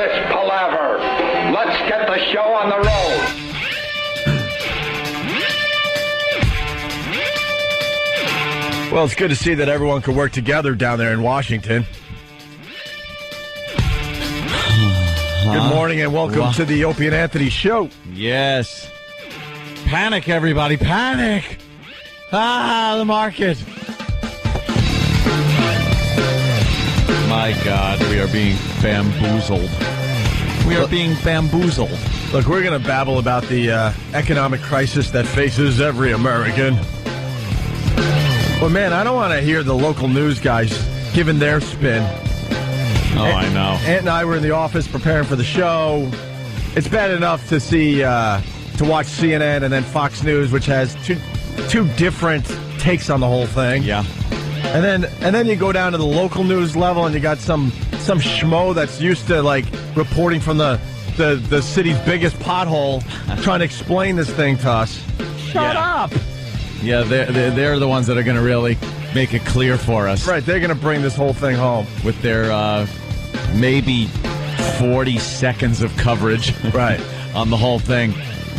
this palaver. Let's get the show on the road. Well, it's good to see that everyone can work together down there in Washington. Good morning and welcome to the Opie and Anthony Show. Yes. Panic, everybody. Panic. The market. My God, we are being bamboozled. We are being bamboozled. Look, we're going to babble about the economic crisis that faces every American. But, man, I don't want to hear the local news guys giving their spin. I know. Ant and I were in the office preparing for the show. It's bad enough to see, to watch CNN and then Fox News, which has two different takes on the whole thing. Yeah. And then you go down to the local news level and you got some schmo that's used to, like, reporting from the city's biggest pothole trying to explain this thing to us. Shut up! Yeah, they're the ones that are going to really make it clear for us. Right, they're going to bring this whole thing home. With their maybe 40 seconds of coverage on the whole thing.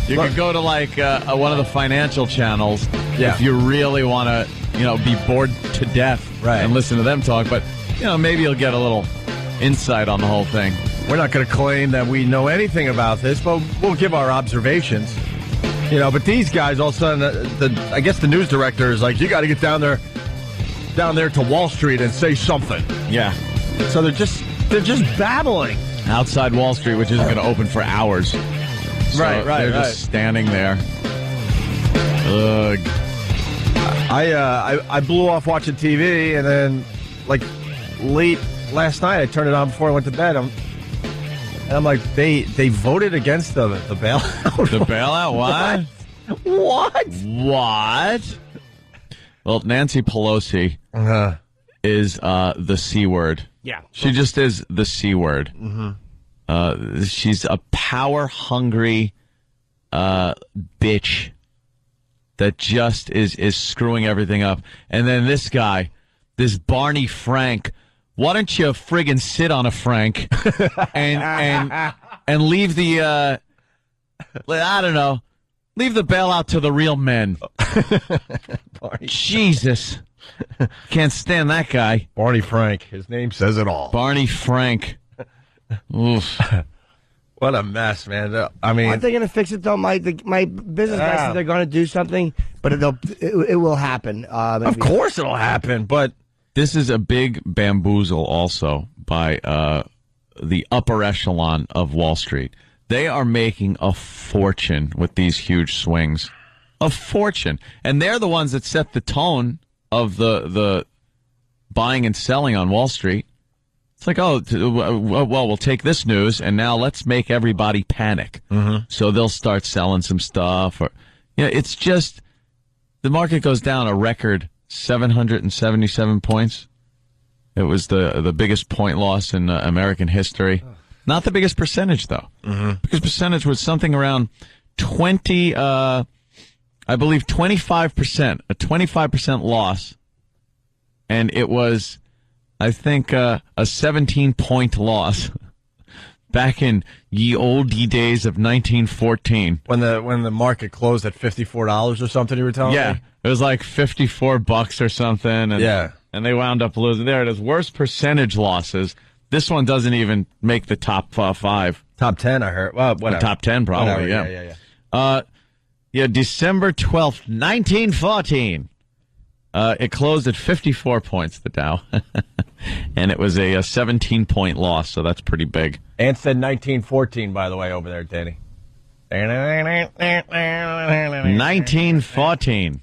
You could go to, like, one of the financial channels if you really want to, be bored to death and listen to them talk. But, maybe you'll get a little insight on the whole thing. We're not going to claim that we know anything about this, but we'll give our observations. But these guys, all of a sudden, I guess the news director is like, you got to get down there to Wall Street and say something. Yeah. So they're just babbling. Outside Wall Street, which isn't going to open for hours. So they're just standing there. Ugh. I blew off watching TV, and then, like, late last night, I turned it on before I went to bed. And I'm like, they voted against the bailout. The bailout? What? Well, Nancy Pelosi is the C word. Yeah. She just is the C word. Mm-hmm. She's a power-hungry bitch that just is screwing everything up. And then this guy, this Barney Frank, why don't you friggin' sit on a Frank and leave the leave the bailout to the real men. Jesus. Can't stand that guy. Barney Frank. His name says it all. Barney Frank. Oof. What a mess, man. I mean, aren't they going to fix it, though? My business guy said they're going to do something, but it will happen. Of course it'll happen, but this is a big bamboozle also by the upper echelon of Wall Street. They are making a fortune with these huge swings. A fortune. And they're the ones that set the tone of the buying and selling on Wall Street. It's like, we'll take this news and now let's make everybody panic. Mm-hmm. So they'll start selling some stuff. Or, it's just the market goes down a record 777 points. It was the biggest point loss in American history. Not the biggest percentage, though. Mm-hmm. Biggest percentage was something around 20, I believe 25%, a 25% loss. And it was, I think, a 17-point loss back in ye olde days of 1914. When the market closed at $54 or something, you were telling me? It was like $54 or something. And they wound up losing. There it is. Worst percentage losses. This one doesn't even make the top 5. Top 10, I heard. Well, whatever. Top 10, probably, whatever. Yeah. December 12th, 1914. It closed at 54 points, the Dow. And it was a 17-point loss, so that's pretty big. Ant said 1914, by the way, over there, Danny. 1914.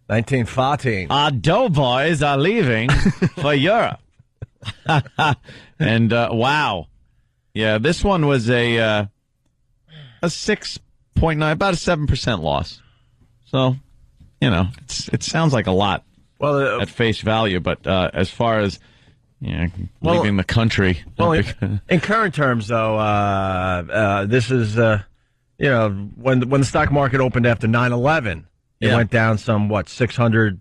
1914. Our doughboys are leaving for Europe. And, wow. Yeah, this one was a 6.9, about a 7% loss. So, it sounds like a lot at face value, but as far as leaving the country. Well, in current terms, though, this is, when the stock market opened after 9/11, it went down some, 600,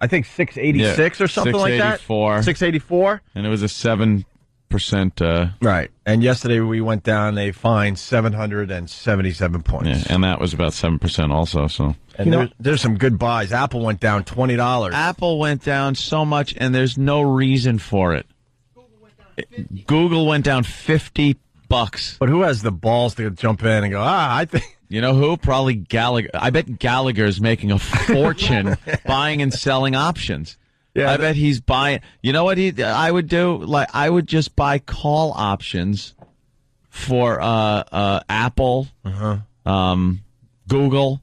I think 686 or something like that? 684. 684? And it was a 7% 5%. Right. And yesterday we went down, they fined 777 points. Yeah, and that was about 7% also. So And there's some good buys. Apple went down $20. Apple went down so much, and there's no reason for it. Google went down $50. But who has the balls to jump in and go, I think... You know who? Probably Gallagher. I bet Gallagher's making a fortune buying and selling options. Yeah, I bet he's buying. You know what I would do? Like, I would just buy call options for Apple, Google,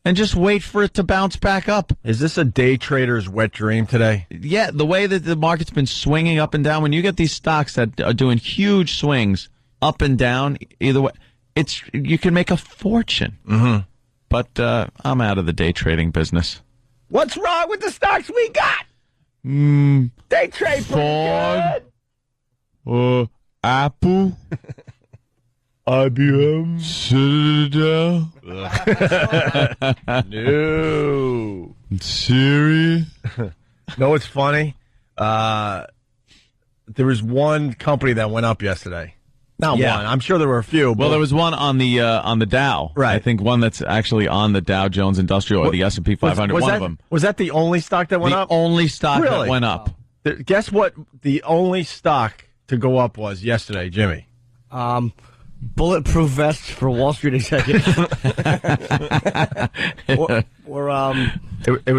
and just wait for it to bounce back up. Is this a day trader's wet dream today? Yeah, the way that the market's been swinging up and down, when you get these stocks that are doing huge swings up and down, either way, you can make a fortune. Mm-hmm. But I'm out of the day trading business. What's wrong with the stocks we got? They trade pretty good. Apple, IBM, Citadel, No. Siri. No, it's funny. There was one company that went up yesterday. Not one. I'm sure there were a few. Well, there was one on the Dow. Right. I think one that's actually on the Dow Jones Industrial or the S&P 500. One of them. Was that the only stock that went up? The only stock Really? that went up. Guess what? The only stock to go up was yesterday, Jimmy. Bulletproof vests for Wall Street executives. It was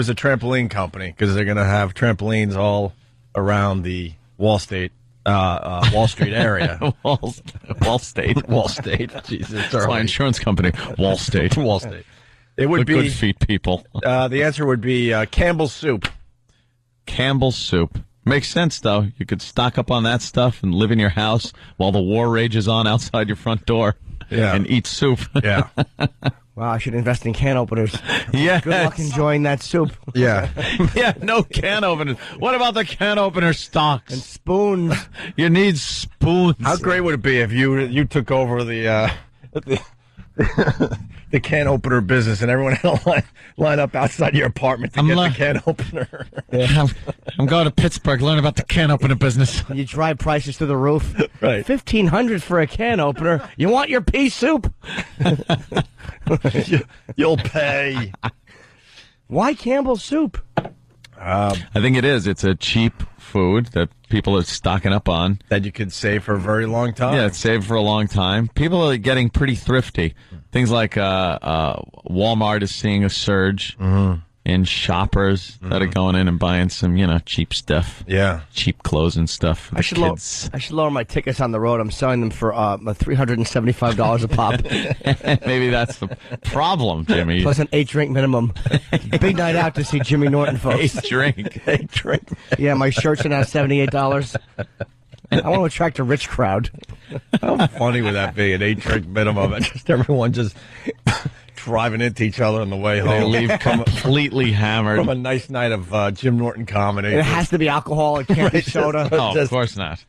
a trampoline company because they're going to have trampolines all around the Wall Street area. Wall State. Wall State. Jesus, It's my insurance company. Wall State. Wall State. It would The be good feet people. the answer would be Campbell's Soup. Campbell's Soup. Makes sense, though. You could stock up on that stuff and live in your house while the war rages on outside your front door and eat soup. Yeah. Wow, I should invest in can openers. Yes. Good luck enjoying that soup. Yeah. Yeah, no can openers. What about the can opener stocks? And spoons. You need spoons. How great would it be if you took over the can opener business and everyone had to line up outside your apartment to get the can opener? I'm going to Pittsburgh, learn about the can opener business. You drive prices to the roof. Right. $1,500 for a can opener. You want your pea soup? You'll pay. Why Campbell's Soup? I think it is. It's a cheap food that people are stocking up on. That you could save for a very long time. Yeah, it's saved for a long time. People are getting pretty thrifty. Things like Walmart is seeing a surge in shoppers that are going in and buying some, cheap stuff. Yeah. Cheap clothes and stuff. For I should lower my tickets on the road. I'm selling them for $375 a pop. Maybe that's the problem, Jimmy. Plus an 8-drink minimum. Big night out to see Jimmy Norton, folks. 8 drink. Yeah, my shirts are now $78. I want to attract a rich crowd. How funny would that be? An 8-drink minimum and just everyone just driving into each other on the way They home. leave completely hammered. From a nice night of Jim Norton comedy. It has to be alcohol. It can't be soda. Oh, of course not.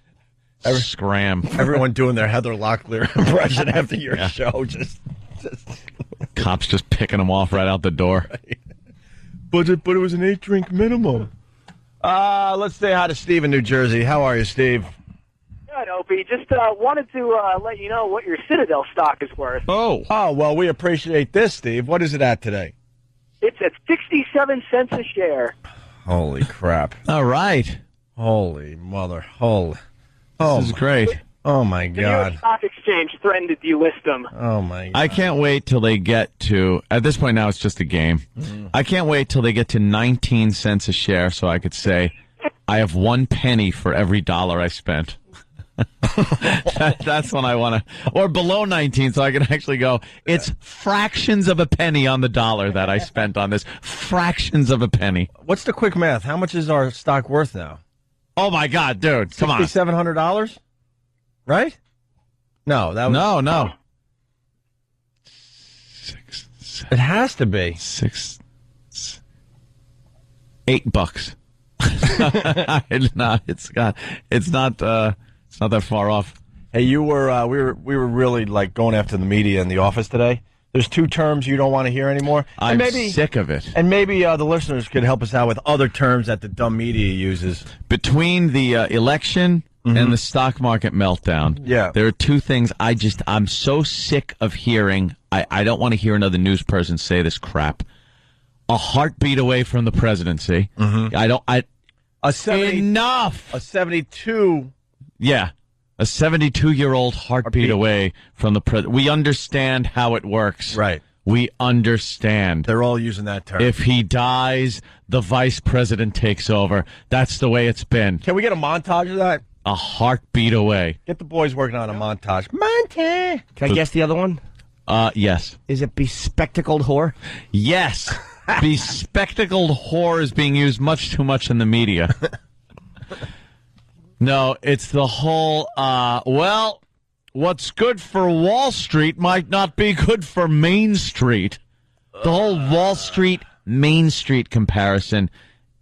Scram. Everyone doing their Heather Locklear impression after your show. Just Cops just picking them off right out the door. Right. But it was an 8-drink minimum. Let's say hi to Steve in New Jersey. How are you, Steve? Good, Opie. Just wanted to let you know what your Citadel stock is worth. Oh, well, we appreciate this, Steve. What is it at today? It's at 67 cents a share. Holy crap. All right. Holy mother. Oh, This is great. Oh, my The New York God. Stock Exchange threatened to delist them. Oh, my God. I can't wait till they get to, at this point now it's just a game. I can't wait till they get to 19 cents a share so I could say, I have 1 penny for every dollar I spent. That's when I want to, or below 19 so I can actually go, it's fractions of a penny on the dollar that I spent on this. Fractions of a penny. What's the quick math? How much is our stock worth now? Oh my God, dude. Come on. $6,700? Right? No, that was... No. It has to be. $8. It's not that far off. Hey, we were really like going after the media in the office today. There's 2 terms you don't want to hear anymore. I'm sick of it. And maybe the listeners could help us out with other terms that the dumb media uses. Between the election, and the stock market meltdown. Yeah. There are two things I'm so sick of hearing. I don't want to hear another news person say this crap. A heartbeat away from the presidency. Enough. A 72. Yeah. A 72-year-old heartbeat away from the president. We understand how it works. Right. We understand. They're all using that term. If he dies, the vice president takes over. That's the way it's been. Can we get a montage of that? A heartbeat away. Get the boys working on a montage. Montage. Can I guess the other one? Yes. Is it bespectacled whore? Yes. Bespectacled whore is being used much too much in the media. No, it's the whole, what's good for Wall Street might not be good for Main Street. The whole Wall Street, Main Street comparison,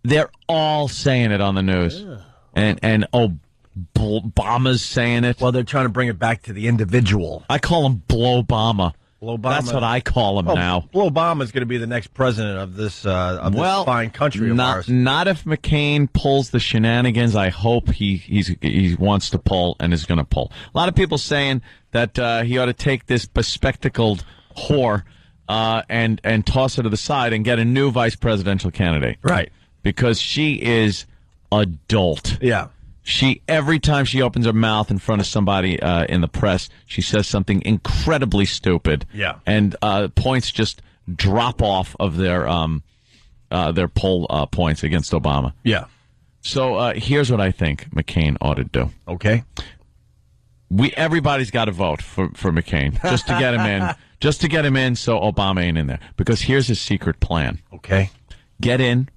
they're all saying it on the news. And Obama's saying it. Well, they're trying to bring it back to the individual. I call him Blow-Obama. Blow-Obama. That's what I call him now. Blow-Obama is going to be the next president of this fine country of ours. Not if McCain pulls the shenanigans I hope he wants to pull and is going to pull. A lot of people saying that he ought to take this bespectacled whore and toss her to the side and get a new vice presidential candidate. Right. Because she is a dolt. Yeah. Every time she opens her mouth in front of somebody in the press, she says something incredibly stupid. Yeah. And points just drop off of their poll points against Obama. Yeah. So here's what I think McCain ought to do. Okay. Everybody's got to vote for McCain just to get him in. Just to get him in so Obama ain't in there. Because here's his secret plan. Okay. Get in.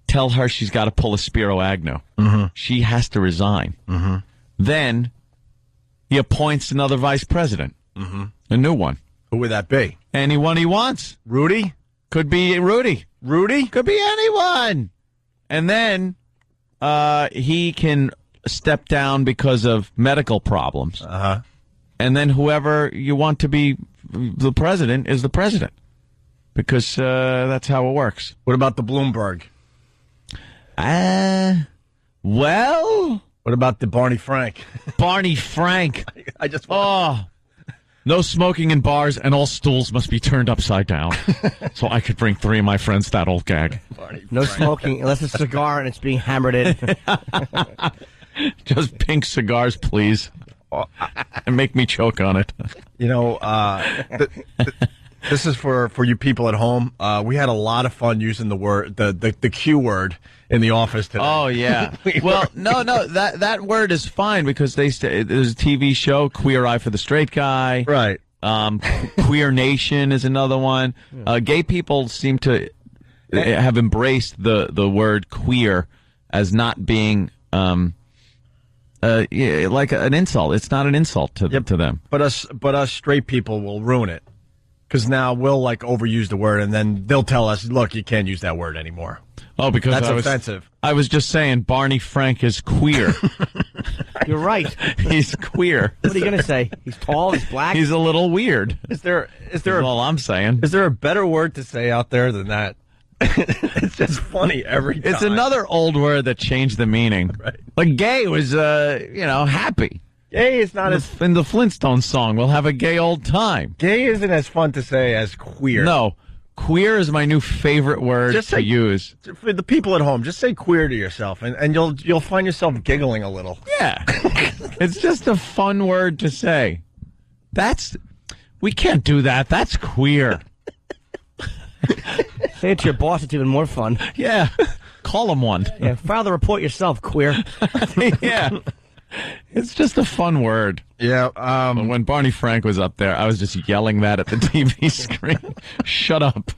Tell her she's got to pull a Spiro Agnew. Mm-hmm. She has to resign. Mm-hmm. Then he appoints another vice president, a new one. Who would that be? Anyone he wants. Rudy? Could be Rudy. Rudy? Could be anyone. And then he can step down because of medical problems. Uh-huh. And then whoever you want to be the president is the president. Because that's how it works. What about the Bloomberg? Well, what about the Barney Frank? Barney Frank. I just no smoking in bars, and all stools must be turned upside down. So I could bring 3 of my friends that old gag. No smoking unless it's a cigar and it's being hammered in. Just pink cigars, please, and make me choke on it. You know, this is for you people at home. We had a lot of fun using the word, the Q word in the office today. Oh, yeah. Well, no, that word is fine because there's a TV show, Queer Eye for the Straight Guy. Right. Queer Nation is another one. Gay people seem to have embraced the word queer as not being like an insult. It's not an insult to them. But us straight people will ruin it. Because now we'll overuse the word, and then they'll tell us, "Look, you can't use that word anymore." Oh, because that's offensive. I was just saying, Barney Frank is queer. You're right. He's queer. What are you gonna say? He's tall. He's black. He's a little weird. Is there all I'm saying? Is there a better word to say out there than that? It's just funny every time. It's another old word that changed the meaning. Right. Like gay was, happy. Gay is not in the Flintstones song. We'll have a gay old time. Gay isn't as fun to say as queer. No, queer is my new favorite word to use. For the people at home, just say queer to yourself, and you'll find yourself giggling a little. Yeah, it's just a fun word to say. We can't do that. That's queer. Say it to your boss. It's even more fun. Yeah, call him one. Yeah, file the report yourself, queer. Yeah. It's just a fun word. Yeah. When Barney Frank was up there, I was just yelling that at the TV screen. Shut up.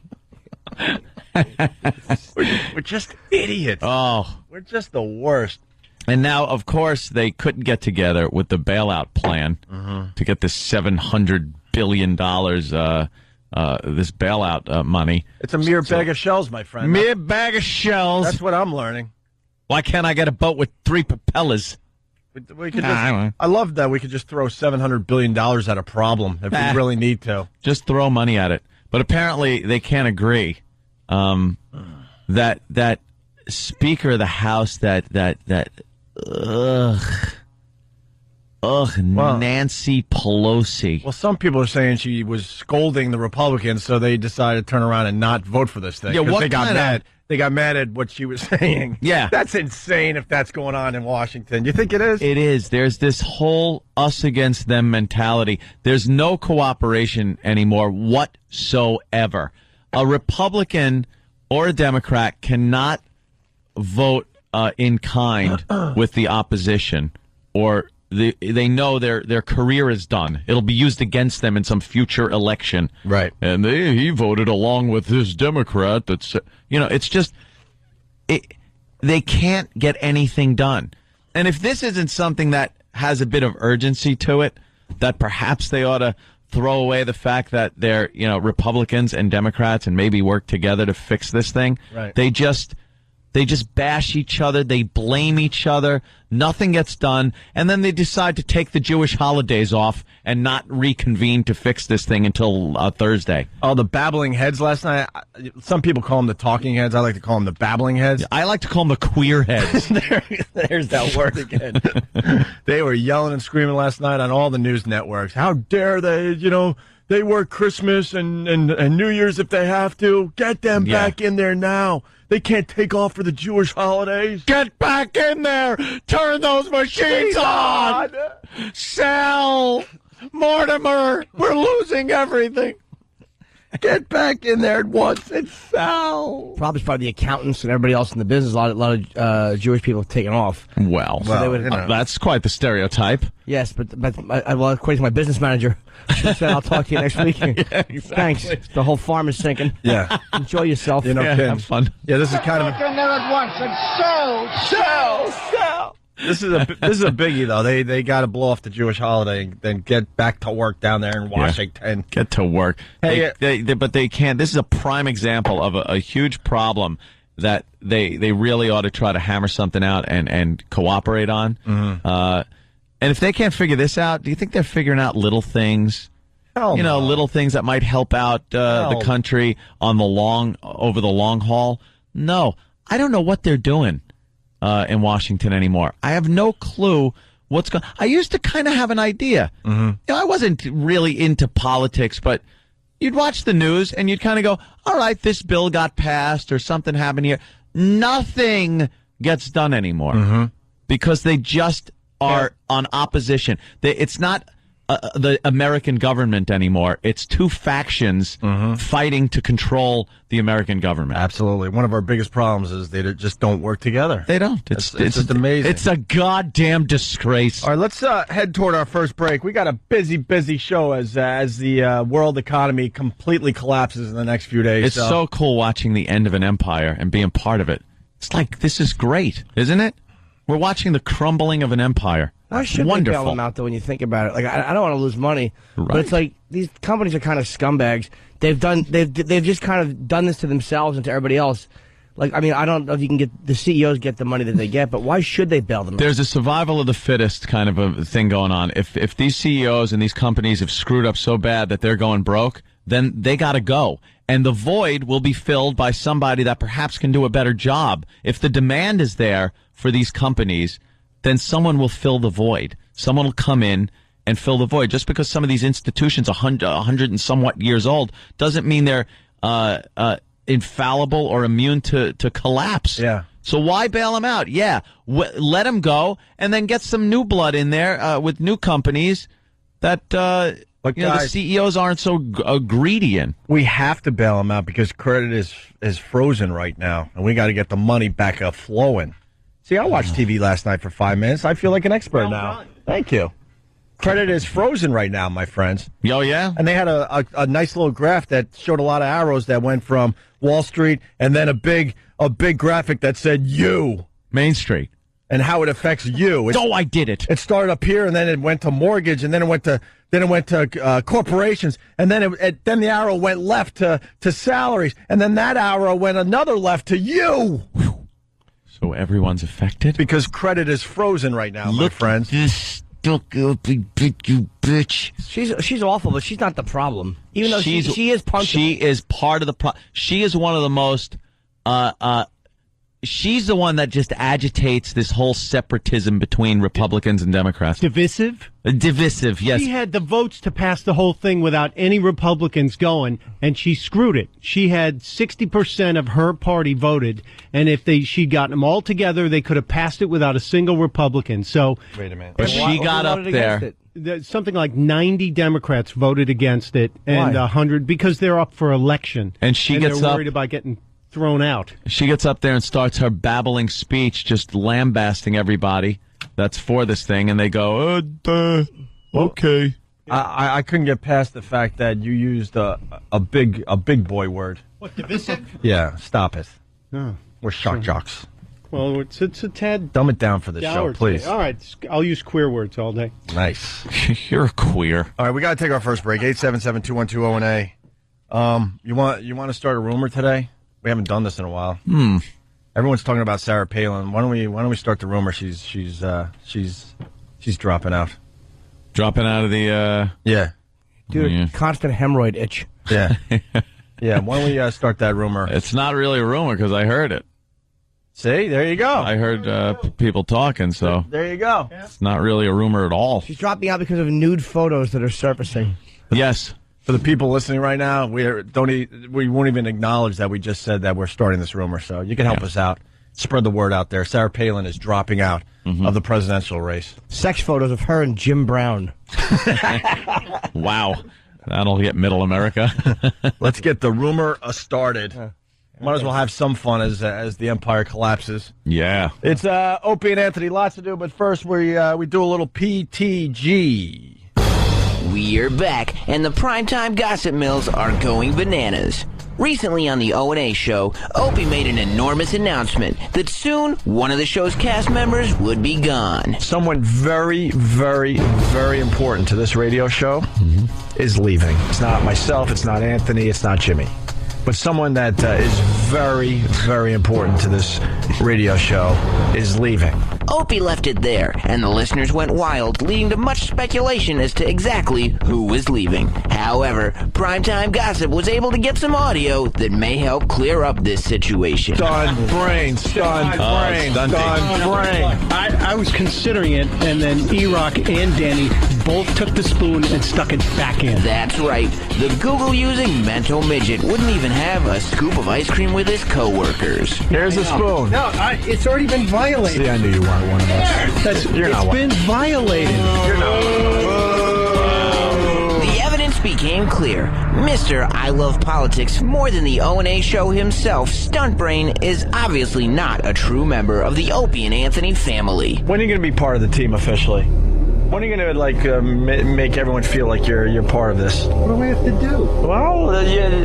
We're just idiots. Oh. We're just the worst. And now, of course, they couldn't get together with the bailout plan to get this $700 billion, this bailout money. It's a mere bag of shells, my friend. Mere bag of shells. That's what I'm learning. Why can't I get a boat with 3 propellers? We could I love that we could just throw $700 billion at a problem if we really need to. Just throw money at it. But apparently they can't agree that Speaker of the House, that Nancy Pelosi. Well, some people are saying she was scolding the Republicans, so they decided to turn around and not vote for this thing. Yeah, 'Cause what they got kind of- mad. They got mad at what she was saying. Yeah. That's insane if that's going on in Washington. You think it is? It is. There's this whole us against them mentality. There's no cooperation anymore whatsoever. A Republican or a Democrat cannot vote in kind with the opposition, or they know their career is done. It'll be used against them in some future election. Right. And he voted along with this Democrat. It's just they can't get anything done. And if this isn't something that has a bit of urgency to it, that perhaps they ought to throw away the fact that they're, Republicans and Democrats and maybe work together to fix this thing. Right. They just bash each other. They blame each other. Nothing gets done. And then they decide to take the Jewish holidays off and not reconvene to fix this thing until Thursday. Oh, the babbling heads last night. Some people call them the talking heads. I like to call them the babbling heads. I like to call them the queer heads. There's that word again. They were yelling and screaming last night on all the news networks. How dare they, they work Christmas and New Year's if they have to. Get them back in there now. They can't take off for the Jewish holidays. Get back in there! Turn those machines on! Sell! Mortimer! We're losing everything! Get back in there at once and sell. Probably the accountants and everybody else in the business. A lot of Jewish people have taken off. Well, they would, that's quite the stereotype. Yes, but according to my business manager, she said, I'll talk to you next week. Exactly. Thanks. The whole farm is sinking. Yeah. Enjoy yourself. Yeah, Have fun. Yeah, this is kind of in there at once and sell. this is a biggie though. They got to blow off the Jewish holiday and then get back to work down there in Washington. Get to work. Hey, But they can't. This is a prime example of a huge problem that they really ought to try to hammer something out and cooperate on. Mm-hmm. And if they can't figure this out, do you think they're figuring out little things? Hell no. Little things that might help out the country over the long haul? No. I don't know what they're doing in Washington anymore. I have no clue what's going on. I used to kind of have an idea. Mm-hmm. I wasn't really into politics, but you'd watch the news and you'd kind of go, all right, this bill got passed or something happened here. Nothing gets done anymore because they just are on opposition. It's not the American government anymore. It's two factions fighting to control the American government. Absolutely. One of our biggest problems is they just don't work together. They don't. It's just amazing. It's a goddamn disgrace. All right, let's head toward our first break. We got a busy show as the world economy completely collapses in the next few days. It's so cool watching the end of an empire and being part of it. It's like, this is great, isn't it? We're watching the crumbling of an empire. Why should they bail them out, though, when you think about it? Like, I don't want to lose money, but it's like these companies are kind of scumbags. They've just kind of done this to themselves and to everybody else. Like, I mean, I don't know if you can get the CEOs get the money that they get, but why should they bail them out? There's a survival of the fittest kind of a thing going on. If these CEOs and these companies have screwed up so bad that they're going broke, then they got to go. And the void will be filled by somebody that perhaps can do a better job. If the demand is there for these companies, then someone will fill the void. Someone will come in and fill the void. Just because some of these institutions are 100 and somewhat years old doesn't mean they're infallible or immune to collapse. Yeah. So why bail them out? Yeah, let them go and then get some new blood in there with new companies that the CEOs aren't so greedy in. We have to bail them out because credit is frozen right now, and we got to get the money back flowing. See, I watched TV last night for 5 minutes. I feel like an expert now. Thank you. Credit is frozen right now, my friends. Oh, yeah? And they had a nice little graph that showed a lot of arrows that went from Wall Street and then a big graphic that said you. Main Street. And how it affects you. I did it. It started up here, and then it went to mortgage, and then it went to corporations, and then then the arrow went left to salaries, and then that arrow went another left to you. So everyone's affected? Because credit is frozen right now, my friends. This big you bitch. She's awful, but she's not the problem. Even though she is punchable. She is part of the problem. She is one of the most she's the one that just agitates this whole separatism between Republicans and Democrats. Divisive? Divisive, yes. She had the votes to pass the whole thing without any Republicans going, and she screwed it. She had 60% of her party voted, and if she'd gotten them all together, they could have passed it without a single Republican. So, Wait a minute. But she got up there. Something like 90 Democrats voted against it, and 100 because they're up for election, and they're worried about getting thrown out. She gets up there and starts her babbling speech, just lambasting everybody that's for this thing, and they go, okay. I couldn't get past the fact that you used a big boy word. What, divisive? Yeah, stop it. Oh, We're shock jocks. well, it's a tad Dumb it down for the dour show, please. today. All right, I'll use queer words all day. Nice. You're a queer. All right, we got to take our first break. 877-212-0NA. You want to start a rumor today? We haven't done this in a while. Everyone's talking about Sarah Palin. Why don't we start the rumor? She's dropping out. Dropping out of the, Yeah. Dude, Yeah. constant hemorrhoid itch. Yeah. Yeah. Why don't we start that rumor? it's not really a rumor because I heard it. See, there you go. I heard people talking, so There you go. it's not really a rumor at all. She's dropping out because of nude photos that are surfacing. Yes. For the people listening right now, we won't even acknowledge that we just said that we're starting this rumor. So you can help us out. Spread the word out there. Sarah Palin is dropping out of the presidential race. Sex photos of her and Jim Brown. Wow. That'll get middle America. Let's get the rumor started. Might as well have some fun as the empire collapses. Yeah. It's Opie and Anthony, lots to do, but first we do a little PTG. We're back, and the primetime gossip mills are going bananas. Recently on the O&A show, Opie made an enormous announcement that soon one of the show's cast members would be gone. Someone very, very, very important to this radio show is leaving. It's not myself, it's not Anthony, it's not Jimmy. But someone that is very, very important to this radio show is leaving. Opie left it there, and the listeners went wild, leading to much speculation as to exactly who was leaving. However, Primetime Gossip was able to get some audio that may help clear up this situation. Stunned brain. I was considering it, and then E-Rock and Danny both took the spoon and stuck it back in. That's right. The Google-using mental midget wouldn't even have a scoop of ice cream with his coworkers. Here's a spoon. No, it's already been violated. See, I knew you weren't one of us. It's been violated. The evidence became clear. Mr. I Love Politics more than the O&A show himself, Stuntbrain, is obviously not a true member of the Opie and Anthony family. When are you going to be part of the team officially? When are you going to make everyone feel like you're part of this? What do I have to do? Well,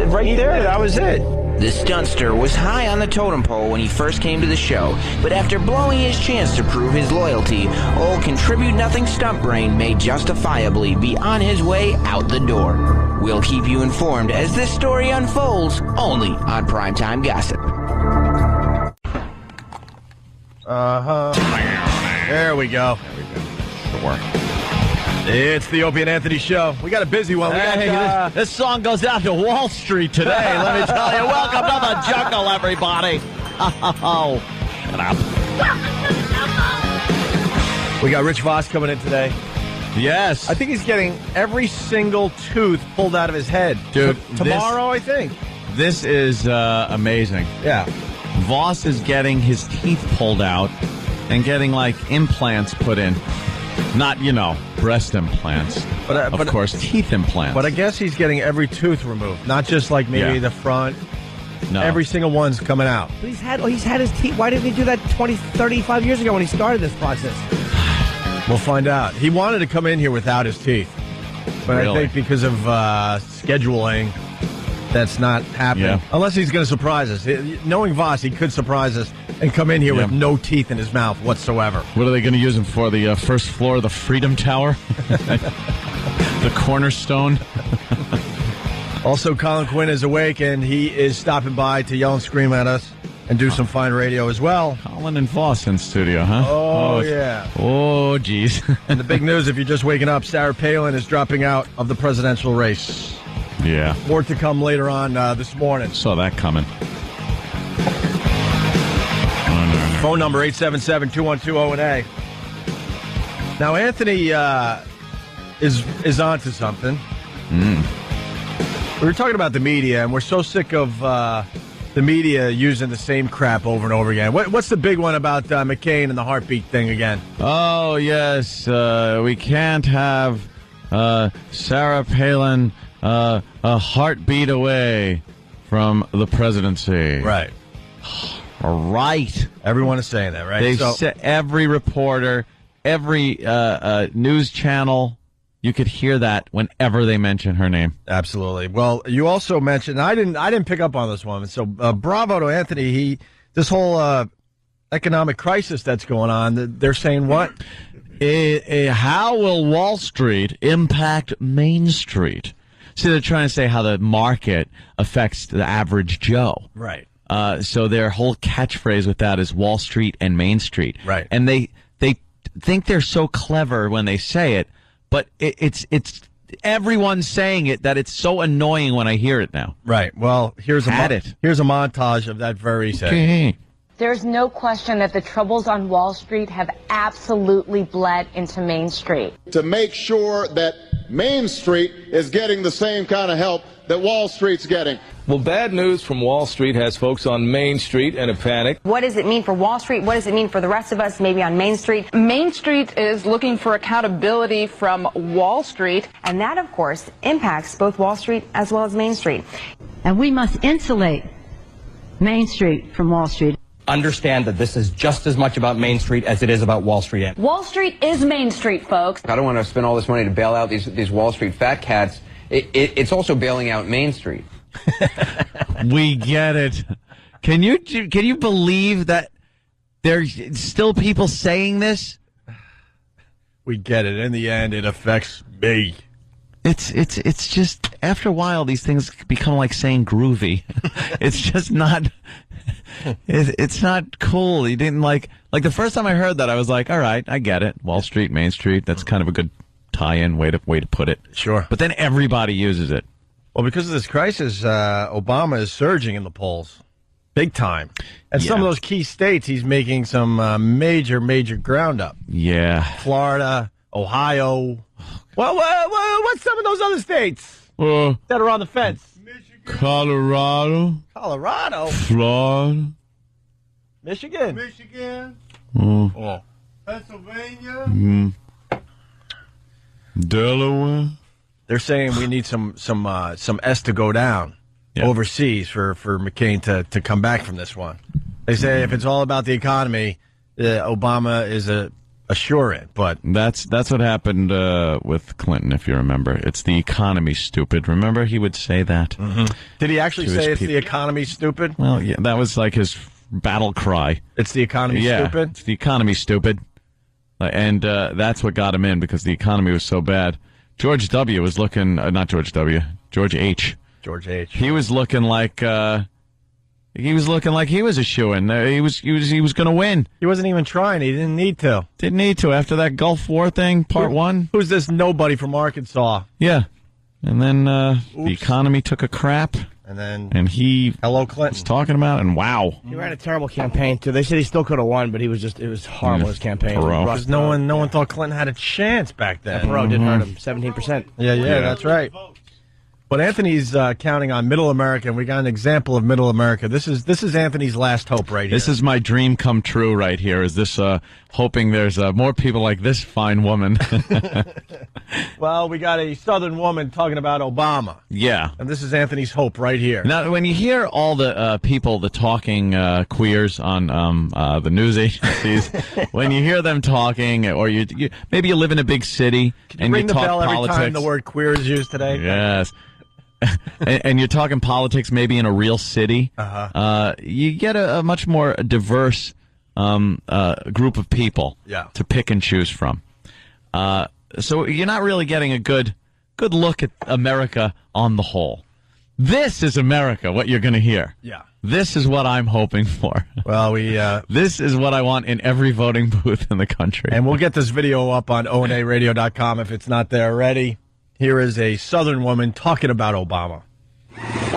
right there, that was it. The stuntster was high on the totem pole when he first came to the show, but after blowing his chance to prove his loyalty, old Contribute-Nothing Stuntbrain may justifiably be on his way out the door. We'll keep you informed as this story unfolds only on Primetime Gossip. There we go. It's the Opie and Anthony show. We got a busy one. This song goes out to Wall Street today, let me tell you. Welcome to the jungle, everybody. Oh, shut up. We got Rich Voss coming in today. Yes. I think he's getting every single tooth pulled out of his head. Dude, tomorrow, I think. This is amazing. Yeah. Voss is getting his teeth pulled out and getting, implants put in. Not, breast implants. But of course, teeth implants. But I guess he's getting every tooth removed. Not just maybe the front. No. Every single one's coming out. But he's had his teeth. Why didn't he do that 35 years ago when he started this process? We'll find out. He wanted to come in here without his teeth. But Really? I think because of scheduling, that's not happening. Yeah. Unless he's going to surprise us. Knowing Voss, he could surprise us and come in here with no teeth in his mouth whatsoever. What are they going to use him for? The first floor of the Freedom Tower? The cornerstone? Also, Colin Quinn is awake, and he is stopping by to yell and scream at us and do some fine radio as well. Colin and Voss in studio, huh? Oh, yeah. Oh, geez. And the big news, if you're just waking up, Sarah Palin is dropping out of the presidential race. Yeah. More to come later on this morning. Saw that coming. Phone number 877-212-0-A. Now, Anthony is on to something. We were talking about the media, and we're so sick of the media using the same crap over and over again. What's the big one about McCain and the heartbeat thing again? Oh, yes. We can't have Sarah Palin a heartbeat away from the presidency. Right. Right. Everyone is saying that, right? Every reporter, every news channel, you could hear that whenever they mention her name. Absolutely. Well, you also mentioned I didn't pick up on this one. So bravo to Anthony. This whole economic crisis that's going on. They're saying what? How will Wall Street impact Main Street? See, they're trying to say how the market affects the average Joe. Right. So their whole catchphrase with that is Wall Street and Main Street. Right. And they think they're so clever when they say it, but it's everyone's saying it that it's so annoying when I hear it now. Right. Well, here's a montage of that very saying. There's no question that the troubles on Wall Street have absolutely bled into Main Street. To make sure that Main Street is getting the same kind of help that Wall Street's getting. Well, bad news from Wall Street has folks on Main Street in a panic. What does it mean for Wall Street? What does it mean for the rest of us, maybe on Main Street? Main Street is looking for accountability from Wall Street. And that, of course, impacts both Wall Street as well as Main Street. And we must insulate Main Street from Wall Street. Understand that this is just as much about Main Street as it is about Wall Street. Wall Street is Main Street, folks. I don't want to spend all this money to bail out these Wall Street fat cats. It's also bailing out Main Street. We get it. Can you believe that there's still people saying this? We get it. In the end, it affects me. It's just after a while these things become like saying groovy. It's just not. It's not cool. You didn't like the first time I heard that I was like, all right, I get it. Wall Street, Main Street. That's kind of a good tie-in way to put it. Sure. But then everybody uses it. Well, because of this crisis, Obama is surging in the polls, big time. And some of those key states, he's making some major ground up. Yeah. Florida, Ohio. Well, what's some of those other states that are on the fence? Colorado. Florida. Michigan. Pennsylvania. Delaware. They're saying we need some S to go down overseas for McCain to come back from this one. They say if it's all about the economy, Obama is a sure it. But that's what happened with Clinton, if you remember. It's the economy, stupid. Remember, he would say that. Mm-hmm. Did he actually say it's the economy, stupid? Well, yeah, that was like his battle cry. It's the economy, stupid. It's the economy, stupid. And that's what got him in because the economy was so bad. George W. was looking, not George W., George H. He was looking like he was a shoo-in. He was going to win. He wasn't even trying. He didn't need to. After that Gulf War thing, part one. Who's this nobody from Arkansas? Yeah. And then the economy took a crap. And he hello Clinton was talking about it, and wow. He ran a terrible campaign too. They said he still could have won, but it was horrible his campaign. Because no one thought Clinton had a chance back then. Perot did hurt him, 17%. Yeah, that's right. But Anthony's counting on Middle America, and we got an example of Middle America. This is Anthony's last hope right here. This is my dream come true right here. Is this hoping there's more people like this fine woman? Well, we got a Southern woman talking about Obama. Yeah. And this is Anthony's hope right here. Now, when you hear all the people, the talking queers on the news agencies, when you hear them talking, or you maybe you live in a big city and you talk bell politics. Every time the word queer is used today. Yes. and you're talking politics maybe in a real city, you get a much more diverse group of people to pick and choose from. So you're not really getting a good look at America on the whole. This is America, what you're going to hear. Yeah. This is what I'm hoping for. Well, this is what I want in every voting booth in the country. And we'll get this video up on onaradio.com if it's not there already. Here is a Southern woman talking about Obama.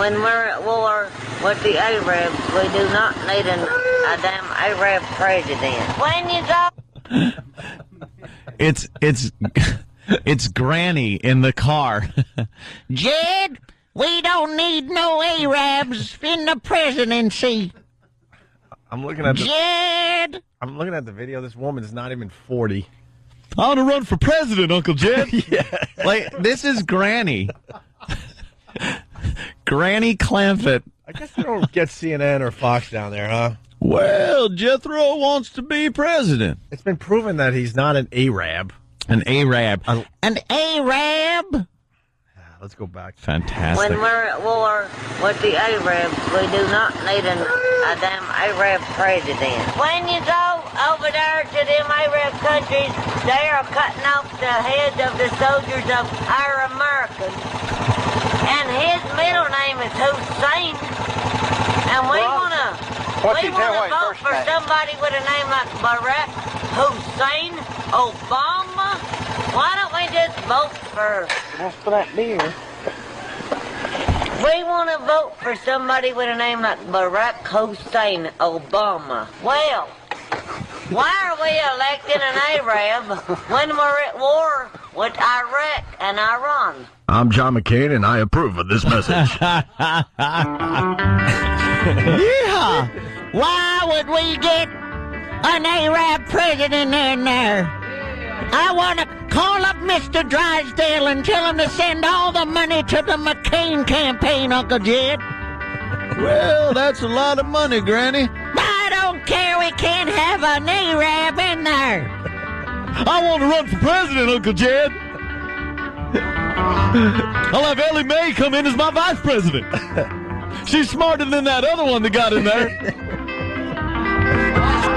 When we're at war with the Arabs, we do not need a damn Arab president. When you go... It's Granny in the car. Jed, we don't need no Arabs in the presidency. I'm looking at Jed! I'm looking at the video. This woman's not even 40. I want to run for president, Uncle Jed. Yeah. Like, this is Granny. Granny Clamfett. I guess they don't get CNN or Fox down there, huh? Well, Jethro wants to be president. It's been proven that he's not an Arab. An Arab. An Arab? Let's go back. Fantastic. When we're at war with the Arabs, we do not need a damn Arab president. When you go over there to them Arab countries, they are cutting off the heads of the soldiers of our Americans. And his middle name is Hussein. And we want to vote for somebody with a name like Barack Hussein Obama. Why don't we just vote for... That's for that beer. We want to vote for somebody with a name like Barack Hussein Obama. Well, why are we electing an Arab when we're at war with Iraq and Iran? I'm John McCain, and I approve of this message. Yeah! Why would we get an Arab president in there? I want to call up Mr. Drysdale and tell him to send all the money to the McCain campaign, Uncle Jed. Well, that's a lot of money, Granny. I don't care. We can't have an Arab in there. I want to run for president, Uncle Jed. I'll have Ellie Mae come in as my vice president. She's smarter than that other one that got in there.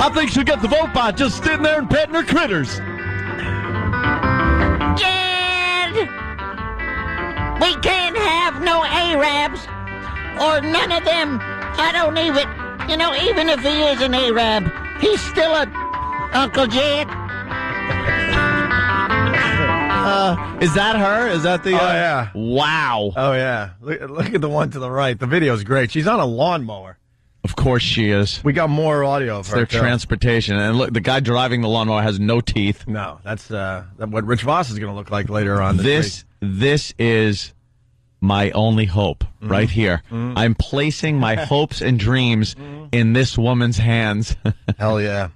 I think she'll get the vote by just sitting there and petting her critters. Jed! We can't have no Arabs or none of them. I don't even, even if he is an Arab, he's still a Uncle Jed. Is that her? Is that the... Oh, yeah. Wow. Oh, yeah. Look at the one to the right. The video's great. She's on a lawnmower. Of course she is. We got more audio of It's her. their transportation. And look, the guy driving the lawnmower has no teeth. No, that's what Rich Voss is going to look like later on this week. This is my only hope right here. Mm-hmm. I'm placing my hopes and dreams in this woman's hands. Hell yeah.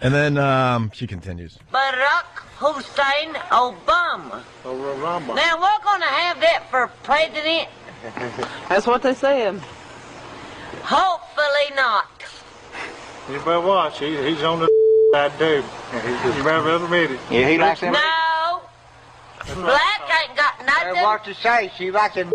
And then she continues. Barack Hussein Obama. Now, we're going to have that for president. That's what they said. Hopefully not. You better watch. He's on the side, too. You better admit it. Yeah, he likes him. No. Black ain't got nothing. I want to say she likes him.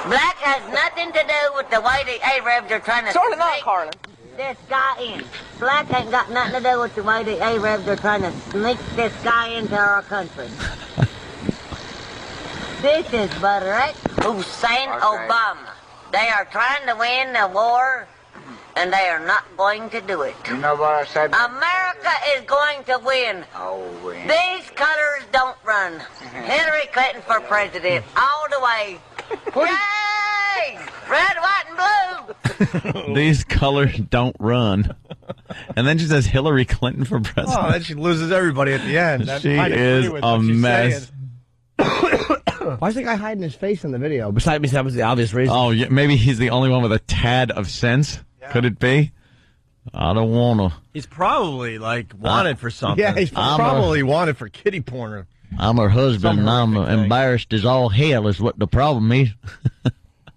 Black has nothing to do with the way the Arabs are trying to Sort of not, Carlin. This guy in. Black ain't got nothing to do with the way the Arabs are trying to sneak this guy into our country. This is Barack Hussein Obama. They are trying to win the war, and they are not going to do it. You know what I said? America is going to win. Oh, win. These colors don't run. Hillary Clinton for president, all the way. Yay! Red, white, and blue. These colors don't run. And then she says Hillary Clinton for president. Oh, then she loses everybody at the end. She is a mess. Why is the guy hiding his face in the video? Besides, that was the obvious reason. Oh, yeah, maybe he's the only one with a tad of sense. Yeah. Could it be? I don't want to. He's probably, wanted for something. Yeah, he's probably wanted for kitty porn. I'm her husband, and I'm embarrassed as all hell is what the problem is.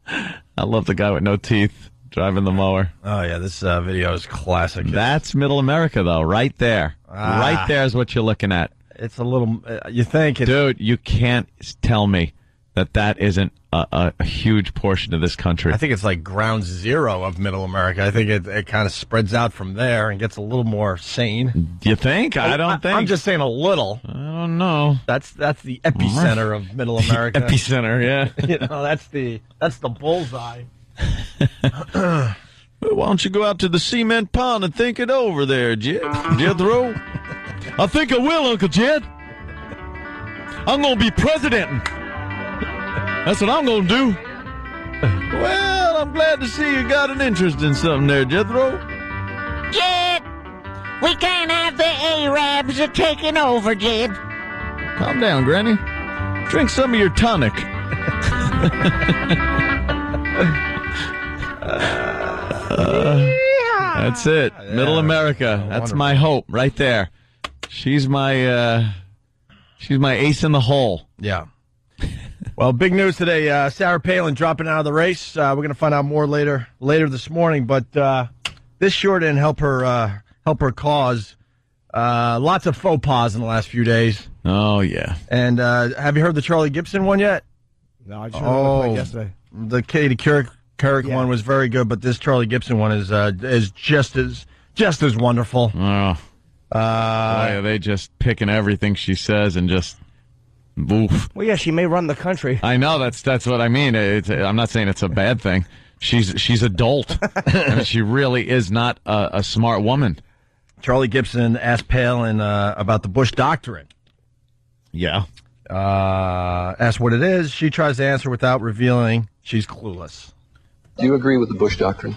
I love the guy with no teeth driving the mower. Oh, yeah, this video is classic. That's Middle America, though, right there. Right there is what you're looking at. It's a little, you think. Dude, you can't tell me that isn't a huge portion of this country. I think it's like ground zero of Middle America. I think it kind of spreads out from there and gets a little more sane. You think? I don't think. I'm just saying a little. I don't know. That's the epicenter of Middle America. Epicenter, yeah. That's the bullseye. Why don't you go out to the cement pond and think it over there, Jethro? I think I will, Uncle Jed. I'm going to be president. That's what I'm going to do. Well, I'm glad to see you got an interest in something there, Jethro. Jed, we can't have the Arabs taking over, Jed. Calm down, Granny. Drink some of your tonic. That's it. Middle America. That's my hope right there. She's my ace in the hole. Yeah. Well, big news today. Sarah Palin dropping out of the race. We're going to find out more later this morning. But this sure didn't help her cause. Lots of faux pas in the last few days. Oh yeah. And have you heard the Charlie Gibson one yet? No, I just heard it yesterday. The Katie Couric one was very good, but this Charlie Gibson one is just as wonderful. Oh. Boy, are they just picking everything she says and just oof. Well, yeah, she may run the country. I know that's what I mean. I'm not saying it's a bad thing. She's adult. I mean, she really is not a smart woman. Charlie Gibson asked Palin about the Bush Doctrine. Yeah. Asked what it is. She tries to answer without revealing she's clueless. Do you agree with the Bush Doctrine?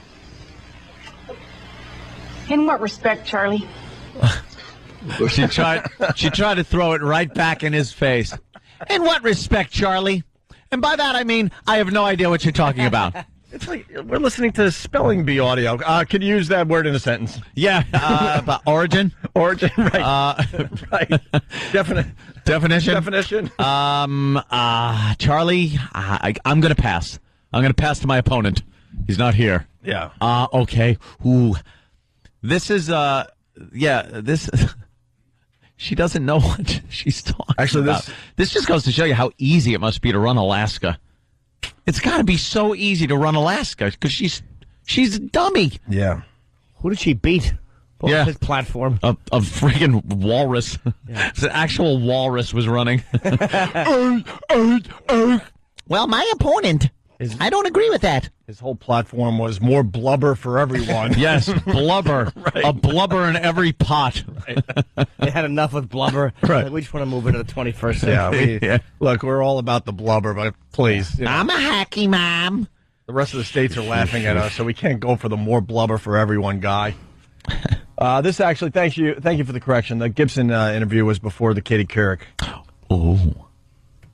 In what respect, Charlie? She tried to throw it right back in his face. In what respect, Charlie? And by that I mean I have no idea what you're talking about. It's like we're listening to spelling bee audio. Could you use that word in a sentence? Yeah. About origin. Origin. Right. Right. Definition. Charlie, I'm going to pass. I'm going to pass to my opponent. He's not here. Yeah. Okay. Ooh. This is, this, she doesn't know what she's talking about. This just goes to show you how easy it must be to run Alaska. It's got to be so easy to run Alaska because she's a dummy. Yeah. Who did she beat? What was his platform? A friggin' walrus. Yeah. The actual walrus was running. Well, my opponent. I don't agree with that. His whole platform was more blubber for everyone. Yes, blubber. Right. A blubber in every pot. Right. They had enough with blubber. Right. Like, we just want to move into the 21st century. Yeah, look, we're all about the blubber, but please. I'm a hacky mom. The rest of the states are laughing at us, so we can't go for the more blubber for everyone guy. This actually, thank you for the correction. The Gibson interview was before the Katie Couric. Oh.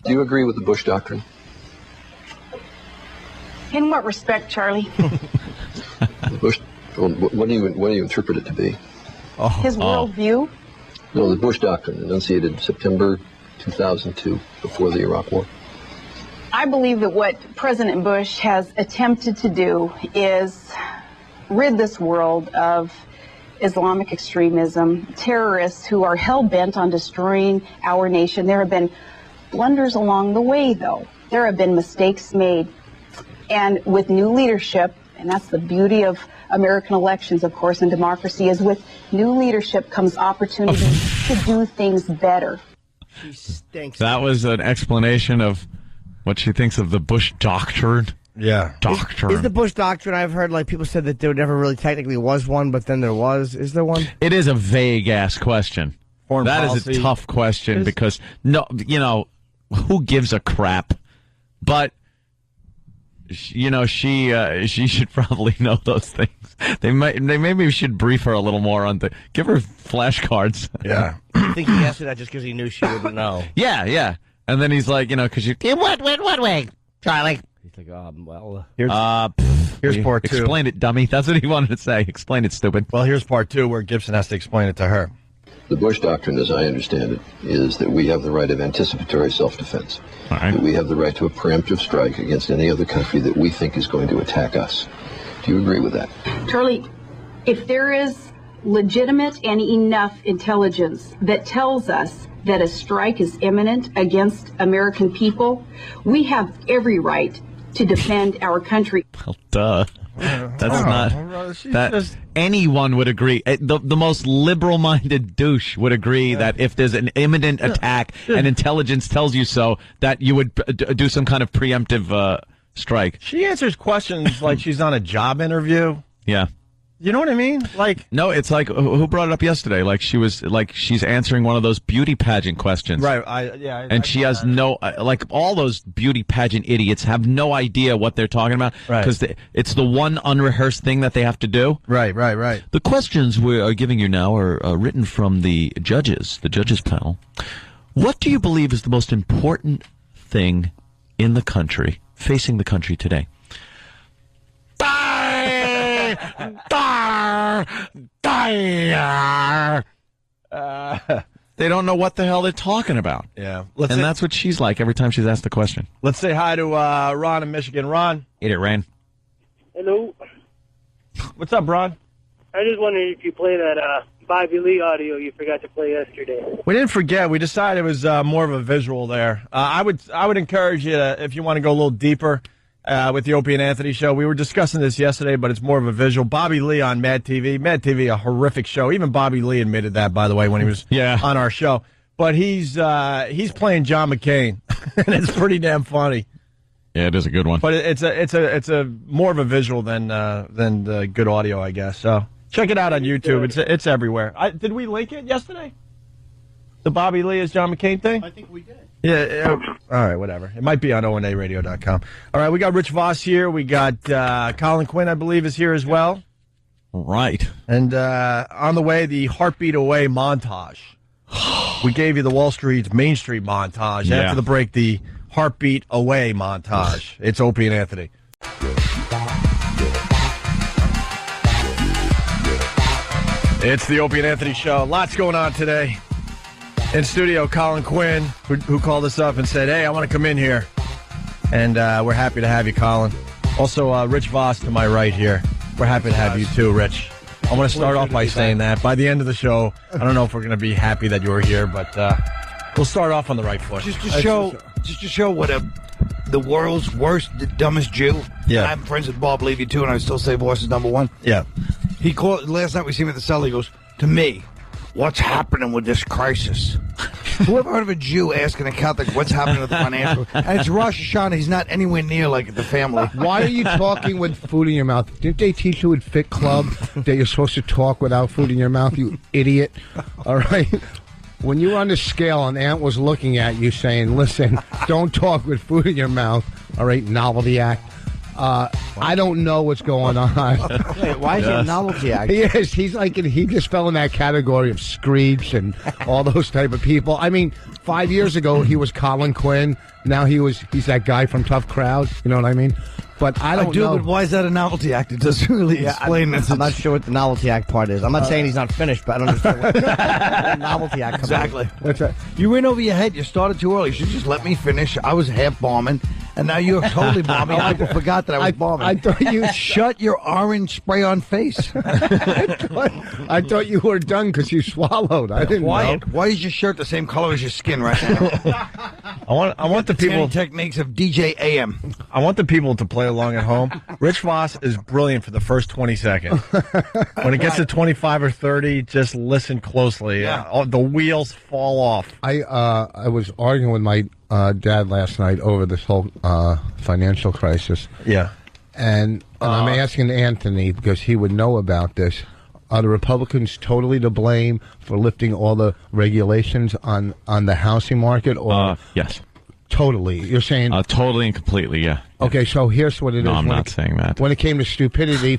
Do you agree with the Bush Doctrine? In what respect, Charlie? Bush. What do you interpret it to be? His worldview? No, the Bush Doctrine, enunciated September 2002, before the Iraq War. I believe that what President Bush has attempted to do is rid this world of Islamic extremism, terrorists who are hell-bent on destroying our nation. There have been blunders along the way, though. There have been mistakes made. And with new leadership, and that's the beauty of American elections, of course, and democracy, is with new leadership comes opportunity to do things better. She stinks. That was an explanation of what she thinks of the Bush Doctrine. Yeah. Doctrine. Is the Bush Doctrine, I've heard, like, people said that there never really technically was one, but then there was. Is there one? It is a vague-ass question. Foreign policy is a tough question because, who gives a crap? But... she should probably know those things. They maybe should brief her a little more on give her flashcards. Yeah. I think he asked her that just because he knew she wouldn't know. Yeah. And then he's like, because you. In what way, Charlie? He's like, well, here's part two. Explain it, dummy. That's what he wanted to say. Explain it, stupid. Well, here's part two where Gibson has to explain it to her. The Bush Doctrine, as I understand it, is that we have the right of anticipatory self-defense. All right. That we have the right to a preemptive strike against any other country that we think is going to attack us. Do you agree with that? Charlie, if there is legitimate and enough intelligence that tells us that a strike is imminent against American people, we have every right to defend our country. Well, duh. Anyone would agree. The most liberal-minded douche would agree that if there's an imminent attack and intelligence tells you so, that you would do some kind of preemptive strike. She answers questions like she's on a job interview. Yeah. You know what I mean? Like, no, it's like who brought it up yesterday? Like she's answering one of those beauty pageant questions, right? And she has no like all those beauty pageant idiots have no idea what they're talking about, because it's the one unrehearsed thing that they have to do. Right. The questions we are giving you now are written from the judges panel. What do you believe is the most important thing in the country, facing the country today? They don't know what the hell they're talking about. Yeah. That's what she's like every time she's asked the question. Let's say hi to Ron in Michigan. Ron. Eat it, Ran. Hello. What's up, Ron? I just wondered if you play that Bobby Lee audio you forgot to play yesterday. We didn't forget. We decided it was more of a visual there. I would encourage you to, if you want to go a little deeper with the Opie and Anthony show. We were discussing this yesterday, but it's more of a visual. Bobby Lee on Mad TV. Mad TV, a horrific show. Even Bobby Lee admitted that, by the way, when he was on our show. But he's playing John McCain, and it's pretty damn funny. Yeah, it is a good one. But it's a more of a visual than the good audio, I guess. So check it out on YouTube. It's everywhere. Did we link it yesterday? The Bobby Lee is John McCain thing? I think we did. Yeah. All right, whatever. It might be on onaradio.com. All right, we got Rich Voss here. We got Colin Quinn, I believe, is here as well. Right. And on the way, the Heartbeat Away montage. We gave you the Wall Street's Main Street montage. Yeah. After the break, the Heartbeat Away montage. It's Opie and Anthony. It's the Opie and Anthony show. Lots going on today. In studio, Colin Quinn, who called us up and said, hey, I want to come in here. And we're happy to have you, Colin. Also, Rich Voss to my right here. We're happy to have you, too, Rich. I want to start off by saying that. By the end of the show, I don't know if we're going to be happy that you're here, but we'll start off on the right foot. Just to show what the world's worst, dumbest Jew. Yeah. I'm friends with Bob Levy, too, and I still say Voss is number one. Yeah. He called, last night we see him at the cellar, he goes, to me, what's happening with this crisis? Who ever heard of a Jew asking a Catholic what's happening with the financial? And it's Rosh Hashanah. He's not anywhere near like the family. Why are you talking with food in your mouth? Didn't they teach you at Fit Club that you're supposed to talk without food in your mouth, you idiot? All right? When you were on the scale and Aunt was looking at you saying, listen, don't talk with food in your mouth, all right, novelty act. I don't know what's going on. Wait, why is he a novelty act? He just fell in that category of Screech and all those type of people. I mean, 5 years ago he was Colin Quinn. Now he's that guy from Tough Crowd. You know what I mean? But I don't know. But why is that a novelty act? It doesn't really explain this. I'm not sure what the novelty act part is. I'm not saying he's not finished, but I don't understand what the novelty act comes Exactly. What's that? You went over your head. You started too early. You should just let me finish. I was half bombing, and now you're totally bombing. People forgot that I was bombing. I thought you shut your orange spray-on face. I thought you were done because you swallowed. I didn't know. Why is your shirt the same color as your skin right now? I want the people techniques of DJ AM. I want the people to play along at home. Rich Voss is brilliant for the first 20 seconds. When it gets to 25 or 30, just listen closely. Yeah. The wheels fall off. I was arguing with my dad last night over this whole financial crisis. Yeah. And I'm asking Anthony, because he would know about this, are the Republicans totally to blame for lifting all the regulations on the housing market? Or yes. Totally. You're saying... totally and completely, yeah. Okay, so here's what it is. No, I'm not saying that. When it came to stupidity,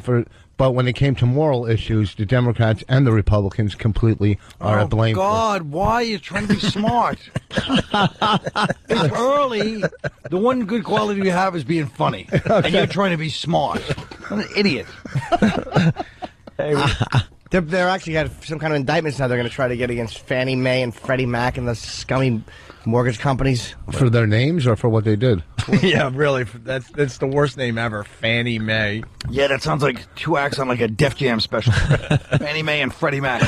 but when it came to moral issues, the Democrats and the Republicans completely are to blame. God, why are you trying to be smart? It's early. The one good quality you have is being funny. Okay. And you're trying to be smart. I'm an idiot. They're actually got some kind of indictments now they're going to try to get against Fannie Mae and Freddie Mac and the scummy mortgage companies. For their names or for what they did? Yeah, really. That's the worst name ever, Fannie Mae. Yeah, that sounds like two acts on like a Def Jam special. Fannie Mae and Freddie Mac.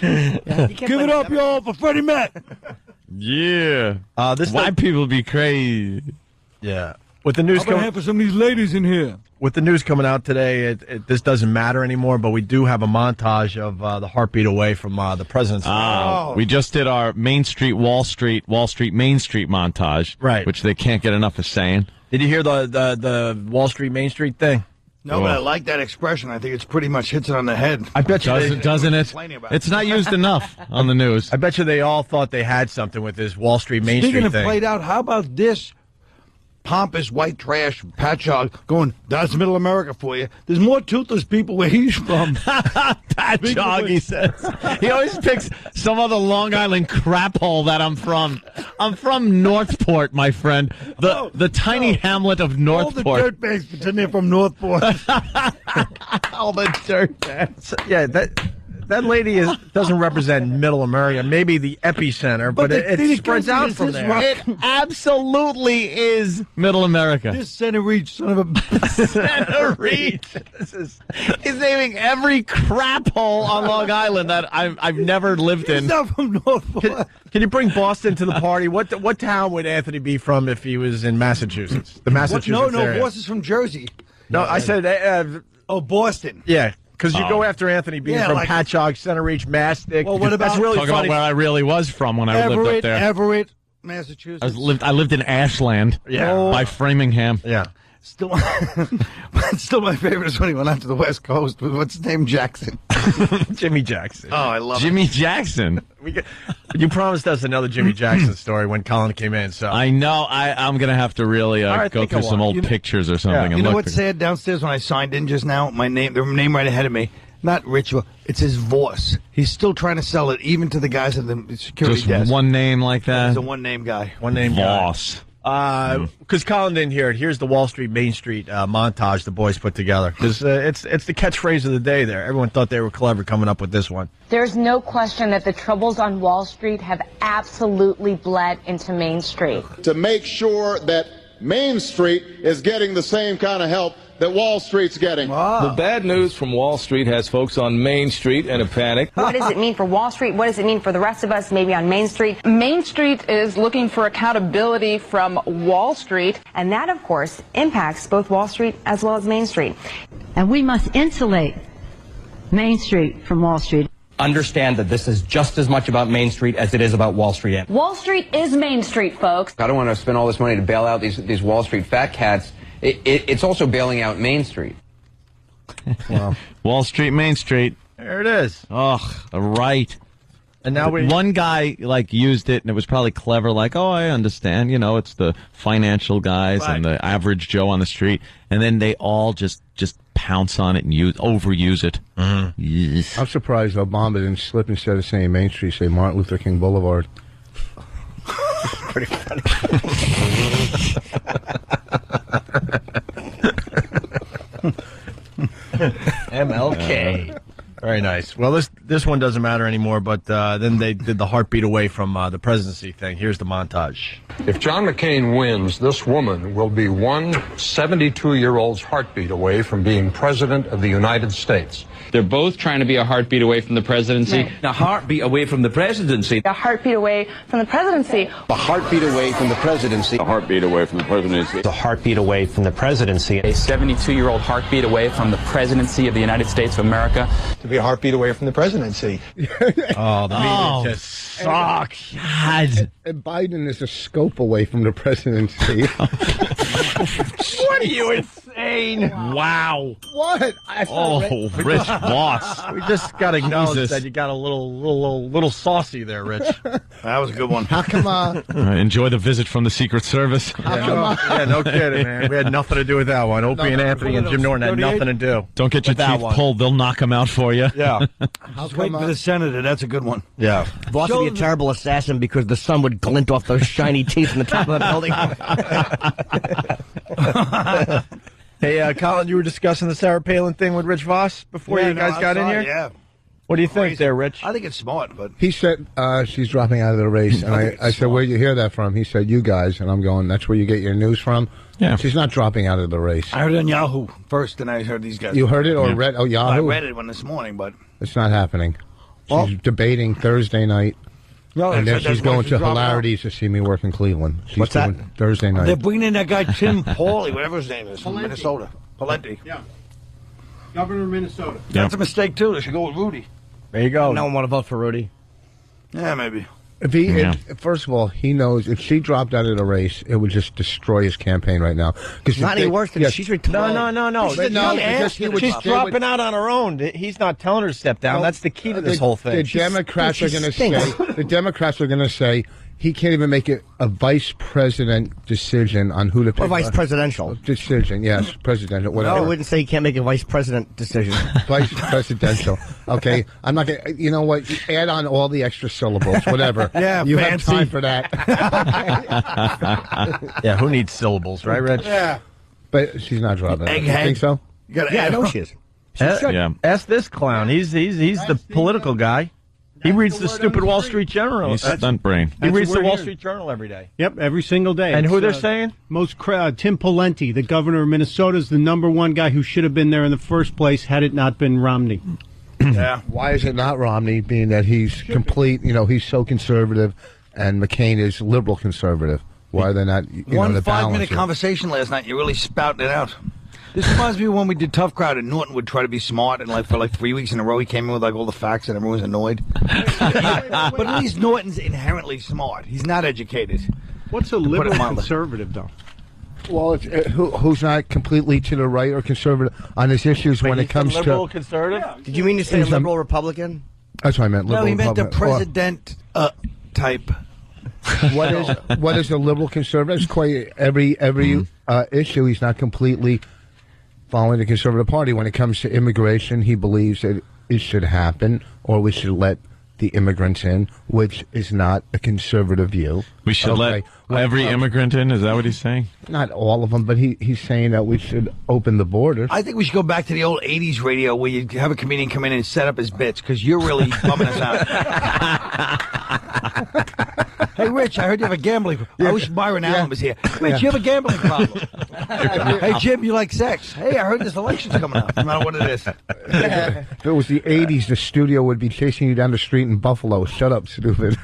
Give it up, y'all, for Freddie Mac. Yeah. Why people be crazy? Yeah. With the news coming for some of these ladies in here. with the news coming out today, this doesn't matter anymore, but we do have a montage of the heartbeat away from the president's. We just did our Main Street, Wall Street, Main Street montage, right? Which they can't get enough of saying. Did you hear the Wall Street, Main Street thing? No, but I like that expression. I think it's pretty much hits it on the head. I bet you doesn't it? It's not used enough on the news. I bet you they all thought they had something with this Wall Street, Main Street Speaking thing. of played out, how about this pompous white trash Patchogue going, that's Middle America for you. There's more toothless people where he's from. Patchogue, he says. He always picks some other Long Island crap hole that I'm from. I'm from Northport, my friend. The tiny hamlet of Northport. All the dirtbags pretend they're from Northport. All the dirtbags. Yeah, that lady doesn't represent Middle America, maybe the epicenter, but it spreads out from there. It absolutely is Middle America. This Center Reach, son of a... Center Reach. He's naming every crap hole on Long Island that I've never lived in. He's not from Northport. Can you bring Boston to the party? What town would Anthony be from if he was in Massachusetts? The Massachusetts area. No, Boston's from Jersey. No, I said... Boston. Yeah. Because you go after Anthony being from Patchogue, Center Reach, Mastic. Well, what about that's really talk funny. about where I really was from when I lived up there? Everett, Massachusetts. I lived in Ashland. Yeah. By Framingham. Yeah. Still my favorite is when he went out to the West Coast with what's his name, Jackson. Jimmy Jackson. Oh, I love Jimmy Jackson. You promised us another Jimmy Jackson story when Colin came in. So I know. I'm going to have to really go through some old pictures or something. You and know look. what's sad downstairs when I signed in just now? The name right ahead of me. Not Ritual. It's his voice. He's still trying to sell it, even to the guys at the security Just desk. one name like that? He's a one-name guy. One-name Voss. Because Colin didn't hear it. Here's the Wall Street, Main Street montage the boys put together. Because it's the catchphrase of the day there. Everyone thought they were clever coming up with this one. There's no question that the troubles on Wall Street have absolutely bled into Main Street. To make sure that Main Street is getting the same kind of help that Wall Street's getting. The bad news from Wall Street has folks on Main Street in a panic. What does it mean for Wall Street? What does it mean for the rest of us, maybe on Main Street? Main Street is looking for accountability from Wall Street. And that, of course, impacts both Wall Street as well as Main Street. And we must insulate Main Street from Wall Street. Understand that this is just as much about Main Street as it is about Wall Street. Wall Street is Main Street, folks. I don't want to spend all this money to bail out these Wall Street fat cats. It's also bailing out Main Street. Wow. Wall Street, Main Street. There it is. Oh, right. And now one guy used it, and it was probably clever. Like, oh, I understand. You know, it's the financial guys and the average Joe on the street, and then they all just pounce on it and overuse it. Mm-hmm. Yes. I'm surprised Obama didn't slip instead of saying Main Street, say Martin Luther King Boulevard. Pretty funny. MLK. Very nice. Well, this one doesn't matter anymore, but then they did the heartbeat away from the presidency thing. Here's the montage. If John McCain wins, this woman will be one 72-year-old's heartbeat away from being president of the United States. They're both trying to be a heartbeat away from the presidency. Right. A heartbeat away from the presidency. A heartbeat away from the presidency. A heartbeat away from the presidency. A heartbeat away from the presidency. A heartbeat away from the presidency. A 72-year-old heartbeat away from the presidency of the United States of America. To be a heartbeat away from the presidency. Oh, the media just sucks. God. And Biden is a scope away from the presidency. What are you insane? Wow. What? Rich Voss. We just got to acknowledge that you got a little saucy there, Rich. That was a good one. How come? Enjoy the visit from the Secret Service. Yeah, no kidding, man. We had nothing to do with that one. Opie and Anthony and Jim Norton had nothing to do. Don't get your teeth pulled. They'll knock them out for you. Yeah. Just wait for the senator. That's a good one. Yeah. Voss would be a terrible assassin because the sun would glint off those shiny teeth in the top of the building. Hey, Colin, you were discussing the Sarah Palin thing with Rich Voss before you guys got in here? Yeah. What do you think there, Rich? I think it's smart, but... He said she's dropping out of the race. And I said, where'd you hear that from? He said, you guys. And I'm going, that's where you get your news from? Yeah. She's not dropping out of the race. I heard it on Yahoo first, and I heard these guys. You heard it or read? Oh, Yahoo? I read it this morning, but... It's not happening. She's debating Thursday night. No, and then she's going to dropping Hilarities to see me work in Cleveland. She's What's that? doing Thursday night. They're bringing in that guy, Tim Pauly, whatever his name is, from Minnesota. Pawlenty. Yeah. Governor of Minnesota. That's a mistake, too. They should go with Rudy. There you go. No one want to vote for Rudy. Yeah, maybe. First of all, he knows if she dropped out of the race, it would just destroy his campaign right now. It's not any worse than she's retired. No. She's dropping out on her own. He's not telling her to step down. That's the key to this whole thing. The Democrats are going to say he can't even make it a vice president decision on who to pick. Or vice presidential decision. Yes, presidential. Whatever. I wouldn't say he can't make a vice president decision. Vice presidential. Okay, I'm not going to. You know what? Add on all the extra syllables. Whatever. Yeah, you fancy. have time for that. Yeah, who needs syllables, right, Rich? Yeah. But she's not dropping. Egghead. You think so? I know she is. Ask this clown. He's the political guy. He reads the stupid Wall Street Journal. He's stunt brain. He reads the Wall Street Journal every day. Yep, every single day. And who they're saying? Tim Pawlenty, the governor of Minnesota, is the #1 guy who should have been there in the first place had it not been Romney. Yeah. Why is it not Romney, being that he's complete, he's so conservative, and McCain is liberal conservative? Why are they not, One the 5-minute balance? conversation last night, you really spouting it out. This reminds me of when we did Tough Crowd and Norton would try to be smart, and for 3 weeks in a row he came in with all the facts and everyone's annoyed. But at least Norton's inherently smart. He's not educated. What's a liberal conservative, though? Well, it's, who's not completely to the right or conservative on his issues when it comes liberal to conservative? Did you mean to say liberal Republican? That's what I meant. Liberal No, he meant the Republican. president type. What is a liberal conservative? It's quite every issue. He's not completely following the Conservative Party. When it comes to immigration, he believes that it should happen, or we should let the immigrants in, which is not a conservative view. We should let every immigrant in? Is that what he's saying? Not all of them, but he's saying that we should open the borders. I think we should go back to the old 80s radio where you have a comedian come in and set up his bits, because you're really bumming us out. Hey, Rich, I heard you have a gambling problem. I wish Byron Allen was here. Rich, you have a gambling problem. Hey, Jim, you like sex. Hey, I heard this election's coming up, no matter what it is. If it was the 80s, the studio would be chasing you down the street in Buffalo. Shut up, stupid.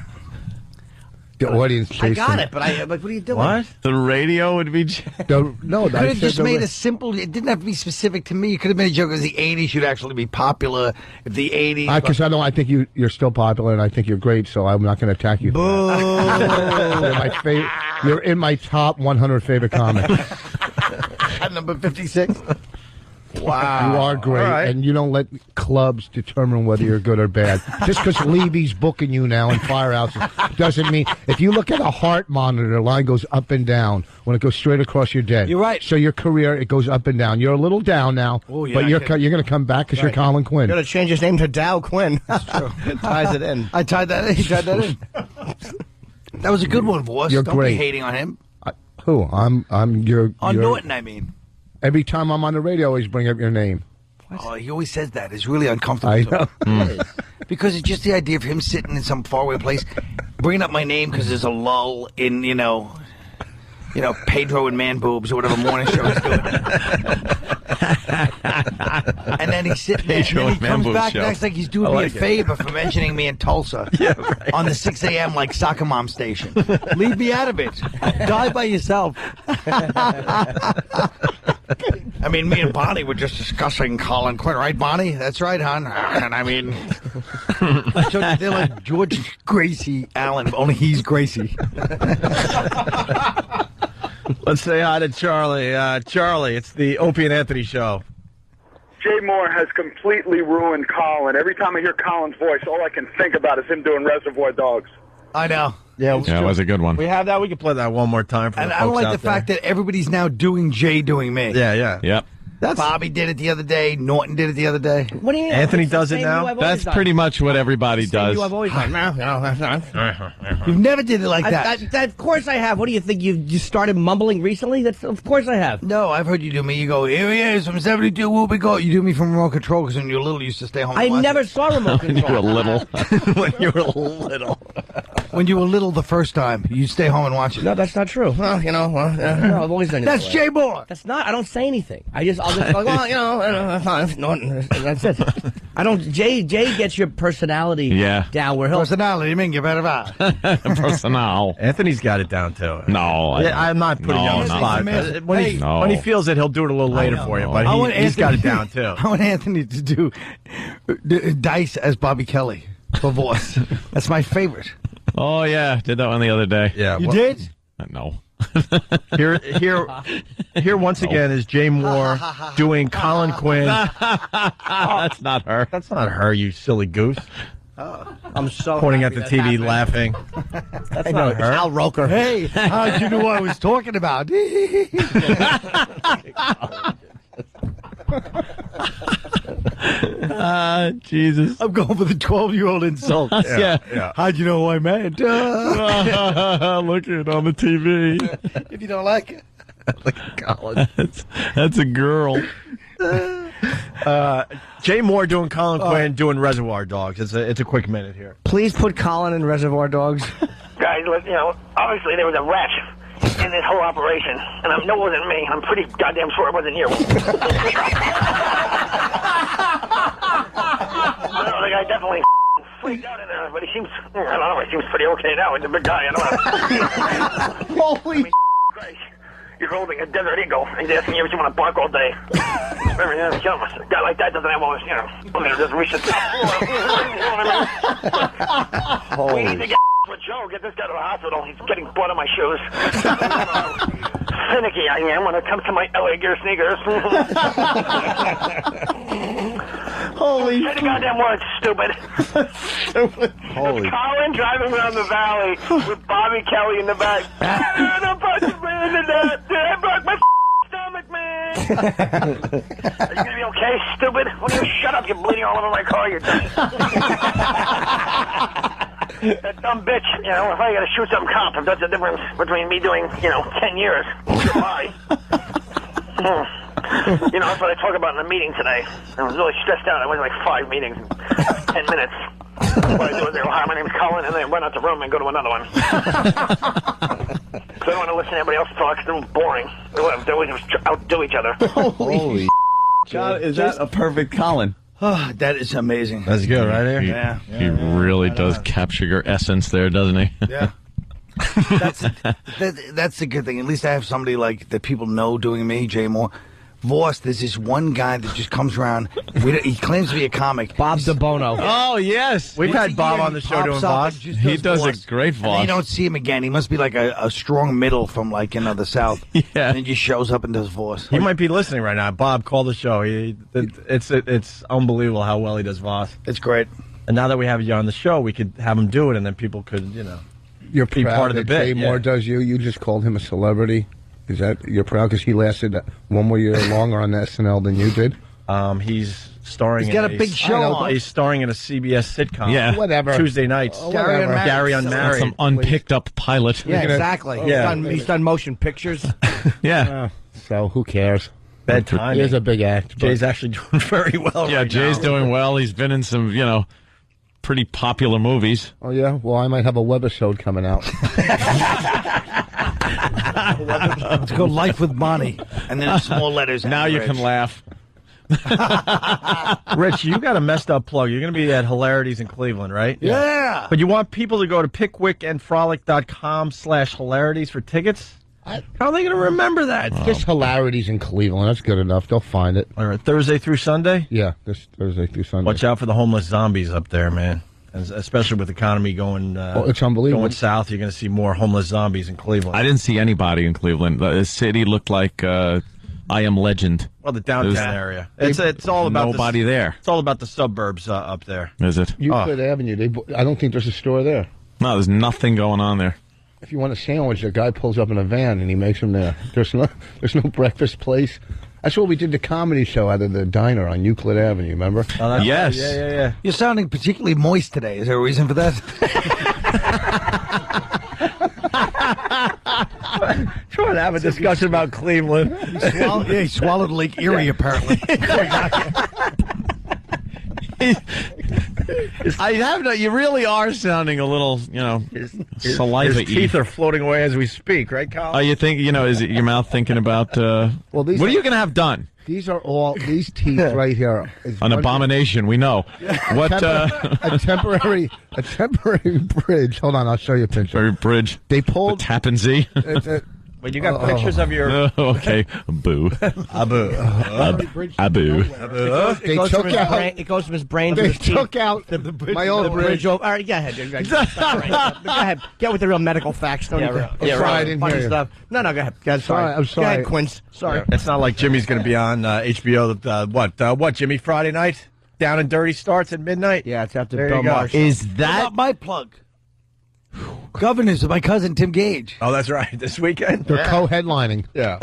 The audience chasing. I got it, but what are you doing? What? The radio would be... You could have just made a simple... It didn't have to be specific to me. You could have made a joke as the 80s should actually be popular. If the 80s... Because I think you're still popular, and I think you're great, so I'm not going to attack you. Boo! You're in my top 100 favorite comics. At number 56. Wow. You are great, and you don't let clubs determine whether you're good or bad. Just because Levy's booking you now in firehouses doesn't mean... If you look at a heart monitor, the line goes up and down. When it goes straight across, you're dead. You're right. So your career, it goes up and down. You're a little down now, but you're going to come back because you're Colin Quinn. You're going to change his name to Dow Quinn. That's true. Ties it in. I tied that in. He tied that in. That was a good one, boss. You're Don't great. be hating on him. Who? I'm you're... On Norton, I mean. Every time I'm on the radio, I always bring up your name. Oh, he always says that. It's really uncomfortable. I know. Because it's just the idea of him sitting in some faraway place, bringing up my name because there's a lull in, Pedro and Man Boobs or whatever morning show he's doing. And then he's sitting there, Pedro and then he and comes Man back Boobs and acts like he's doing me a favor for mentioning me in Tulsa on the 6 a.m. like Soccer Mom station. Leave me out of it. Die by yourself. I mean, me and Bonnie were just discussing Colin Quinn, right, Bonnie? That's right, hon. And I mean, so they're like George Gracie Allen, only he's Gracie. Let's say hi to Charlie. Charlie, it's the Opie and Anthony show. Jay Moore has completely ruined Colin. Every time I hear Colin's voice, all I can think about is him doing Reservoir Dogs. I know. Yeah, it was a good one. We have that. We can play that one more time for And the I don't folks like out the fact that everybody's now doing Jay doing me. Yeah. Yep. Bobby did it the other day. Norton did it the other day. What do you mean? Anthony It's the does it same now? you I've always That's done. pretty much what everybody Same does. you I've always done. No, that's not. You've never did it like that. Of course I have. What do you think? You started mumbling recently? Of course I have. No, I've heard you do me. You go, here he is from 72 Whoopi Gold. You do me from Remote Control because when you were little, you used to stay home. I and watch never it. saw Remote When you Control. were little. When you were little. When you were little the first time, you'd stay home and watch it. No, that's not true. Well, no, I've always done it. That's that way. Jay Moore. That's not. I don't say anything. I'll just like, well, fine. No, that's it. I don't. Jay gets your personality down where he'll. Personality, minge, Personal. Anthony's got it down too. No, I'm not putting you on the spot. When he feels it, he'll do it a little later for you. But he's got it down too. I want Anthony to do Dice as Bobby Kelly for Voss. That's my favorite. Oh yeah, did that one the other day. Yeah, you did? No. Here once again is Jay Moore doing Colin Quinn. That's not her. That's not her, you silly goose. I'm so pointing at happy the TV, happened. laughing. That's not her. Al Roker. Hey, how'd you know what I was talking about? Jesus. I'm going for the 12-year-old insult. Yeah. How'd you know who I meant? Look at it on the TV. If you don't like it. Colin. That's a girl. Jay Moore doing Colin Quinn doing Reservoir Dogs. It's a quick minute here. Please put Colin in Reservoir Dogs. Guys, obviously there was a rat in this whole operation, and I know it wasn't me. I'm pretty goddamn sure it wasn't you. The guy definitely freaked out in there, but he seems, I don't know, he seems pretty okay now. He's a big guy, I don't know. Holy Christ. You're holding a desert eagle, and he's asking you if you want to bark all day. A guy like that doesn't have all this, just reach the top floor. We need to get with Joe, get this guy to the hospital. He's getting blood on my shoes. Finicky I am when it comes to my LA Gear sneakers. Holy Say the goddamn words, stupid. Holy. Colin driving around the valley with Bobby Kelly in the back. Don't punch me in the neck. I broke my stomach, man. Are you gonna be okay, stupid? Why don't you shut up? You're bleeding all over my car. You're done. That dumb bitch, if I gotta shoot some cop, if that's the difference between me doing, 10 years. Goodbye. That's what I talked about in the meeting today. I was really stressed out. I went to like 5 meetings in 10 minutes. What I do is they go, hi, my name's Colin, and then run out the room and go to another one. So I don't want to listen to everybody else talk. It's boring. They always outdo each other. Holy God, is that a perfect Colin? Oh, that is amazing. That's good, right there? Yeah. He really does capture your essence there, doesn't he? Yeah. That's the good thing. At least I have somebody like that people know doing me, Jay Moore. Voss, there's this one guy that just comes around. He claims to be a comic. Bob DeBono. Oh, yes. We've had Bob on the show doing Voss. He does a great Voss. And you don't see him again. He must be like a strong middle from the South. Yeah. And he just shows up and does Voss. He might be listening right now. Bob, call the show. It's unbelievable how well he does Voss. It's great. And now that we have you on the show, we could have him do it, and then people could, You're be proud part of the that Jay bit. Moore does you. You just called him a celebrity. Is that you're proud because he lasted one more year longer on SNL than you did? He's starring. He's got in a big show on. He's starring in a CBS sitcom. Yeah. Whatever. Tuesday nights. Gary Unmarried. Some unpicked up pilot. Yeah, exactly. Yeah. He's done motion pictures. Yeah. So who cares? Bad timing. He is a big act. Jay's actually doing very well. Yeah, right Jay's now. doing well. He's been in some, pretty popular movies. Oh yeah. Well, I might have a webisode coming out. Let's go Life with Bonnie. And then small letters. Now you can laugh. Rich, you got a messed up plug. You're going to be at Hilarities in Cleveland, right? Yeah. But you want people to go to pickwickandfrolic.com/hilarities for tickets? How are they going to remember that? Just Hilarities in Cleveland. That's good enough. They'll find it. All right, Thursday through Sunday? Yeah, this Thursday through Sunday. Watch out for the homeless zombies up there, man. And especially with the economy going it's unbelievable. going south, you're going to see more homeless zombies in Cleveland. I didn't see anybody in Cleveland. The city looked like I Am Legend. Well, the downtown area. It's all about nobody there. It's all about the suburbs up there. Is it? Euclid Avenue. I don't think there's a store there. No, there's nothing going on there. If you want a sandwich, a guy pulls up in a van and he makes them there. There's no breakfast place. That's what we did the comedy show out of the diner on Euclid Avenue, remember? Oh, yes. Yeah. You're sounding particularly moist today. Is there a reason for that? Trying to have a discussion about Cleveland. He swallowed Lake Erie, apparently. I have no. You really are sounding a little, saliva His teeth are floating away as we speak, right, Colin? Oh, you think, is it your mouth thinking about, Well, these what are are- you going to have done? These are all these teeth right here. Is An one- abomination, we know. What, a temporary bridge. Hold on, I'll show you a picture. Bridge. They pulled Tappan Zee. Wait, you got pictures of your... Okay. Boo. Abu. Abu. It goes from his brain to They his teeth. took out my old bridge. All right, go ahead. Go ahead. Get with the real medical facts. Don't even sorry, I didn't funny hear you. stuff. No, go ahead. Go ahead. Sorry. I'm sorry. Go ahead, Quince. Sorry. It's not like Jimmy's going to be on HBO. What, Jimmy, Friday night? Down and Dirty starts at midnight? Yeah, it's after There Bill you go. Marsh. Is What that... about my plug? Governors of my cousin Tim Gage. Oh, that's right. This weekend? They're co-headlining. Yeah.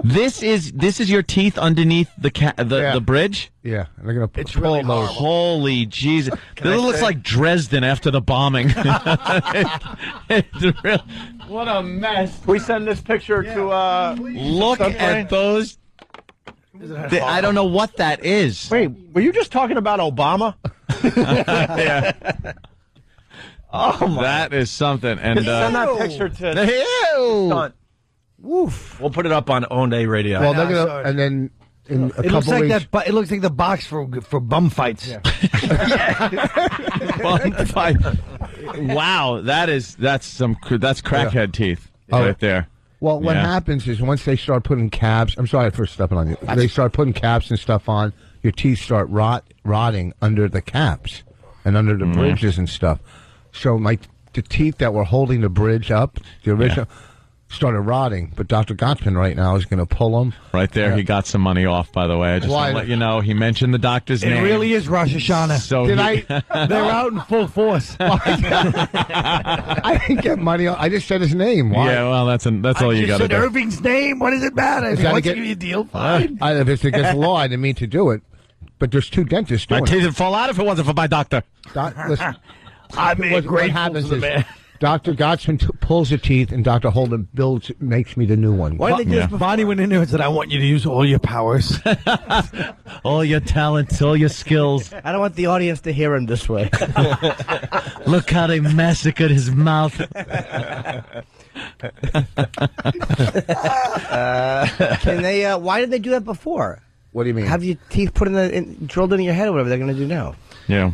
This is your teeth underneath the bridge? Yeah, and they're gonna It's pull really those. Holy Jesus. I This looks say- like Dresden after the bombing. It's real. What a mess. Can we send this picture to... Look at those. I don't know what that is. Wait, were you just talking about Obama? Yeah. Oh, my. That is something. And Send that picture to... Ew. Stunt. Woof. We'll put it up on Owned A Radio. Well, they're I saw gonna, it. and then in a It couple looks like weeks. that. But it looks like the box for bum fights. Bum fight. Wow, that's crackhead teeth right there. Well, what Yeah. happens is once they start putting caps, I'm sorry for stepping on you. They start putting caps and stuff on, your teeth start rotting under the caps and under the bridges and stuff. So the teeth that were holding the bridge up, the original, started rotting. But Dr. Gottsman right now is going to pull them. Right there, he got some money off, by the way. I just want to let you know, he mentioned the doctor's It name. really is Rosh Hashanah. So Did They're out in full force. I didn't get money. I just said his name. Why? Yeah, well, that's all you got to said do. Irving's name. What does it matter? If he that wants to again- give you a deal, fine. If it's against the law, I didn't mean to do it. But there's two dentists My doing teeth it. would fall out if it wasn't for my doctor. Listen, I mean, what grateful happens to the is man. Dr. Gottsman pulls the teeth, and Dr. Holden makes me the new one. Why did they do this before? Bonnie went in there and said, I want you to use all your powers. All your talents, all your skills. I don't want the audience to hear him this way. Look how they massacred his mouth. Can they? Why did they do that before? What do you mean? Have your teeth put drilled into your head or whatever they're going to do now? Yeah.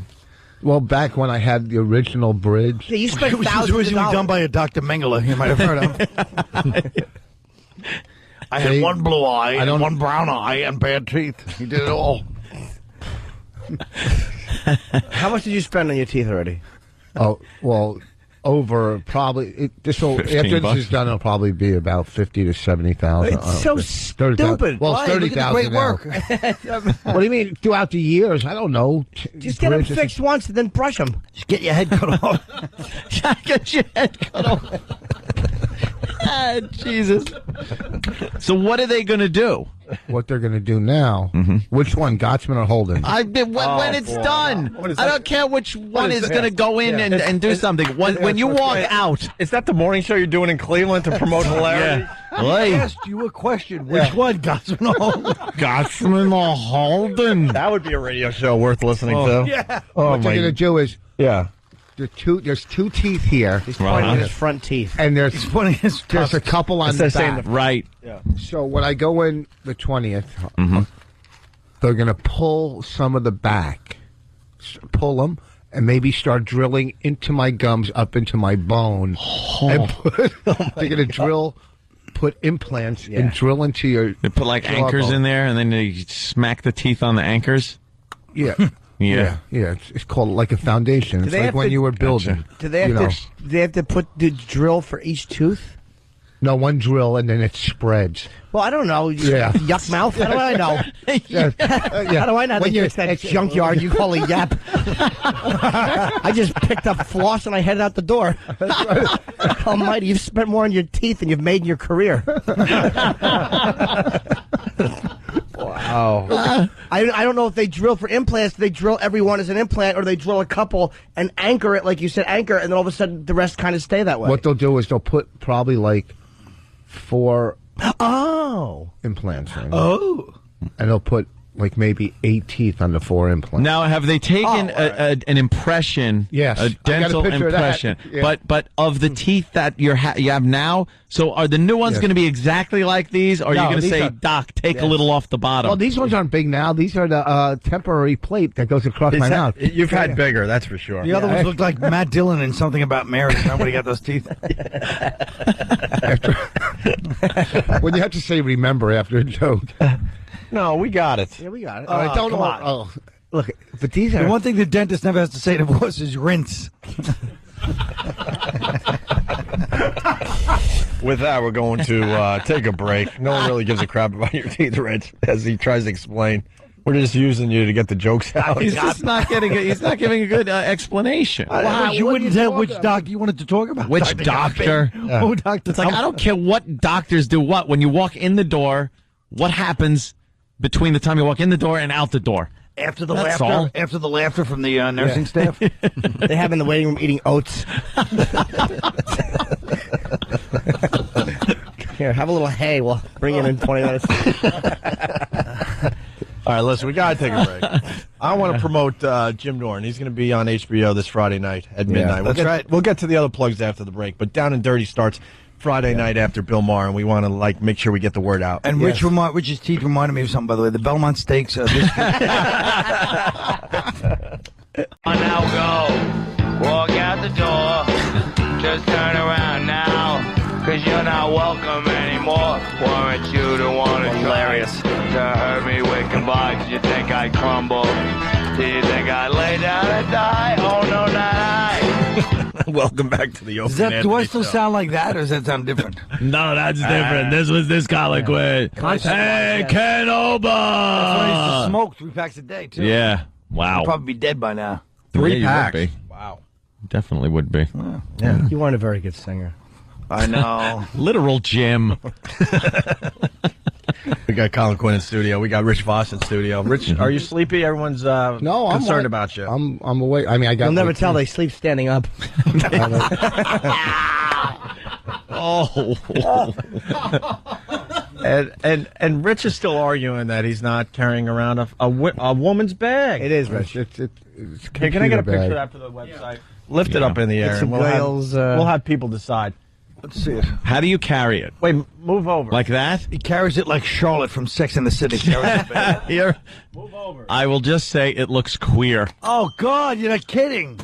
Well, back when I had the original bridge. Yeah, you spent It was thousands of originally done dollars. by a Dr. Mengele, you might have heard of. I had one blue eye and one brown eye and bad teeth. He did it all. How much did you spend on your teeth already? Oh, well, over probably after $15. this is done, it'll probably be about 50 to 70,000. It's so 30,000. stupid. Well, Why? it's Look at the 30,000 great now. work. What do you mean throughout the years? I don't know. Just get them Bridges- fixed once and then brush them. Just get your head cut off. Get your head cut off. Ah, Jesus. So what are they going to do? What they're going to do now? Which one, Gottsman or Holden? When it's done. I don't care which one is going to go in and do something. When you walk out. Is that the morning show you're doing in Cleveland to promote hilarity? I asked you a question. Which one, Gottsman or Holden? Gottsman or Holden? That would be a radio show worth listening to. Yeah. Oh, what they're going to do is there's two teeth here. He's pointing at his front teeth. And there's a couple on the saying back. Right. So when I go in the 20th, they're going to pull some of the back, pull them, and maybe start drilling into my gums, up into my bone. And they're going to put implants and drill into your. They put like anchors in there and then they smack the teeth on the anchors? Yeah. Yeah. Yeah. It's called like a foundation. It's like when you were building. Do they have to put the drill for each tooth? No, one drill and then it spreads. Well, I don't know. Yeah. Yuck mouth. How do I know? How do I know When they fix that junkyard you call a yap? I just picked up floss and I headed out the door. Almighty, you've spent more on your teeth than you've made in your career. Wow. I don't know if they drill for implants. Do they drill every one as an implant, or they drill a couple and anchor it, like you said, and then all of a sudden the rest kind of stay that way? What they'll do is they'll put probably like 4 Oh. implants in. Oh. And they'll put like maybe 8 teeth on the 4 implants. Now, have they taken an impression? Yes. A dental picture of that. impression. Yeah. But of the teeth that you have now, so are the new ones going to be exactly like these, or are you going to say, Doc, take a little off the bottom? Well, these ones aren't big now. These are the temporary plate that goes across my mouth. You've had bigger, that's for sure. The other ones looked like Matt Dillon in Something About Mary. Remember when he got those teeth? When you have to say remember after a joke. No, we got it. Yeah, we got it. All right, don't come on. Oh. Look, but these are... The one thing the dentist never has to say to us is rinse. With that, we're going to take a break. No one really gives a crap about your teeth, Rich, as he tries to explain. We're just using you to get the jokes out. He's just not getting. He's not giving a good explanation. You wouldn't tell which doctor you wanted to talk about. Which doctor? Oh, doctor. It's like I don't care what doctors do what. When you walk in the door, what happens between the time you walk in the door and out the door? After the That's laughter, all. after the laughter from the nursing staff, they have in the waiting room eating oats. Here, have a little hay. We'll bring it in 20 minutes. All right, listen, we got to take a break. I want to promote Jim Norton. He's going to be on HBO this Friday night at midnight. that's right. We'll get to the other plugs after the break, but Down and Dirty starts Friday night after Bill Maher, and we want to make sure we get the word out. and Rich's teeth reminded me of something. By the way, the Belmont Steaks. This Now go, walk out the door, just turn around now, cause you're not welcome anymore. Weren't you the one who tried to hurt me with goodbye? Did you think I'd crumble? Did you think I'd lay down and die? Oh no, not I. Welcome back to the open. do I still sound like that, or does that sound different? No, that's different. This was this colloquy. Hey, Ken Oba! That's when I used to smoke 3 packs a day too. Yeah. Wow. I'd probably be dead by now. 3 Yeah, packs. you would be. Wow. Definitely would be. Yeah. You weren't a very good singer. I know. Literal Jim. We got Colin Quinn in studio. We got Rich Voss in studio. Rich, are you sleepy? Everyone's No, I'm concerned about you. I'm awake. I mean, I got. You'll never tell they sleep standing up. Oh. and Rich is still arguing that he's not carrying around a woman's bag. It is, Rich. It's Hey, can I get a bag. picture of that for the website? Lift it up in the air, It's and a girl's, we'll have people decide. Let's see it. How do you carry it? Wait, move over. Like that? He carries it like Charlotte from Sex and the City. Carries it back. Here. Move over. I will just say it looks queer. Oh God, you're not kidding.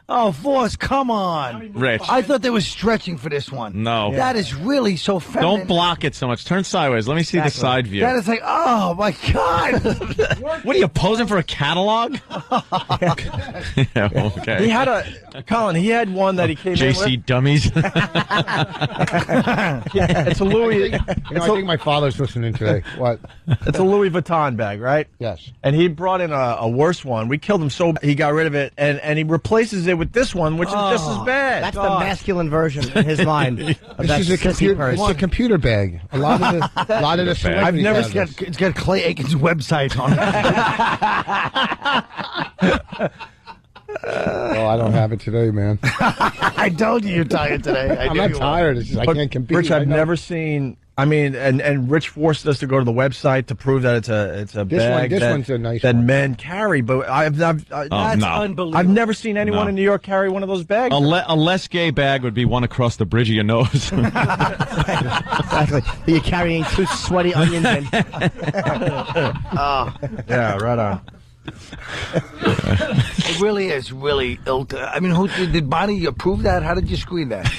Oh, Forrest, come on. Rich. I thought they were stretching for this one. No. That is really so feminine. Don't block it so much. Turn sideways. Let me see the side view. That is like, oh my God. What are you posing for a catalog? Yeah, okay. He had Colin, he had one that he came in JC Dummies. with. It's a Louis. I think my father's listening today. What? It's a Louis Vuitton bag, right? Yes. And he brought in a worse one. We killed him so he got rid of it, and he replaces it with this one, which is just as bad. That's the masculine version in his mind. This is a computer. It's a computer bag. A lot of the I've celebrities never have this. it's got Clay Aiken's website on it. Oh, I don't have it today, man. I told you you're tired today. I'm not tired. It's just, I can't compete. Rich, I I've know. never seen. I mean, and Rich forced us to go to the website to prove that it's a bag this that, one's a nice that one. men carry. But That's no. unbelievable. I've never seen anyone No. in New York carry one of those bags. A less gay bag would be one across the bridge of your nose. Exactly. You're carrying 2 sweaty onions in. Yeah, right on. It really is really ill. I mean, who did Bonnie approve that? How did you screen that?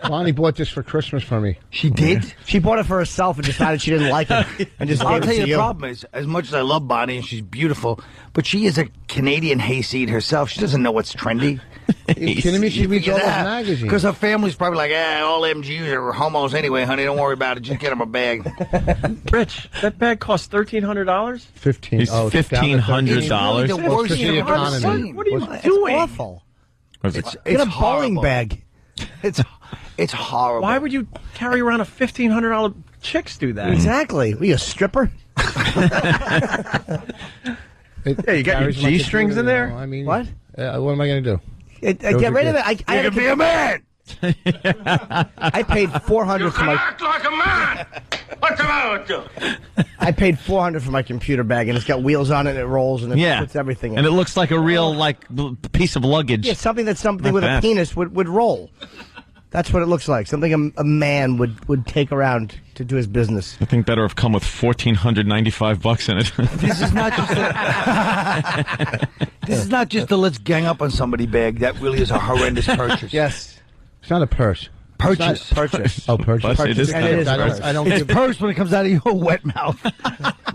Bonnie bought this for Christmas for me. She did? She bought it for herself and decided she didn't like it and just I'll gave tell it you to the problem is, as much as I love Bonnie and she's beautiful, but she is a Canadian hayseed herself. She doesn't know what's trendy. Are you kidding me? She reads all those magazines. Because her family's probably like, all them Jews are homos anyway, honey. Don't worry about it. Just get them a bag. Rich, that bag costs $1,300. 15. He's oh, $1,500. It's really the Well, worst it's thing the I've ever economy. seen. What are you It's doing? awful. It's Get a horrible. bowling bag. It's horrible. Why would you carry around a $1,500? Chicks do that. Exactly. Are you a stripper? Yeah, you got your G-strings in there? I mean, What? what am I going to do? Get rid of it. I You had can be a man. I paid $400 for my. Act like a man. What's the matter with you? I paid $400 for my computer bag, and it's got wheels on it, and it rolls, and it puts everything in. And it looks like a real piece of luggage. Yeah, something Not with bad. a penis would roll. That's what it looks like. Something a man would take around to do his business. I think better have come with $1,495 in it. This is not just this is not just a let's gang up on somebody bag. That really is a horrendous purchase. Yes. It's not a purse. Purchase. Purchase. Oh, purchase. But it is I kind of don't- purse. I don't It's give purse when it comes out of your wet mouth.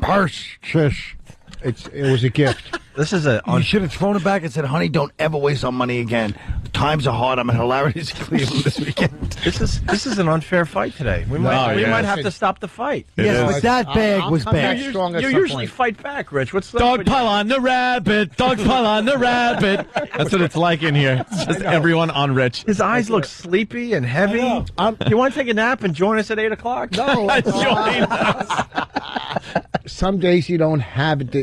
Purse. Shush. It was a gift. This is a. You should have thrown it back and said, honey, don't ever waste our money again. Times are hard. I'm at Hilarities Cleveland this weekend. This is an unfair fight today. We might have to stop the fight. Yes, but that bag was bad. You usually fight back, Rich. What's the Dog pile on the rabbit. Dog pile on the rabbit. That's what it's like in here. It's just everyone on Rich. His eyes look sleepy and heavy. You want to take a nap and join us at 8 o'clock? No. Join us. Some days you don't have it.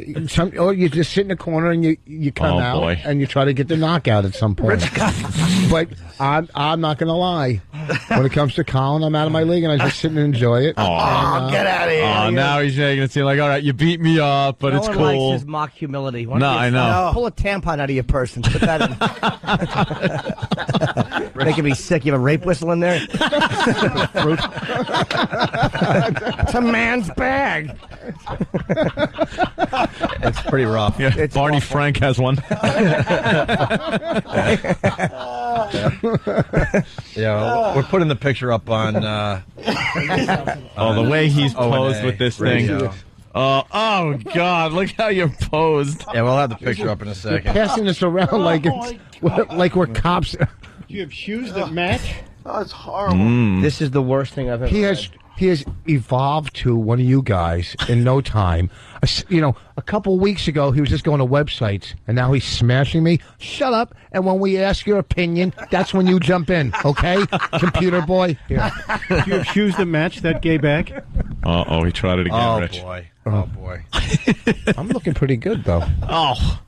Or you just sit in the corner and you come out boy. and you try to get the knockout at some point. But I'm not going to lie. When it comes to Colin, I'm out of my league and I just sit and enjoy it. Get out of here. Oh, now he's making it seem like, all right, you beat me up, but No it's one cool. likes his mock humility. Why No, don't you I know. Pull a tampon out of your purse and put that in. Making me sick. You have a rape whistle in there? It's a man's bag. It's pretty rough. Yeah, It's Barney awful. Frank has one. Yeah, we're putting the picture up on. The way he's posed O&A with this radio. thing. Oh, God, look how you're posed. Yeah, we'll have the picture up in a You're second. passing this around like we're cops. Do you have shoes that match? Oh, it's horrible. This is the worst thing I've ever He has evolved to one of you guys in no time. A couple weeks ago, he was just going to websites, and now he's smashing me. Shut up. And when we ask your opinion, that's when you jump in, okay? Computer boy. Here. Do you have shoes that match that gay bag? Uh-oh, he tried it again, Oh Rich. boy! Oh boy! I'm looking pretty good, though. Oh.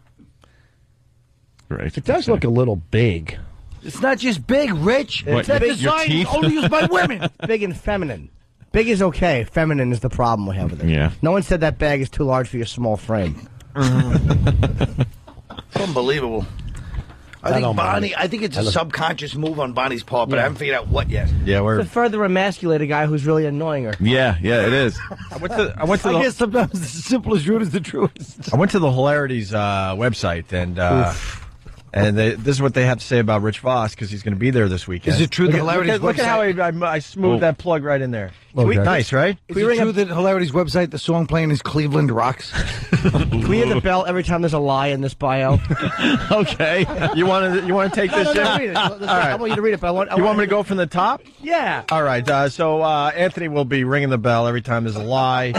Great. It does look a little big. It's not just big, Rich. What, That your design is teeth? only used by women. Big and feminine. Big is okay. Feminine is the problem we have with it. Yeah. No one said that bag is too large for your small frame. It's unbelievable. I think don't mind Bonnie. it. I think it's a subconscious move on Bonnie's part, but I haven't figured out what yet. Yeah, To further emasculate a guy who's really annoying her. Yeah, it is. I went to I the, guess sometimes the simplest route is the truest. I went to the Hilarities website and this is what they have to say about Rich Voss because he's going to be there this weekend. Is it true that Look Hilarities look at how website- I smoothed that plug right in there. Okay. Nice, right? Is it true that Hilarity's website, the song playing is Cleveland Rocks? Can we hear the bell every time there's a lie in this bio? Okay. You want to take this? No, Jim? read it. All I right. want you to read it, but I You want me to go from the top? Yeah. All right. So Anthony will be ringing the bell every time there's a lie.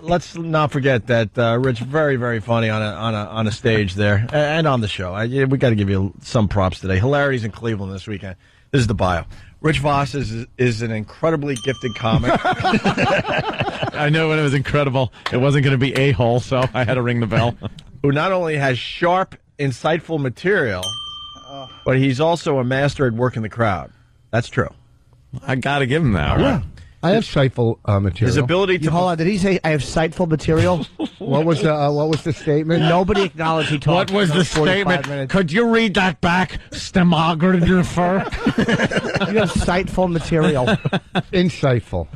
Let's not forget that Rich very, very funny on a stage there and on the show. We got to give you some props today. Hilarities in Cleveland this weekend. This is the bio. Rich Voss is an incredibly gifted comic. I knew when it was incredible. It wasn't going to be a-hole, so I had to ring the bell. Who not only has sharp, insightful material, but he's also a master at working the crowd. That's true. I got to give him that. Yeah. I have sightful material. His ability to Hold on, did he say I have sightful material? What was the statement? Nobody acknowledged he talked. What was the for 45 statement? minutes. Could you read that back, stenographer? You have sightful material. Insightful.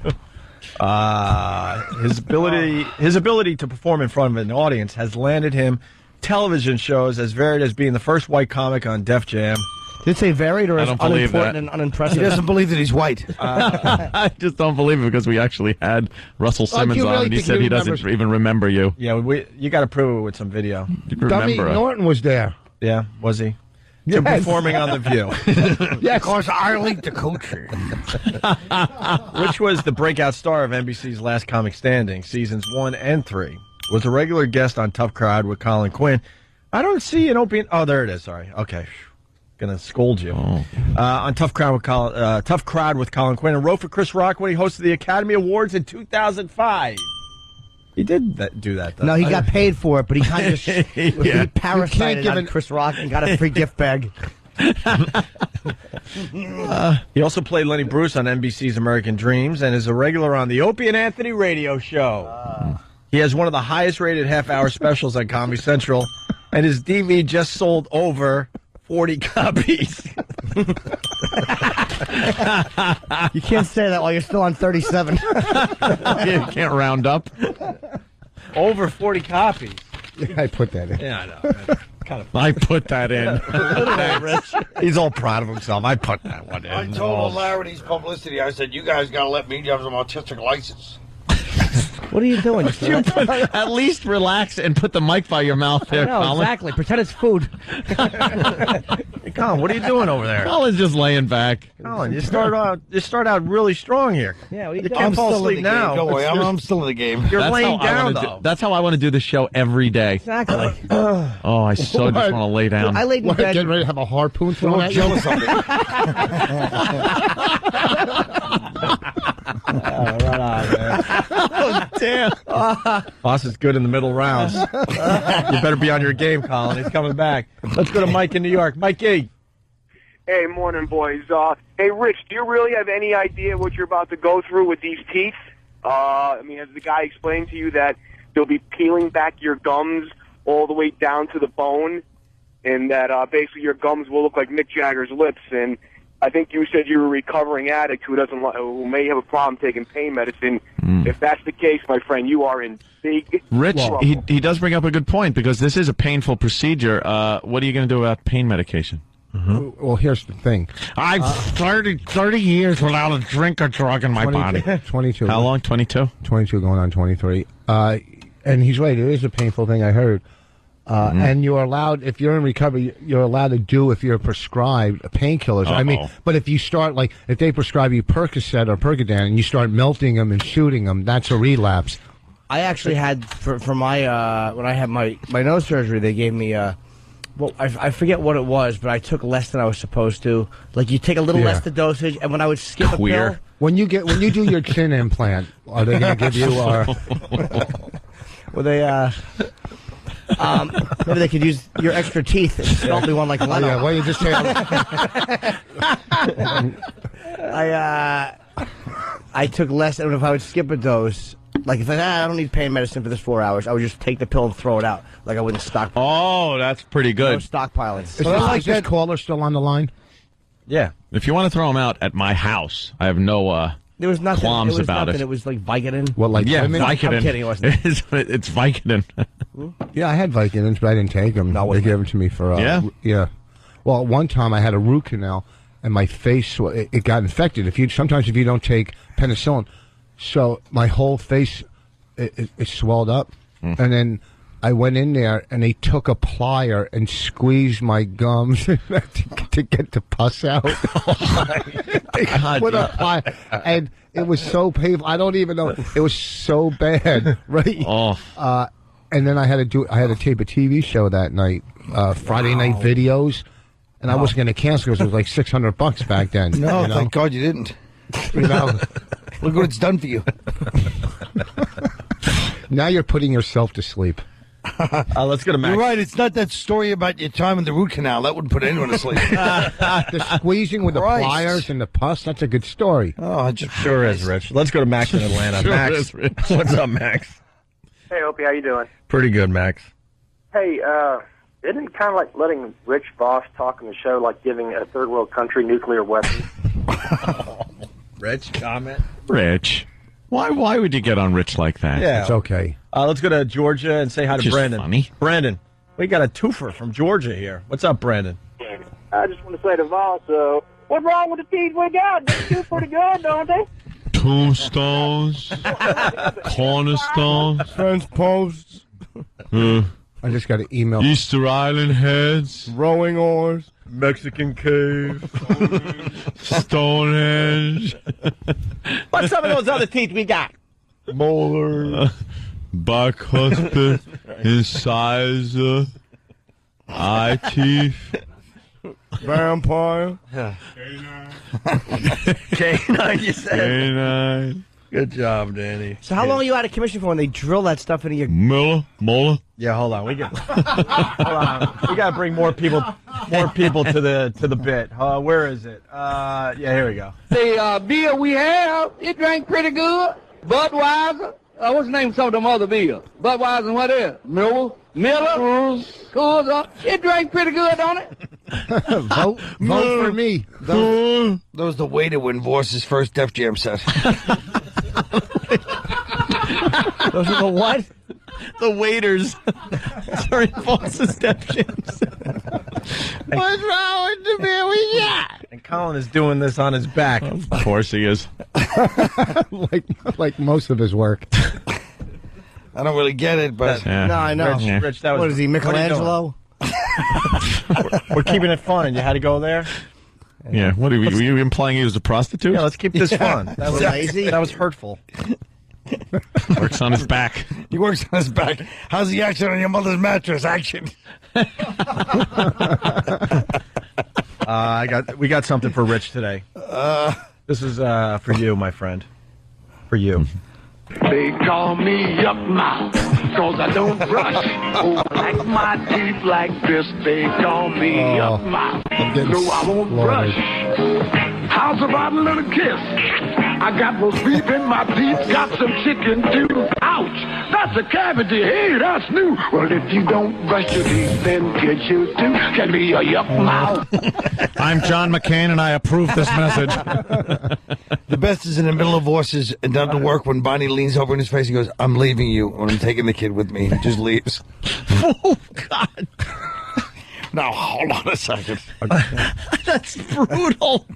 His ability to perform in front of an audience has landed him television shows as varied as being the first white comic on Def Jam. Did it say varied or I is don't believe unimportant that. and unimpressive? He doesn't believe that he's white. I just don't believe it because we actually had Russell Simmons you on, really and he think said he he doesn't remembers- even remember you. Yeah, you got to prove it with some video. Dummy Remember? Norton was there. Yeah, was he? Yes. To performing on The View. Yes. Of course, I like the culture. Rich was the breakout star of NBC's Last Comic Standing, seasons 1 and 3. Was a regular guest on Tough Crowd with Colin Quinn. I don't see an opening. Oh, there it is. Sorry. Okay. Gonna scold you. On Tough Crowd with Colin Quinn, and wrote for Chris Rock when he hosted the Academy Awards in 2005. He did do that, though. No, he got paid for it, but he kind of just he You parasited can't give on an- Chris Rock and got a free gift bag. He also played Lenny Bruce on NBC's American Dreams and is a regular on the Opie and Anthony radio show. He has one of the highest-rated half-hour specials on Comedy Central, and his DVD just sold over 40 copies. You can't say that while you're still on 37. You can't round up. Over 40 copies. I put that in. Yeah, I know. I put that in. He's all proud of himself. I put that one in. I told O'Larrity's publicity, I said, you guys got to let me have some artistic license. What are you doing? At least relax and put the mic by your mouth there, No, Colin. exactly. Pretend it's food. Hey, Colin, what are you doing over there? Colin's just laying back. Colin, you start out really strong here. Yeah, what are you You doing? can't I'm fall still in asleep the now. game. Don't worry, I'm still in the game. You're laying how I down, wanna though. that's how I want to do the show every day. Exactly. Oh, I so just want to lay down. I laid in What, bed. getting ready to have a harpoon thrown I'm at you? jealous of it. Right on, man. Oh, damn. Boss is good in the middle rounds. You better be on your game, Colin. He's coming back. Let's go to Mike in New York. Mikey. Hey, morning, boys. Hey, Rich, do you really have any idea what you're about to go through with these teeth? I mean, has the guy explained to you that they'll be peeling back your gums all the way down to the bone, and that basically your gums will look like Mick Jagger's lips? And I think you said you're a recovering addict who may have a problem taking pain medicine. If that's the case, my friend, you are in big Rich, trouble. he does bring up a good point because this is a painful procedure. What are you going to do about pain medication? Well, here's the thing. I've 30 years without a drink or drug in my body. 22. How long? 22? 22 going on 23. And he's right. It is a painful thing, I heard. And you're allowed, if you're in recovery, you're allowed to do if you're prescribed painkillers. I mean, but if you start, like, if they prescribe you Percocet or Percodan and you start melting them and shooting them, that's a relapse. I actually had, for my, when I had my nose surgery, they gave me, well, I forget what it was, but I took less than I was supposed to. Like, you take a little less the dosage, and when I would skip a pill. When you do your chin implant, are they going to give you, well, they, maybe they could use your extra teeth and sculpt me one like Leno. yeah, well, you just say, I took less, and if I would skip a dose, like if I don't need pain medicine for this 4 hours, I would just take the pill and throw it out. Like I wouldn't stockpile. Oh, that's pretty good. No stockpiling. is this caller still on the line? Yeah. If you want to throw him out at my house, I have no there was nothing, qualms it was about nothing. it. It was like Vicodin. What, like women? Vicodin. I'm kidding, it wasn't. It's Vicodin. Yeah, I had Vicodins, but I didn't take them. No, they gave them to me for yeah. Well, one time I had a root canal, and my face it got infected. Sometimes if you don't take penicillin, so my whole face it swelled up, and then I went in there and they took a plier and squeezed my gums to get the pus out. God, With a plier, and it was so painful. I don't even know. It was so bad, right? Oh. And then I had to tape a TV show that night, Friday night videos, and I wasn't going to cancel because it was like $600 back then. No, you know? thank God you didn't. You know? Look what it's done for you. Now you're putting yourself to sleep. Let's go to Max. You're right. It's not that story about your time in the root canal. That wouldn't put anyone to sleep. The squeezing with the pliers and the pus, that's a good story. Oh, I just Sure is, Rich. Let's go to Max in Atlanta. Max, what's up, Max? Hey, Opie, how you doing? Pretty good, Max. Hey, isn't it kind of like letting Rich Voss talk on the show like giving a third world country nuclear weapons? Rich, comment? Rich. Why would you get on Rich like that? Yeah. It's okay. Let's go to Georgia and say hi to Just Brandon. funny. Brandon, we got a twofer from Georgia here. What's up, Brandon? I just want to say to Voss, what's wrong with the teeth we got? They do pretty good, don't they? Tombstones, cornerstones, Fence posts, I just got an email. Easter Island heads, rowing oars, Mexican cave. Stonehenge, What's some of those other teeth we got? Molar. bicuspid, incisor, eye teeth, Vampire. Canine, you said. canine, Good job, Danny. So how long are you out of commission for when they drill that stuff into your... Mueller? Yeah, hold on. Hold on. We got to bring more people to the bit. Where is it? Yeah, here we go. The beer we have, it drank pretty good. Budweiser. What's the name of some of them other beers? Budweiser and what else? Miller. Coors. It drank pretty good, don't it? Vote for me. That was the way to win Voss's first Def Jam set. Those are the what? The waiters. Sorry, Voss's Def Jams. What's wrong with the beer we got? And Colin is doing this on his back. Of course he is. like most of his work. I don't really get it, but... Yeah. No, I know. Rich, that was... What is he, Michelangelo? We're keeping it fun, and you had to go there? Yeah, what are you implying he was a prostitute? Yeah, let's keep this fun. That was lazy. That was hurtful. Works on his back. He works on his back. How's the action on your mother's mattress? Action. We got something for Rich today. This is for you, my friend. For you. They call me Yuck Mouth, 'cause I don't brush. Oh, like my teeth like this, they call me Yuck Mouth. No, I won't brush. How's about a little kiss? I got roast beef in my teeth, got some chicken too. Ouch, that's a cavity. Hey, that's new. Well, if you don't brush your teeth, then get you too. Can be a Yuck Mouth. I'm John McCain, and I approve this message. The best is in the middle of Voss's and down to work when Bonnie leans over in his face and goes, "I'm leaving you when I'm taking the kid with me." He just leaves. Oh, God. Now, hold on a second. That's brutal.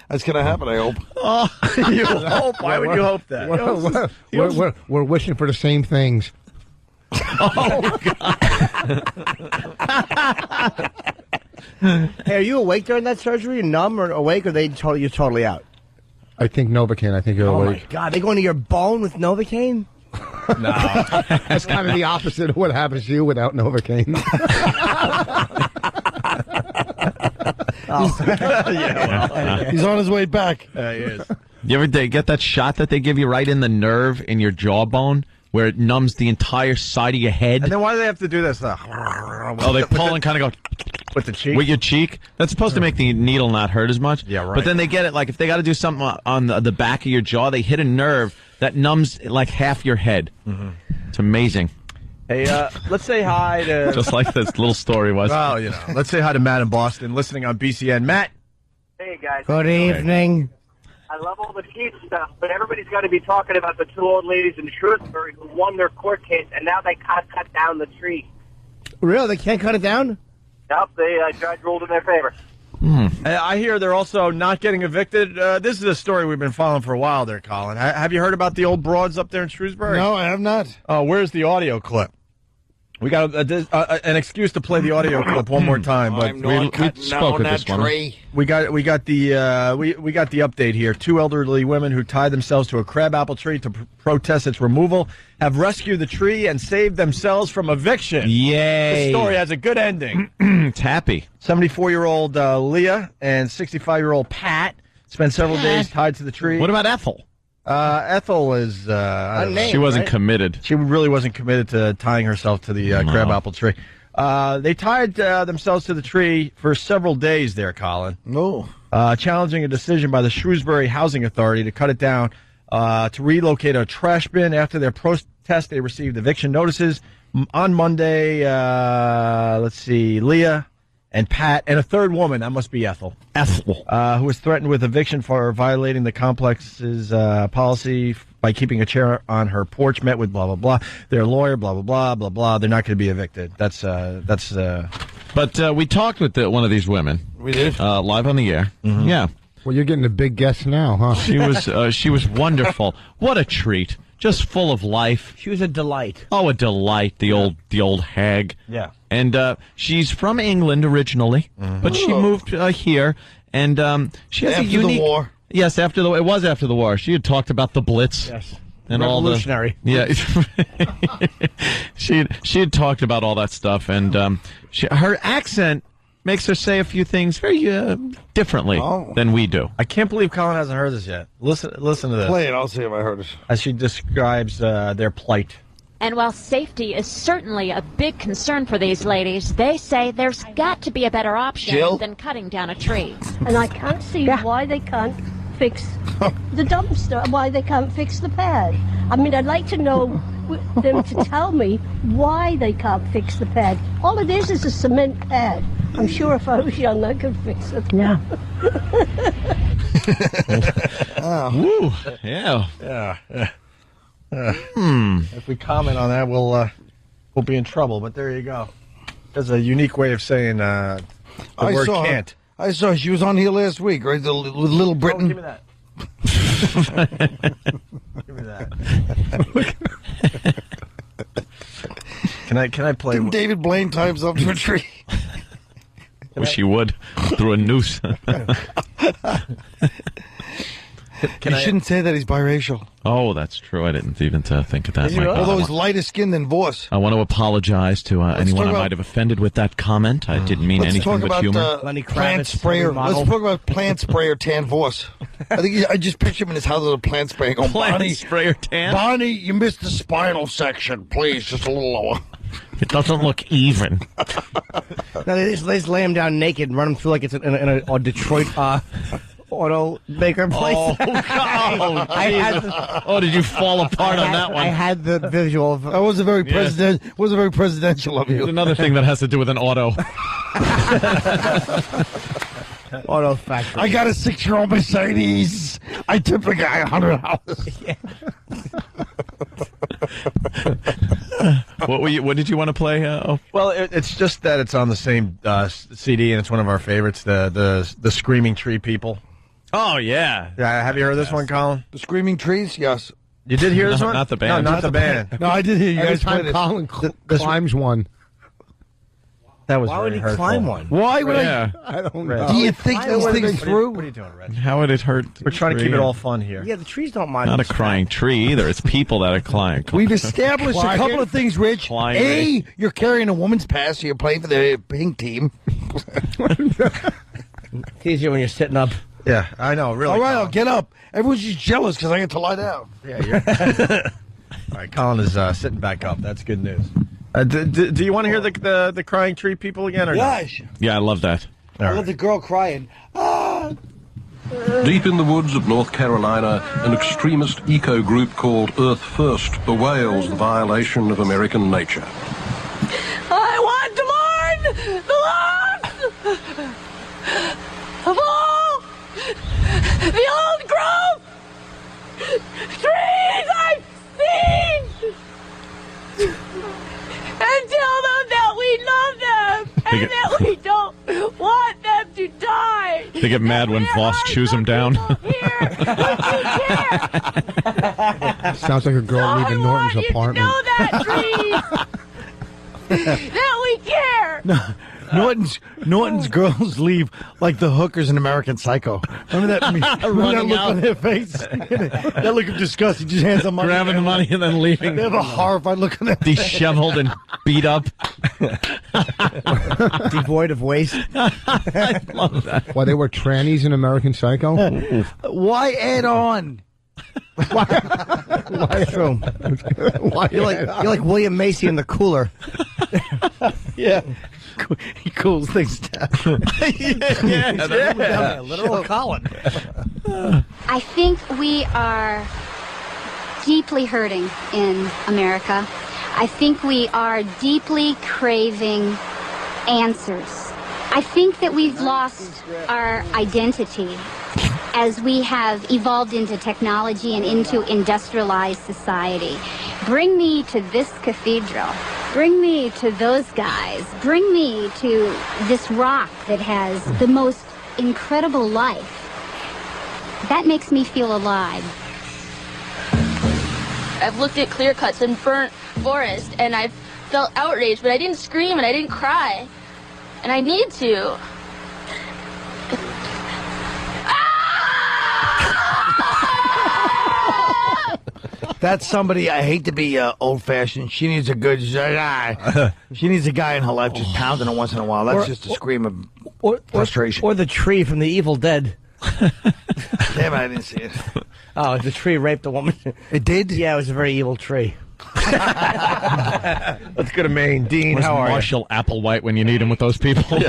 That's going to happen, I hope. Oh, you hope? Why would you hope that? We're wishing for the same things. Oh, God. Hey, are you awake during that surgery? Numb or awake, or you're totally out? I think Novocaine. I think you're awake. My God, they go into your bone with Novocaine? No. That's kind of the opposite of what happens to you without Novocaine. He's on his way back. He is. You ever get that shot that they give you right in the nerve in your jawbone where it numbs the entire side of your head? And then why do they have to do this? Oh, they pull and kind of go with the cheek. With your cheek. That's supposed to make the needle not hurt as much. Yeah, right. But then they get it like if they got to do something on the back of your jaw, they hit a nerve that numbs like half your head. Mm-hmm. It's amazing. Hey, let's say hi to... Just like this little story was. Well, let's say hi to Matt in Boston, listening on BCN. Matt. Hey, guys. Good evening. I love all the teeth stuff, but everybody's got to be talking about the two old ladies in Shrewsbury who won their court case, and now they can't cut down the tree. Really? They can't cut it down? Nope, the judge ruled in their favor. I hear they're also not getting evicted. This is a story we've been following for a while there, Colin. Have you heard about the old broads up there in Shrewsbury? No, I have not. Oh, where's the audio clip? We got an excuse to play the audio clip one more time, but we spoke with this one. We got the update here. Two elderly women who tied themselves to a crabapple tree to protest its removal have rescued the tree and saved themselves from eviction. Yay! The story has a good ending. It's happy. 74-year-old Leah and 65-year-old Pat spent several days tied to the tree. What about Ethel? Ethel is she wasn't committed. She really wasn't committed to tying herself to the crabapple tree. They tied themselves to the tree for several days there, Colin. No. Challenging a decision by the Shrewsbury Housing Authority to cut it down to relocate a trash bin. After their protest, they received eviction notices. On Monday, let's see, Leah and Pat, and a third woman, that must be Ethel, who was threatened with eviction for violating the complex's policy by keeping a chair on her porch, met with blah, blah, blah. Their lawyer, blah, blah, blah, blah, blah. They're not going to be evicted. But we talked with one of these women. We did? Live on the air. Mm-hmm. Yeah. Well, you're getting a big guest now, huh? She was wonderful. What a treat. Just full of life. She was a delight. Oh, a delight. The old hag. Yeah. And she's from England originally, but she moved here, and she has a unique. After the war. Yes, it was after the war. She had talked about the Blitz. Yes. And all the she had talked about all that stuff, and her accent makes her say a few things very differently than we do. I can't believe Colin hasn't heard this yet. Listen to this. Play it. I'll see if I heard it. As she describes their plight. And while safety is certainly a big concern for these ladies, they say there's got to be a better option Jill? than cutting down a tree. And I can't see why they can't fix the dumpster, why they can't fix the pad. I mean, I'd like to know them to tell me why they can't fix the pad. All it is a cement pad. I'm sure if I was young, I could fix it. Yeah. Woo. Yeah. Yeah. If we comment on that, we'll be in trouble. But there you go. That's a unique way of saying the word can't. I saw her. She was on here last week, right? With Little Britain. Oh, give me that. Give me that. Can I play? Didn't David Blaine times up to a tree? Wish he would. Through a noose. You shouldn't say that he's biracial. Oh, that's true. I didn't even think of that. Is he really? Although he's lighter skinned than Voss. I want to apologize to anyone I might have offended with that comment. I didn't mean anything but humor. Plant sprayer. Let's talk about plant sprayer Tan Voss. I think I just picture him in his house with a plant sprayer. Going, Plant sprayer Tan? Bonnie, you missed the spinal section. Please, just a little lower. It doesn't look even. No, they just lay him down naked and run him through like it's in a Detroit auto maker place. Oh, God. Did you fall apart on that one? I had the visual. That was a very presidential of you. There's another thing that has to do with an auto. Auto factory. I got a 6-year-old Mercedes. I tipped the guy $100. What did you want to play? Well, it's just that it's on the same CD, and it's one of our favorites. The Screaming Tree People. Oh yeah. Have you heard this one, Colin? The Screaming Trees. Yes. You did hear this one? Not the band. No, not the band. No, I did hear you Every guys play time this. Colin climbs one. That was Why very would he hurtful. climb one? Why would Yeah. I don't Red. know. Do you think these things through? What are you doing, Red? How would it hurt? We're trying to keep it all fun here. Yeah, the trees don't mind. Not a this. crying tree either. It's people that are crying. We've established a couple of things, Rich. Climbing. A, you're carrying a woman's pass, so you're playing for the pink team. It's easier when you're sitting up. Yeah, I know. Really. All right, Colin. I'll get up. Everyone's just jealous because I get to lie down. Yeah, you're. All right, Colin is sitting back up. That's good news. Do you want to hear the Crying Tree People again, or not? Gosh, Yeah, I love that. I love the girl crying. Ah. Deep in the woods of North Carolina, an extremist eco group called Earth First bewails the violation of American nature. I want to mourn the loss of all the old growth trees I've seen, and tell them that we love them and that we don't want them to die. They get mad when Voss chews them down. Sounds like a girl leaving Norton's apartment. Know that, trees, that we care. Norton's girls leave like the hookers in American Psycho. Remember that look on their face? That look of disgust. He just hands them money. Grabbing the money and then leaving. They have a horrified look on their face. Disheveled and beat up. Devoid of waste. I love that. Why, they were trannies in American Psycho? Why add on? Why true? You're like William Macy in The Cooler. Yeah. He cools things down. Yeah, literal Colin. I think we are deeply hurting in America. I think we are deeply craving answers. I think that we've lost our identity as we have evolved into technology and into industrialized society. Bring me to this cathedral. Bring me to those guys. Bring me to this rock that has the most incredible life. That makes me feel alive. I've looked at clear cuts and burnt forest, and I've felt outraged, but I didn't scream and I didn't cry. And I need to. That's somebody, I hate to be old-fashioned. She needs a good... She needs a guy in her life just pounding her once in a while. That's just a scream of frustration. Or the tree from The Evil Dead. Damn, I didn't see it. Oh, the tree raped a woman. It did? Yeah, it was a very evil tree. Let's go to Maine. Dean, Where's how are Marshall Applewhite when you need him with those people?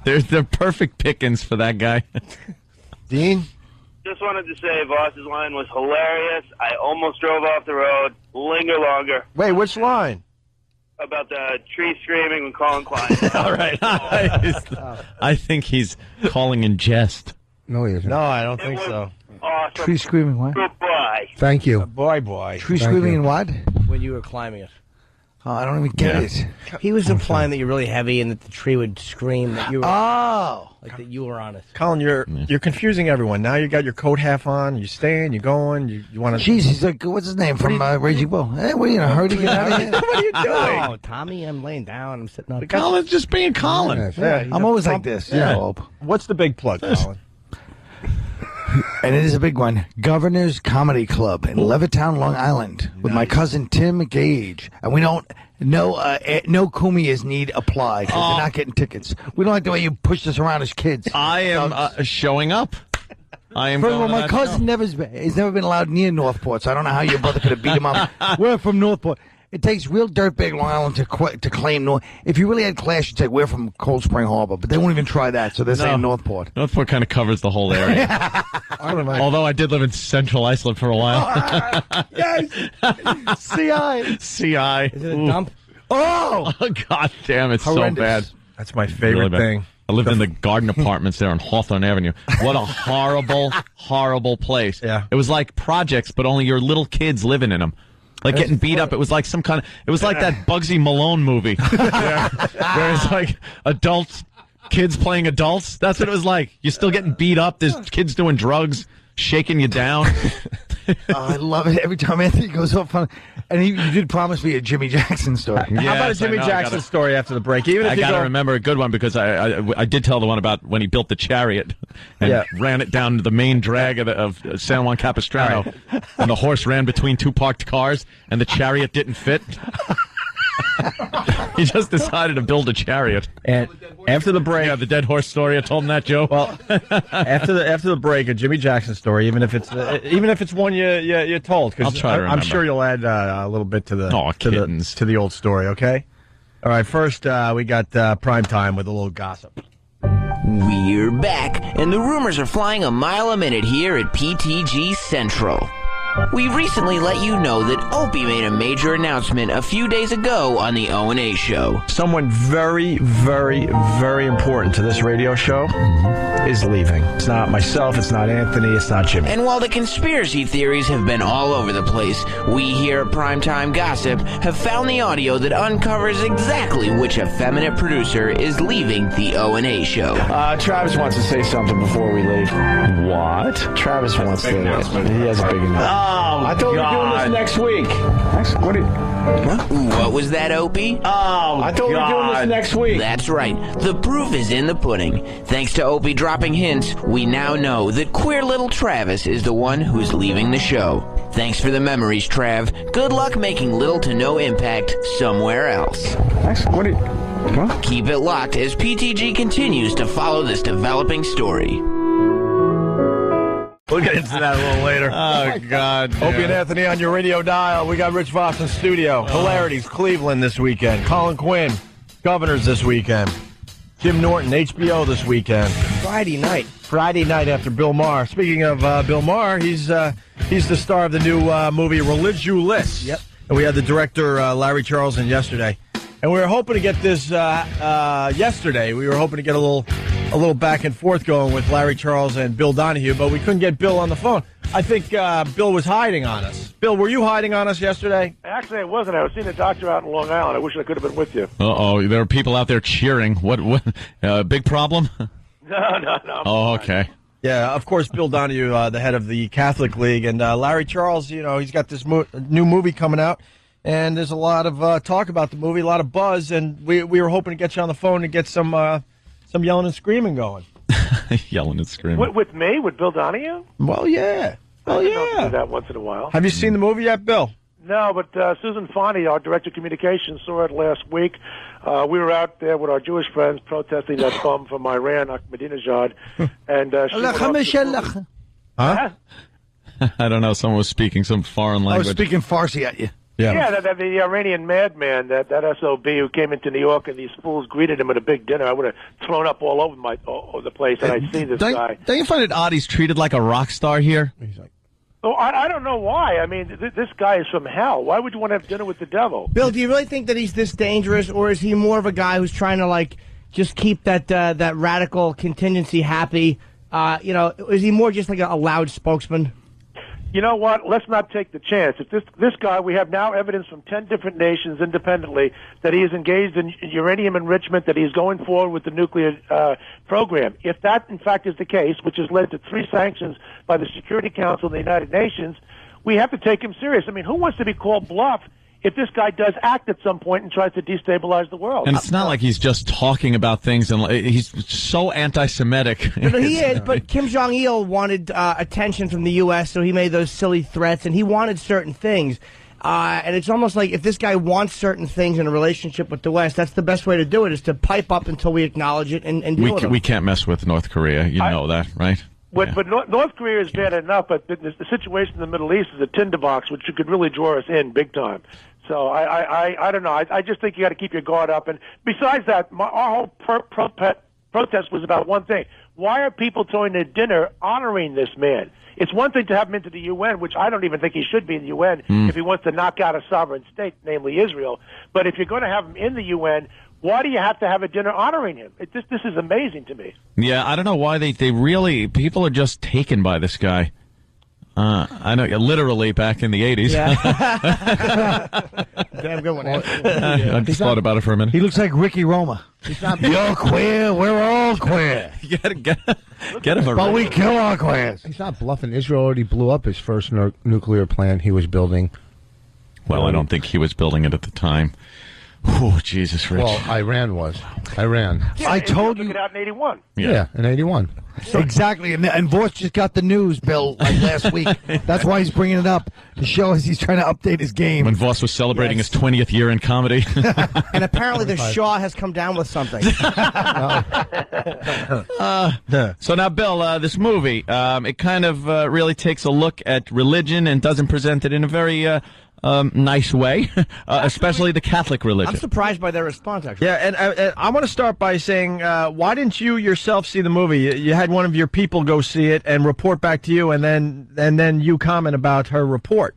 They're perfect pickings for that guy. Dean? Just wanted to say Voss's line was hilarious. I almost drove off the road. Linger longer. Wait, which line? About the tree screaming when Colin Klein. All right. I think he's calling in jest. No, he isn't. No, I don't think so. Awesome. Tree screaming what? Goodbye. Thank you. Boy. Tree screaming and what? When you were climbing it. Oh, I don't even get it. He was implying that you're really heavy and that the tree would scream that you were like that you were on it. Colin, you're confusing everyone. Now you got your coat half on. You staying? You going? You want to? Jeez, he's like, what's his name from Raging Bull? Hey, what are you in a hurry to get out of here? What are you doing? Oh, Tommy, I'm laying down. I'm sitting on. Colin's just being Colin. Yeah, I'm always like this. Yeah. Yeah. What's the big plug, Colin? And it is a big one. Governor's Comedy Club in Levittown, Long Island, with my cousin Tim Gage. And we don't, no Kumias need apply because they're not getting tickets. We don't like the way you pushed us around as kids. I am showing up. I am. First of all, going to my that cousin show. he's never been allowed near Northport, so I don't know how your brother could have beat him up. We're from Northport. It takes real dirtbag Long Island to claim North. If you really had class, you'd say we're from Cold Spring Harbor, but they won't even try that, so they're saying Northport. Northport kind of covers the whole area. Although I did live in Central Iceland for a while. Yes! CI! CI. Is it a dump? Oh! God damn, it's Horrendous. so bad. That's my favorite Really bad. thing. I lived in the garden apartments there on Hawthorne Avenue. What a horrible, horrible place. Yeah. It was like projects, but only your little kids living in them. Like getting beat up. It was like some kind of, it was like that Bugsy Malone movie. Where it's like adults, kids playing adults. That's what it was like. You're still getting beat up. There's kids doing drugs, shaking you down. I love it every time Anthony goes off on. And you did promise me a Jimmy Jackson story. How about a Jimmy Jackson story after the break? Even if I you got to go- remember a good one because I did tell the one about when he built the chariot and ran it down the main drag of San Juan Capistrano, and the horse ran between two parked cars, and the chariot didn't fit. He just decided to build a chariot. And after the break, the dead horse story. I told him that, Joe. Well, after the break, a Jimmy Jackson story, even if it's one you told, I'll because try to I'm remember. sure you'll add a little bit to the kittens. to the old story. Okay. All right. First, we got Prime Time with a little gossip. We're back, and the rumors are flying a mile a minute here at PTG Central. We recently let you know that Opie made a major announcement a few days ago on the O&A show. Someone very, very, very important to this radio show is leaving. It's not myself, it's not Anthony, it's not Jimmy. And while the conspiracy theories have been all over the place, we here at Primetime Gossip have found the audio that uncovers exactly which effeminate producer is leaving the O&A show. Travis wants to say something before we leave. What? Travis wants to. He has a big announcement. I thought we were doing this next week. What was that, Opie? I thought we were doing this next week. That's right. The proof is in the pudding. Thanks to Opie dropping hints, we now know that queer little Travis is the one who's leaving the show. Thanks for the memories, Trav. Good luck making little to no impact somewhere else. Keep it locked as PTG continues to follow this developing story. We'll get into that a little later. Oh, God. Opie and Anthony on your radio dial. We got Rich Voss in studio. Hilarities, Cleveland this weekend. Colin Quinn, Governors this weekend. Jim Norton, HBO this weekend. Friday night after Bill Maher. Speaking of Bill Maher, he's the star of the new movie Religulous. Yep. And we had the director Larry Charles in yesterday. And we were hoping to get this yesterday. We were hoping to get a little back and forth going with Larry Charles and Bill Donahue, but we couldn't get Bill on the phone. I think Bill was hiding on us. Bill, were you hiding on us yesterday? Actually, I wasn't. I was seeing a doctor out in Long Island. I wish I could have been with you. Uh-oh, there are people out there cheering. What big problem? No. Oh, okay. Yeah, of course, Bill Donahue, the head of the Catholic League, and Larry Charles, he's got this new movie coming out, and there's a lot of talk about the movie, a lot of buzz, and we were hoping to get you on the phone and get some yelling and screaming going. Yelling and screaming. With me? With Bill Donahue? Well, yeah. I do that once in a while. Have you seen the movie yet, Bill? No, but Susan Fani, our director of communications, saw it last week. We were out there with our Jewish friends protesting that bomb from Iran, Ahmadinejad, and Huh? I don't know. Someone was speaking some foreign language. I was speaking Farsi at you. Yeah, the Iranian madman, that SOB who came into New York, and these fools greeted him at a big dinner. I would have thrown up all over the place, and I see this guy. Don't you find it odd he's treated like a rock star here? Oh, I don't know why. I mean, this guy is from hell. Why would you want to have dinner with the devil? Bill, do you really think that he's this dangerous, or is he more of a guy who's trying to, like, just keep that that radical contingency happy? Is he more just like a loud spokesman? You know what? Let's not take the chance. If this guy, we have now evidence from 10 different nations independently that he is engaged in uranium enrichment, that he's going forward with the nuclear program. If that, in fact, is the case, which has led to 3 sanctions by the Security Council of the United Nations, we have to take him serious. I mean, who wants to be called bluff if this guy does act at some point and tries to destabilize the world? And it's not like he's just talking about things, and he's so anti-Semitic. No, he is, but Kim Jong-il wanted attention from the U.S., so he made those silly threats, and he wanted certain things. And it's almost like if this guy wants certain things in a relationship with the West, that's the best way to do it, is to pipe up until we acknowledge it and deal with it. We can't mess with North Korea. You know that, right? But North Korea is bad enough, but the situation in the Middle East is a tinderbox, which could really draw us in big time. So I don't know. I just think you got to keep your guard up. And besides that, our whole protest was about one thing. Why are people throwing their dinner honoring this man? It's one thing to have him into the UN, which I don't even think he should be in the UN if he wants to knock out a sovereign state, namely Israel. But if you're going to have him in the UN, why do you have to have a dinner honoring him? This is amazing to me. Yeah, I don't know why they really, people are just taken by this guy. I know, literally back in the 80s. Yeah. Damn good one. I just thought about it for a minute. He looks like Ricky Roma. You're queer, we're all queer. Get him a But we kill our queers. He's not bluffing. Israel already blew up his first nuclear plant he was building. Well, I don't think he was building it at the time. Oh, Jesus, Rich. Well, Iran was. Iran. Yeah, I told you. Took it out in 81. Yeah, in 81. Exactly, and Voss just got the news, Bill, like last week. That's why he's bringing it up, to show us he's trying to update his game. When Voss was celebrating his 20th year in comedy. And apparently the Shah has come down with something. So now, Bill, this movie, it kind of really takes a look at religion and doesn't present it in a very nice way, especially the Catholic religion. I'm surprised by their response, actually. Yeah, and I want to start by saying, why didn't you yourself see the movie? You had one of your people go see it and report back to you, and then you comment about her report.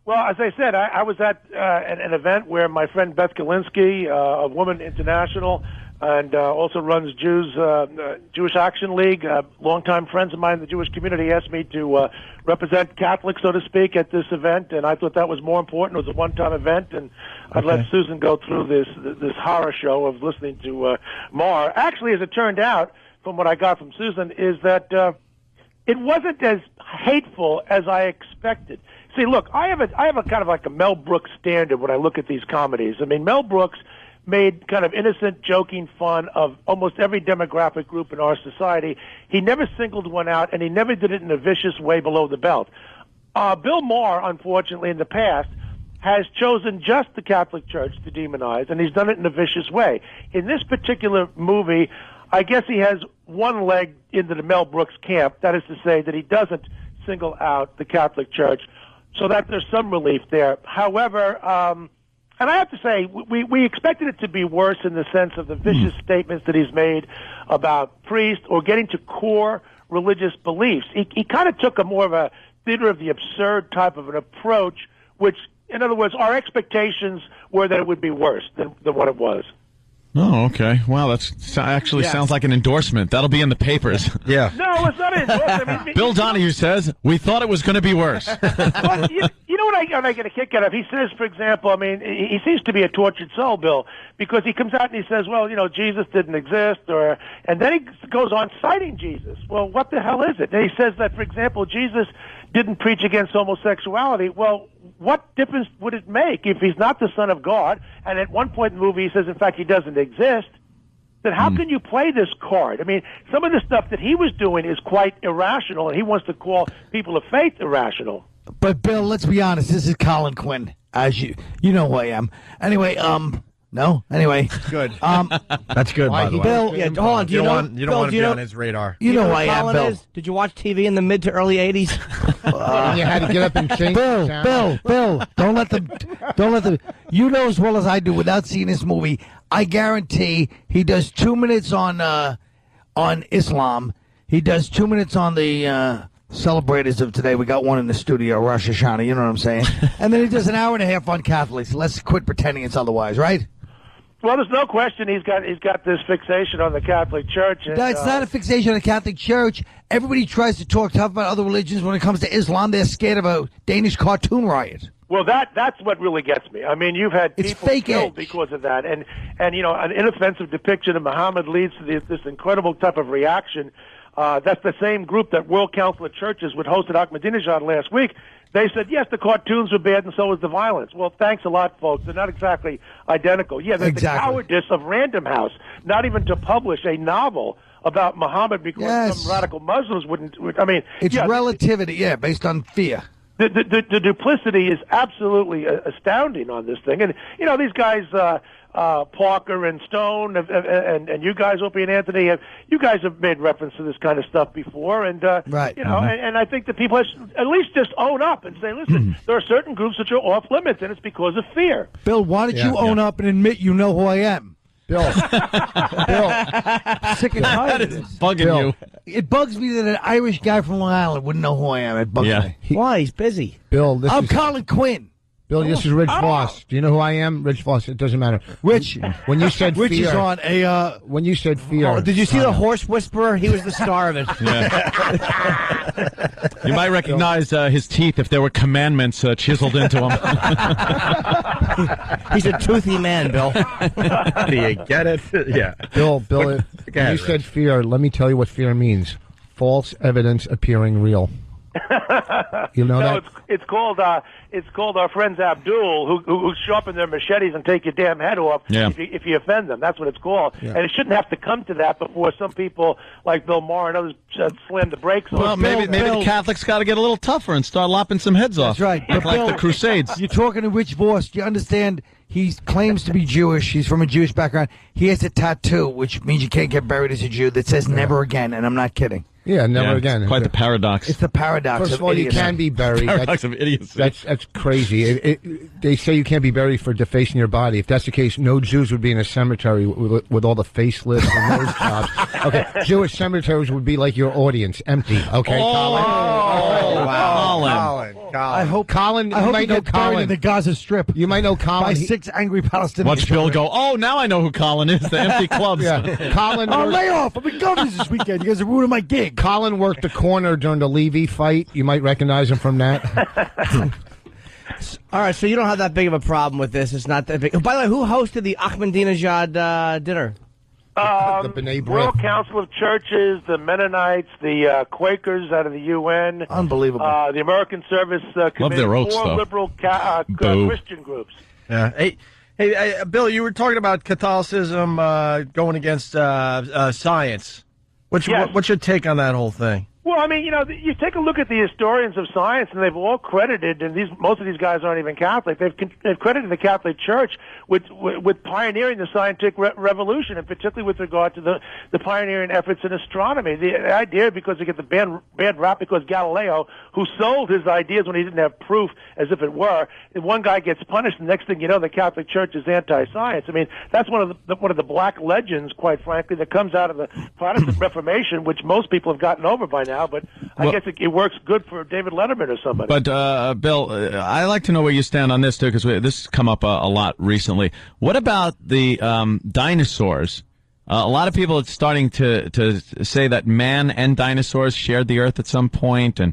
Well, as I said, I was at an event where my friend Beth Galinsky of Women International, and also runs Jewish Action League, longtime friends of mine in the Jewish community, asked me to represent Catholics, so to speak, at this event, and I thought that was more important. It was a one-time event, and I'd let Susan go through this horror show of listening to Mar. Actually, as it turned out, from what I got from Susan, is that it wasn't as hateful as I expected. See, look, I have a kind of like a Mel Brooks standard when I look at these comedies. I mean, Mel Brooks made kind of innocent, joking fun of almost every demographic group in our society. He never singled one out, and he never did it in a vicious way below the belt. Bill Maher, unfortunately, in the past, has chosen just the Catholic Church to demonize, and he's done it in a vicious way. In this particular movie, I guess he has one leg into the Mel Brooks camp, that is to say that he doesn't single out the Catholic Church, so that there's some relief there. However, and I have to say, we expected it to be worse in the sense of the vicious statements that he's made about priests or getting to core religious beliefs. He kind of took a more of a theater of the absurd type of an approach, which, in other words, our expectations were that it would be worse than what it was. Oh, okay. Wow, that actually sounds like an endorsement. That'll be in the papers. Yeah. No, it's not an endorsement. I mean, Bill Donahue says, we thought it was going to be worse. Well, you know what I get a kick out of? He says, for example, I mean, he seems to be a tortured soul, Bill, because he comes out and he says, well, you know, Jesus didn't exist, and then he goes on citing Jesus. Well, what the hell is it? And he says that, for example, Jesus didn't preach against homosexuality. Well, what difference would it make if he's not the Son of God, and at one point in the movie he says, in fact, he doesn't exist? Then how can you play this card? I mean, some of the stuff that he was doing is quite irrational, and he wants to call people of faith irrational. But, Bill, let's be honest. This is Colin Quinn. as you know who I am. Anyway, no. Anyway, good. That's good. By the way, Bill, yeah, hold on. Do you know? You don't want to be on his radar. You know who I am, Colin Bill. is? Did you watch TV in the mid to early '80s? You had to get up and change. Bill, don't let them. You know as well as I do. Without seeing this movie, I guarantee he does 2 minutes on Islam. He does 2 minutes on the celebrators of today. We got one in the studio, Rosh Hashanah. You know what I'm saying? And then he does an hour and a half on Catholics. Let's quit pretending it's otherwise, right? Well, there's no question he's got this fixation on the Catholic Church. And, No, it's not a fixation on the Catholic Church. Everybody tries to talk tough about other religions. When it comes to Islam, they're scared of a Danish cartoon riot. Well, that's what really gets me. I mean, you've had It's people fake killed edge. because of that, and you know, an inoffensive depiction of Muhammad leads to this incredible type of reaction. That's the same group that World Council of Churches would hosted Ahmadinejad last week. They said, yes, the cartoons were bad and so was the violence. Well, thanks a lot, folks. They're not exactly identical. Yeah, there's the cowardice of Random House, not even to publish a novel about Muhammad because some radical Muslims wouldn't. I mean, It's relativity, based on fear. The duplicity is absolutely astounding on this thing. And, you know, these guys, Parker and Stone, and you guys, Opie and Anthony, you guys have made reference to this kind of stuff before. And, right. you know, and I think that people should at least just own up and say, listen, there are certain groups which are off limits, and it's because of fear. Bill, why don't you own up and admit you know who I am? Bill, sick and tired of this. Bugging you. It bugs me that an Irish guy from Long Island wouldn't know who I am. It bugs me. Why? He's busy. Bill, I'm Colin Quinn. Bill, this is Rich Voss. Do you know who I am? Rich Voss. It doesn't matter. Rich. When you said Rich fear, is on a. when you said fear, Oh, did you see the Horse Whisperer? He was the star of it. You might recognize his teeth if there were commandments chiseled into him. He's a toothy man, Bill. Do you get it? Yeah. Bill, when you said fear, let me tell you what fear means. False evidence appearing real. You know that? It's called our friends Abdul who sharpen their machetes and take your damn head off if you offend them. That's what it's called. Yeah. And it shouldn't have to come to that before some people like Bill Maher and others slam the brakes on. Well, maybe the Catholics got to get a little tougher and start lopping some heads off. That's right. Like Bill, the Crusades. You're talking to Rich Voss. Do you understand? He claims to be Jewish. He's from a Jewish background. He has a tattoo, which means you can't get buried as a Jew, that says never again, and I'm not kidding. Yeah, never again. It's quite the paradox. It's the paradox First of all, you idiocy. can be buried. Paradox of idiocy. That's crazy. They say you can't be buried for defacing your body. If that's the case, no Jews would be in a cemetery with all the facelifts and those jobs. Okay, Jewish cemeteries would be like your audience, empty. Okay, Colin. Colin. I hope Colin. I You hope might he know gets buried Colin. in the Gaza Strip. You might know Colin. By 6 angry Palestinians. Watch Bill go, oh, now I know who Colin is, the empty clubs. Yeah, Colin. Oh, lay off! I'm in Governors this weekend. You guys are ruining my gig. Colin worked the corner during the Levy fight. You might recognize him from that. All right, so you don't have that big of a problem with this. It's not that big. By the way, who hosted the Ahmadinejad dinner? The B'nai World B'rith. Council of Churches, the Mennonites, the Quakers out of the UN, Unbelievable. the American Service Committee, their oats, 4 though. liberal Boo. Christian groups. Yeah. Hey, Bill, you were talking about Catholicism going against science. What's your take on that whole thing? Well, I mean, you know, you take a look at the historians of science, and they've all credited, and most of these guys aren't even Catholic. They've credited the Catholic Church with pioneering the scientific revolution, and particularly with regard to the pioneering efforts in astronomy. The idea, because they get the bad rap, because Galileo, who sold his ideas when he didn't have proof, as if it were, and one guy gets punished, and the next thing you know, the Catholic Church is anti-science. I mean, that's one of the black legends, quite frankly, that comes out of the Protestant Reformation, which most people have gotten over by now. But I guess it works good for David Letterman or somebody. But, Bill, I'd like to know where you stand on this, too, because this has come up a lot recently. What about the dinosaurs? A lot of people are starting to say that man and dinosaurs shared the Earth at some point, and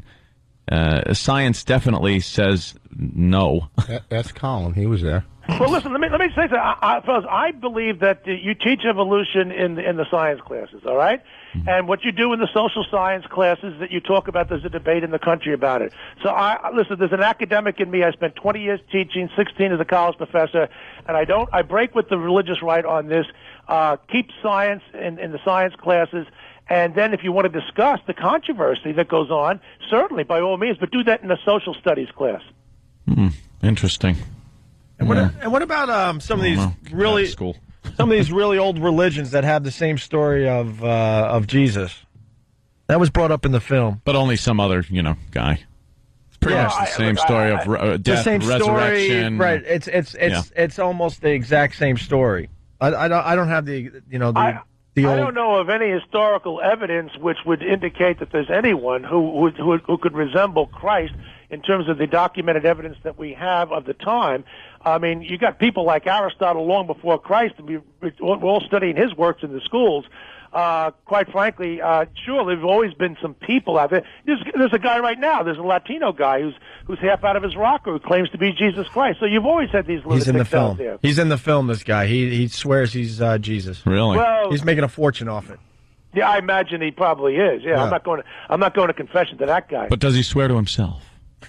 science definitely says no. That's Colin. He was there. Well, listen. Let me say something, fellas. I believe that you teach evolution in the science classes. All right, and what you do in the social science classes that you talk about. There's a debate in the country about it. So listen. There's an academic in me. I spent 20 years teaching, 16 as a college professor, and I break with the religious right on this. Keep science in the science classes. And then if you want to discuss the controversy that goes on, certainly, by all means, but do that in a social studies class. Interesting. And what about some of these really school? Some of these really old religions that have the same story of Jesus? That was brought up in the film, but only some other guy. It's pretty much the same story of death, resurrection. Story, right? It's almost the exact same story. I don't have the I don't know of any historical evidence which would indicate that there's anyone who could resemble Christ in terms of the documented evidence that we have of the time. I mean, you got people like Aristotle long before Christ, and we're all studying his works in the schools. Quite frankly, sure, there've always been some people out there. There's a guy right now. There's a Latino guy who's half out of his rocker who claims to be Jesus Christ. So you've always had these lunatics He's in the film. out there. He's in the film. This guy. He swears he's Jesus. Really? Well, he's making a fortune off it. Yeah, I imagine he probably is. Yeah, I'm not going to confession to that guy. But does he swear to himself?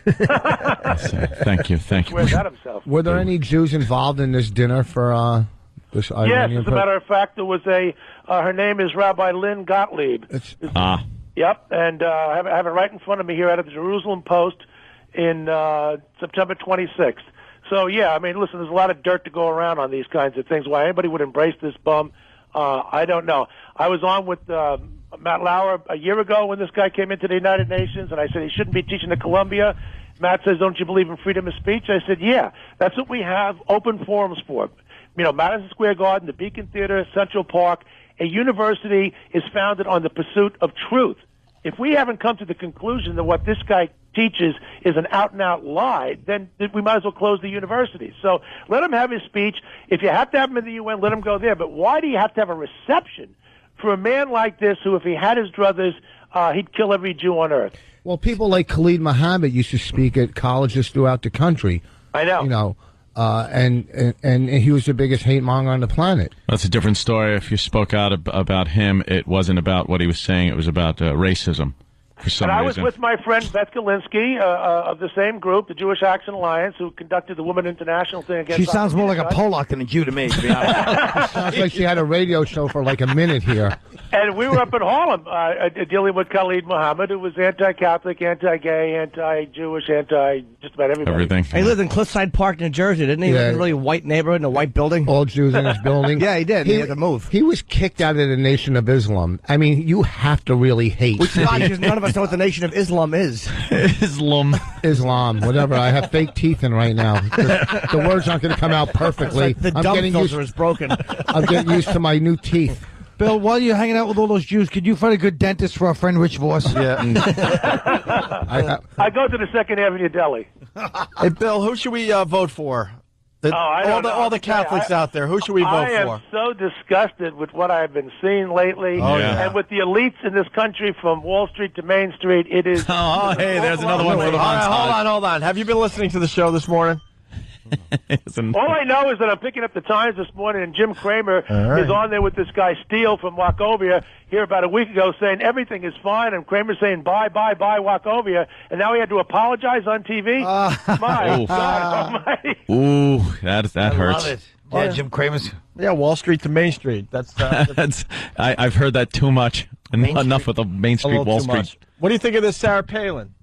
Thank you. Swears at himself. Were there any Jews involved in this dinner for this Iranian? Yes, as a matter of fact, there was her name is Rabbi Lynn Gottlieb. Yep, and I have it right in front of me here out of the Jerusalem Post in September 26th. So, yeah, I mean, listen, there's a lot of dirt to go around on these kinds of things. Why anybody would embrace this bum, I don't know. I was on with Matt Lauer a year ago when this guy came into the United Nations, and I said he shouldn't be teaching at Columbia. Matt says, don't you believe in freedom of speech? I said, yeah, that's what we have open forums for. Madison Square Garden, the Beacon Theater, Central Park. A university is founded on the pursuit of truth. If we haven't come to the conclusion that what this guy teaches is an out-and-out lie, then we might as well close the university. So let him have his speech. If you have to have him in the UN, let him go there. But why do you have to have a reception for a man like this who, if he had his druthers, he'd kill every Jew on earth? Well, people like Khalid Mohammed used to speak at colleges throughout the country. I know. And he was the biggest hate monger on the planet. That's a different story. If you spoke out about him, it wasn't about what he was saying. It was about racism for some reason. And I was with my friend Beth Galinsky of the same group, the Jewish Action Alliance, who conducted the Women International thing against... She sounds more like a Polak than a Jew to me, to be honest. Sounds like she had a radio show for like a minute here. And we were up in Harlem dealing with Khalid Mohammed, who was anti-Catholic, anti-gay, anti-Jewish, just about everybody. Everything. He lived in Cliffside Park, New Jersey, didn't he? He lived in a really white neighborhood in a white building. All Jews in his building. Yeah, he did. He had to move. He was kicked out of the Nation of Islam. I mean, you have to really hate. Which is odd because none of us know what the Nation of Islam is. Islam, whatever. I have fake teeth in right now. The words aren't going to come out perfectly. It's like the dumb filter is broken. I'm getting used to my new teeth. Bill, while you're hanging out with all those Jews, could you find a good dentist for our friend Rich Voss? Yeah. I go to the 2nd Avenue Deli. Hey, Bill, who should we vote for? All the Catholics out there, who should we vote I am for? so disgusted with what I've been seeing lately. Oh, yeah. And with the elites in this country from Wall Street to Main Street, it is... Oh, hey, there's another one for the montage. Hold on. Have you been listening to the show this morning? All I know is that I'm picking up the Times this morning, and Jim Cramer is on there with this guy Steele from Wachovia here about a week ago saying everything is fine, and Cramer's saying bye, Wachovia, and now he had to apologize on TV? My God almighty. Ooh, that hurts. Love it. Yeah, Jim Cramer's... Yeah, Wall Street to Main Street. I've heard that too much. Enough with the Main Street, Wall Street. Much. What do you think of this Sarah Palin?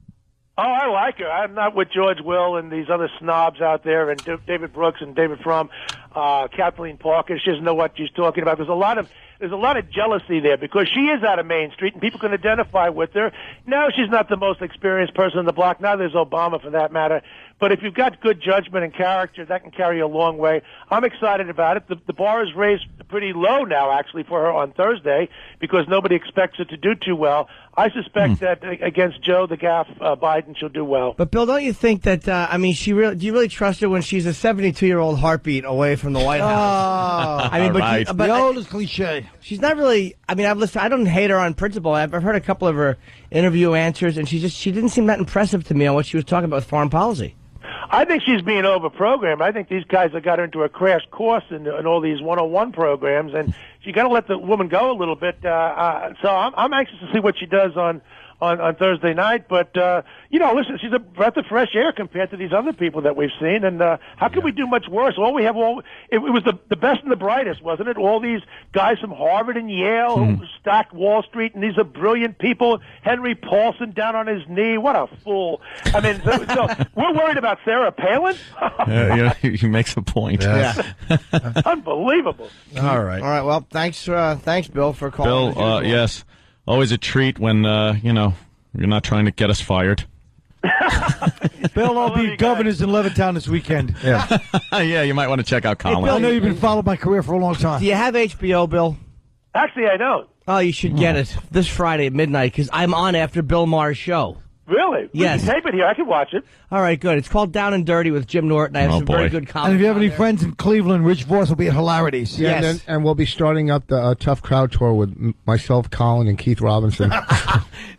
Oh, I like her. I'm not with George Will and these other snobs out there, and David Brooks and David Frum, Kathleen Parker. She doesn't know what she's talking about. There's a lot of jealousy there because she is out of Main Street, and people can identify with her. No, she's not the most experienced person on the block. Now there's Obama, for that matter. But if you've got good judgment and character, that can carry you a long way. I'm excited about it. The bar is raised pretty low now, actually, for her on Thursday because nobody expects her to do too well. I suspect that against Joe the Gaff Biden, she'll do well. But, Bill, don't you think that, do you really trust her when she's a 72-year-old heartbeat away from the White House? I mean, but the oldest cliche. She's not really, I don't hate her on principle. I've heard a couple of her interview answers, and she didn't seem that impressive to me on what she was talking about with foreign policy. I think she's being over-programmed. I think these guys have got her into a crash course in all these 101 programs, and you got to let the woman go a little bit. So I'm anxious to see what she does on on Thursday night. But listen, she's a breath of fresh air compared to these other people that we've seen. And how could we do much worse? It was the best and the brightest, wasn't it? All these guys from Harvard and Yale who stacked Wall Street, and these are brilliant people. Henry Paulson down on his knee. What a fool! I mean, so we're worried about Sarah Palin. He makes a point. Yes. Unbelievable. All right. Well, thanks, Bill, for calling. Bill, yes, always a treat when you're not trying to get us fired. Bill, I'll be governors in Levittown this weekend. Yeah. Yeah, you might want to check out Colin. I know you've been following my career for a long time. Do you have HBO, Bill? Actually, I don't. Oh, you should get it this Friday at midnight because I'm on after Bill Maher's show. Really? Yes. We can tape it here. I can watch it. All right, good. It's called Down and Dirty with Jim Norton. I have some very good comments. And if you have any friends in Cleveland, Rich Voss will be at Hilarities. Yeah, Yes. and we'll be starting up the Tough Crowd Tour with myself, Colin, and Keith Robinson.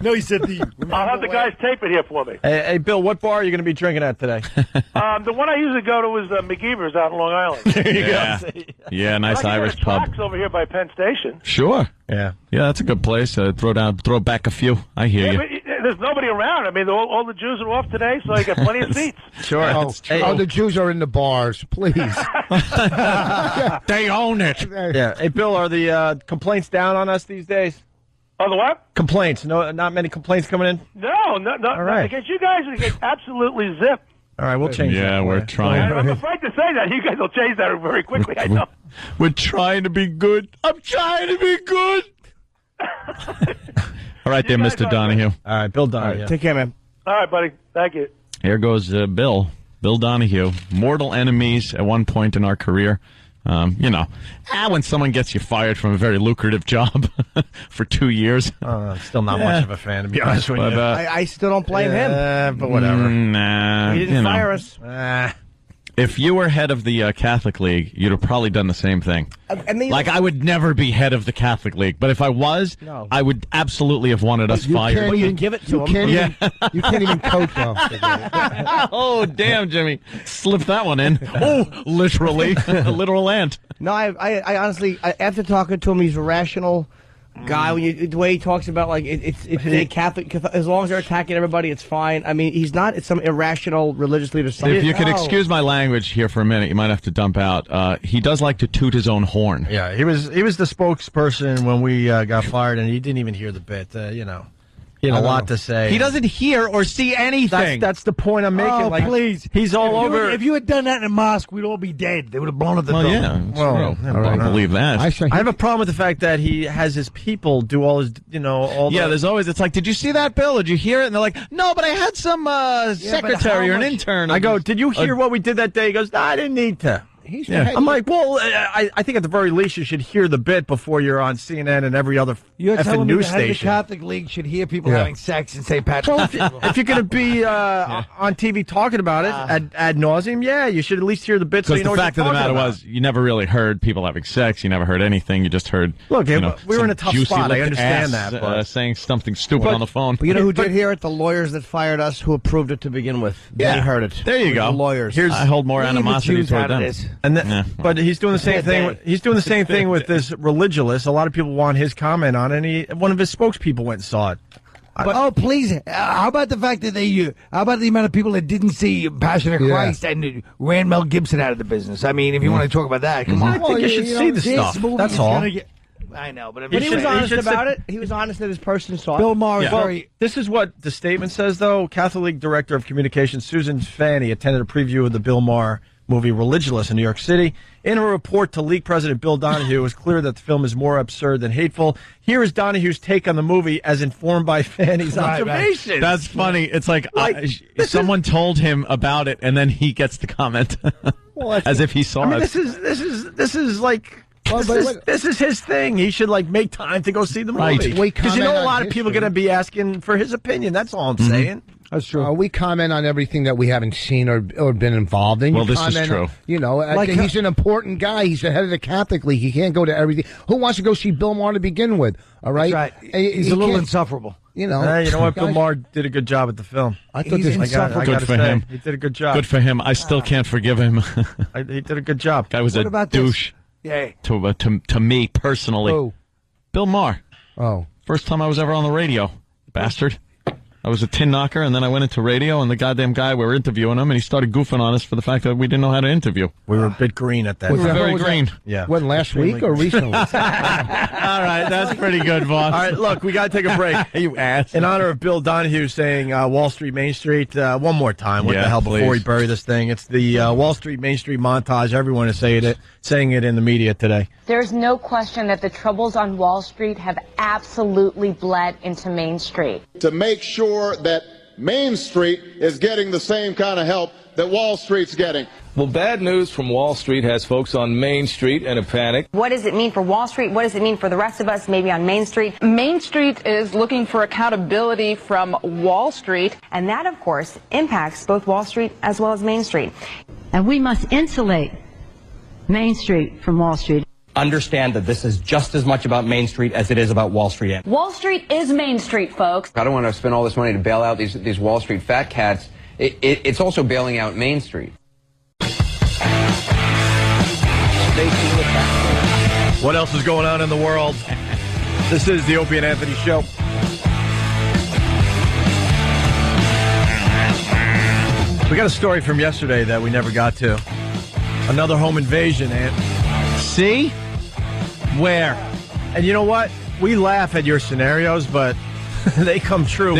No, he said I'll have the guys tape it here for me. Hey, Bill, what bar are you going to be drinking at today? The one I usually go to is McGeever's out in Long Island. Yeah, nice I Irish pub. Tracks over here by Penn Station. Sure. Yeah. Yeah, that's a good place. Throw back a few. I hear you. But there's nobody around. I mean, all the Jews are off today, so I got plenty of seats. Sure. The Jews are in the bars, please. They own it. Yeah. Hey, Bill, are the complaints down on us these days? Oh, the what? Complaints. No, not many complaints coming in? No, All right. against you guys, it gets absolutely zip. All right, we'll change that. Yeah, we're trying. I'm afraid to say that. You guys will change that very quickly, I know. We're trying to be good. I'm trying to be good. All right there, Mr. Donahue. All right, Bill Donahue. Take care, man. All right, buddy. Thank you. Here goes Bill Donahue. Mortal enemies at one point in our career. When someone gets you fired from a very lucrative job for 2 years. Still not much of a fan, to be honest with you. I still don't blame him. But whatever. Nah. He didn't fire us. If you were head of the Catholic League, you'd have probably done the same thing. I would never be head of the Catholic League, but if I was, I would absolutely have wanted us fired. Well, you give it to him. You can't even coach well. Oh, damn, Jimmy. Slipped that one in. Oh, literally. A literal ant. No, I honestly, after talking to him, he's a rational guy. When the way he talks about, like, it's a Catholic, as long as they're attacking everybody, it's fine. I mean, he's not some irrational religious leader. If you could excuse my language here for a minute, you might have to dump out. He does like to toot his own horn. Yeah, he was the spokesperson when we got fired, and he didn't even hear the bit. He had a lot to say. He doesn't hear or see anything. That's the point I'm making. Oh, please. He's all over. If you had done that in a mosque, we'd all be dead. They would have blown up the dome. Yeah, I believe that. I have a problem with the fact that he has his people do all his, there's always, it's like, did you see that, Bill? Did you hear it? And they're like, no, but I had some secretary or an intern. I go, did you hear what we did that day? He goes, no, I didn't need to. I'm like, well, I think at the very least you should hear the bit before you're on CNN and every other You're effing telling me news the head of the station. Catholic League should hear people having sex in St. Patrick's Day. If you're going to be on TV talking about it ad nauseum, you should at least hear the bit so Because you know the what fact you're of the matter talking about. was, you never really heard people having sex. You never heard anything. You just heard. Look, we were some in a tough juicy spot. I lipped understand ass, that, but saying something stupid on the phone. But you know who did hear it? The lawyers that fired us, who approved it to begin with. They heard it. There you go. The lawyers. I hold more animosity toward them. But he's doing the same thing. He's doing the same thing with this Religulous. A lot of people want his comment on it, and one of his spokespeople went and saw it. But please, how about the fact that how about the amount of people that didn't see Passion of Christ and ran Mel Gibson out of the business? I mean, if you want to talk about that, come on. I think you should see the stuff. That's all. I know, but he was honest about it. He was honest that his person saw it. Bill Maher is very... This is what the statement says, though. Catholic League Director of Communications Susan Fanny attended a preview of the Bill Maher movie Religulous in New York City. In a report to League President Bill Donahue, it was clear that the film is more absurd than hateful. Here is Donahue's take on the movie as informed by Fanny's observations. That's funny. It's like someone told him about it, and then he gets the comment as if he saw it. This is like... This is his thing. He should make time to go see the movie. Because a lot of people are going to be asking for his opinion. That's all I'm saying. That's true. We comment on everything that we haven't seen or been involved in. Well, this is true. He's an important guy. He's the head of the Catholic League. He can't go to everything. Who wants to go see Bill Maher to begin with? All right? That's right. He's a little insufferable. You know what? Bill Maher did a good job at the film. I thought I good for him. He did a good job. Good for him. I still can't forgive him. He did a good job. Guy was a douche. Yeah. To me personally. Who? Bill Maher. Oh. First time I was ever on the radio. Bastard. I was a tin knocker, and then I went into radio, and the goddamn guy, we were interviewing him, and he started goofing on us for the fact that we didn't know how to interview. We were a bit green at that We were time. very green. Yeah. When, last week or recently? All right, that's pretty good, boss. All right, look, we got to take a break. You ass. In honor of Bill Donahue saying Wall Street, Main Street, one more time. What Yeah, the hell, before please. we bury this thing? It's the Wall Street, Main Street montage. Everyone is saying it in the media today. There's no question that the troubles on Wall Street have absolutely bled into Main Street. To make sure that Main Street is getting the same kind of help that Wall Street's getting. Well, bad news from Wall Street has folks on Main Street in a panic. What does it mean for Wall Street? What does it mean for the rest of us, maybe on Main Street? Main Street is looking for accountability from Wall Street. And that, of course, impacts both Wall Street as well as Main Street. And we must insulate Main Street from Wall Street. Understand that this is just as much about Main Street as it is about Wall Street. Wall Street is Main Street, folks. I don't want to spend all this money to bail out these Wall Street fat cats. It's also bailing out Main Street. What else is going on in the world? This is the Opie and Anthony Show. We got a story from yesterday that we never got to. Another home invasion, Ant. See? Where? And you know what? We laugh at your scenarios, but they come true.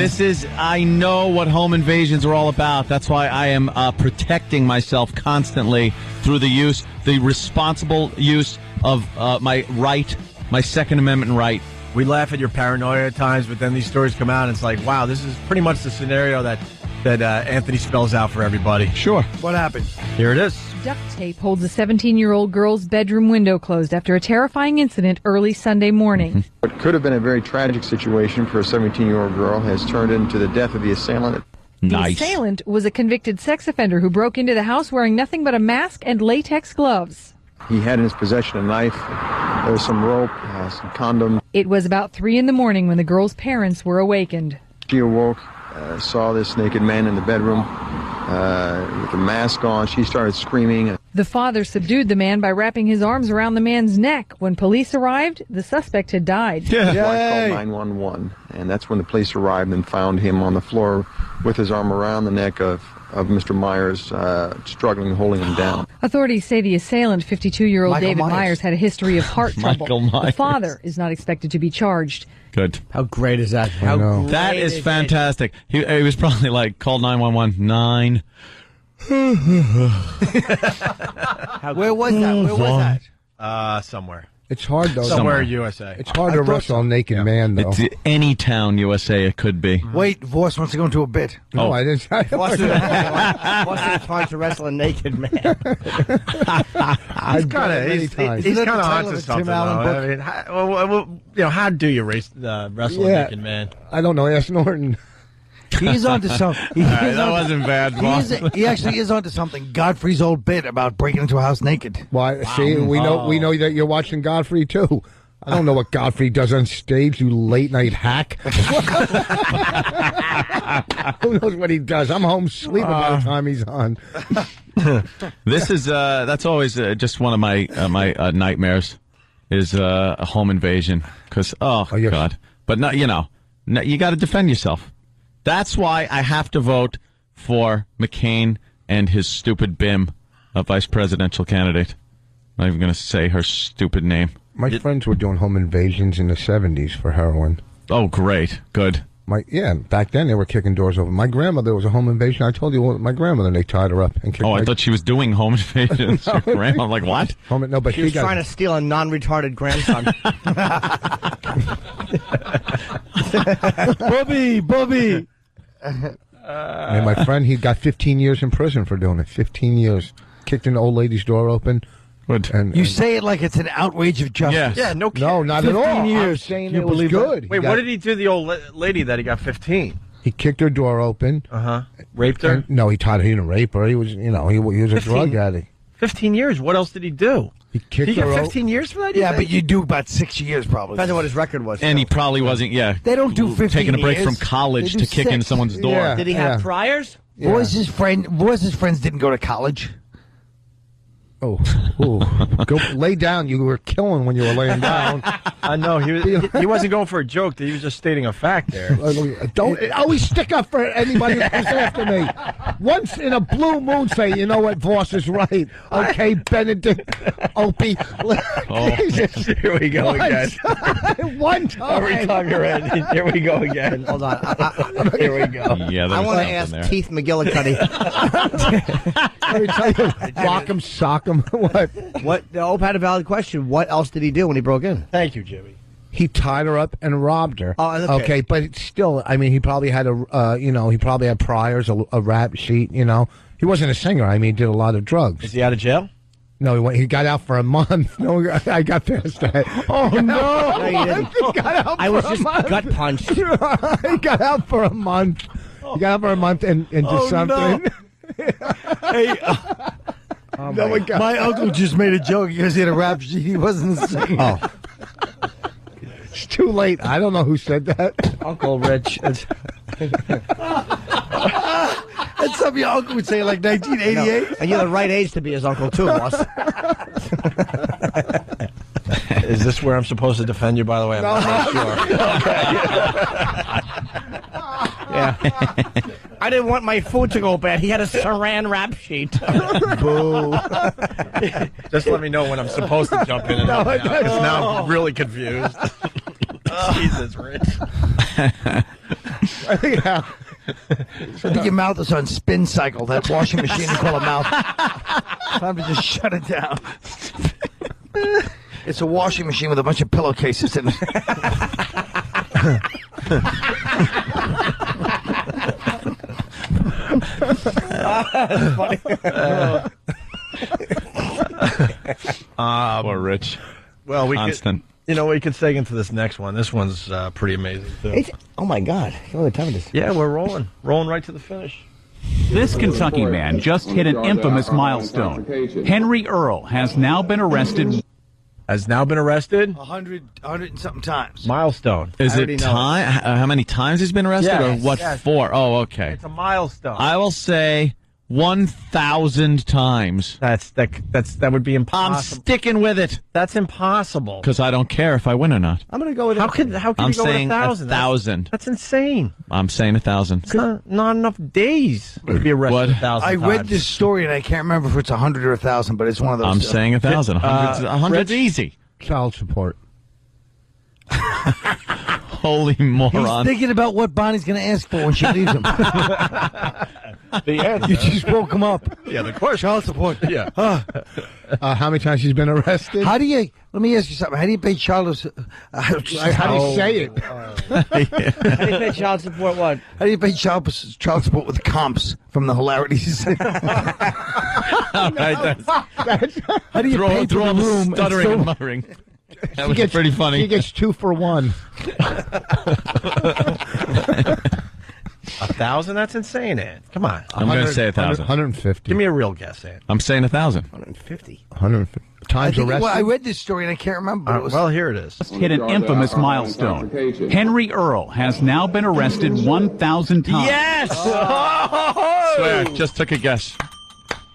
I know what home invasions are all about. That's why I am protecting myself constantly through the responsible use of my Second Amendment right. We laugh at your paranoia at times, but then these stories come out, and it's like, wow, this is pretty much the scenario that Anthony spells out for everybody. Sure. What happened? Here it is. Duct tape holds a 17-year-old girl's bedroom window closed after a terrifying incident early Sunday morning. What could have been a very tragic situation for a 17-year-old girl has turned into the death of the assailant. The assailant was a convicted sex offender who broke into the house wearing nothing but a mask and latex gloves. He had in his possession a knife. There was some rope, some condom. It was about 3 a.m. when the girl's parents were awakened. She awoke, saw this naked man in the bedroom with a mask on. She started screaming. The father subdued the man by wrapping his arms around the man's neck. When police arrived, the suspect had died. His wife called 911, and that's when the police arrived and found him on the floor with his arm around the neck of Mr. Myers, struggling, holding him down. Authorities say the assailant, 52-year-old Michael David Myers. Myers, had a history of heart trouble. Michael Myers. The father is not expected to be charged. Good. How great is that? That is fantastic. He was probably like, call 911. 9. Where was that? Somewhere. It's hard, though. Somewhere USA. It's hard to wrestle a naked man, though. It's any town, USA, it could be. Wait, Voss wants to go into a bit. No, I didn't. What's it hard to wrestle a naked man? He's kind of onto something, though. I mean, how do you wrestle a naked man? I don't know. Ask Norton. He's onto something. That wasn't bad, boss. He actually is onto something. Godfrey's old bit about breaking into a house naked. Why? See, we know that you're watching Godfrey too. I don't know what Godfrey does on stage, you late night hack. Who knows what he does? I'm home sleeping by the time he's on. This is that's always just one of my nightmares is a home invasion because God, but no, you got to defend yourself. That's why I have to vote for McCain and his stupid BIM, a vice presidential candidate. I'm not even going to say her stupid name. My friends were doing home invasions in the 70s for heroin. Oh, great. Good. Back then they were kicking doors open. My grandmother was a home invasion. I told you, my grandmother, they tied her up and kicked I thought she was doing home invasions. Your grandma, I'm like, what? No, but she was trying to steal a non-retarded grandson. Bobby. And my friend, he got 15 years in prison for doing it. 15 years. Kicked an old lady's door open. And You say it like it's an outrage of justice. Yeah, no kidding. No, not at 15 all. years. I'm saying You it was believe good. that? Wait, what did he do to the old lady that he got 15? He kicked her door open. Raped her? No, he taught her to rape her. He was, he was a drug addict. 15 years? What else did he do? He kicked He got her 15 years for that? Yeah, but you do about 6 years probably. Depends on what his record was. And he probably wasn't, They don't do 15 taking a break years. from college They to do kick in 6. someone's door. Yeah. Did he have priors? Voice's friends didn't go to college. Oh, go lay down. You were killing when you were laying down. I know he wasn't going for a joke. He was just stating a fact there. Don't always stick up for anybody who's after me. Once in a blue moon, say, you know what, Voss is right. Okay, Benedict, Opie. Jesus. Here we go again. One time. Every time you're in, here we go again. Hold on. Here we go. Yeah, I want to ask Keith McGillicuddy. Let me tell you, rock him, sock him. What? Ope had a valid question. What else did he do when he broke in? Thank you, Jimmy. He tied her up and robbed her. Oh, okay. But it's still, I mean, he probably had he probably had priors, a rap sheet. You know, he wasn't a singer. I mean, he did a lot of drugs. Is he out of jail? No, he got out for a month. No, I got past that. Oh no! No, you didn't. He got out I was for just a month. gut punched. He got out for a month. He got out for a month and did something. Hey. Oh my uncle just made a joke because he had a rap sheet. He wasn't singing. Oh. It's too late. I don't know who said that. Uncle Rich. That's something your uncle would say, like 1988. No. And you're the right age to be his uncle, too, boss. Is this where I'm supposed to defend you, by the way? I'm not sure. Yeah. I didn't want my food to go bad. He had a saran wrap sheet. Boo. Just let me know when I'm supposed to jump in and help out, because now I'm really confused. Jesus, Rich. I think your mouth is on spin cycle. That washing machine they call a mouth. Time to just shut it down. It's a washing machine with a bunch of pillowcases in it. Funny. Poor Rich. Well, we Constant. we could seg into this next one. This one's pretty amazing too. Oh my God! Look at the time of this. Yeah, we're rolling right to the finish. This Kentucky man just hit an infamous milestone. Henry Earl has now been arrested. 100 and something times. Milestone. Is it time? How many times he's been arrested, Yes, or what yes. for? Oh, okay. It's a milestone. I will say 1,000 times. That would be impossible. I'm sticking with it That's impossible. because I don't care if I win or not. I'm going to go with How could I'm you go with saying 1,000? 1,000. That's insane. I'm saying 1,000. It's not enough days to be arrested What? 1,000 I read times. this story and I can't remember if it's 100 or 1,000, but it's one of those. I'm saying 1,000. 100's easy. Child support. Holy He's moron. thinking about what Bonnie's going to ask for when she leaves him. The answer. You just woke him up. Yeah, the question. Child support. Yeah. How many times he's been arrested? How do you? Let me ask you something. How do you pay child? How do you say it? How do you pay child support? What? How do you pay child support with comps from the hilarities? All right, How do you pay for throw the on room? stuttering and muttering. That was pretty funny. He gets 2 for 1. 1,000? That's insane, Ed. Come on. I'm going to say 1,000. 150. Give me a real guess, Ed. I'm saying 1,000. 150. 150 times arrested. I read this story and I can't remember. But it was, Well, here it is. Just hit an infamous milestone. Henry Earl has now been arrested 1,000 times. Yes! Swear, just took a guess.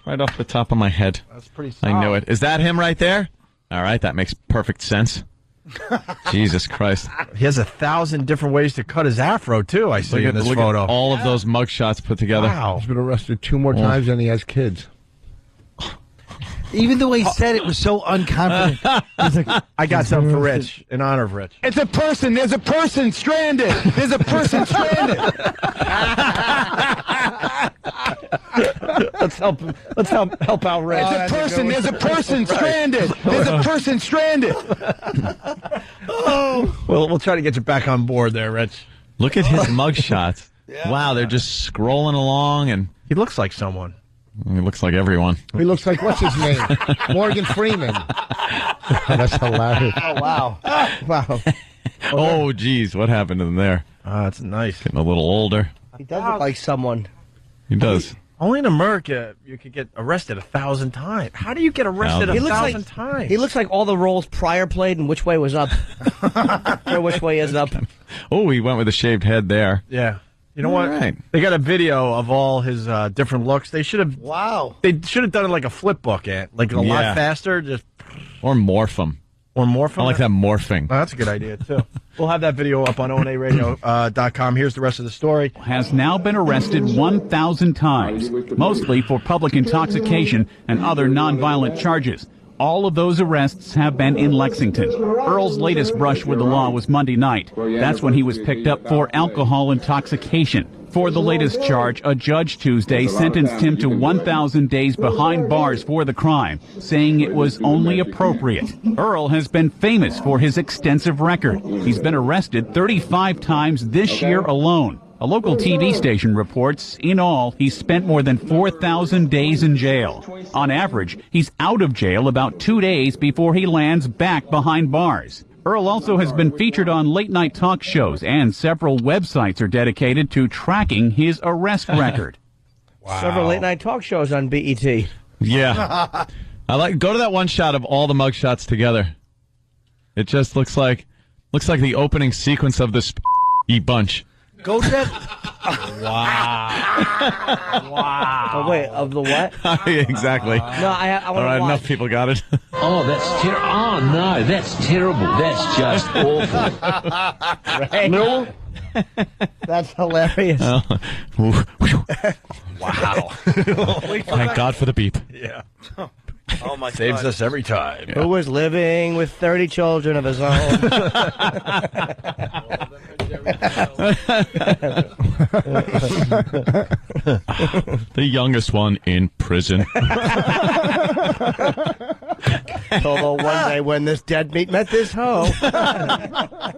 Right off the top of my head. That's pretty solid. I knew it. Is that him right there? All right, that makes perfect sense. Jesus Christ. He has 1,000 different ways to cut his afro, too, I see in this look photo. at all of those mugshots put together. Wow. He's been arrested 2 more times than he has kids. even the way he said it was so unconfident. He's like, I got something for Rich, in honor of Rich. It's a person. There's a person stranded. There's a person stranded. Let's help out Rich. It's a person. There's a person stranded. There's a person stranded. Well, we'll try to get you back on board there, Rich. Look at his mugshots. Yeah. Wow, they're just scrolling along, and he looks like someone. He looks like everyone. He looks like, what's his name? Morgan Freeman. That's hilarious. Oh, wow. Wow. Oh, geez, what happened to him there? That's nice. Getting a little older. He does look like someone. He does. Only in America you could get arrested 1,000 times. How do you get arrested 1,000 times? He looks like all the roles Pryor played and Which Way Was Up. Or Which Way Is Up. Oh, he went with a shaved head there. Yeah. You know what? Right. They got a video of all his different looks. They should have. Wow. They should have done it like a flip book, Ant. Like a lot faster. Just or morph them. Or morph them. I like that morphing. Oh, that's a good idea too. We'll have that video up on onaradio.com. Here's the rest of the story. Has now been arrested 1,000 times, mostly for public intoxication and other nonviolent charges. All of those arrests have been in Lexington. Earl's latest brush with the law was Monday night. That's when he was picked up for alcohol intoxication. For the latest charge, a judge Tuesday sentenced him to 1,000 days behind bars for the crime, saying it was only appropriate. Earl has been famous for his extensive record. He's been arrested 35 times this year alone. A local TV station reports, in all, he's spent more than 4,000 days in jail. On average, he's out of jail about 2 days before he lands back behind bars. Earl also has been featured on late-night talk shows, and several websites are dedicated to tracking his arrest record. Wow. Several late-night talk shows on BET. Yeah. Go to that one shot of all the mugshots together. It just looks like the opening sequence of this bunch. Go check. Wow. Wow. Oh, wait, of the what? Exactly. No, I want to All right, watch. enough people got it. Oh, that's terrible. Oh, no, that's terrible. That's just awful. Right? No. That's hilarious. Wow. Thank God for the beep. Yeah. Oh my Saves God. us every time. Who was living with 30 children of his own? The youngest one in prison. Although one day when this deadbeat met this hoe. I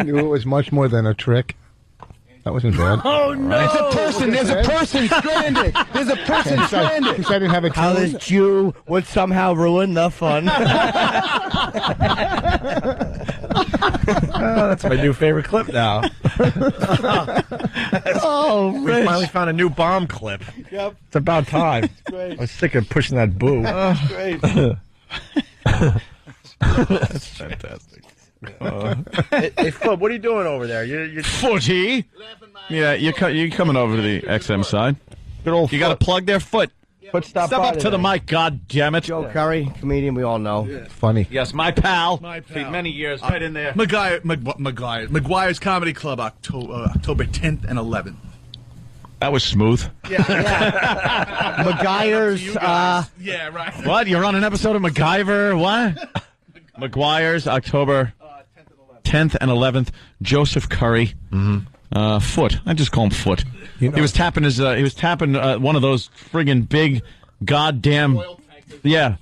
knew it was much more than a trick. That wasn't bad. Oh no! There's a person. There's a person stranded. There's a person stranded. Because I didn't have a How this Jew would somehow ruin the fun. That's my new favorite clip now. Oh, we finally found a new bomb clip. Yep. It's about time. Great. I was sick of pushing that boo. Great. That's fantastic. Hey, Flip, what are you doing over there? You're Footy. Yeah, you're coming over to the XM side. Good old. You got to plug their foot. Foot Step up to the mic, God damn it. Joe Curry, comedian, we all know. Yeah. Funny. Yes, my pal. Many years. Right in there. McGuire's Comedy Club, October 10th and 11th. That was smooth. Yeah. McGuire's. Yeah, right. What? You're on an episode of MacGyver? What? McGuire's, October 10th and 11th. Joseph Curry. Foot. I just call him Foot. He was tapping one of those friggin' big goddamn. Yeah.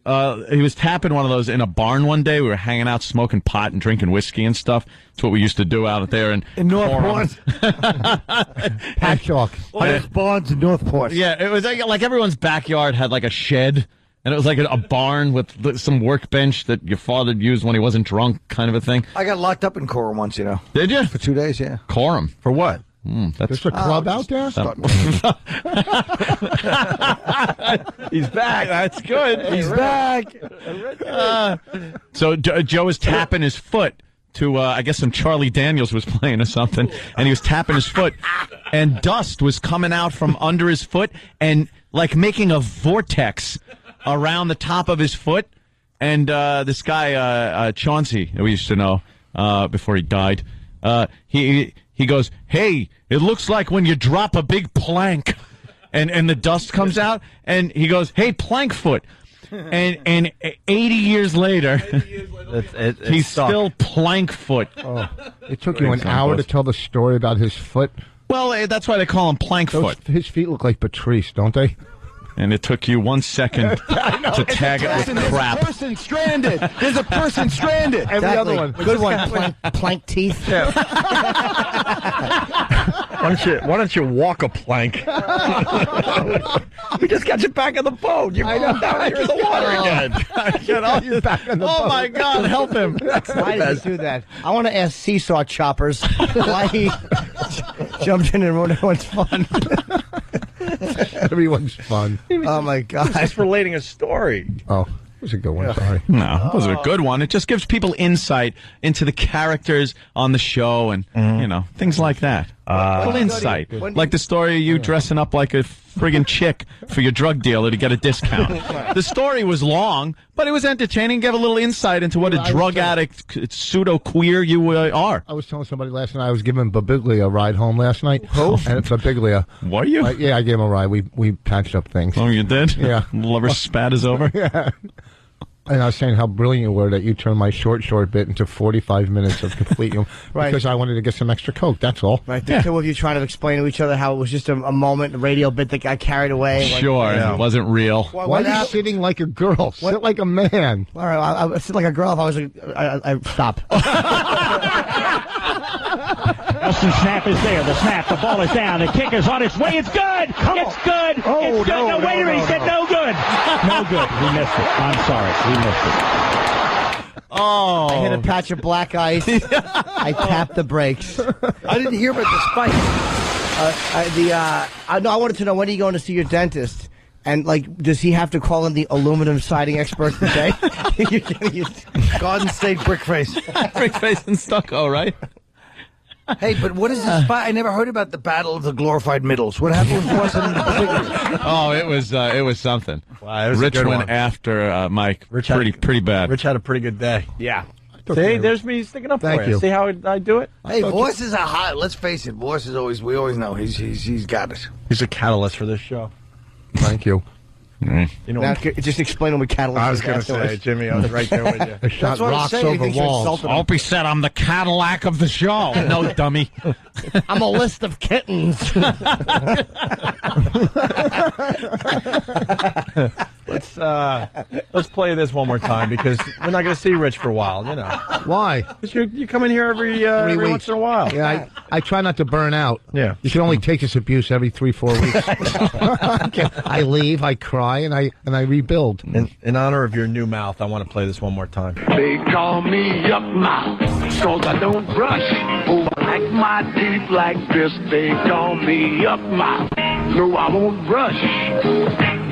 He was tapping one of those in a barn one day. We were hanging out smoking pot and drinking whiskey and stuff. That's what we used to do out there in Northport. Patchogue. There's barns in Northport. Yeah, it was like everyone's backyard had like a shed. And it was like a barn with some workbench that your father used when he wasn't drunk, kind of a thing. I got locked up in Coram once, you know. Did you? For 2 days, yeah. Coram. For what? There's a club out there? He's back. That's good. He's back. So Joe was tapping his foot to, I guess some Charlie Daniels was playing or something, and he was tapping his foot, and dust was coming out from under his foot and like making a vortex around the top of his foot. And this guy, Chauncey, who we used to know before he died, he goes, "Hey, it looks like when you drop a big plank and the dust comes out." And he goes, "Hey, plank foot." And 80 years later, he's still plank foot. Oh, it took you an hour to tell the story about his foot. Well, that's why they call him plank foot. His feet look like Patrice, don't they? And it took you 1 second to tag it with crap. There's a person stranded. There's a person stranded. Every other one. Good one. Plank teeth. Yeah. Why don't you walk a plank? We just got you back on the boat. You're down here in the water again. Get all you back on the boat. Oh my God, help him. Why did he do that? I want to ask Seesaw Choppers why he jumped in and ruined everyone's fun. Everyone's fun. Oh my God. He's just relating a story. Oh. It was a good one, sorry. No, it wasn't a good one. It just gives people insight into the characters on the show and, things like that. Little insight. Like the story of you dressing up like a friggin' chick for your drug dealer to get a discount. The story was long, but it was entertaining. Gave a little insight into what a drug addict, pseudo-queer you are. I was telling somebody last night I was giving Babiglia a ride home last night. Who? And Babiglia. Were you? Yeah, I gave him a ride. We patched up things. Oh, you did? Yeah. Lover spat is over? Yeah. And I was saying how brilliant you were that you turned my short bit into 45 minutes of complete Right. because I wanted to get some extra Coke, that's all. Right, the two of you trying to explain to each other how it was just a moment, a radio bit that got carried away. Sure, it wasn't real. Why are you sitting like a girl? Sit like a man. All right, I would sit like a girl if I was I stop. Nelson snap is there. The snap, the ball is down. The kick is on its way. It's good. It's good. It's good. No, wait a minute. He said no good. No good. We missed it. I'm sorry. We missed it. Oh. I hit a patch of black ice. I tapped the brakes. I didn't hear about the spike. I wanted to know, when are you going to see your dentist? And, does he have to call in the aluminum siding expert today? Garden State brick face. Brick face and stucco, right? Hey, but what is this spot? I never heard about the Battle of the Glorified Middles. What happened with Boston in particular? Oh, it was something. Wow, it was Rich a good went one. after Mike. Pretty bad. Rich had a pretty good day. Yeah. See, there's me sticking up Thank for you. you. See how I do it? Hey, Voice is a hot. Let's face it, Voice is always. We always know he's got it. He's a catalyst for this show. Thank you. Mm. You know, Now, just explain what catalyst I was is going to afterwards. say, Jimmy, I was right there with you. I shot what I'm rocks saying. He over thinks you're walls. insulting him. Opie said I'm the Cadillac of the show. No, dummy. I'm a list of kittens. Let's play this one more time because we're not going to see Rich for a while. Why? Because you come in here every once in a while. Yeah, I try not to burn out. Yeah. You can only take this abuse every 3-4 weeks. I leave, I cry, and I rebuild. In honor of your new mouth, I want to play this one more time. They call me up mouth, cause I don't brush. Oh, I like my teeth like this. They call me up mouth. No, I won't brush.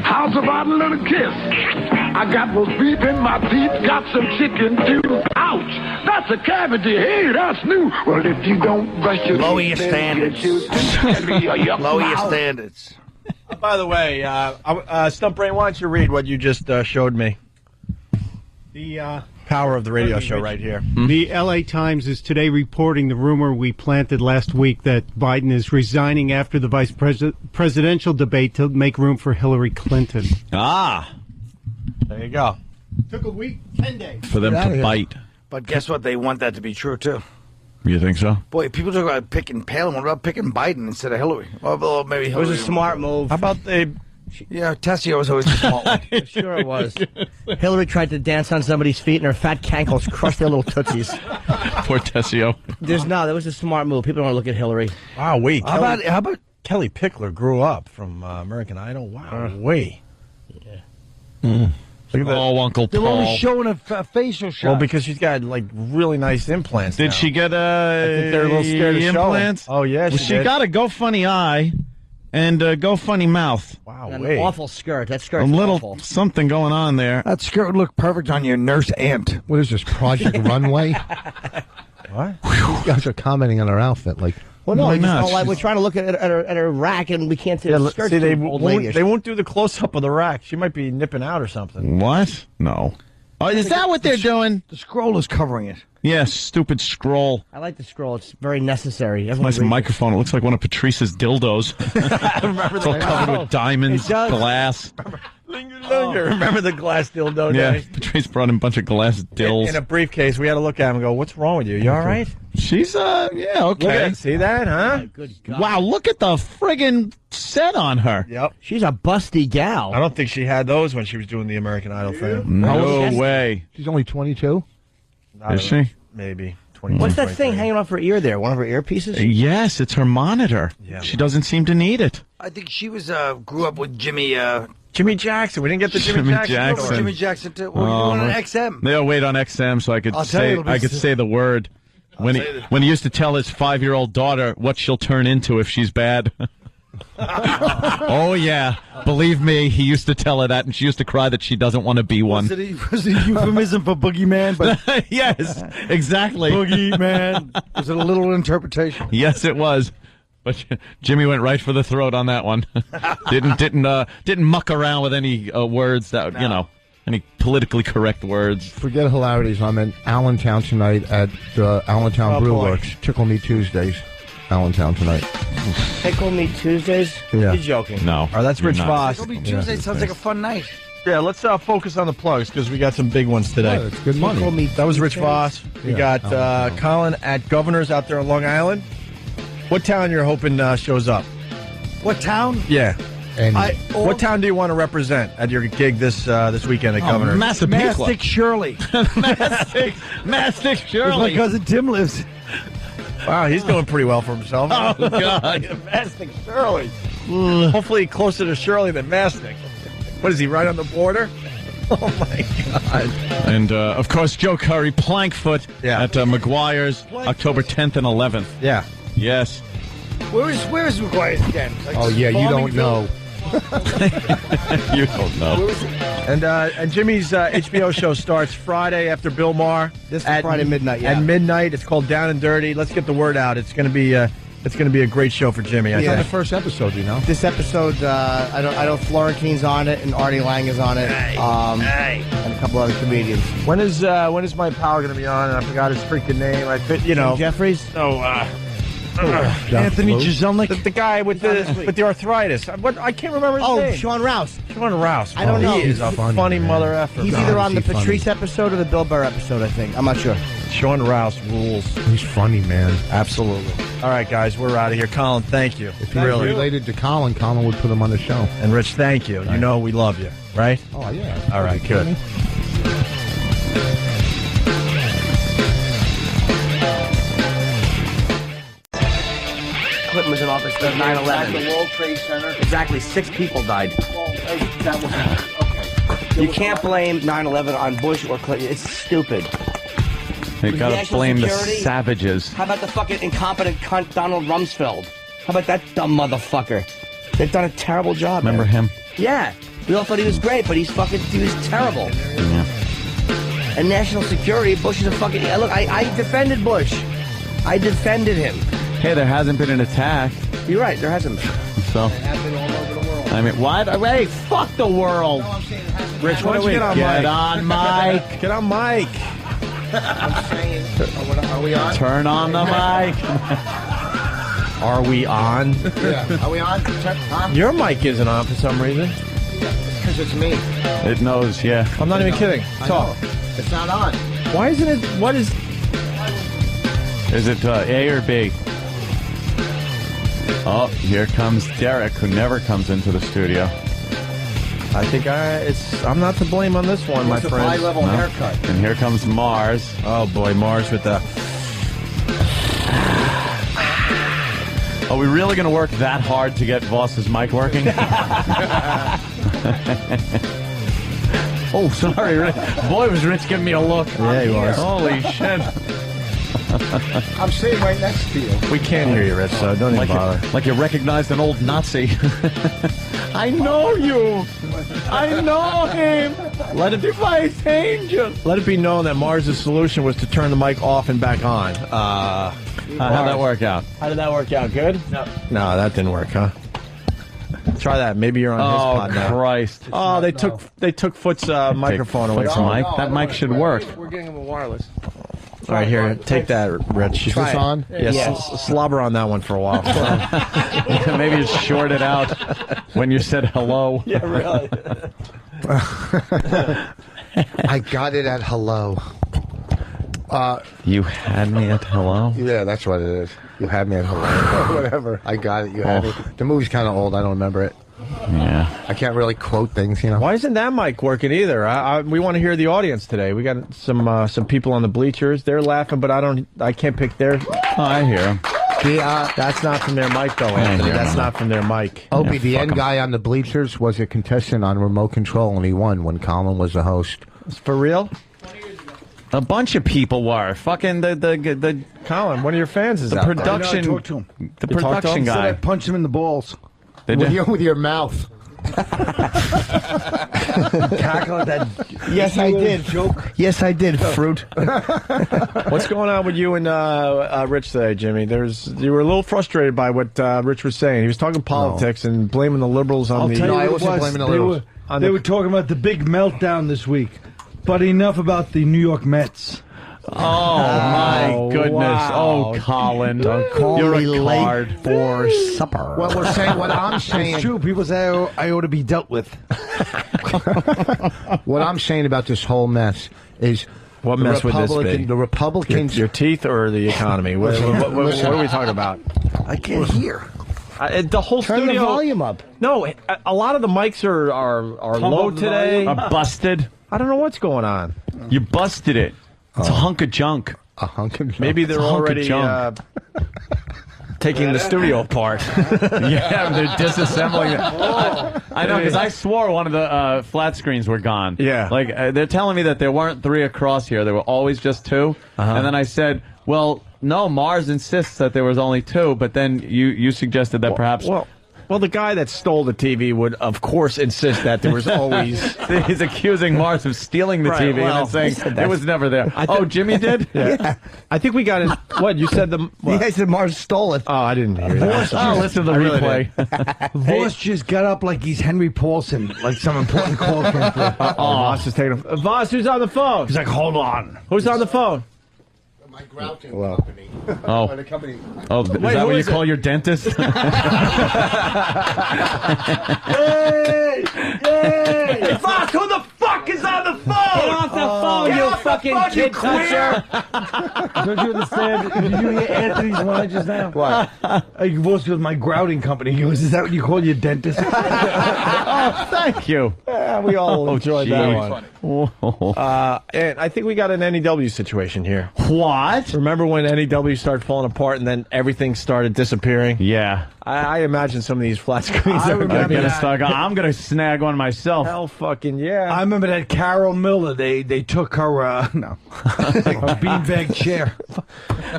How's about a little kiss? I got most beef in my teeth, got some chicken too. Ouch, that's a cavity. Hey, that's new. Well, if you don't brush your Lower teeth, your then standards. Lower your standards. By the way, Stump Brain, why don't you read what you just showed me? The power of the radio show right here. The L.A. Times is today reporting the rumor we planted last week that Biden is resigning after the presidential debate to make room for Hillary Clinton. Ah. There you go. Took a week, 10 days. For them to bite. But guess what? They want that to be true, too. You think so? Boy, people talk about picking Palin. What about picking Biden instead of Hillary? Well, maybe It Hillary. was a smart move. How about they... Yeah, Tessio was always the smart one. Sure it was. Hillary tried to dance on somebody's feet, and her fat cankles crushed their little tootsies. Poor Tessio. That was a smart move. People don't look at Hillary. Wow, wait. How about Kelly Pickler grew up from American Idol? Wow, wait. Yeah. Look at that. Oh, Uncle They're Paul. only showing a facial shot. Well, because she's got really nice implants. Did now. she get I think they're a little scared to show implants? them. Oh yeah, She did. got a GoFunny eye and a GoFunny mouth. Wow, An wait. awful skirt. That A skirt's little awful. something going on there. That skirt would look perfect on your nurse aunt. What is this, Project Runway? What? These guys are commenting on her outfit like, Well, no, Why we just not? don't like, we're trying to look at her rack, and we can't see the skirt. See, they old won't, lady-ish. they won't do the close-up of the rack. She might be nipping out or something. What? No. Oh, is that what they're doing? The scroll is covering it. Yes, stupid scroll. I like the scroll. It's very necessary. Nice Everyone reads it. microphone. It looks like one of Patrice's dildos. It's all covered with diamonds, It does. glass. Linger. Remember the glass dildo Yeah, day? Patrice brought in a bunch of glass dills. In a briefcase. We had to look at him and go, what's wrong with you? You all right? She's, yeah, Look okay. at, see that, huh? Good God. Wow, look at the friggin' set on her. Yep. She's a busty gal. I don't think she had those when she was doing the American Idol thing. No way. she's only 22? Not Is she? Maybe. 22, What's that thing 23. hanging off her ear there? One of her earpieces? Yes, it's her monitor. Yeah. She doesn't seem to need it. I think she was grew up with Jimmy Jackson. We didn't get the Jimmy, Jimmy Jackson. Jackson. story. Jimmy Jackson too. Well, you on XM. They'll wait on XM so I could I'll tell you, say it'll be I could say the word. When he used to tell his 5-year-old daughter what she'll turn into if she's bad. Oh, yeah. Believe me, he used to tell her that, and she used to cry that she doesn't want to be one. Was it a euphemism for boogeyman? But yes, exactly. Boogeyman. Was it a little interpretation? Yes, it was. But Jimmy went right for the throat on that one. Didn't muck around with any words that any politically correct words. Forget hilarities. I'm in Allentown tonight at Allentown Brew Works. Tickle Me Tuesdays. Allentown tonight. Tickle Me Tuesdays? Yeah. You're joking. No. Oh, that's Rich not. Voss. Tickle Me Tuesday sounds like a fun night. Yeah, let's focus on the plugs because we got some big ones today. Yeah, it's good money. That was Rich Voss. We got Colin at Governor's out there on Long Island. What town you're hoping shows up? What town? Yeah. And what town do you want to represent at your gig this weekend at Governor's? Mastic Shirley. Mastic Where my Shirley. cousin Tim lives. Wow, he's doing pretty well for himself. Oh, God. Mastic Shirley. Hopefully closer to Shirley than Mastic. What is he, right on the border? Oh, my God. And, of course, Joe Curry, Plankfoot at McGuire's, October 10th and 11th. Yeah. Yes. Where is McGuire's again? Oh, yeah, you don't know. You don't know. And Jimmy's HBO show starts Friday after Bill Maher. This Friday midnight, yeah. At midnight. It's called Down and Dirty. Let's get the word out. It's going to be a great show for Jimmy. It's I on the think. first episode, you know. This episode, I know Florentine's on it and Artie Lang is on it, and a couple other comedians. When is my pal going to be on? I forgot his freaking name. Jim Jeffries? Anthony Jeselnik. The guy with the arthritis. I can't remember his name. Sean Rouse. Sean Rouse. I don't know. He is a funny mother effer. He's either on the Patrice episode or the Bill Burr episode, I think. I'm not sure. Sean Rouse rules. He's funny, man. Absolutely. All right, guys, we're out of here. Colin, thank you. If he was related to Colin would put him on the show. And Rich, thank you. You know we love you, right? Oh, yeah. All right, good. Clinton was in office at 9/11. The World Trade Center. Exactly, 6 people died. You can't blame 9/11 on Bush or Clinton. It's stupid. You gotta National blame security? the savages. How about the fucking incompetent cunt Donald Rumsfeld? How about that dumb motherfucker? They've done a terrible job. Remember man. him? Yeah. We all thought he was great, but he was terrible. Yeah. And national security, Bush is a fucking... Look, I defended Bush. I defended him. Hey, there hasn't been an attack. You're right, there hasn't been. So, It happened all over the world. I mean, what? Hey, fuck the world. No, I'm saying it hasn't. Rich, why don't you get on Get mic? on mic. Get on mic. I'm saying, are we on? Turn on the mic. Are we on? Yeah. Are we on? Huh? Your mic isn't on for some reason. Because it's me. It knows, yeah. I'm not even kidding. I Talk. know. It's not on. Why isn't it? What is? Is it A or B? Oh, here comes Derek, who never comes into the studio. I think I'm not to blame on this one, my It's a friend. high-level haircut. And here comes Mars. Oh boy, Mars with the. Are we really going to work that hard to get Voss's mic working? Oh, sorry, Rich. Boy, was Rich giving me a look. Yeah, he was. Holy shit. I'm sitting right next to you. We can't hear you, Rich, so don't even bother. Like you recognized an old Nazi. I know you. I know him. Let it be my angel. Let it be known that Mars' solution was to turn the mic off and back on. How'd that work out? How did that work out? Good? No, that didn't work, huh? Try that. Maybe you're on his pod now. Christ. Oh, they took Foot's microphone away Foot's from him. mic? That mic should work. We're getting him a wireless. All right, here, take that, Rich. Is this on? Yeah, slobber on that one for a while. Maybe it's shorted out when you said hello. Yeah, really. I got it at hello. You had me at hello? Yeah, that's what it is. You had me at hello. Whatever. I got it. You had it. The movie's kind of old. I don't remember it. Yeah. I can't really quote things, you know. Why isn't that mic working either? We want to hear the audience today. We got some people on the bleachers. They're laughing, but I can't pick their. Oh, I hear him. That's not from their mic, though, Anthony. That's not from their mic. Opie, the end guy on the bleachers was a contestant on Remote Control, and he won when Colin was the host. For real? A bunch of people were. Fucking the Colin, one of your fans is out there. production. I talked to him. The You talked to production him? Said I guy. punched him in the balls. They with did? with your mouth. Cackle at that. Yes, I did. Joke. Yes, I did, fruit. What's going on with you and Rich today, Jimmy? You were a little frustrated by what Rich was saying. He was talking politics and blaming the liberals on I'll the. tell you I what it wasn't was. blaming the liberals. They were talking about the big meltdown this week, but enough about the New York Mets. Oh, my goodness. wow. Oh, Colin. Call You're me a late card. for supper. What we're saying, what I'm saying, It's true. People say I ought to be dealt with. what I'm saying about this whole mess is What mess would this be? The Republicans. Your teeth or the economy? What are we talking about? I can't hear. The whole Turn studio. the volume up. No, a lot of the mics are low today. Busted. I don't know what's going on. You busted it. It's a hunk of junk. A hunk of junk. Maybe they're It's a hunk of already junk. taking the studio apart. Yeah, they're disassembling it. I know, because I swore one of the flat screens were gone. Yeah. Like, they're telling me that there weren't 3 across here. There were always just 2. And then I said, well, no, Mars insists that there was only 2, but then you suggested that perhaps... Well, the guy that stole the TV would, of course, insist that there was always... He's accusing Mars of stealing the Right, TV well, and then saying it was never there. Jimmy did? Yeah. I think we got it. What, you said the... What? Yeah, I said Mars stole it. Oh, I didn't hear that. Oh, listen to the replay. Voss just got up like he's Henry Paulson, like some important call came through. Voss is taking a... Voss, who's on the phone? He's like, hold on. Who's on the phone? My grouting company. Oh. The company. Oh, is Wait, that who what you is it? call your dentist? Yay! Yay! Voss, who the fuck is on the phone? Get off the phone, you fucking kid toucher! Don't you understand? Did you hear Anthony's line just now? What? Voss goes, my grouting company. He goes, is that what you call your dentist? Oh, thank you. Yeah, we all enjoyed that one. Whoa. And I think we got an NEW situation here. What? Remember when NEW started falling apart and then everything started disappearing? Yeah. I imagine some of these flat screens are I'm gonna snag one myself. Hell fucking yeah. I remember that Carol Miller. They took her, a beanbag chair.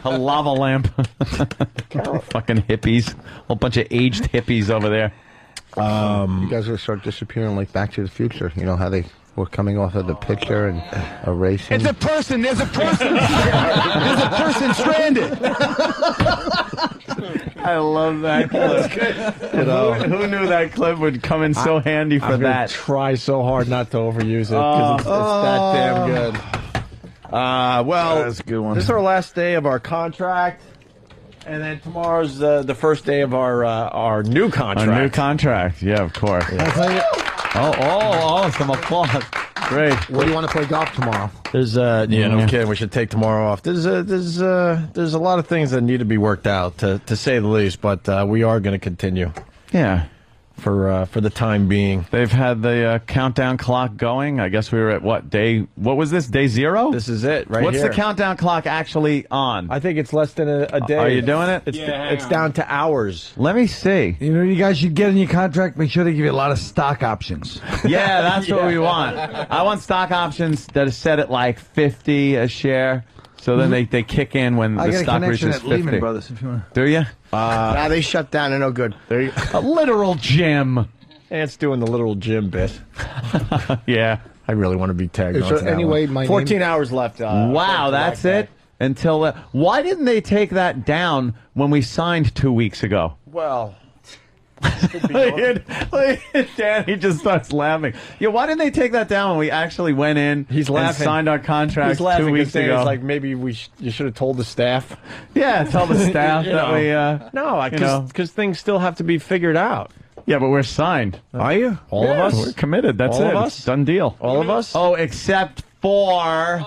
A lava lamp. Fucking hippies. Whole bunch of aged hippies over there. You guys will start disappearing like Back to the Future. You know how they were coming off of the picture and erasing. It's a person. There's a person. There's a person stranded. I love that clip. You know, Who knew that clip would come in so handy for I'm gonna that? try so hard not to overuse it because it's that damn good. Well, That's a good one. This is our last day of our contract, and then tomorrow's the first day of our new contract. A new contract. Yeah, of course. Oh, some applause. Great. Where do you want to play golf tomorrow? There's no kidding. We should take tomorrow off. There's a lot of things that need to be worked out, to say the least. But we are going to continue. Yeah. For the time being. They've had the countdown clock going. I guess we were at what was this, day 0? This is it, right What's here. the countdown clock actually on? I think it's less than a day. Are you doing it? It's down to hours. Let me see. You know, you guys should get in your contract. Make sure they give you a lot of stock options. Yeah, that's what we want. I want stock options that are set at like 50 a share. So then they kick in when I the got a stock connection reaches at 50. Lehman Brothers, if you want. Do you? Nah, they shut down. They're no good. A literal gym. It's doing the literal gym bit. Yeah. I really want to be tagged Is on there to that any one. way my 14 name- hours left. Wow, that's it? Until why didn't they take that down when we signed 2 weeks ago? Well, Look at Danny just starts laughing. Yeah, why didn't they take that down when we actually went in he's and laughing. signed our contract He's laughing 2 weeks because ago? It's like maybe you should have told the staff. Yeah, tell the staff You that know. we because things still have to be figured out. Yeah, but we're signed. Are you? All of us? We're committed. That's All it. of us? It's done deal. All of us? Oh, except for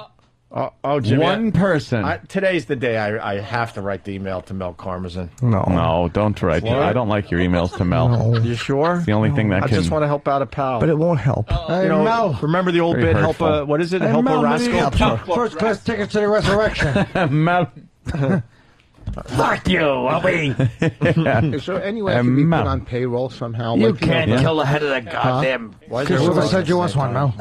Jimmy, one person. Today's the day I have to write the email to Mel Karmazin. No, don't write. What? I don't like your emails to Mel. You sure? It's the only thing that I can. just want to help out a pal. But it won't help. You know, Mel. remember the old Very bit, hurtful. help what is it? Help a rascal? First class tickets to the resurrection. Mel. Fuck you, Obi. Is there any way I can be put on payroll somehow? You like, can't know, kill the head of the goddamn. Why is Because there whoever so said much you at once the one, same Mel.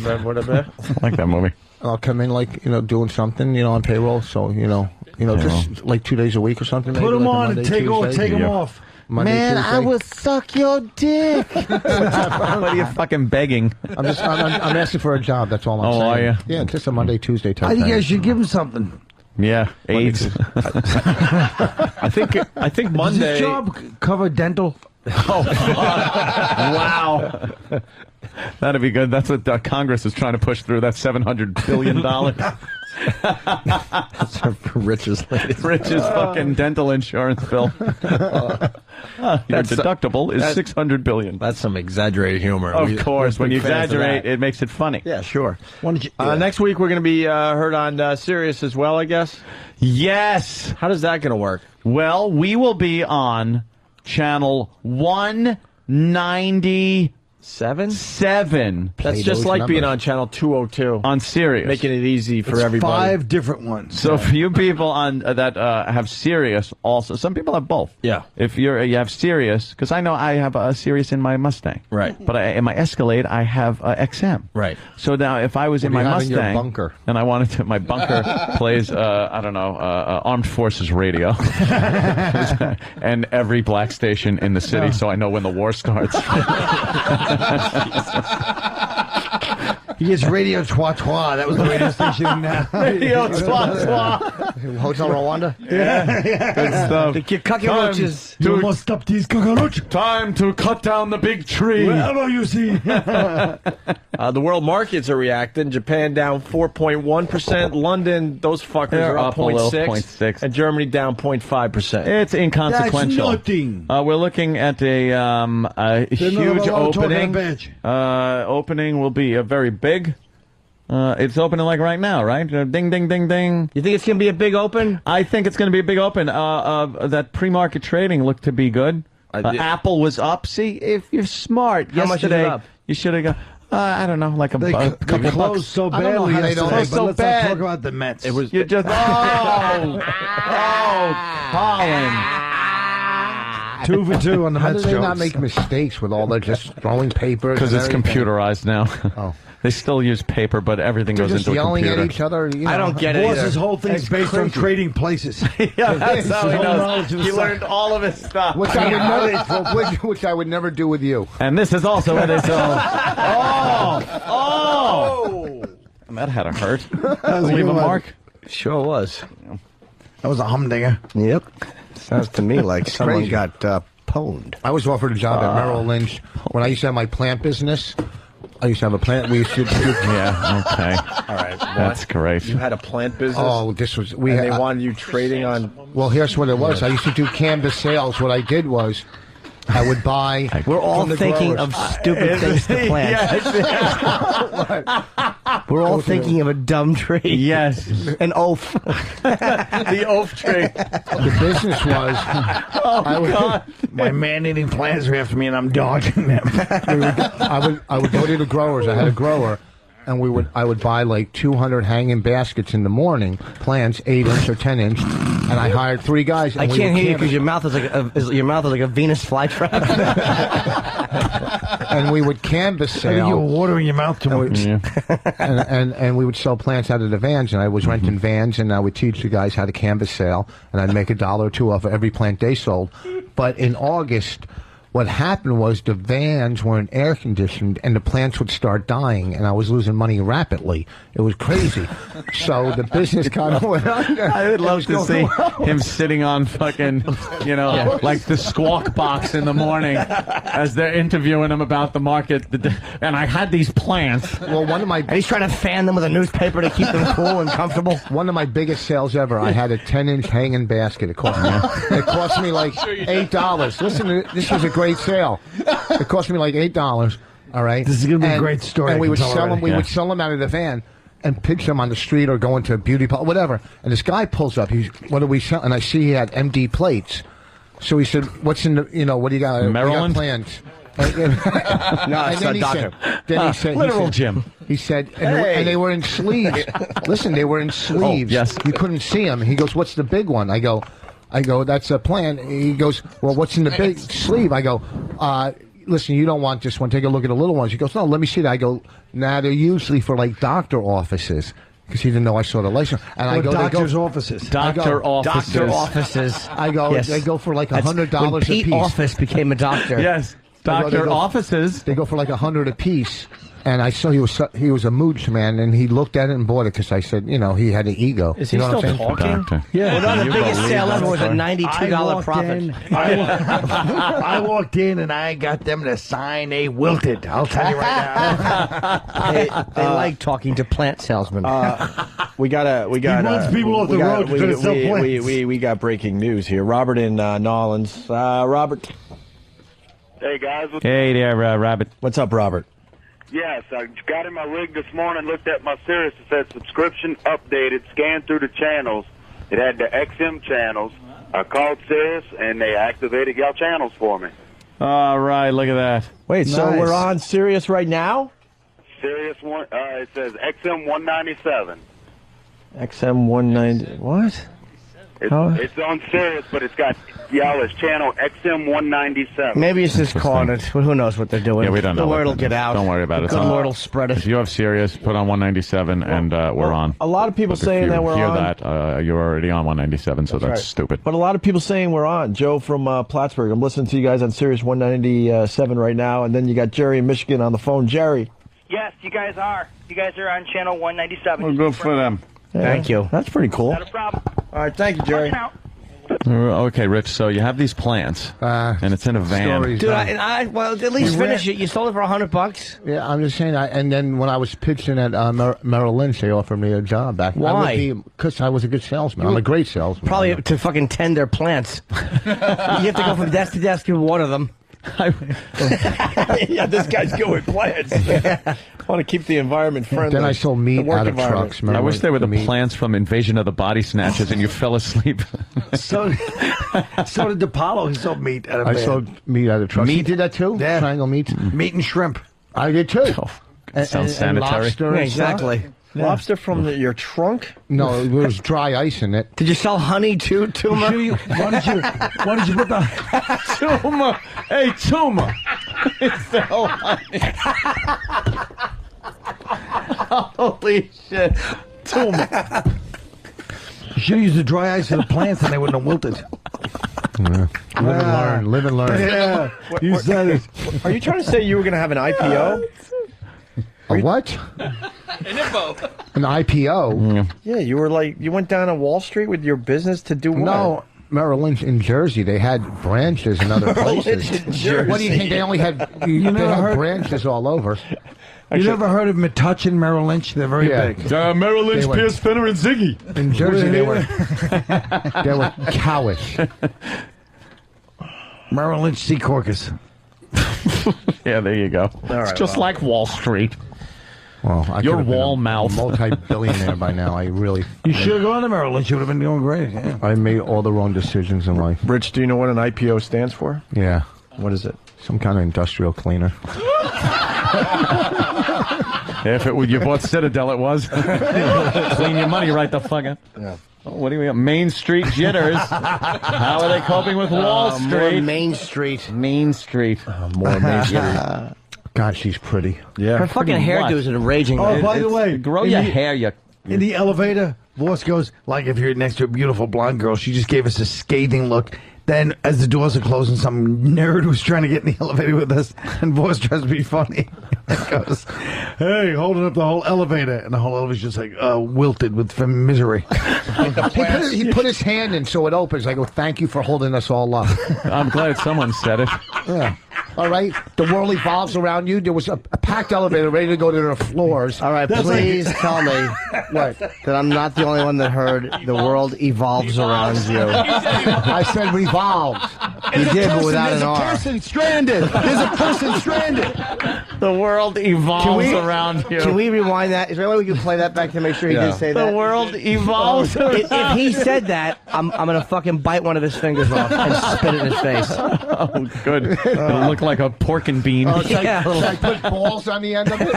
time? What a bit. I like that movie. I'll come in like doing something on payroll. So just like 2 days a week or something. Put maybe, them like a on and Monday, take Tuesday. them Yeah. off. Monday, Man, Tuesday. I will suck your dick. What are you fucking begging? I'm asking for a job. That's all I'm saying. Are you? Yeah, just a Monday, Tuesday type I think thing. you should give him something. Yeah, AIDS. I think Does Monday. this job cover dental? Wow. That'd be good. That's what Congress is trying to push through. That $700 billion. That's our richest lady. Richest fucking dental insurance bill. Your deductible is $600 billion. That's some exaggerated humor. Of course. When you exaggerate, it makes it funny. Yeah, sure. Next week we're going to be heard on Sirius as well, I guess. Yes. How does that going to work? Well, we will be on channel 197. That's just like being on channel 202 on Sirius, making it easy for It's everybody. 5 different ones. So for you people on that have Sirius, also some people have both. Yeah. If you have Sirius, because I know I have a Sirius in my Mustang, right? But in my Escalade, I have XM, right? So now, if I was in What my do you have in Mustang, your bunker? and I wanted to, my bunker plays I don't know, Armed Forces radio, and every black station in the city, so I know when the war starts. He gets Radio Twa Twa. That was the radio station. Radio Twa Twa. Hotel Rwanda? Yeah. Good stuff. The cockroaches. You must stop these cockroaches. Time to cut down the big tree. Wherever you see. The world markets are reacting. Japan down 4.1%. London, those fuckers They're are up up a little, 0.6%. And Germany down 0.5%. It's inconsequential. That's nothing. We're looking at a huge opening. Opening will be a very big. It's opening like right now, right? Ding, ding, ding, ding. You think it's going to be a big open? I think it's going to be a big open. That pre-market trading looked to be good. Apple was up. See, if you're smart, How much is it yesterday up? you should have gone. I don't know, like They couple closed bucks. so I don't know badly how they yesterday, don't- but so let's bad. not talk about the Mets. It was You just Colin. 2 for 2 on the How Mets do they not jokes. make mistakes with all the just throwing papers? Because and it's everything? computerized now. Oh. They still use paper, but everything They're goes just into a yelling computer. at each other. You know. I don't get it Boss's either. whole thing is It's based on crazy. trading places. Yeah, that's how he His whole knows. knowledge of the He stock. learned all of his stuff. Which I would never, which I would never do with you. And this is also where they sell. Oh! That had a hurt. Leave a mark. Sure was. That was a humdinger. Yep. Sounds to me like someone crazy. got pwned. I was offered a job at Merrill Lynch when I used to have my plant business. I used to have a plant. We used to. Yeah, okay. all right. That's great. You had a plant business. Oh, this was and they had. wanted you trading on. Well, here's what it was. I used to do canvas sales. What I did was, I would buy. We're all from the thinking growers. of stupid things to plant. We're all thinking of a dumb tree. Yes. An oaf. The oaf tree. The business was. Oh, God. My man-eating plants are after me, and I'm dodging them. I would go to the growers. I had a grower, and I would buy like 200 hanging baskets in the morning, plants 8-inch or 10-inch, and I hired 3 guys. And I we can't would hear you canvas- because your mouth is like a Venus flytrap. and we would canvas I think you're sale. watering your mouth too much. And we would sell plants out of the vans, and I was renting vans, and I would teach the guys how to canvas sale, and I'd make $1 or $2 off of every plant they sold. But in August, what happened was the vans weren't air conditioned, and the plants would start dying, and I was losing money rapidly. It was crazy. So the business kind of went under. I would love It to was see going well. him sitting on fucking, like the Squawk Box in the morning as they're interviewing him about the market. And I had these plants. Well, one of my And he's trying to fan them with a newspaper to keep them cool and comfortable. One of my biggest sales ever. I had a 10-inch hanging basket. It cost me like $8. Listen, this was a great sale. It cost me like $8. All right. This is gonna be a great story. And we I would can tell sell them. already. We Yeah. would sell them out of the van and pitch them on the street or go into a beauty parlor, whatever. And this guy pulls up. What do we sell? And I see he had MD plates. So he said, "What's in the? What do you got? Maryland? We got plans." No, And it's then a he doctor. said, Literal Jim. He said, and they were in sleeves. Listen, they were in sleeves. yes. You couldn't see them. He goes, "What's the big one?" I go, "That's a plan." He goes, "Well, what's in the big sleeve?" I go, "Listen, you don't want this one. Take a look at the little ones." He goes, "No, let me see that." I go, "Nah, they're usually for like doctor offices." because he didn't know I saw the license. And I go, doctor's offices. Doctor offices. I go, Yes. they go for like That's $100 when a Pete piece. Office became a doctor. Yes. They Doctor go- offices. They go for like $100 a piece. And I saw he was a mooch man, and he looked at it and bought it because I said, he had an ego. Is he You know what still I'm saying? talking? Doctor. Yeah. Well, no, the You biggest believe sale that ever was a story? $92 profit. I walked in and I got them to sign a wilted. I'll tell you right now. They like talking to plant salesmen. We got. runs people off the road to sell plants. We got breaking news here. Robert in Nolans. Robert. Hey, guys. Hey there, Rabbit. What's up, Robert? Yes, I got in my rig this morning, looked at my Sirius. It said subscription updated, scanned through the channels. It had the XM channels. I called Sirius, and they activated y'all channels for me. All right, look at that. Wait, so Nice. we're on Sirius right now? Sirius one, it says XM 197. XM 190. What? It's on Sirius, but it's got y'all as channel XM 197. Maybe it's just calling it. Well, who knows what they're doing? Yeah, we don't know. The what word will that get is. out. Don't worry about it. The Lord will spread it. If you have Sirius, put on 197, and we're on. A lot of people But if saying you that we're hear on. that, you're already on 197, so that's right. stupid. But a lot of people saying we're on. Joe from Plattsburgh. I'm listening to you guys on Sirius 197 right now, and then you got Jerry in Michigan on the phone. Jerry. Yes, you guys are. You guys are on channel 197. Well, good for them. Yeah, Thank you. That's pretty cool. Not a problem. All right, thank you, Jerry. Okay, Rich, so you have these plants, and it's in a van. Stories, Dude, well, at least You finish ran- it. You sold it for $100. Yeah, I'm just saying. And then when I was pitching at Merrill Lynch, they offered me a job back. Why? Because I was a good salesman. I'm a great salesman. Probably to fucking tend their plants. You have to go from desk to desk and water them. Yeah, this guy's good with plants. I want to keep the environment friendly. Then I sold meat The work out of environment. trucks. I wish they were the meat. plants from Invasion of the Body Snatchers, and you fell asleep. So did DePaulo. He sold meat out of I van. sold meat out of trucks. Meat? You did that too? Yeah. Triangle meat? Meat and shrimp. I did too. Sounds sanitary. lobster Yeah, and stuff. exactly. Lobster from your trunk? No, it was dry ice in it. Did you sell honey too, Tuma? Why did you put the Tuma! Hey, Tuma! Holy shit. Tuma. You should have used the dry ice for the plants and they wouldn't have wilted. Live and learn. Live and learn. Yeah, you said it. Are you trying to say you were going to have an IPO? A what? An IPO? Yeah, you were like, you went down on Wall Street with your business to do what? No. Merrill Lynch in Jersey, they had branches in other Merrill places. Lynch in Jersey. What do you think? They only had they never had heard- branches all over. You never heard of Metuchen, Merrill Lynch? They're very Yeah. big. Merrill Lynch, They were- Pierce, Fenner, and Ziggy. In Jersey, they were cowish. Merrill Lynch Sea Caucus. Yeah, there you go. right, it's just well. like Wall Street. Well, I Your could have been wall a mouth. multi-billionaire by now. I really. You should have gone to Merrill Lynch. You would have been doing great. Yeah. I made all the wrong decisions in life. Rich, do you know what an IPO stands for? Yeah, What is it? some kind of industrial cleaner. If it would, you bought Citadel, it was. Clean your money right the fuck up. Yeah. Oh, what do we got? Main Street jitters. How are they coping with Wall More Street? Main Street. Main Street. More Main Street. God, she's pretty. Yeah. Her fucking Pretty hairdo what? is enraging. Oh, man. by the way, Grow in your the- hair, you. In the elevator, Voss goes, like if you're next to a beautiful blonde girl, she just gave us a scathing look. Then, as the doors are closing, some nerd was trying to get in the elevator with us, and Voss tries to be funny. And goes, hey, holding up the whole elevator. And the whole elevator's just like wilted with from misery. He put his hand in so it opens. I go, thank you for holding us all up. I'm glad someone said it. Yeah. All right. The world evolves around you. There was a packed elevator ready to go to their floors. All right, please tell me that I'm not the only one that heard the world evolves around you. I said revolves. You did, but without an There's a R. person stranded. There's a person stranded. The world evolves around you. Can we rewind that? Is there a way we can play that back to make sure he did say that? The world evolves If he said that, I'm gonna fucking bite one of his fingers off and spit it in his face. Oh, good. It'll look like a pork and bean. Oh, should Yeah. I put balls on the end of it?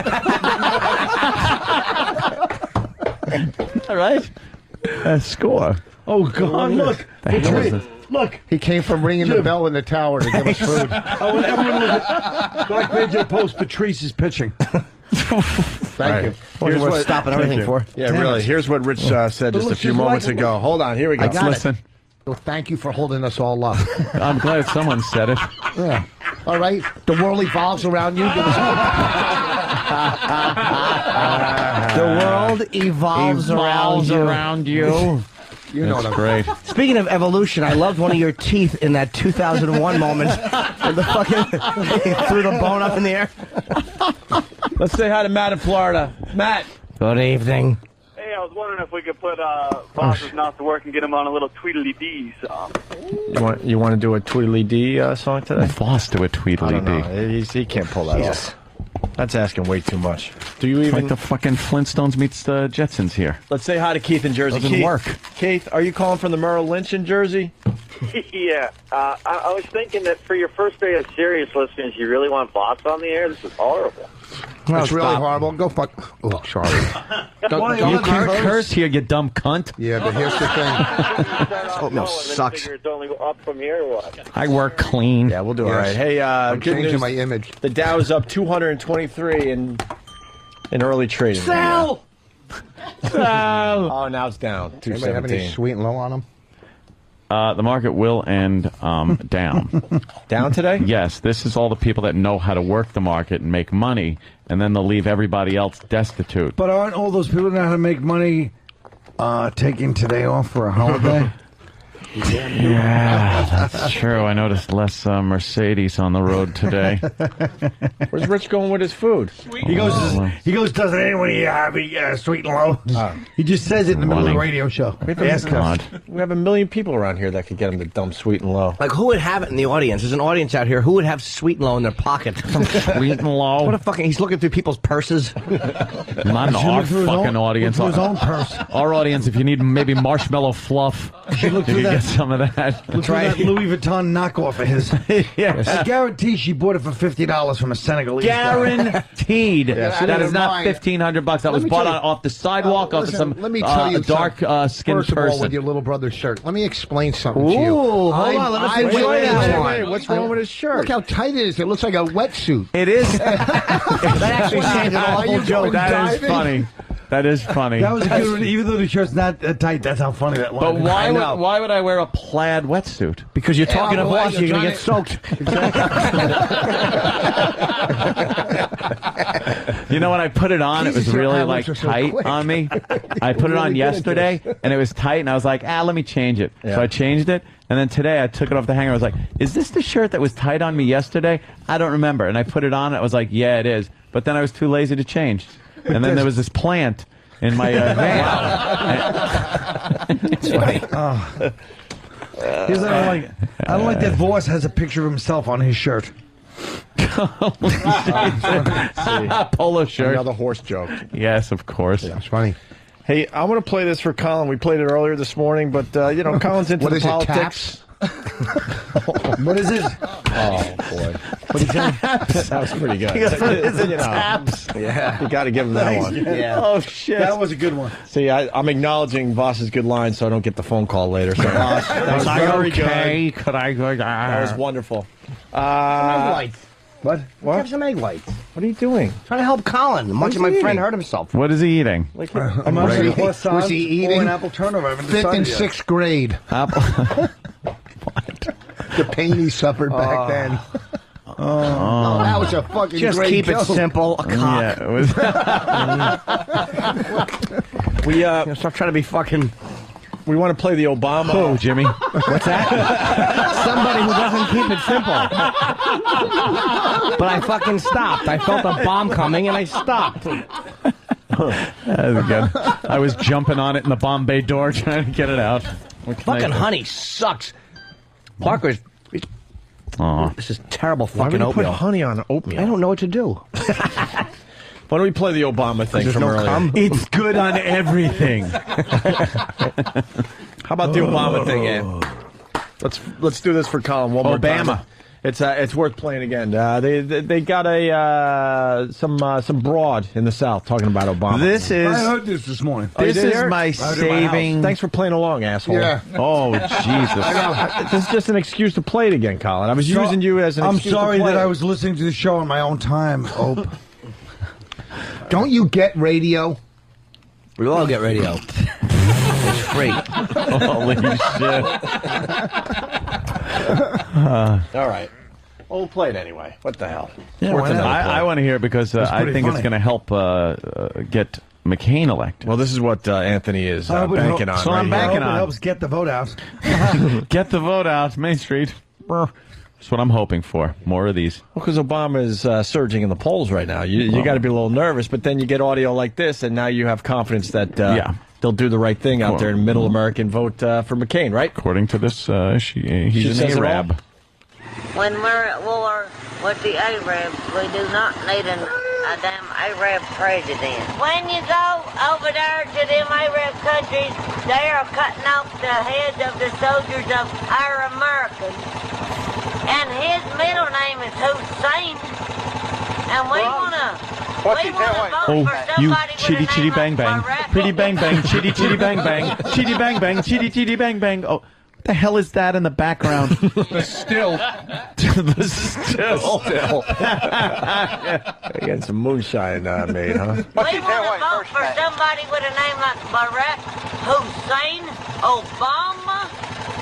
All right. Score. Oh, God, look. The hell is this? Look. He came from ringing the bell in the tower to give us food. I want everyone to look at Black Major Post. Patrice is pitching. Thank you. Here's what stopping everything for. Yeah, really. Here's what Rich said just a few moments ago. Hold on, here we go. I got Listen. Well, thank you for holding us all up. I'm glad someone said it. Yeah. All right. The world evolves around you. The world evolves around you. You know That's what I'm great. Speaking of evolution, I loved one of your teeth in that 2001 moment. Where the fucking threw the bone up in the air. Let's say hi to Matt in Florida. Matt. Good evening. Hey, I was wondering if we could put Boss's Mouth to work and get him on a little Tweedledee song. You want to do a Tweedledee song today? Boss do a I don't know. Tweedledee. He can't pull that off. That's asking way too much. Do you It's even? like the fucking Flintstones meets the Jetsons here. Let's say hi to Keith in Jersey. Doesn't Keith, work. Keith, are you calling from the Merrill Lynch in Jersey? Yeah, I was thinking that for your first day of Sirius listeners, you really want Boss on the air? This is horrible. It's really horrible. Go fuck. Oh, sorry. You can curse here, you dumb cunt. Yeah, but here's the thing. Oatmeal sucks. It's only up from here or what? I work clean. Yeah, we'll do all right. Hey, I'm good changing news. my image. The Dow's up 223 in early trading. Sell! Oh, now it's down. Anybody have any 217. sweet and low on them? The market will end down. Down today? Yes, this is all the people that know how to work the market and make money, and then they'll leave everybody else destitute. But aren't all those people that know how to make money taking today off for a holiday? Yeah, that's true. I noticed less Mercedes on the road today. Where's Rich going with his food? He goes, doesn't anyone here have sweet and low? He just says it in the middle of the radio show. Ask him. We have 1 million people around here that could get him to dump sweet and low. Like, who would have it in the audience? There's an audience out here. Who would have sweet and low in their pocket? Sweet and low? What a fucking... He's looking through people's purses. Not in our fucking audience. His own purse. Our audience, if you need maybe marshmallow fluff, You look you through can that. get some of that. Look for that Louis Vuitton knockoff of his. Yeah. I guarantee she bought it for $50 from a Senegalese guy. Guaranteed. That is not $1,500. That was bought off the sidewalk off of some let me tell you dark skinned First of all, person. with your little brother's shirt. Let me explain something to you. Ooh, hold on. Let us enjoy that one. What's wrong with his shirt? Look how tight it is. It looks like a wetsuit. It is. That actually sounded an awful joke. That is funny. That is funny. That was a good one. Even though the shirt's not tight, that's how funny that was. But why would I wear a plaid wetsuit? Because you're talking to Boss, you're going to get soaked. You know, when I put it on, it was Jesus, your really hours like are so tight quick. on me. I put it on Really good at yesterday, this. and it was tight, and I was like, let me change it. Yeah. So I changed it, and then today I took it off the hanger. I was like, is this the shirt that was tight on me yesterday? I don't remember. And I put it on, and I was like, yeah, it is. But then I was too lazy to change. And then there was this plant in my van. It's funny. Here's what I don't like that Boss has a picture of himself on his shirt. Polo shirt. Another horse joke. Yes, of course. It's funny. Hey, I want to play this for Colin. We played it earlier this morning, but Colin's into What the is it, politics. taps? What is it? Oh boy, that was pretty good. Is it taps? Yeah, you got to give him that one. Yeah. Oh shit! That was a good one. See, I'm acknowledging Voss's good line, so I don't get the phone call later. So Voss, that was very good. Could I go? That was wonderful. Egg whites. What? Have some egg whites. What are you doing? Trying to help Colin. Much of my friend hurt himself. What is he eating? I'm actually a croissant Was he eating or an apple turnover. I haven't Fifth decided and yet. sixth grade. Apple. The pain he suffered back then. Oh, that was a fucking Just great keep joke. it simple. A cock. Yeah, it was. We Stop trying to be fucking... we want to play the Obama. Oh, Jimmy. What's that? Somebody who doesn't keep it simple. But I fucking stopped. I felt a bomb coming and I stopped. That was good. I was jumping on it in the Bombay door trying to get it out. What can I Fucking do? honey sucks. Parker's... Aw. This is terrible Why would fucking you put oatmeal. honey on oatmeal? I don't know what to do. Why don't we play the Obama thing There's from no earlier? cum? It's good on everything. How about the Obama thing, Ed? Let's do this for Colin one more time. Obama. It's worth playing again. They got some broad in the South talking about Obama. This I is heard this morning. this did is hear it? my I heard it in my saving. house. Thanks for playing along, asshole. Yeah. Oh Jesus! This is just an excuse to play it again, Colin. I was using you as an I'm excuse sorry to play that it. I was listening to the show on my own time, Ope. Don't you get radio? We all get radio. It's free. Holy shit. All right. Well, we'll play it anyway. What the hell? Yeah, I want to hear it because I think it's going to help get McCain elected. Well, this is what Anthony is banking on. So I'm banking on. It helps get the vote out. Get the vote out, Main Street. That's what I'm hoping for. More of these. Well, because Obama is surging in the polls right now. You got to be a little nervous, but then you get audio like this, and now you have confidence that they'll do the right thing out there in Middle America and vote for McCain, right? According to this, he's an Arab. When we're at war with the Arabs, we do not need a damn Arab president. When you go over there to them Arab countries, they are cutting off the heads of the soldiers of our Americans. And his middle name is Hussein. And we want to vote for somebody chitty chitty bang bang. Pretty bang bang, chitty chitty bang bang. Chitty bang bang, chitty chitty bang bang. Oh. What the hell is that in the background? The still. The still. You got some moonshine made, huh? We want to vote for somebody with a name like Barack Hussein Obama.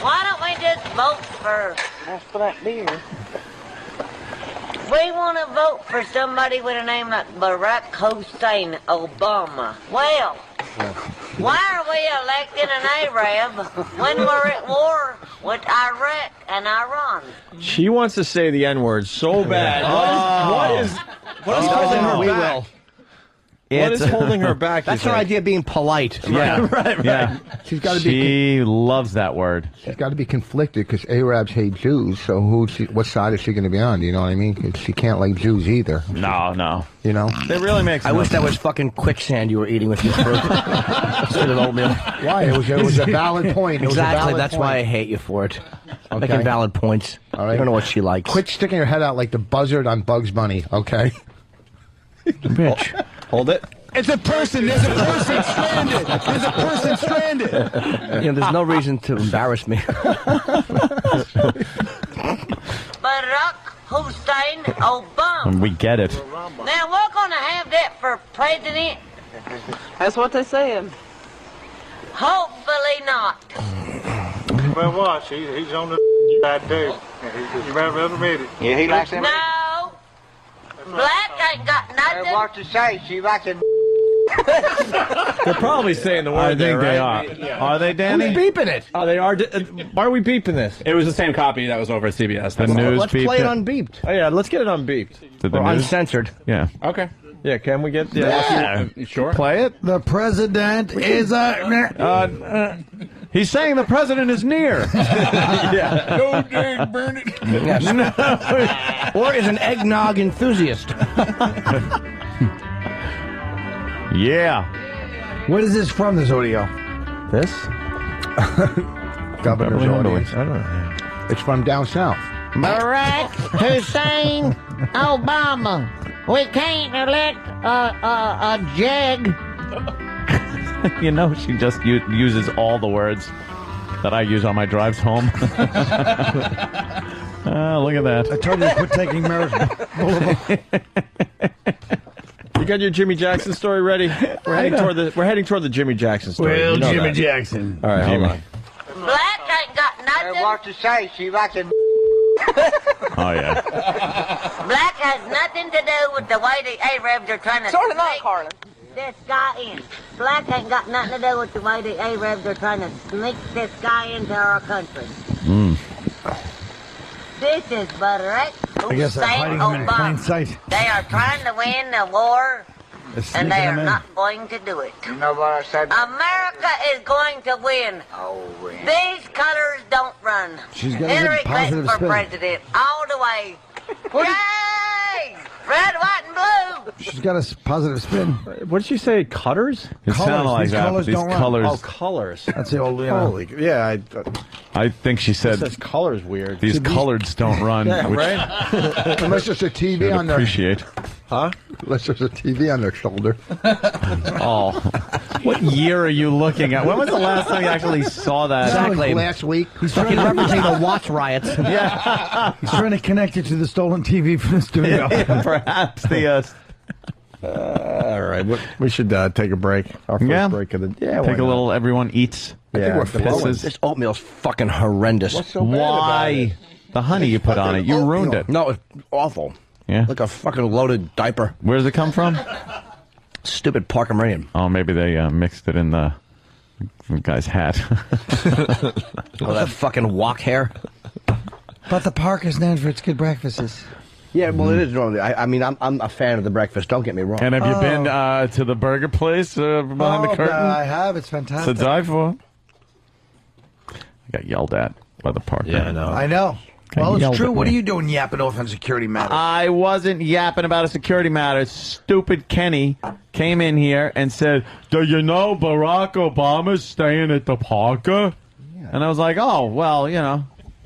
Why don't we just vote for... That's for that beer. We want to vote for somebody with a name like Barack Hussein Obama. Well... Why are we electing an Arab when we're at war with Iraq and Iran? She wants to say the N-word so bad. What is holding her back? What is holding her back? That's her idea of being polite. Yeah, right. Yeah. She's got to be. She loves that word. She's got to be conflicted because Arabs hate Jews. So what side is she going to be on? You know what I mean? 'Cause she can't like Jews either. No. You know? It really makes. I wish that was fucking quicksand you were eating with your fruit instead of oatmeal. Why? It was a valid point. Exactly. That's why I hate you for it. Okay. Making valid points. All right. You don't know what she likes. Quit sticking your head out like the buzzard on Bugs Bunny. Okay. Bitch. Hold it. It's a person. There's a person stranded. There's a person stranded. You know, there's no reason to embarrass me. Barack Hussein Obama. We get it. Now we're going to have that for president. That's what they're saying. Hopefully not. Well, watch. He's on the bad day. You better admit it. Yeah, he likes him. No. Black ain't got nothing. What to say? She likes him. They're probably saying the word. I think they are. Are they, Danny? Who's beeping it? Oh, they are. Why are we beeping this? It was the same copy that was over at CBS. The news Let's beeped play it it. unbeeped. Oh yeah, let's get it unbeeped. Did the Or news? uncensored. Yeah. Okay. Yeah, can we get? Yeah. Sure. Play it. The president is a... He's saying the president is near. Yeah. No, dang, burn it. Yes. Or is an eggnog enthusiast. Yeah. What is this from, this audio? This? Governor's audience. I don't know. It's from down south. Barack Hussein Obama. We can't elect a jag. You know, she just uses all the words that I use on my drives home. Look at that. I told you to quit taking Marriage Boulevard. You got your Jimmy Jackson story ready? We're heading toward the Jimmy Jackson story. Well, You know Jimmy that. Jackson. All right, hold on. Black ain't got nothing. What to say? She likes him. Oh, yeah. Black has nothing to do with the way the Arabs are trying to Sort of not, sneak Carlin. this guy in. Black ain't got nothing to do with the way the Arabs are trying to sneak this guy into our country. This is Barack I guess they're Hussein hiding him in plain Obama. sight. They are trying to win the war, and they are not going to do it. You know what I said? America is going to win. Oh, man. These colors don't run. She's got a Hillary positive Clinton for spin. president, all the way. Yay! Red, white, and blue. She's got a positive spin. What did she say? Cutters? It Colors. sounded like These that. colors These don't run. colors. Oh, colors. That's the old, Holy, yeah. I think she It said says colors weird. these coloreds don't run. Yeah, which right? Unless there's a TV on their. appreciate. Huh? Unless there's a TV on their shoulder. Oh, what year are you looking at? When was the last time you actually saw that? Exactly. Last week. He's Fucking trying to, referencing the Watts riots. Yeah, he's trying to connect it to the stolen TV from the studio. perhaps the. All right. We should take a break. Our first break of the Take a little. Everyone eats. I think we're pisses. This oatmeal's fucking horrendous. What's so bad about it? The honey you put on it, you ruined it. No, it's awful. Yeah, like a fucking loaded diaper. Where does it come from? Stupid Parker Meridian. Oh, maybe they mixed it in the guy's hat. Oh, that fucking wok hair. But the Parker's known for its good breakfasts. Yeah, well, it is normally. I mean, I'm a fan of the breakfast. Don't get me wrong. And have you been to the burger place behind the curtain? I have. It's fantastic. To die for. I got yelled at by the Parker. Yeah, I know. Well, it's true. What are you doing yapping off on security matters? I wasn't yapping about a security matter. Stupid Kenny came in here and said, "Do you know Barack Obama's staying at the Parker?" And I was like, "Oh, well, you know,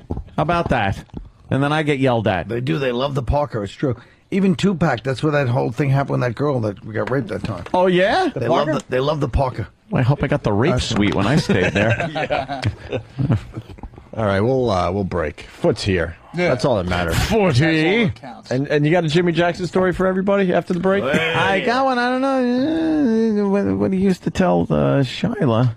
how about that?" And then I get yelled at. They do. They love the Parker. It's true. Even Tupac. That's where that whole thing happened with that girl that got raped that time. Oh yeah, They love the Parker. Well, I hope I got the rape suite when I stayed there. All right, we'll break. Foot's here. Yeah. That's all that matters. Footy. And you got a Jimmy Jackson story for everybody after the break? I got one. I don't know what he used to tell Shyla.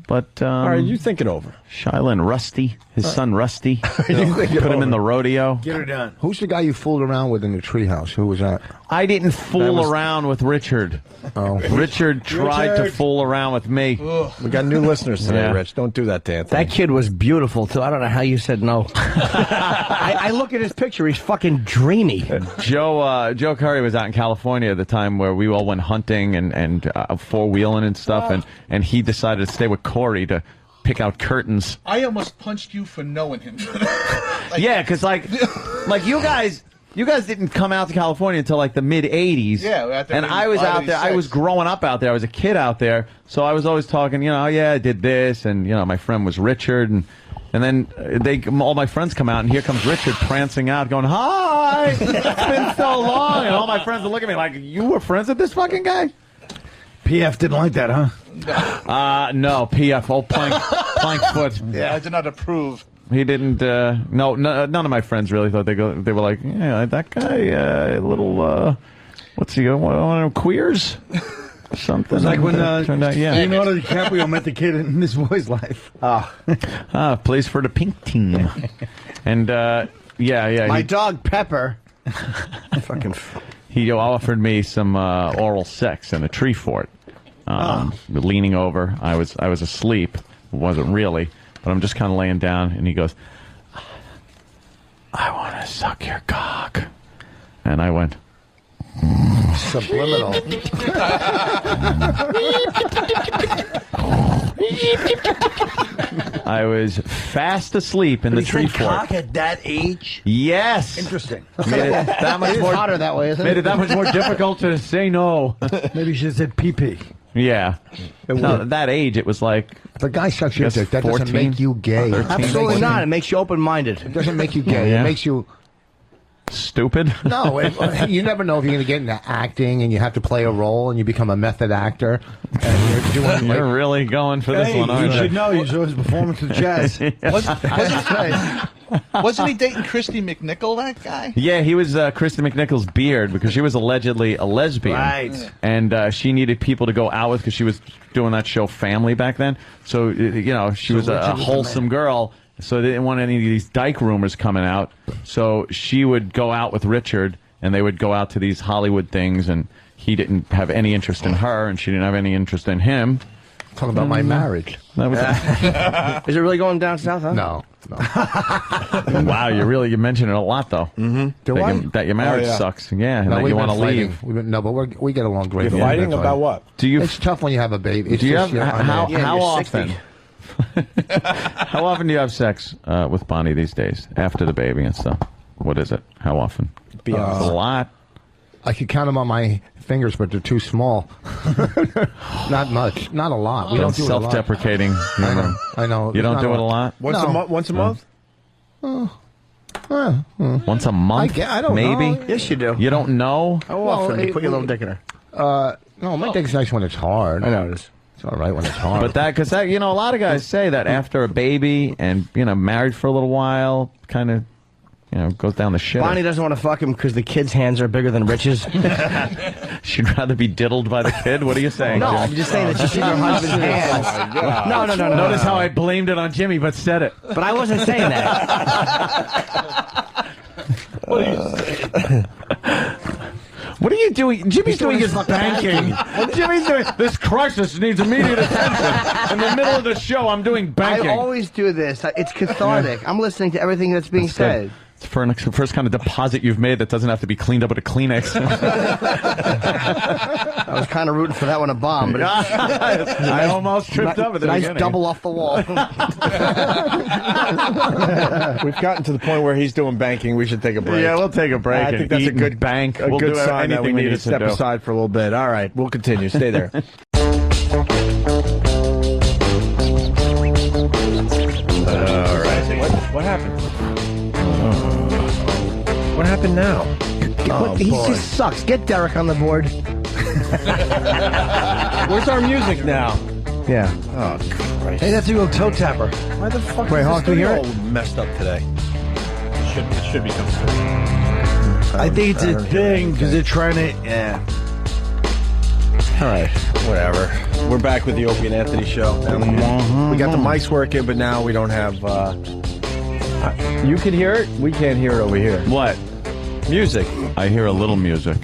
But all right, you think it over. Shyla and Rusty, his son Rusty, put him in the rodeo. Get her done. Who's the guy you fooled around with in the treehouse? Who was that? I didn't fool around with Richard. Oh, Richard tried to fool around with me. We got new listeners today, Yeah. Rich. Don't do that to Anthony. That kid was beautiful, too. I don't know how you said no. I look at his picture. He's fucking dreamy. Joe Curry was out in California at the time where we all went hunting and four-wheeling and stuff, and he decided to stay with Corey to pick out curtains. I almost punched you for knowing him. Yeah, because like you guys didn't come out to California until like the mid '80s. Yeah, we were out there and in I was out there. I 86. was growing up out there. I was a kid out there, so I was always talking. You know, oh, yeah, I did this, and you know, my friend was Richard, and then all my friends come out, and here comes Richard prancing out, going, "Hi, it's been so long," and all my friends are looking at me like, "You were friends with this fucking guy?" PF didn't like that, huh? No, PF, old plank foot. Yeah, I did not approve. He didn't. No, none of my friends really thought they were like, yeah, that guy, a little. What's he? One of them queers? Something. It's like when turned out, yeah. Leonardo DiCaprio met the kid in this boy's life. Plays for the pink team, and yeah. My dog Pepper. Fucking. He offered me some oral sex in a tree fort. Leaning over, I was asleep. Wasn't really, but I'm just kind of laying down, and he goes, "I want to suck your cock," and I went. Subliminal. I was fast asleep in the tree fort. Cock at that age? Yes. Interesting. Made it that much It is more hotter that way, isn't it? Made it that much more difficult to say no. Maybe you should have said pee-pee. Yeah. No, at that age, it was like. If a guy sucks your Just dick, that doesn't 14, make you gay. 13. Absolutely not. It makes you open-minded. It doesn't make you gay. Yeah. It makes you. Stupid? No, you never know if you're going to get into acting and you have to play a role and you become a method actor. And you're doing You're really going for this one, aren't you you? should know. You saw his performance with Jazz. Wasn't he dating Christy McNichol, that guy? Yeah, he was Kristen McNichol's beard because she was allegedly a lesbian. Right. And she needed people to go out with because she was doing that show Family back then. So, you know, she was a wholesome girl. So they didn't want any of these dyke rumors coming out. So she would go out with Richard, and they would go out to these Hollywood things, and he didn't have any interest in her, and she didn't have any interest in him. Talking about my marriage. That was Is it really going down south, huh? No. Wow, you mention it a lot, though. Mm-hmm. That your marriage sucks. Yeah, and that you want to leave. No, but we get along great. You're fighting about what? It's tough when you have a baby. It's Do you just, have how often? 60. How often do you have sex with Bonnie these days after the baby and stuff? What is it? How often? Be honest. A lot. I could count them on my fingers, but they're too small. Not much. Not a lot. We don't do it a lot. Self-deprecating. I know. You don't do it a lot? Once a month? Once a month? I don't maybe? know. Yes, you do. You don't know? How often? You put your little dick in her. No, my dick's nice when it's hard. I know it is. It's all right when it's hard. But because a lot of guys say that after a baby and, married for a little while, kind of, goes down the shit. Bonnie doesn't want to fuck him because the kid's hands are bigger than Rich's. She'd rather be diddled by the kid. What are you saying? No, Jimmy? I'm just saying that she's in her husband's hands. No. Notice how I blamed it on Jimmy, but said it. But I wasn't saying that. What are you doing? Jimmy's doing his banking. Jimmy's doing this crisis needs immediate attention. In the middle of the show, I'm doing banking. I always do this. It's cathartic. I'm listening to everything that's being said. It's the first kind of deposit you've made that doesn't have to be cleaned up with a Kleenex. I was kind of rooting for that one to bomb, but I almost tripped up at the nice beginning. double off the wall. We've gotten to the point where he's doing banking. We should take a break. Yeah, we'll take a break. I think that's a good bank. A We'll good do sign that we anything we need to need to step do. aside for a little bit. All right, we'll continue. Stay there. All right. What happened? What happened now? He just sucks. Get Derek on the board. Where's our music now? Yeah. Oh, Christ. Hey, that's a real toe tapper. Why the fuck Wait, is Hawk, this do you hear all messed up today? It should be something. I think it's a thing because they're trying to. Yeah. All right, whatever. We're back with the Opie and Anthony show. We got the mics working, but now we don't have. You can hear it. We can't hear it over here. What? Music. I hear a little music.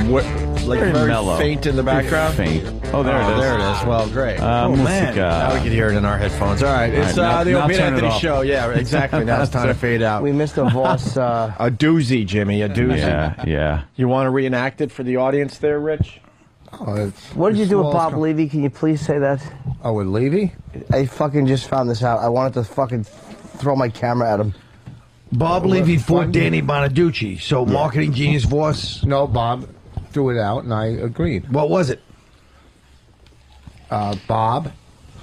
What? Like very mellow. faint in the background. Faint. Oh, there it is. There it is. Well, great. Musica. Now we can hear it in our headphones. All right, it's All right, the now Opie and turn it Anthony off. show. Yeah, exactly. Now it's time to fade out. We missed a Voss. A doozy, Jimmy. A doozy. Yeah. You want to reenact it for the audience there, Rich? What did you do with Bob Levy? Can you please say that? Oh, with Levy? I fucking just found this out. I wanted to fucking throw my camera at him. Bob Levy fought Danny Bonaducci. So marketing genius Voss. No, Bob threw it out, and I agreed. What was it? Bob,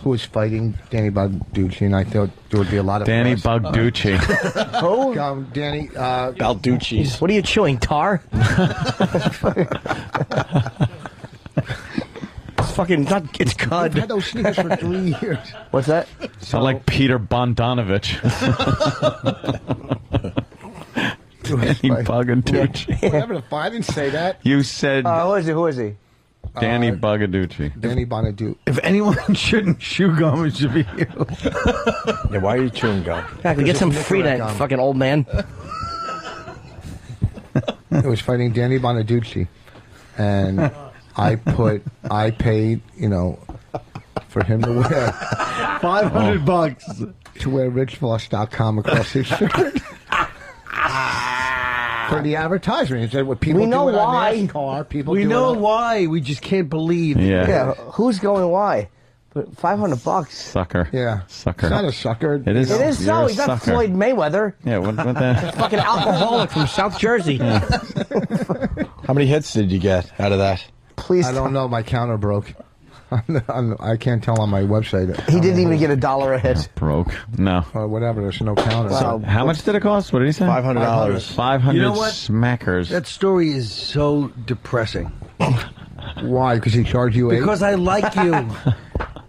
who was fighting Danny Bonaducci, and I thought there would be a lot of Danny press. Bogducci. Who? Danny Balducci. What are you chewing, tar? It's fucking not. It's I've cud. had those sneakers for 3 years. What's that? Sound like Peter Bondanovich. Danny Bogducci. Whatever the fuck, I didn't say that. You said Who is he? Who is he? Danny Bogducci. Danny Bonaducci. If anyone shouldn't chew gum, it should be you. Yeah, why are you chewing gum? Back, get some free that gum. fucking old man. It was fighting Danny Bonaducci, and I paid, for him to wear $500 to wear richvoss.com across his shirt. For the advertisement. He said what people We know do it on why. NASCAR, people We do know it on, why. We just can't believe. Yeah. Who's going why? But $500. Sucker. Yeah. Sucker. It's not a sucker. It is. It is You're so. a He's not sucker. Floyd Mayweather. Yeah, what the? Fucking alcoholic from South Jersey. How many hits did you get out of that? Please. I don't know. My counter broke. I can't tell on my website. He didn't even get $1 a hit. Broke. No. Or whatever. There's no counter. Wow. How much did it cost? What did he say? $500. 500 You know what? smackers. That story is so depressing. Why? Because he charged you $8? Because I like you.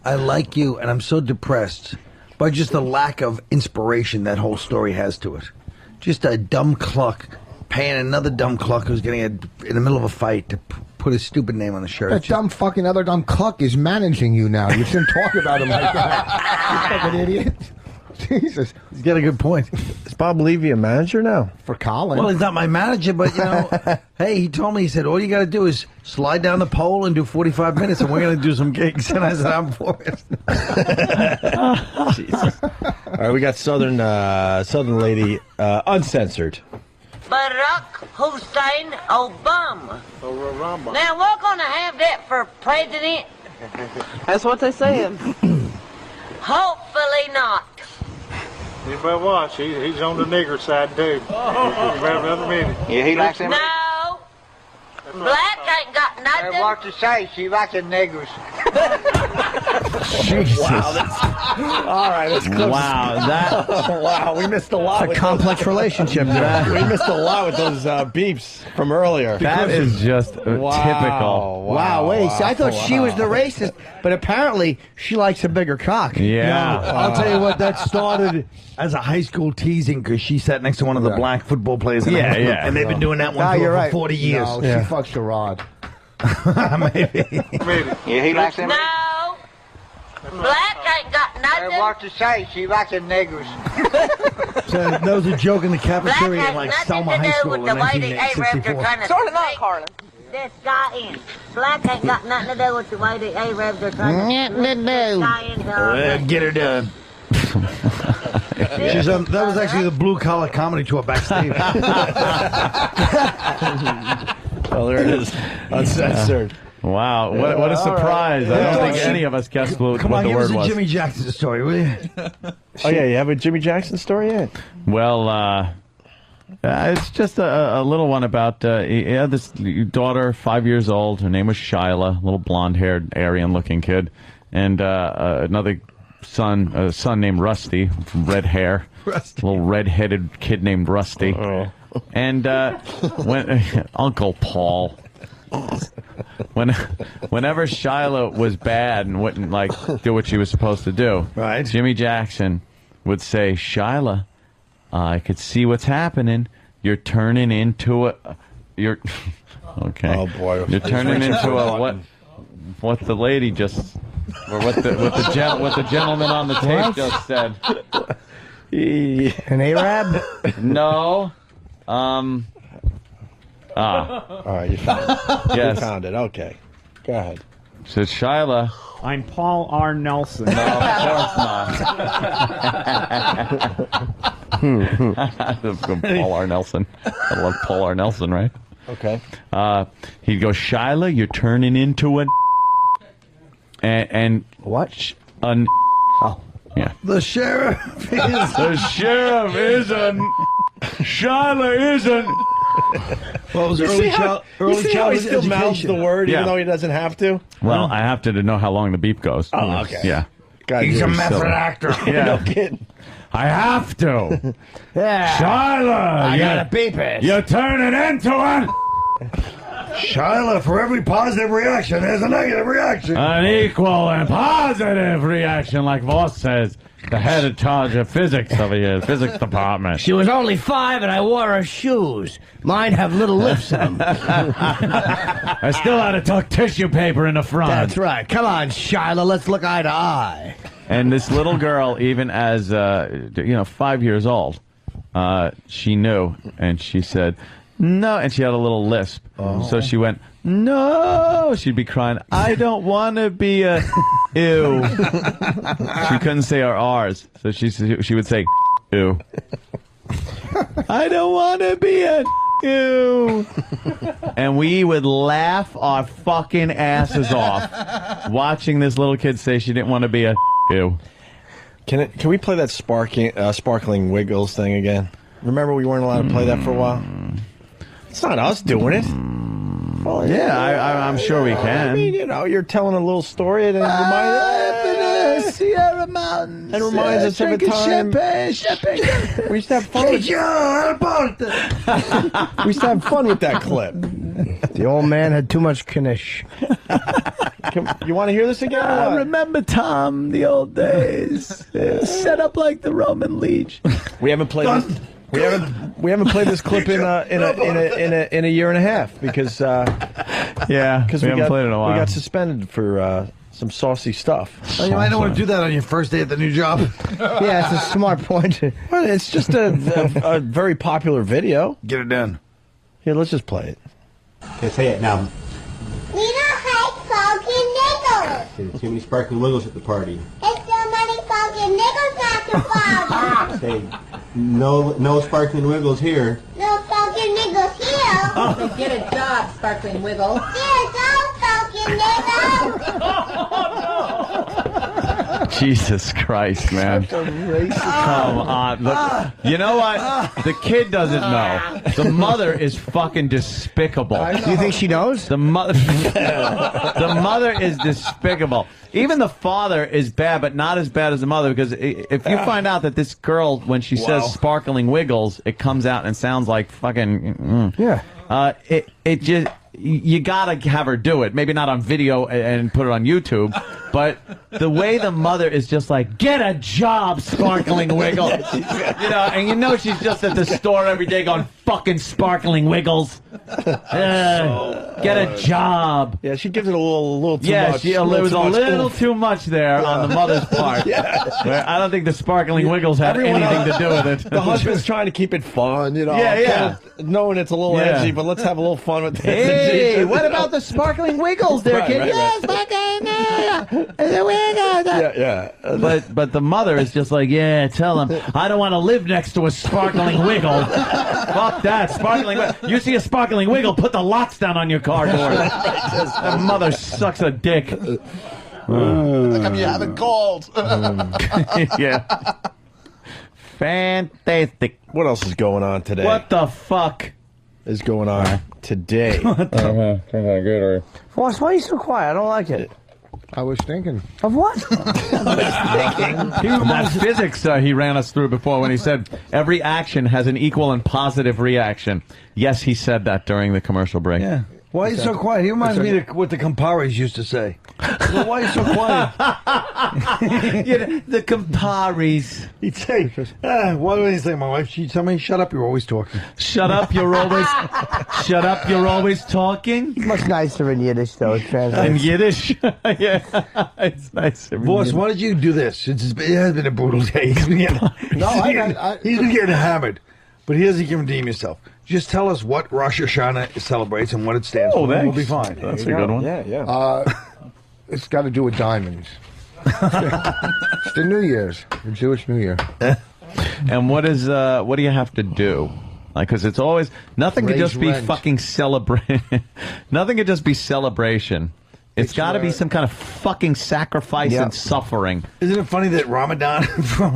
I like you, and I'm so depressed by just the lack of inspiration that whole story has to it. Just a dumb cluck paying another dumb cluck who's getting in the middle of a fight to put his stupid name on the shirt. That dumb fucking other dumb cuck is managing you now. You shouldn't talk about him like that. You fucking idiot. Jesus. He's got a good point. Is Bob Levy a manager now? For Colin. Well, he's not my manager, but, hey, he told me, he said, all you got to do is slide down the pole and do 45 minutes, and we're going to do some gigs. And I said, I'm for it. Jesus. All right, we got Southern Lady, uncensored. Barack Hussein Obama. Now, we're going to have that for president? That's what they're saying. Hopefully not. You better watch. He's on the nigger side, too. You better meet him. Yeah, he likes them. No. Black ain't got nothing. What to say? She likes the niggers. Jesus. Wow, All right, let's close. Wow, that. Wow, we missed a lot. It's a with complex relationship. we missed a lot with those beeps from earlier. That is just typical. Wow, wait. See, I thought she was the racist, but apparently she likes a bigger cock. Yeah. I'll tell you what, that started as a high school teasing because she sat next to one of the black football players. In high school, and they've been doing that one for 40 years. No, she fucks the rod. Maybe. Yeah, he likes them. No. Black ain't got nothing. What to say? She likes them niggers. So that was a joke in the Black cafeteria has in like nothing Selma to High do School with in the way the Arabs are 1964. trying to Sort of not, Carlin. this guy in. Black ain't got nothing to do with the way the Arabs are trying to Nothing to do. guy into Get her done. She's that was actually the blue collar comedy tour backstage. Oh, there it is. Uncensored. Wow, what a surprise. I don't think any of us guessed what Come on, the give us word a was. Jimmy Jackson story, will you? Oh, yeah, you have a Jimmy Jackson story yet? Well, it's just a little one about he had this daughter, 5 years old. Her name was Shyla, little blonde-haired, Aryan-looking kid, and another son, a son named Rusty, red hair, little red-headed kid named Rusty, and when Uncle Paul. Whenever Shyla was bad and wouldn't like do what she was supposed to do, right? Jimmy Jackson would say, "Shyla, I could see what's happening. You're turning into a, you're okay. Oh boy, you're turning into a what the lady just, or what the gentleman on the tape just said. An Arab? No. All right, you found it. Yes. You found it. Okay. Go ahead. So Shyla. I'm Paul R. Nelson. No, of course not. Paul R. Nelson. I love Paul R. Nelson, right? Okay. He'd go, Shyla, you're turning into a and what? Oh. Yeah. The sheriff is... The sheriff isn't. Shyla isn't. Well, it was You early see how he still education. mouths the word even Yeah. though he doesn't have to? Well, I have to know how long the beep goes. Oh, okay. Yeah. God, He's a you're method silly. actor. Yeah. No kidding. I have to. Yeah. Shyla, I gotta beep it. you're turning into one. Shyla, for every positive reaction, there's a negative reaction. An equal and positive reaction, like Voss says. The head in charge of physics over here, physics department. She was only 5 and I wore her shoes. Mine have little lifts in them. I still had to tuck tissue paper in the front. That's right. Come on, Shyla, let's look eye to eye. And this little girl, even as 5 years old, she knew, and she said, "No," and she had a little lisp. So she went, "No." She'd be crying, "I don't want to be a ew." She couldn't say her R's, so she would say, "Ew." I don't want to be a ew. And we would laugh our fucking asses off watching this little kid say she didn't want to be a ew. Can we play that sparkling Wiggles thing again? Remember we weren't allowed to play that for a while? It's not us doing it. Well, I'm sure we can. I mean, you're telling a little story and it reminds Sierra Mountains. It reminds us of a time. We used to have fun. We used to have fun with that clip. The old man had too much knish. You want to hear this again? I remember, Tom, the old days. Set up like the Roman legion. We haven't played this. We haven't played this clip in a year and a half because we haven't played it in a while. We got suspended for some saucy stuff. Oh, you might not want to do that on your first day at the new job. Yeah, it's a smart point. Well, it's just a very popular video. Get it done. Here, let's just play it. Okay, say it now. We don't like fucking nickels. There's too many sparkling wiggles at the party. It's so many fucking nickels at the party. Say, no sparkling wiggles here. No fucking nickels here. So get a job, Sparkling Wiggle. Get a job, fucking nickels. Jesus Christ, man. Come on. Look, you know what? The kid doesn't know. The mother is fucking despicable. Do you think she knows? The mother is despicable. Even the father is bad, but not as bad as the mother, because if you find out that this girl, when she says sparkling wiggles, it comes out and sounds like fucking... It just... You gotta have her do it. Maybe not on video and put it on YouTube, but the way the mother is just like, get a job, Sparkling Wiggle. And you know she's just at the store every day going, fucking Sparkling Wiggles. Get a job. Yeah, she gives it a little too yeah, much. It was a little too much there on the mother's part. I don't think the Sparkling Wiggles had anything to do with it. The husband's trying to keep it fun, knowing it's a little edgy, but let's have a little fun with it. Hey, what about the Sparkling Wiggles there, kid? Yes, But the mother is just like, tell him, I don't want to live next to a Sparkling Wiggle. Fuck that, Sparkling Wiggle. You see a Sparkling Wiggle, put the locks down on your car door. That mother sucks a dick. How come you haven't called? Yeah. Fantastic. What else is going on today? What the fuck is going on today? Boss, why are you so quiet? I don't like it. I was thinking. Of what? That physics he ran us through before when he said every action has an equal and positive reaction. Yes, he said that during the commercial break. Yeah. Why are you so quiet? He reminds me of what the Camparis used to say. Well, why are you so quiet? The Camparis. He'd say, what do you say, my wife? She'd tell me, shut up, you're always talking. Shut up, you're always talking? It's much nicer in Yiddish, though. In Yiddish? Yeah, it's nicer. Boss, why did you do this? It has been a brutal day. He's been getting, he's been getting hammered. But he doesn't give redeem yourself. Just tell us what Rosh Hashanah celebrates and what it stands for. Thanks. We'll be fine. That's a good one. Yeah. It's got to do with diamonds. It's the New Year's, the Jewish New Year. And what do you have to do? Like, because it's always nothing could just be fucking celebration. Nothing could just be celebration. It's got to be some kind of fucking sacrifice and suffering. Isn't it funny that Ramadan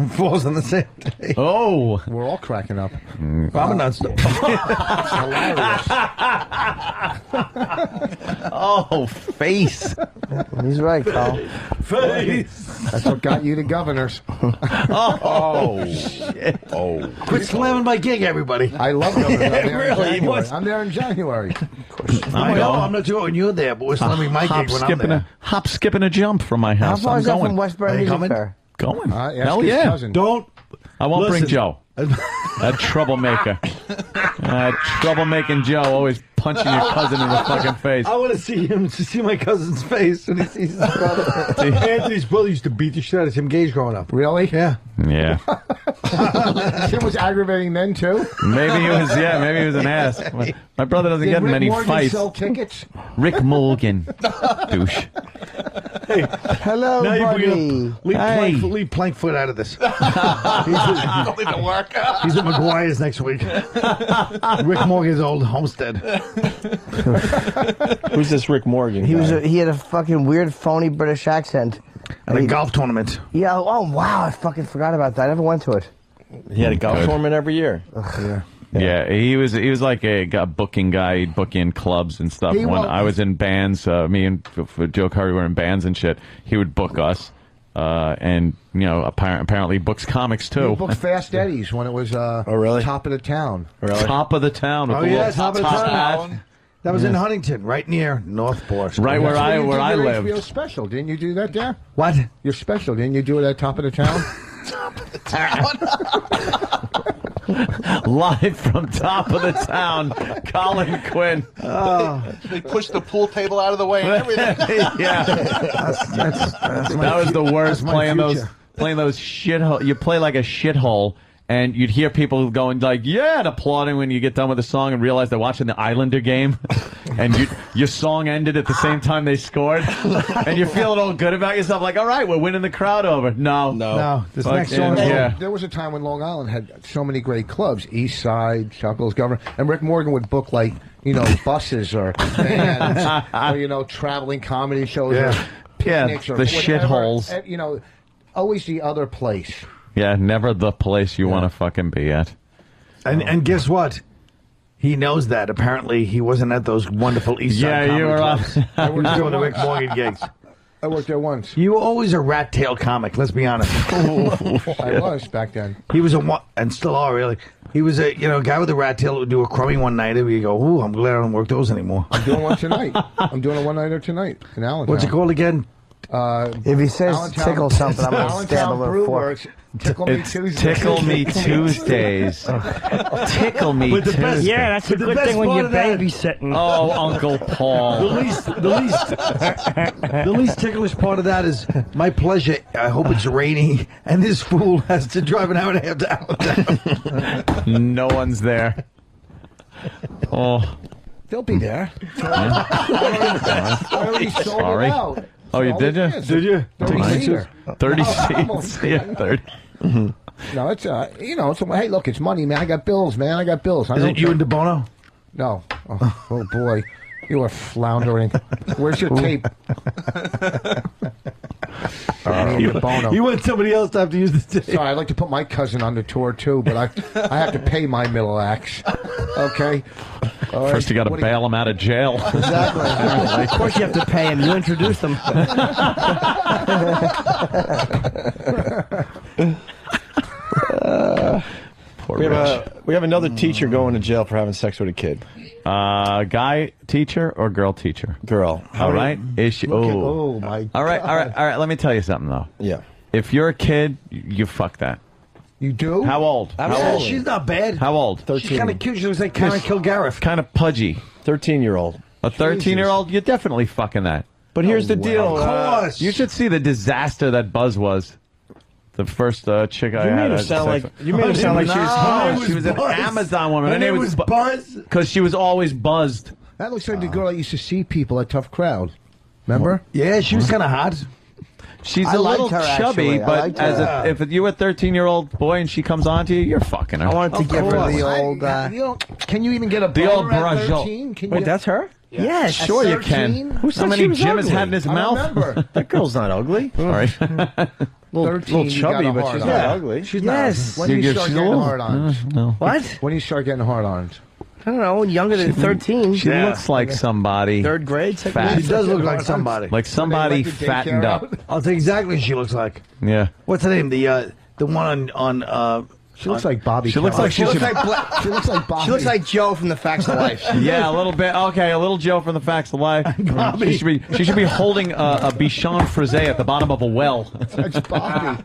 falls on the same day? Oh, we're all cracking up. Ramadan's hilarious. Oh, face. He's right, Carl. Face. That's what got you to governors. Oh, shit. Oh. Quit slamming my gig, everybody. I love governors. I'm there in Really? January. What's- I'm there in January. I know. I'm not sure when you're there, but we're slamming my gig when I'm there. Hop, skip, and a jump from my How house. far I'm is that going. from Westboro Music Fair? Going. Ask Hell his yeah. cousin. Don't. I won't bring Listen. Joe. That troublemaker. Troublemaking Joe always punching your cousin in the fucking face. I want to see my cousin's face when he sees his brother. Anthony's brother used to beat the shit out of Tim Gage growing up. Really? Yeah. Yeah. Tim was aggravating then, too? Maybe he was an ass. My brother doesn't get in Rick many Morgan fights. sell tickets? Rick Morgan. Douche. Hey, hello, now buddy. leave Plankfoot out of this. Don't leave it work. He's at McGuire's next week. Rick Morgan's old homestead. Who's this Rick Morgan? He guy? he had a fucking weird, phony British accent. At a golf tournament. Yeah. Oh wow! I fucking forgot about that. I never went to it. He had a golf tournament every year. Yeah. Yeah, he was like a booking guy. He'd book in clubs and stuff. When I was in bands, me and Joe Curry were in bands and shit, he would book us. And apparently books comics too. He booked Fast Eddie's when it was really? Top of the Town. Really? Top of the town. With Oh the yeah, little top of the hat. town. That was in Huntington, right near Northport. Right where I You did your lived. HBO special, didn't you do that there? What? Your special, didn't you do it at Top of the Town? Live from Top of the Town, Colin Quinn. They pushed the pool table out of the way and everything. Yeah, that was the worst. Playing those shithole. You play like a shithole. And you'd hear people going like, yeah, and applauding when you get done with the song and realize they're watching the Islander game. And your song ended at the same time they scored. And you're feeling all good about yourself, like, all right, we're winning the crowd over. No. This next song. Yeah. There was a time when Long Island had so many great clubs, East Side, Chuckles, Governor, and Rick Morgan would book like, buses or vans or, traveling comedy shows or picnics or the whatever. shitholes. always the other place. Yeah, never the place you want to fucking be at. And guess what? He knows that. Apparently, he wasn't at those wonderful East Side comedy clubs. I He was doing the Rick Morgan gigs. I worked there once. You were always a rat tail comic. Let's be honest. I was back then. He was and still are really. He was a guy with a rat tail that would do a crummy one nighter. Where you go, ooh, I'm glad I don't work those anymore. I'm doing one tonight. I'm doing a one-nighter tonight in Allentown. What's it called again? If he says Allentown- tickle something, I'm going to stab a Allentown little fork. Brewworks. Tickle Me It's Tuesdays. Tickle Me Tuesdays. Tickle Me With the best- Tuesdays. Yeah, that's a But the good best thing when part you're of that- babysitting. Oh, Uncle Paul. The least ticklish part of that is my pleasure. I hope it's rainy, and this fool has to drive an hour and a half to Allentown. No one's there. Oh. They'll be there. I already sold Sorry. it out. Oh, you did you? Did you? 30 seater. 30 Almost. seats. Yeah, 30. No, it's it's hey, look, it's money, man. I got bills, man. I got bills. I Is don't it you and DeBono? No. Oh boy, you are floundering. Where's your tape? Me and DeBono. You want somebody else to have to use the tape? Sorry, I'd like to put my cousin on the tour too, but I have to pay my middle acts. Okay. All right. First, you got to What do bail him out of jail. Exactly. Of course you have to pay him. You introduced him. Poor We Rich. have another teacher going to jail for having sex with a kid. Guy teacher or girl teacher? Girl. All right. Is she? Oh my. All right. All right. All right. Let me tell you something though. Yeah. If you're a kid, you fuck that. You do? How old? How Absolutely. old? She's not bad. How old? 13. She's kind of cute. She looks like Karen Kilgariff. Kind of pudgy. 13-year-old. A 13-year-old, you're definitely fucking that. But here's the deal. Of course. You should see the disaster that Buzz was. The first chick I You had. made her had sound sex like with. you made her sound like She was an Amazon woman. Her name was Buzz. Because she was always buzzed. That looks like the girl I used to see people at Tough Crowd. Remember? Yeah, she was kind of hot. She's I a little liked her, chubby, actually. I but liked as her. if you're a 13-year-old boy and she comes on to you, you're fucking her. I wanted to give her the old. You don't, can you even get a The old boner at Barajot. 13? Can you Wait, get- that's her? Yes. Sure you 13? can. Who How said many she was Jim has ugly? had in his I mouth? remember. That girl's not ugly. All right. Little 13, you chubby, got a but hard she's on. not Yeah. ugly. She's Yes. When do you start she's a getting little- hard-ons? No. What? When do you start getting hard-ons? I don't know. Younger than 13. She looks like somebody Third grade. Second fat. grade. She does look like somebody. Like somebody When they let the fattened daycare up. out? I'll tell you exactly what she looks like. Yeah. What's her name? The one on She looks like Bobby. She looks like Kelly. she should. She looks like Bobby. She looks like Joe from the Facts of Life. Yeah, a little bit. Okay, a little Joe from the Facts of Life. She should be holding a Bichon Frise at the bottom of a well. That's Bobby.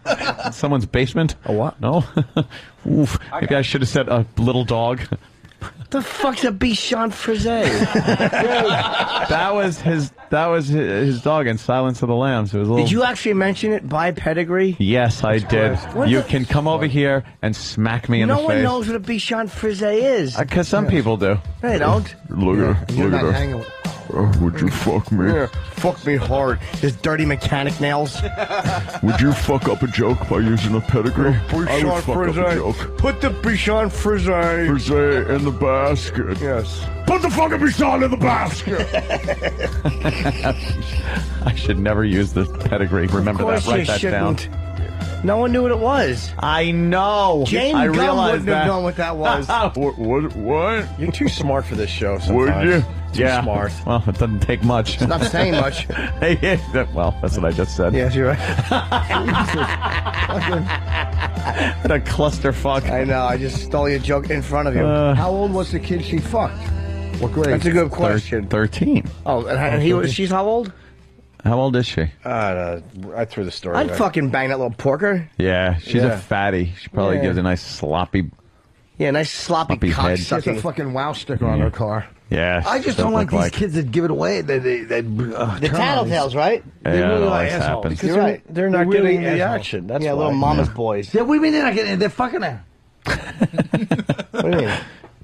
Someone's basement. A what? No. Oof. Maybe I should have said a little dog. The fuck's a Bichon Frise? That was his dog in Silence of the Lambs. It was a little. Did you actually mention it by pedigree? Yes, I did. What You the- can come over here and smack me in No the one face. knows what a Bichon Frise is. Because some people do. They don't. Look at You're not hanging with... Would you fuck me? Yeah, fuck me hard. His dirty mechanic nails. Would you fuck up a joke by using a pedigree? Bichon Frise. Put the Bichon Frise. Frise in the basket. Yes. Put the fucking Bichon in the basket. I should never use the pedigree. Remember Of that. course you Write that down. shouldn't. No one knew what it was. I know. James I Gunn realized wouldn't have that. known what that was. What? You're too smart for this show Would sometimes. you? Too Yeah. smart. Well, it doesn't take much. It's not saying much. Hey, well, that's what I just said. Yes, you're right. What a clusterfuck. I know. I just stole your joke in front of you. How old was the kid she fucked? What grade? That's a good question. 13. Oh, and he was. She's how old? How old is she? I threw the story I'd away. fucking bang that little porker. Yeah, she's Yeah. a fatty. She probably Yeah. gives a nice sloppy. Yeah, nice sloppy Sloppy cock head. She has a sucking. fucking wow sticker on her car. Yeah. I she just does don't like look these kids that give it away. The tattletales, right? Yeah, They it really always are assholes. happens. Because You're right. They're not really getting the assholes. action. That's Yeah, why. little mama's boys. Yeah, what do you mean they're not getting? They're fucking her. What do you mean?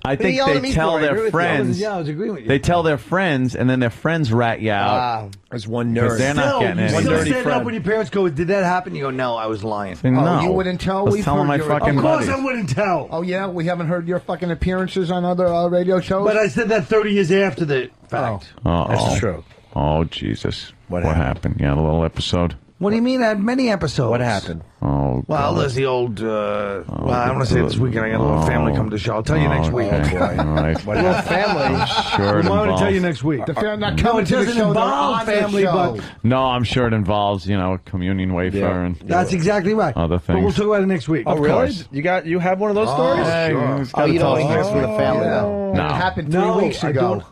I think yelled at they me tell for it. I agree their with you. friends. Yeah, I was agreeing with you. They tell their friends, and then their friends rat you out. There's one Because nerd. they're not getting you any. still dirty stand friend. up when your parents go, did that happen? You go, no, I was lying. No. you wouldn't tell? I was We've telling heard my your- fucking Of course buddies. I wouldn't tell. Oh, yeah? We haven't heard your fucking appearances on other radio shows? But I said that 30 years after the fact. Uh-oh. That's true. Oh, Jesus. What happened? Yeah, the little episode. What do you mean? I had many episodes. What happened? Oh, Well, there's the old. Well, I don't want to say it this weekend. I got a little family come to the show. I'll tell you next week. Okay. All right. What little family? Sure, it I'm going to tell you involves- next week. The family not No, coming it to the doesn't show, they're involve on the family, show. but No, I'm sure it involves, a communion wafer and that's exactly right. other But we'll things. talk about it next week. Oh, Of really? course. You have one of those stories? Sure. Oh, you don't hear from the family, though. No. It happened 3 No, weeks I ago.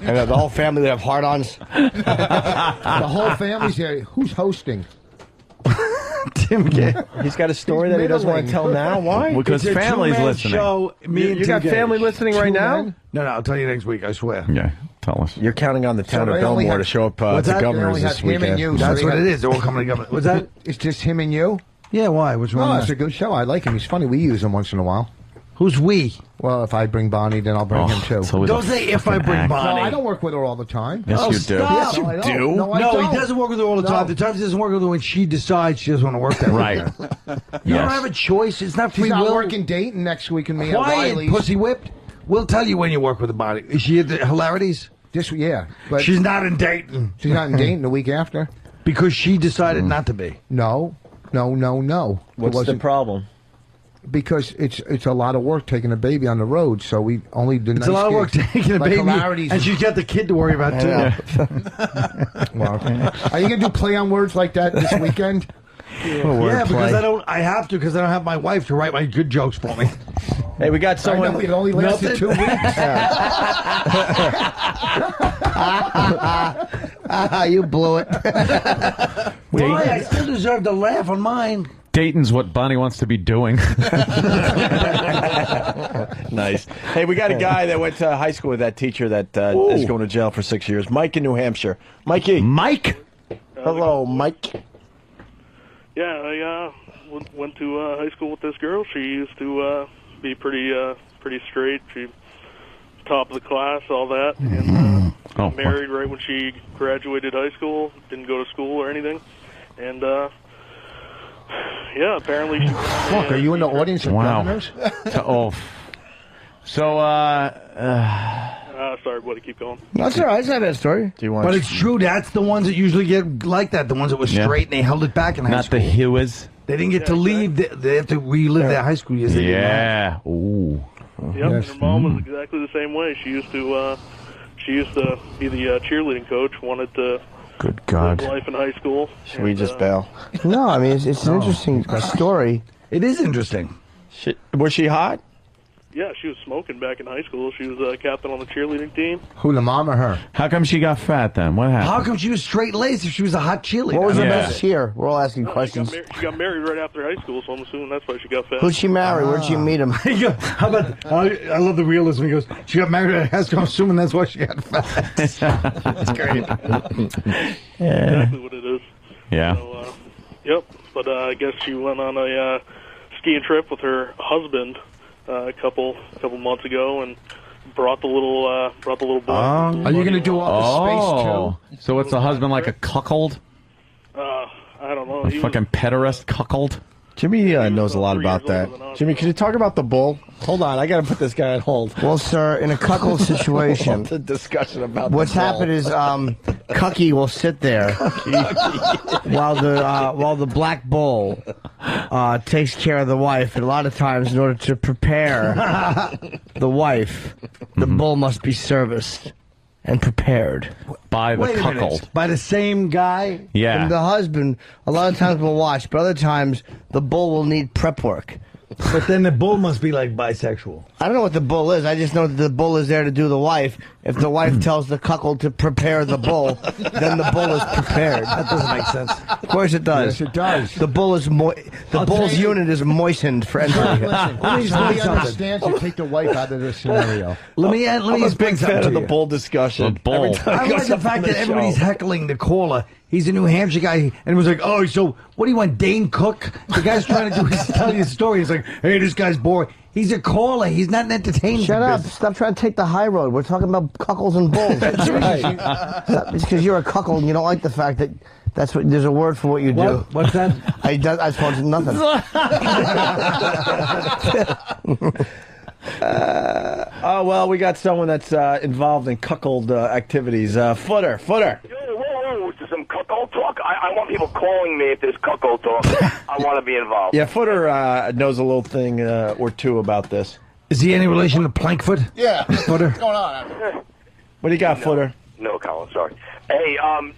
And the whole family would have hard-ons. The whole family's here. Who's hosting? Tim He's got a story that he doesn't want to tell now. Why? Because It's a family's two-man listening. Show, me You and Tim got Gay. family listening right now? No, I'll tell you next week. I swear. Yeah, tell us. You're counting on the town So of they only Belmore have- to show up What's to that? They Governor's only have this him and weekend. you. That's So what they it got- is. They're all coming together. What's that? It's just him and you? Yeah. Why? What's wrong? Oh, with it's a that? good show. I like him. He's funny. We use him once in a while. Who's we? Well, if I bring Bonnie, then I'll bring him too. it's always Don't a say if I fucking bring act. Bonnie. No, I don't work with her all the time. Yes, you do. stop. Yes, you I don't. do? No, I No, don't. he doesn't work with her all the time. No. The times he doesn't work with her when she decides she doesn't want to work that Right. weekend. You don't have a choice. It's not She's free not will. working Dayton next week and me at Quiet, Wiley's. pussy whipped. We'll tell you when you work with a body. Is she at the Hilarities? Yeah, but She's not in Dayton she's not in Dayton the week after. because she decided not to be. No. It What's the wasn't- problem? Because it's a lot of work taking a baby on the road, so we only do It's nice a lot of work gigs. taking a Like baby, Hilarities and she's got the kid to worry about too. Well, are you gonna do play on words like that this weekend? Yeah, because I have to because I don't have my wife to write my good jokes for me. Hey, we got I someone. know it only lasted 2 weeks. You blew it. Why? I still deserve to laugh on mine. Dayton's what Bonnie wants to be doing. Nice. Hey, we got a guy that went to high school with that teacher that is going to jail for 6 years. Mike in New Hampshire. Mikey. Mike? Hello, Mike. Yeah, I went to high school with this girl. She used to be pretty straight. She top of the class, all that. And got married right when she graduated high school. Didn't go to school or anything. And yeah, apparently. Fuck, are you in the audience of Wow. governors? Sorry, buddy, keep going. That's all right. It's not a bad story. Do you want? But it's true. That's the ones that usually get like that. The ones that were Yeah. straight and they held it back in high Not school. the Hewes. They didn't get to leave. They have to relive their high school years. They didn't have. Yeah. Ooh. Yep, Yes. her mom was exactly the same way. She used to be the cheerleading coach. Wanted to Good God. live life in high school. Should we just bail? No, I mean, it's an interesting story. It is interesting. Was she hot? Yeah, she was smoking back in high school. She was captain on the cheerleading team. Who, the mom or her? How come she got fat then? What happened? How come she was straight laced if she was a hot cheerleader? What was her Yeah. best cheer? We're all asking questions. She got married right after high school, so I'm assuming that's why she got fat. Who'd she marry? Where'd she meet him? How about? I love the realism. He goes, she got married at high school. I'm assuming that's why she got fat. That's great. Exactly what it is. Yeah. So, yep. But I guess she went on a skiing trip with her husband a couple months ago and brought the little boy. Are you going to do Office Space too? So what's the husband like, a cuckold? I don't know. A He was- fucking pederast cuckold? Jimmy knows a lot about that. Jimmy, can you talk about the bull? Hold on, I got to put this guy on hold. Well, sir, in a cuckold situation, The discussion about what's the bull. happened is Cucky will sit there while the black bull takes care of the wife. And a lot of times, in order to prepare the wife, the bull must be serviced and prepared By the Wait a minute. cuckold. By the same guy? Yeah. And the husband, a lot of times will watch, but other times the bull will need prep work. But then the bull must be like bisexual. I don't know what the bull is. I just know that the bull is there to do the wife. If the wife tells the cuckold to prepare the bull, then the bull is prepared. That doesn't make sense. Of course it does. Yes, it does. The bull is the I'll bull's tell you- unit is moistened for entry. Listen, Let me nobody explain something. understands you take the wife out of the scenario. Let me I'm a explain big something fan to of the you. bull discussion. The bull. Every time I it like goes the up fact on that the everybody's show. heckling the caller. He's a New Hampshire guy, and was like, "Oh, so what do you want, Dane Cook?" The guy's trying to tell you a story. He's like, "Hey, this guy's boring." He's a caller. He's not an entertainer. Shut up! Stop trying to take the high road. We're talking about cuckolds and bulls. That's right. It's because you're a cuckold and you don't like the fact that that's what. There's a word for what you do. What's that? I just want nothing. Oh, well, we got someone that's involved in cuckold activities. Footer. Whoa, this is some cuckold talk. I I want people calling me if there's cuckold talk. I want to be involved. Yeah, Footer knows a little thing or two about this. Is he any relation to Plankfoot? Yeah. Footer? What's going on? What do you got, Footer? No, Colin, sorry. Hey,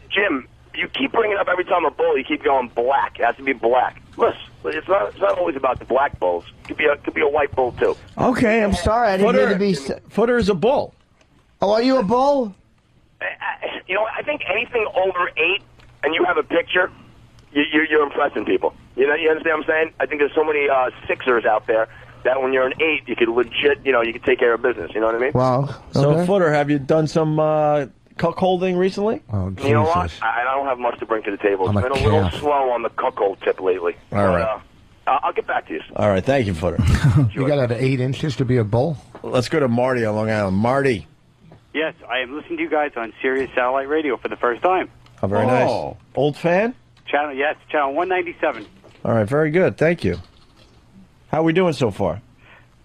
Jim, you keep bringing up every time a bull, you keep going black. It has to be black. Listen, it's not always about the black bulls. It could be a white bull, too. Okay, I'm sorry. I didn't mean to be... Footer is a bull. Oh, are you a bull? You know, I think anything over 8, and you have a picture, you're impressing people. You understand what I'm saying? I think there's so many Sixers out there that when you're an 8, you could legit, you could take care of business. You know what I mean? Wow. So, Footer, have you done some cuckolding recently? Oh, Jesus. You know what? I don't have much to bring to the table. It's been a little slow on the cuckold tip lately. All right. I'll get back to you. All right, thank you, Footer. You got out of 8 inches to be a bull? Let's go to Marty on Long Island. Marty. Yes, I am listening to you guys on Sirius Satellite Radio for the first time. Oh, very nice. Old fan? Channel 197. All right, very good. Thank you. How are we doing so far?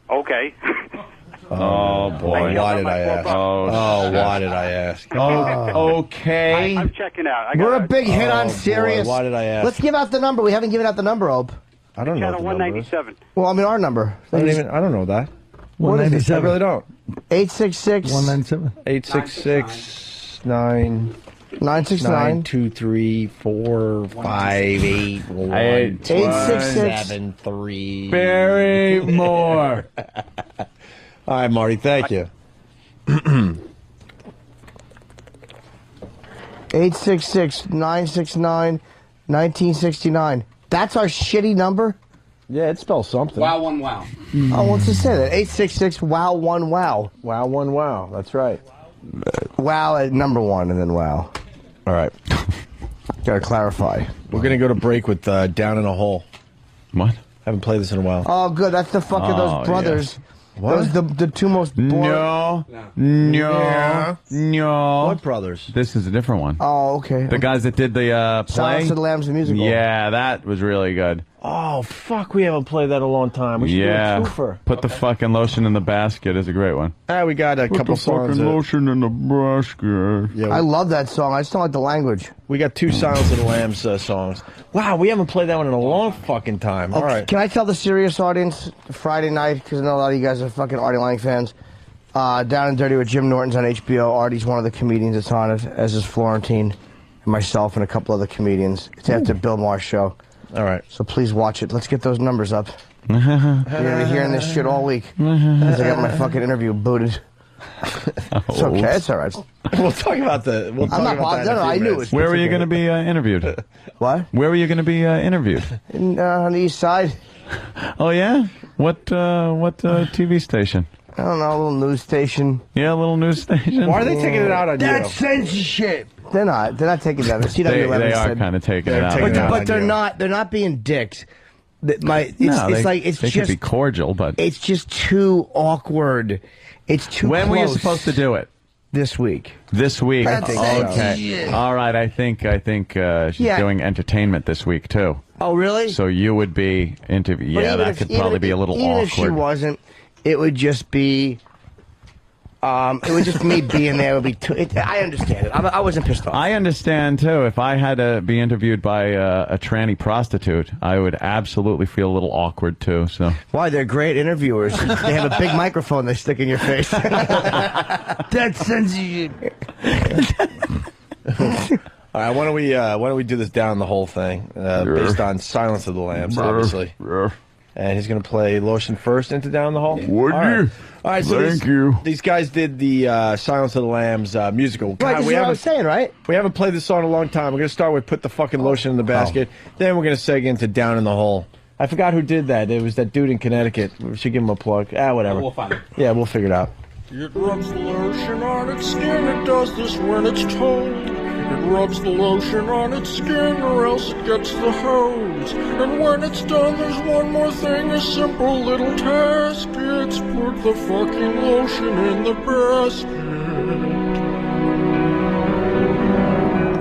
Okay. Oh, boy. Why did I ask? Why did I ask? Okay. I'm checking out. We're a big hit on Sirius. Why did I ask? Let's give out the number. We haven't given out the number, Ope. I don't know. Channel 197. Well, I mean, our number. I don't know that. What is it? I really don't. 866 197 866 969 2345817 Barry Moore. All right, Marty, thank you. 866-969-1969. That's our shitty number? Yeah, it spells something. Wow, one wow. Oh, what's it say that? 866-WOW-1-WOW. Wow, one wow. That's right. Wow at number 1 and then wow. All right. Gotta clarify. We're going to go to break with Down in a Hole. What? Haven't played this in a while. Oh, good. That's the fucking those brothers. Yes. What? Those the two most boring. No. What brothers? This is a different one. Oh, okay. The guys that did the play. Silence of the Lambs, the musical. Yeah, that was really good. Oh, fuck, we haven't played that in a long time. We should do a twofer. Put the fucking lotion in the basket is a great one. We got a couple songs. Put the fucking lotion in the basket. Yeah, I love that song. I just don't like the language. We got 2 Silence of the Lambs songs. Wow, we haven't played that one in a long fucking time. All right. Can I tell the Sirius audience Friday night, because I know a lot of you guys are fucking Artie Lang fans, Down and Dirty with Jim Norton's on HBO. Artie's one of the comedians that's on it, as is Florentine and myself and a couple other comedians. It's after Bill Maher's show. All right. So please watch it. Let's get those numbers up. You're going to be hearing this shit all week. Because I got my fucking interview booted. It's okay. It's all right. We'll talk about the... I'm not bothered. No, I knew it. Where were you going to be interviewed? What? Where were you going to be interviewed? On the east side. Oh, yeah? What TV station? I don't know, a little news station. Yeah, a little news station. Why are they taking it out on you? That's censorship. They're not taking that. The CW11 they are said- kind of taking it out. But they're not. They're not being dicks. It's they just could be cordial, but it's just too awkward. It's too. When close. were you supposed to do it? This week. This week. I think Okay. All right. I think she's doing entertainment this week too. Oh, really? So you would be interviewed. But Yeah, even that if- could even probably if- be a little even awkward. if she wasn't, it would just be. It was just me being there. It would be too. I understand it. I wasn't pissed off. I understand too. If I had to be interviewed by a tranny prostitute, I would absolutely feel a little awkward too. So why? They're great interviewers. They have a big microphone they stick in your face. That's censorship. All right, why don't we do this down the whole thing based on Silence of the Lambs, obviously. And he's going to play Lotion first into Down the Hall. Would you? All right, so Thank you. These guys did the Silence of the Lambs musical. Right, God, this is what I was saying, right? We haven't played this song in a long time. We're going to start with Put the Fucking Lotion in the Basket. Then we're going to seg into Down in the Hole. I forgot who did that. It was that dude in Connecticut. We should give him a plug. Whatever. We'll find it. Yeah, we'll figure it out. It rubs the lotion on its skin, it does this when it's told. It rubs the lotion on its skin or else it gets the hose. And when it's done, there's one more thing, a simple little task. It's put the fucking lotion in the basket.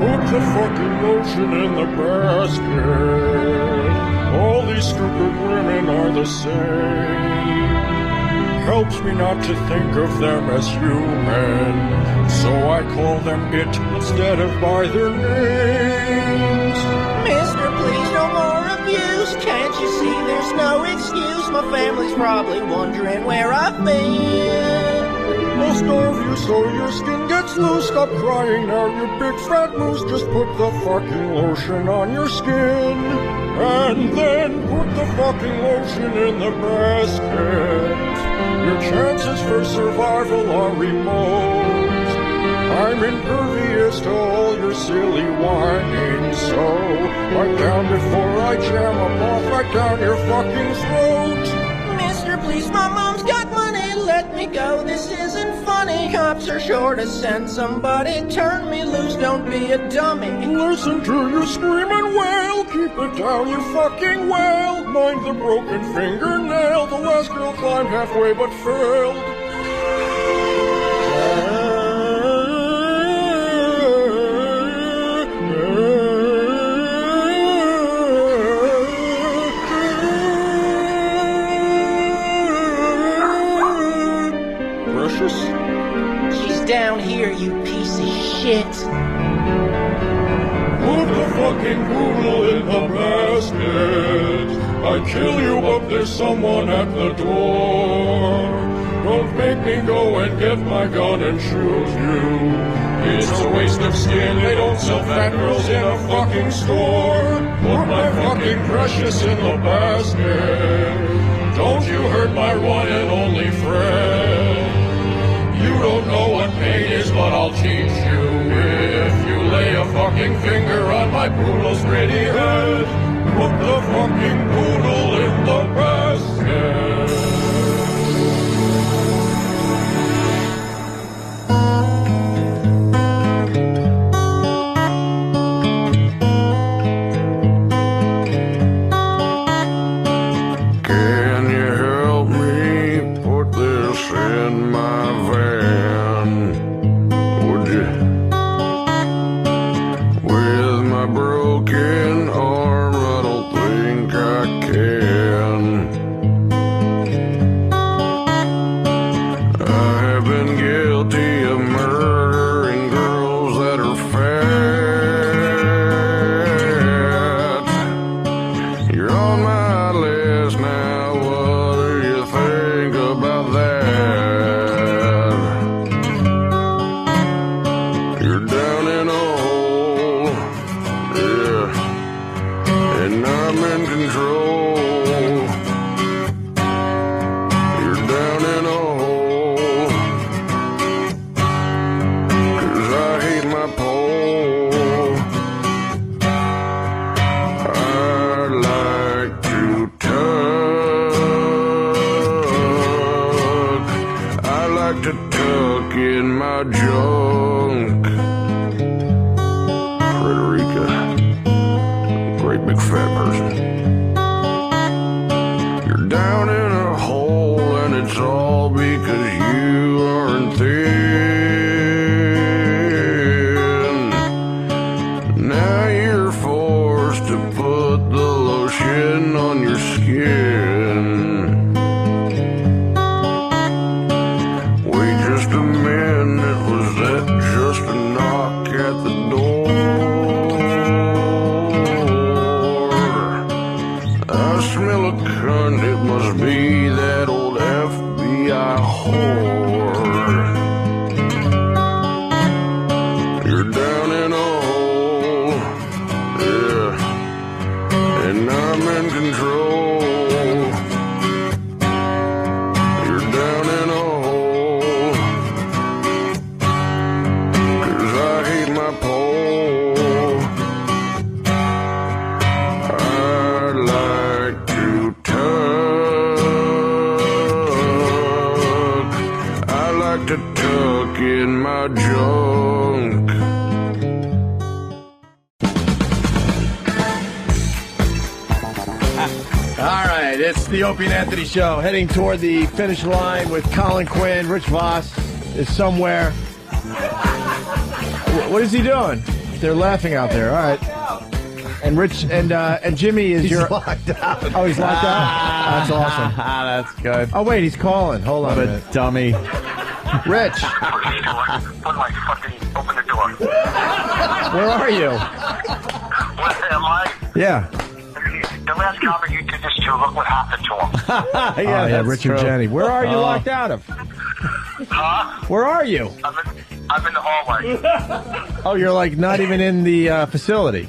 Put the fucking lotion in the basket. All these stupid women are the same. Helps me not to think of them as human, so I call them it instead of by their names. excuse. Can't you see there's no excuse? My family's probably wondering where I've been. I'll starve you so your skin gets loose. Stop crying now, you big fat moose. Just put the fucking lotion on your skin. And then put the fucking lotion in the basket. Your chances for survival are remote. I'm impervious to all your silly whining, so wipe down before I jam a ball right down your fucking throat. Mister, please, my mom's got money. Let me go, this isn't funny. Cops are sure to send somebody. Turn me loose, don't be a dummy. Listen to your screaming wail. Keep it down, you fucking whale. Mind the broken fingernail. The last girl climbed halfway but failed. She's down here, you piece of shit. Put the fucking poodle in the basket. I'd kill you, but there's someone at the door. Don't make me go and get my gun and shoot you. It's a waste of skin, they don't sell fat girls in a fucking store. Put my fucking precious in the basket. Don't you hurt my one and only friend. You don't know what pain is, but I'll teach you. If you lay a fucking finger on my poodle's pretty head, put the fucking poodle in the basket. Can you help me put this in my van? Would you? With my broken arm, I don't think I can. I have been guilty of murdering girls that are fat. You're on my list now, what do you think about that? You're down in a hole, yeah, and I'm in control. You're down in a hole, 'cause I hate my pole. I like to tuck. I like to tuck in my junk. Frederica, great big fat person. You're down in a hole, and it's all because you aren't thin. Now you're forced to put the lotion on your skin. Wait just a minute, was that just a knock at the door? I smell a cunt, it must be that old FBI whore. You're down in a hole, yeah, and I'm in control. You're down in a hole, 'cause I hate my pole. I like to tuck. I like to tuck in my junk. All right, it's the Opie and Anthony Show, heading toward the finish line with Colin Quinn. Rich Voss is somewhere. What is he doing? They're laughing out there. All right. And Rich and Jimmy is He's locked out. Oh, he's locked out. That's awesome. That's good. Oh wait, he's calling. Hold on What a a minute. dummy. Rich, Open the door. where are you? What am I? Yeah. The last conference you did this to, look what happened to him. yeah, that's Richard true. Jenny. Where are you Oh. locked out of? Huh? Where are you? I'm in the hallway. Oh, you're like not even in the facility.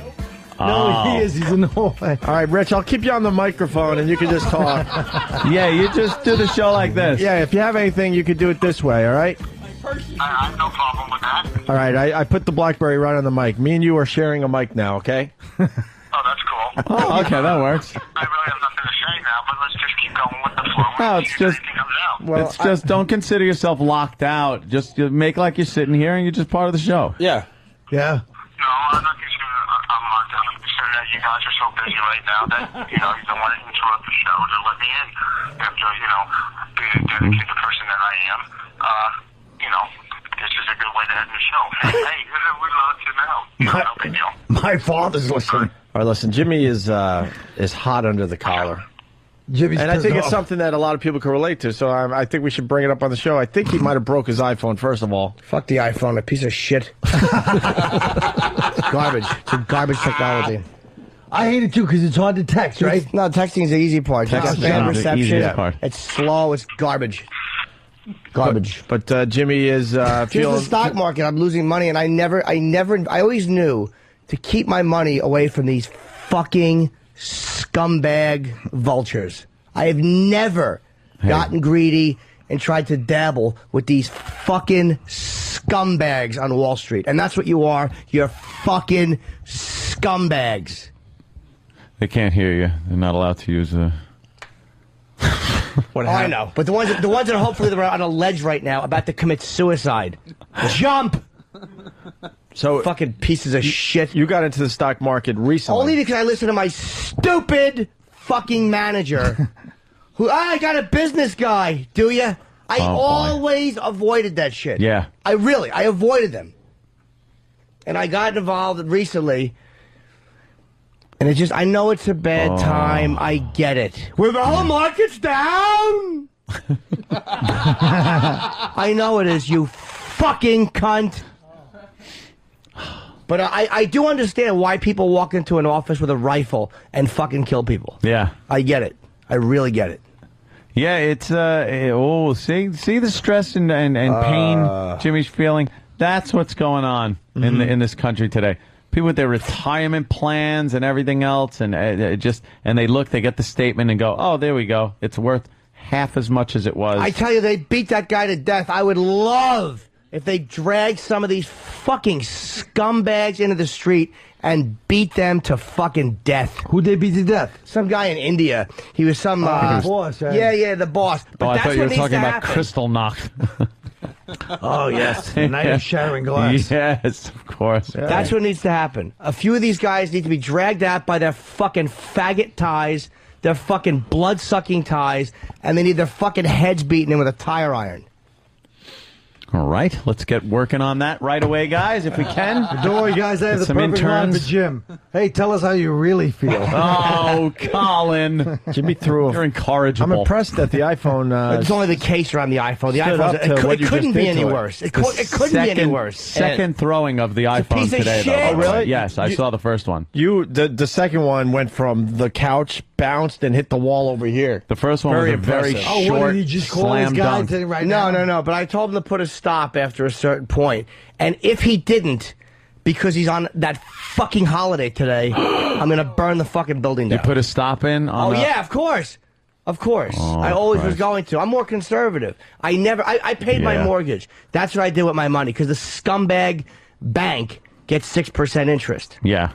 No, he is. He's in the hallway. All right, Rich, I'll keep you on the microphone and you can just talk. Yeah, you just do the show like this. Yeah, if you have anything, you could do it this way, all right? I have no problem with that. All right, I put the BlackBerry right on the mic. Me and you are sharing a mic now, okay? Oh, that's cool. Oh, okay, that works. I really have nothing to say now, but let's just keep going with the flow. No, it's just, Well, it's just don't consider yourself locked out. Just you make like you're sitting here and you're just part of the show. Yeah. Yeah. No, I'm not considering I'm locked down. I'm considering that you guys are so busy right now that, you don't want to interrupt the show to let me in. After, being a dedicated person that I am, this is a good way to end the show. Hey, we love you now. No big deal. My father's listening. All right, listen, Jimmy is hot under the collar. Jimmy's And I think pissed it's off. something that a lot of people can relate to, so I think we should bring it up on the show. I think he might have broke his iPhone, first of all. Fuck the iPhone, a piece of shit. Garbage. It's a garbage technology. I hate it too because it's hard to text, right? No, texting is the easy part. You got Texting bad is the reception. easiest part. It's slow. It's garbage. Garbage. But Jimmy is Here's feeling... the stock market. I'm losing money, and I always knew to keep my money away from these fucking scumbag vultures. I have never gotten greedy and tried to dabble with these fucking scumbags on Wall Street. And that's what you are. You're fucking scumbags. They can't hear you. They're not allowed to use the... I know. But the ones that are hopefully they're on a ledge right now about to commit suicide. Jump! So fucking pieces of shit. You got into the stock market recently. Only because I listened to my stupid fucking manager. Who I got a business guy, do you? I always avoided that shit. Yeah. I avoided them. And I got involved recently. And it's just, I know it's a bad time. I get it. Where the whole market's down. I know it is, you fucking cunt. But I do understand why people walk into an office with a rifle and fucking kill people. Yeah. I get it. I really get it. Yeah, it's see the stress and pain Jimmy's feeling. That's what's going on in this country today. People with their retirement plans and everything else, and they get the statement and go, "Oh, there we go. It's worth half as much as it was." I tell you, they beat that guy to death. I would love if they dragged some of these fucking scumbags into the street and beat them to fucking death. Who'd they beat to death? Some guy in India. He was some... the boss, eh? Yeah, the boss. But I that's thought you what were needs talking to about happen. Crystal Knock. Oh, yes. The night of shattering glass. Yes, of course. That's what needs to happen. A few of these guys need to be dragged out by their fucking faggot ties, their fucking blood-sucking ties, and they need their fucking heads beaten in with a tire iron. All right, let's get working on that right away, guys, if we can. Don't worry, guys. I have the Some perfect line for interns. Jim. Hey, tell us how you really feel. Oh, Colin. Jimmy threw You're incorrigible. I'm impressed that the iPhone... It's only the case around the iPhone. The stood iPhone, up to what you couldn't just be did any to it. worse. It couldn't be any worse. Second throwing of the iPhone piece of today, shit. though. Oh, really? Yes, I You- saw the first one. The second one went from the couch, bounced, and hit the wall over here. The first one Very was a very impressive. Oh, short what did he just call slam this guy dunk. today right No, now? But I told him to put a stop after a certain point. And if he didn't, because he's on that fucking holiday today, I'm going to burn the fucking building You down. put a stop in on Oh, the- yeah, of course. Of course. Oh, I always was Christ. going to. I'm more conservative. I paid my Yeah. mortgage. That's what I did with my money, because the scumbag bank gets 6% interest. Yeah.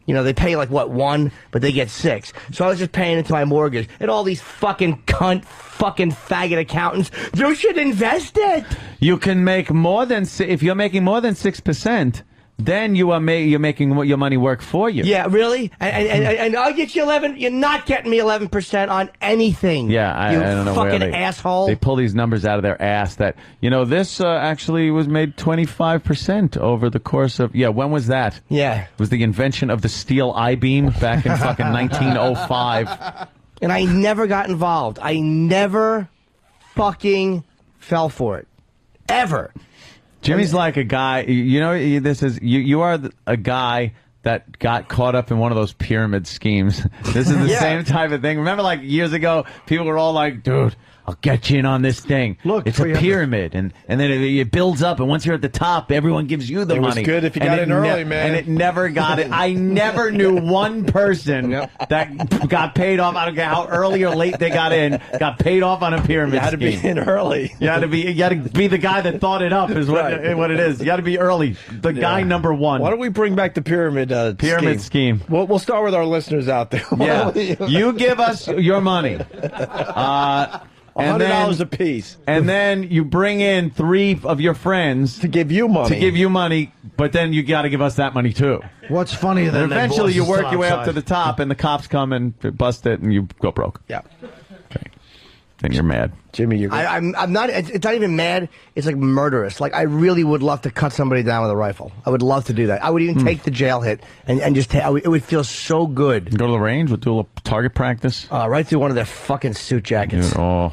You know, they pay like, what, 1, but they get 6. So I was just paying into my mortgage. And all these fucking cunt, fucking faggot accountants, you should invest it. You can make more than if you're making more than 6%, then you're making your money work for you. Yeah, really? And I'll get you 11. You're not getting me 11% on anything. Yeah, I don't know fucking where asshole. They pull these numbers out of their ass that, this actually was made 25% over the course of, when was that? Yeah. It was the invention of the steel I-beam back in fucking 1905. And I never got involved. I never fucking fell for it. Ever. Jimmy's like a guy, you are a guy that got caught up in one of those pyramid schemes. This is the Yeah. same type of thing. Remember, like years ago, people were all like, "Dude, I'll get you in on this thing. Look, it's a pyramid, and then it builds up, and once you're at the top, everyone gives you the It was money." good if you And got it in early, man. And it never got it. I never knew one person that got paid off. I don't care how early or late they got in, got paid off on a pyramid You had to be scheme. in early. You had to be the guy that thought it up. Is what it is. You got to be early. The guy number one. Why don't we bring back the pyramid scheme? We'll start with our listeners out there. Yeah, you give us your money. And $100 then- a piece. And then you bring in 3 of your friends to give you money. But then you got to give us that money too. What's funnier than And that eventually you boss's work your way up outside? to the top, and the cops come and bust it, and you go broke. Yeah. Then you're mad, Jimmy. I'm not. It's not even mad. It's like murderous. Like I really would love to cut somebody down with a rifle. I would love to do that. I would even take the jail hit and just. It would feel so good. Go to the range. We'll do a little target practice. Right through one of their fucking suit jackets. Dude, oh.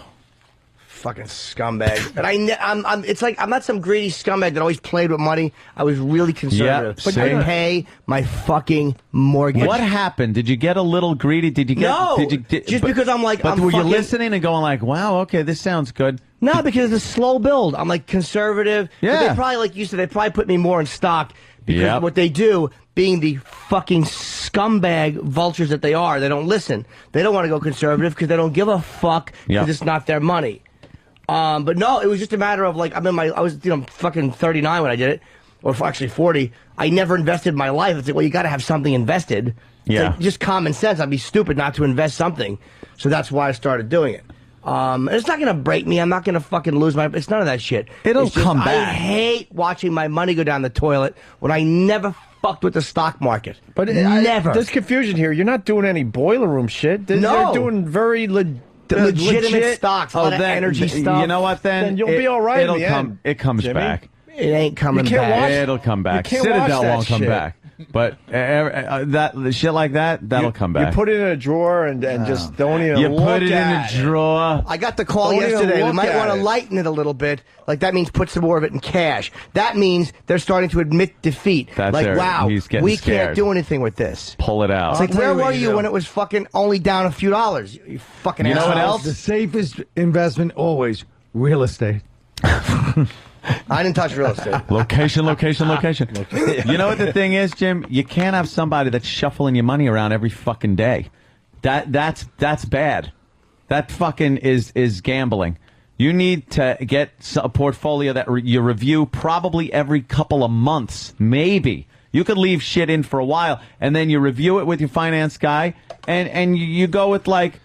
Fucking scumbag. And it's like I'm not some greedy scumbag that always played with money. I was really conservative. Yeah, But see? I pay my fucking mortgage. What happened? Did you get a little greedy? Did you get? No, Did because I'm like. But I'm were you fucking- listening and going like, "Wow, okay, this sounds good"? No, because it's a slow build. I'm like conservative. But Yeah. They probably, like you said, they probably put me more in stock because Yep. what they do, being the fucking scumbag vultures that they are, they don't listen. They don't want to go conservative because they don't give a fuck because Yep. it's not their money. But no, it was just a matter of like, I was, fucking 39 when I did it, or actually 40. I never invested in my life. It's like, well, you got to have something invested. It's Yeah. like, just common sense. I'd be stupid not to invest something. So that's why I started doing it. And it's not going to break me. I'm not going to fucking lose my... It's none of that shit. It'll It's just, come I back. hate watching my money go down the toilet when I never fucked with the stock market. But never. There's confusion here. You're not doing any boiler room shit. No. You're doing very legitimate legit stocks, a lot of then- energy stuff. You know what? Then you'll be all right in It'll the come. end, It comes Jimmy. back. It ain't coming You can't back. watch- It'll come back. You can't watch Citadel that won't come shit. back. But that shit like that'll come back. You put it in a drawer and just don't even You look put it in at a drawer. I got the call Don't even yesterday. We look might at want to it. lighten it a little bit. Like that means put some more of it in cash. That means they're starting to admit defeat. That's like, their- wow, he's getting we scared. can't do anything with this. Pull it out. It's like, where were you when it was fucking only down a few dollars? You fucking You know what assholes. else? The safest investment always real estate. I didn't touch real estate. Location. You know what the thing is, Jim? You can't have somebody that's shuffling your money around every fucking day. That's bad. That fucking is gambling. You need to get a portfolio that you review probably every couple of months, maybe. You could leave shit in for a while, and then you review it with your finance guy, and you go with like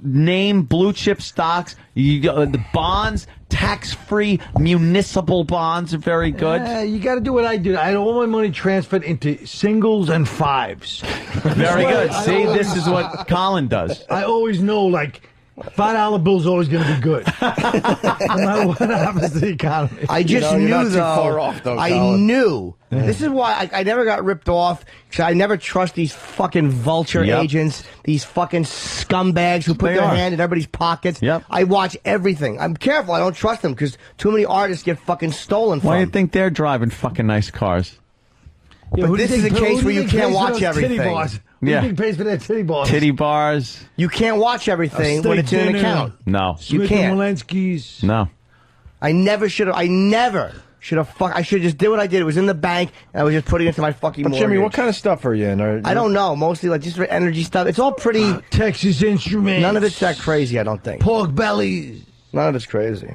name blue chip stocks. You go, the bonds, tax-free municipal bonds are very good. You got to do what I do. I had all my money transferred into singles and fives. Very good. I See, always- this is what Colin does. I always know, like, $5 bill's always going to be good. No matter what happens to the economy. I just you're knew, not too though. far off, though, I Colin. knew. This is why I never got ripped off. Because I never trust these fucking vulture Yep. agents, these fucking scumbags who put They their are. hand in everybody's pockets. Yep. I watch everything. I'm careful. I don't trust them because too many artists get fucking stolen from. Why do you think they're driving fucking nice cars? Yeah, But who do you this is think- a case who do where you think can't pays for watch those titty everything. bars? Who Yeah. do you think pays for that titty bars? Titty bars? You can't watch everything when steak it's in an dinner. account. No. You Smith can't. and Walensky's. No. I never should have. I never should have. I should have just did what I did. It was in the bank, and I was just putting it into my fucking But mortgage. Jimmy, what kind of stuff are you in? I don't know. Mostly like just energy stuff. It's all pretty. Texas Instruments. None of it's that crazy. I don't think. Pork bellies. None of it's crazy.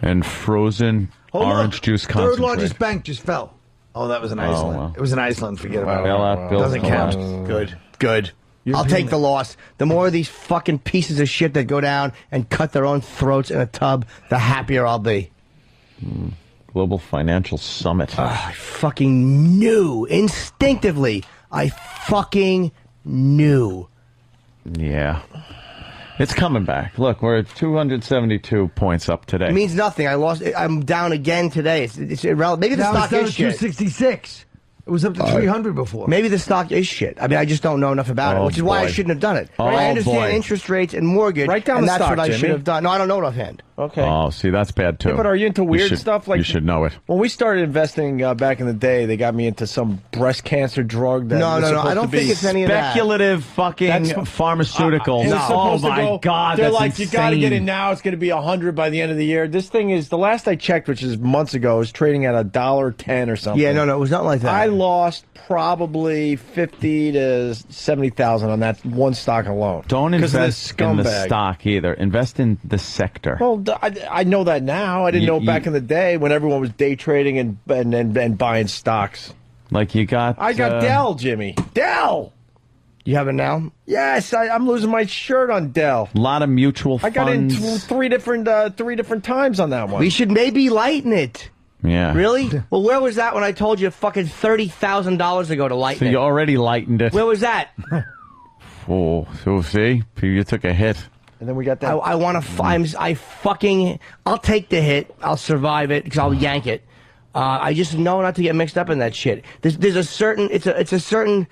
And frozen Oh, orange look, juice Third concentrate. largest bank just fell. Oh, that was in Iceland. wow. It was in Iceland. Forget about it. Bailout bill Doesn't count. collapsed. Good. Good. I'll European- take the loss. The more of these fucking pieces of shit that go down and cut their own throats in a tub, the happier I'll be. Global Financial Summit. I fucking knew instinctively. I fucking knew. Yeah. It's coming back. Look, we're at 272 points up today. It means nothing. I lost. I'm down again today. It's irrelevant. Maybe the Now it's stock down is to shit. 266. It was up to 300 before. Maybe the stock is shit. I mean, I just don't know enough about it, Oh, which is why I boy. shouldn't have done it. Oh, I understand boy. interest rates and mortgage, Write down and the that's stock, what I Jimmy. should have done. No, I don't know it offhand. Okay. Oh, see, that's bad too. Yeah, but are you into weird should- stuff? Like you should know it. When we started investing back in the day, they got me into some breast cancer drug. That was supposed I don't to be think it's any of that. Speculative fucking pharmaceuticals. It's Oh supposed to my go- God, They're that's like, you got to insane. get in now. It's going to be 100 by the end of the year. This thing is, the last I checked, which is months ago, is trading at $1.10 or something. Yeah, no, it was not like that. I lost probably 50 to 70,000 on that one stock alone. Don't 'Cause of this invest in the scumbag. stock either. Invest in the sector. Well, I know that now. I didn't know back in the day when everyone was day trading and buying stocks. Like you got. I got Dell, Jimmy. Dell. You have it now? Yes, I'm losing my shirt on Dell. A lot of mutual I got in funds. three different times on that one. We should maybe lighten it. Yeah. Really? Well, where was that when I told you fucking $30,000 ago to So lighten you it? already lightened it. Where was that? Oh, so see, you took a hit. And then we got that. I want to. I'll take the hit. I'll survive it because I'll yank it. I just know not to get mixed up in that shit. There's a certain. It's a certain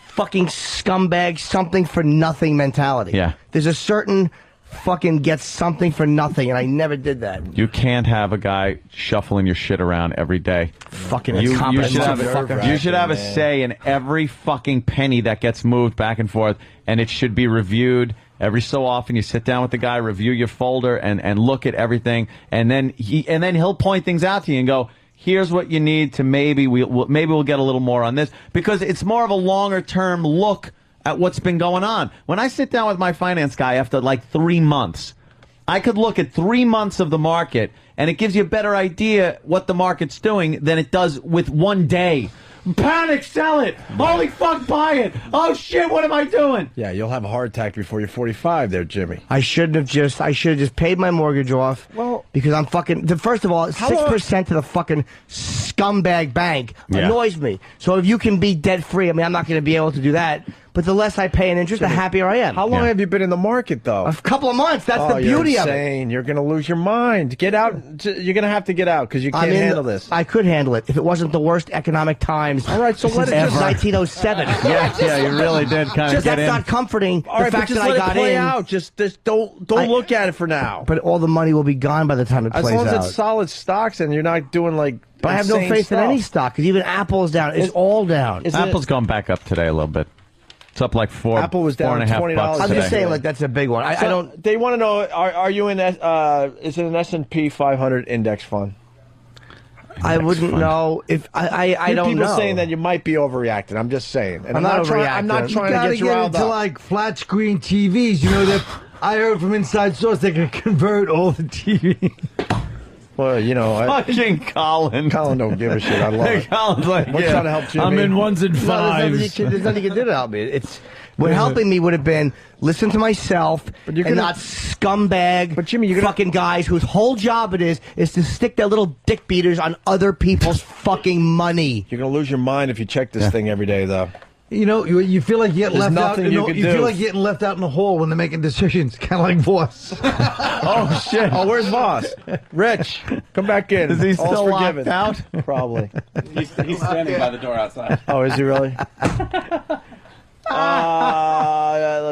fucking scumbag something for nothing mentality. Yeah. There's a certain fucking get something for nothing, and I never did that. You can't have a guy shuffling your shit around every day. Fucking you incompetent should have, motherfucker. you should have a man. say in every fucking penny that gets moved back and forth, and it should be reviewed every so often. You sit down with the guy, review your folder, and look at everything, and then he'll point things out to you and go, here's what you need to maybe we'll get a little more on this, because it's more of a longer term look at what's been going on. When I sit down with my finance guy after like 3 months, I could look at 3 months of the market, and it gives you a better idea what the market's doing than it does with 1 day. Panic, sell it! Holy fuck, buy it! Oh shit, what am I doing? Yeah, you'll have a heart attack before you're 45 there, Jimmy. I should have just paid my mortgage off. Well, because I'm fucking. First of all, 6% to the fucking scumbag bank annoys me. So if you can be debt free, I mean, I'm not going to be able to do that. But the less I pay in interest, the happier I am. How long have you been in the market, though? A couple of months. That's the beauty of it. You're going to lose your mind. Get out. You're going to have to get out because you can't handle this. I could handle it if it wasn't the worst economic times. All right, so let it since just 1907. Yeah, you really did kind of get That's in. not comforting. All right, the fact but just that let I got it play in. out. Just don't look at it for now. But all the money will be gone by the time it As plays long as out. it's solid stocks and you're not doing like. But I have no insane faith in stuff. any stock because even Apple's down. It's all down. Apple's gone back up today a little bit. It's up like Apple was down $4.50 $20 I'm today. just saying, like that's a big one. I don't. They want to know: Are you in? Is it an S&P 500 index fund? I wouldn't know if I don't people know. saying that you might be overreacting. I'm just saying. And I'm not I'm not overreacting. trying to get you riled into up. like flat screen TVs. You know that I heard from inside source they can convert all the TV. Well, you know, Fucking Colin. Colin don't give a shit. I love it. Colin's like, We're trying to help Jimmy. I'm in ones and No, fives. there's nothing you can do to help me. It's what helping me would have been listen to myself But you're and gonna- not scumbag But Jimmy, you're gonna- fucking guys whose whole job it is to stick their little dick beaters on other people's fucking money. You're gonna lose your mind if you check this thing every day, though. You know, you feel like you're getting There's left out. nothing you can You do. feel like you're getting left out in the hall when they're making decisions, kind of like Voss. Oh shit! Oh, where's Voss? Rich, come back in. Is he All's still locked forgiven. out? Probably. He's standing by the door outside. Oh, is he really?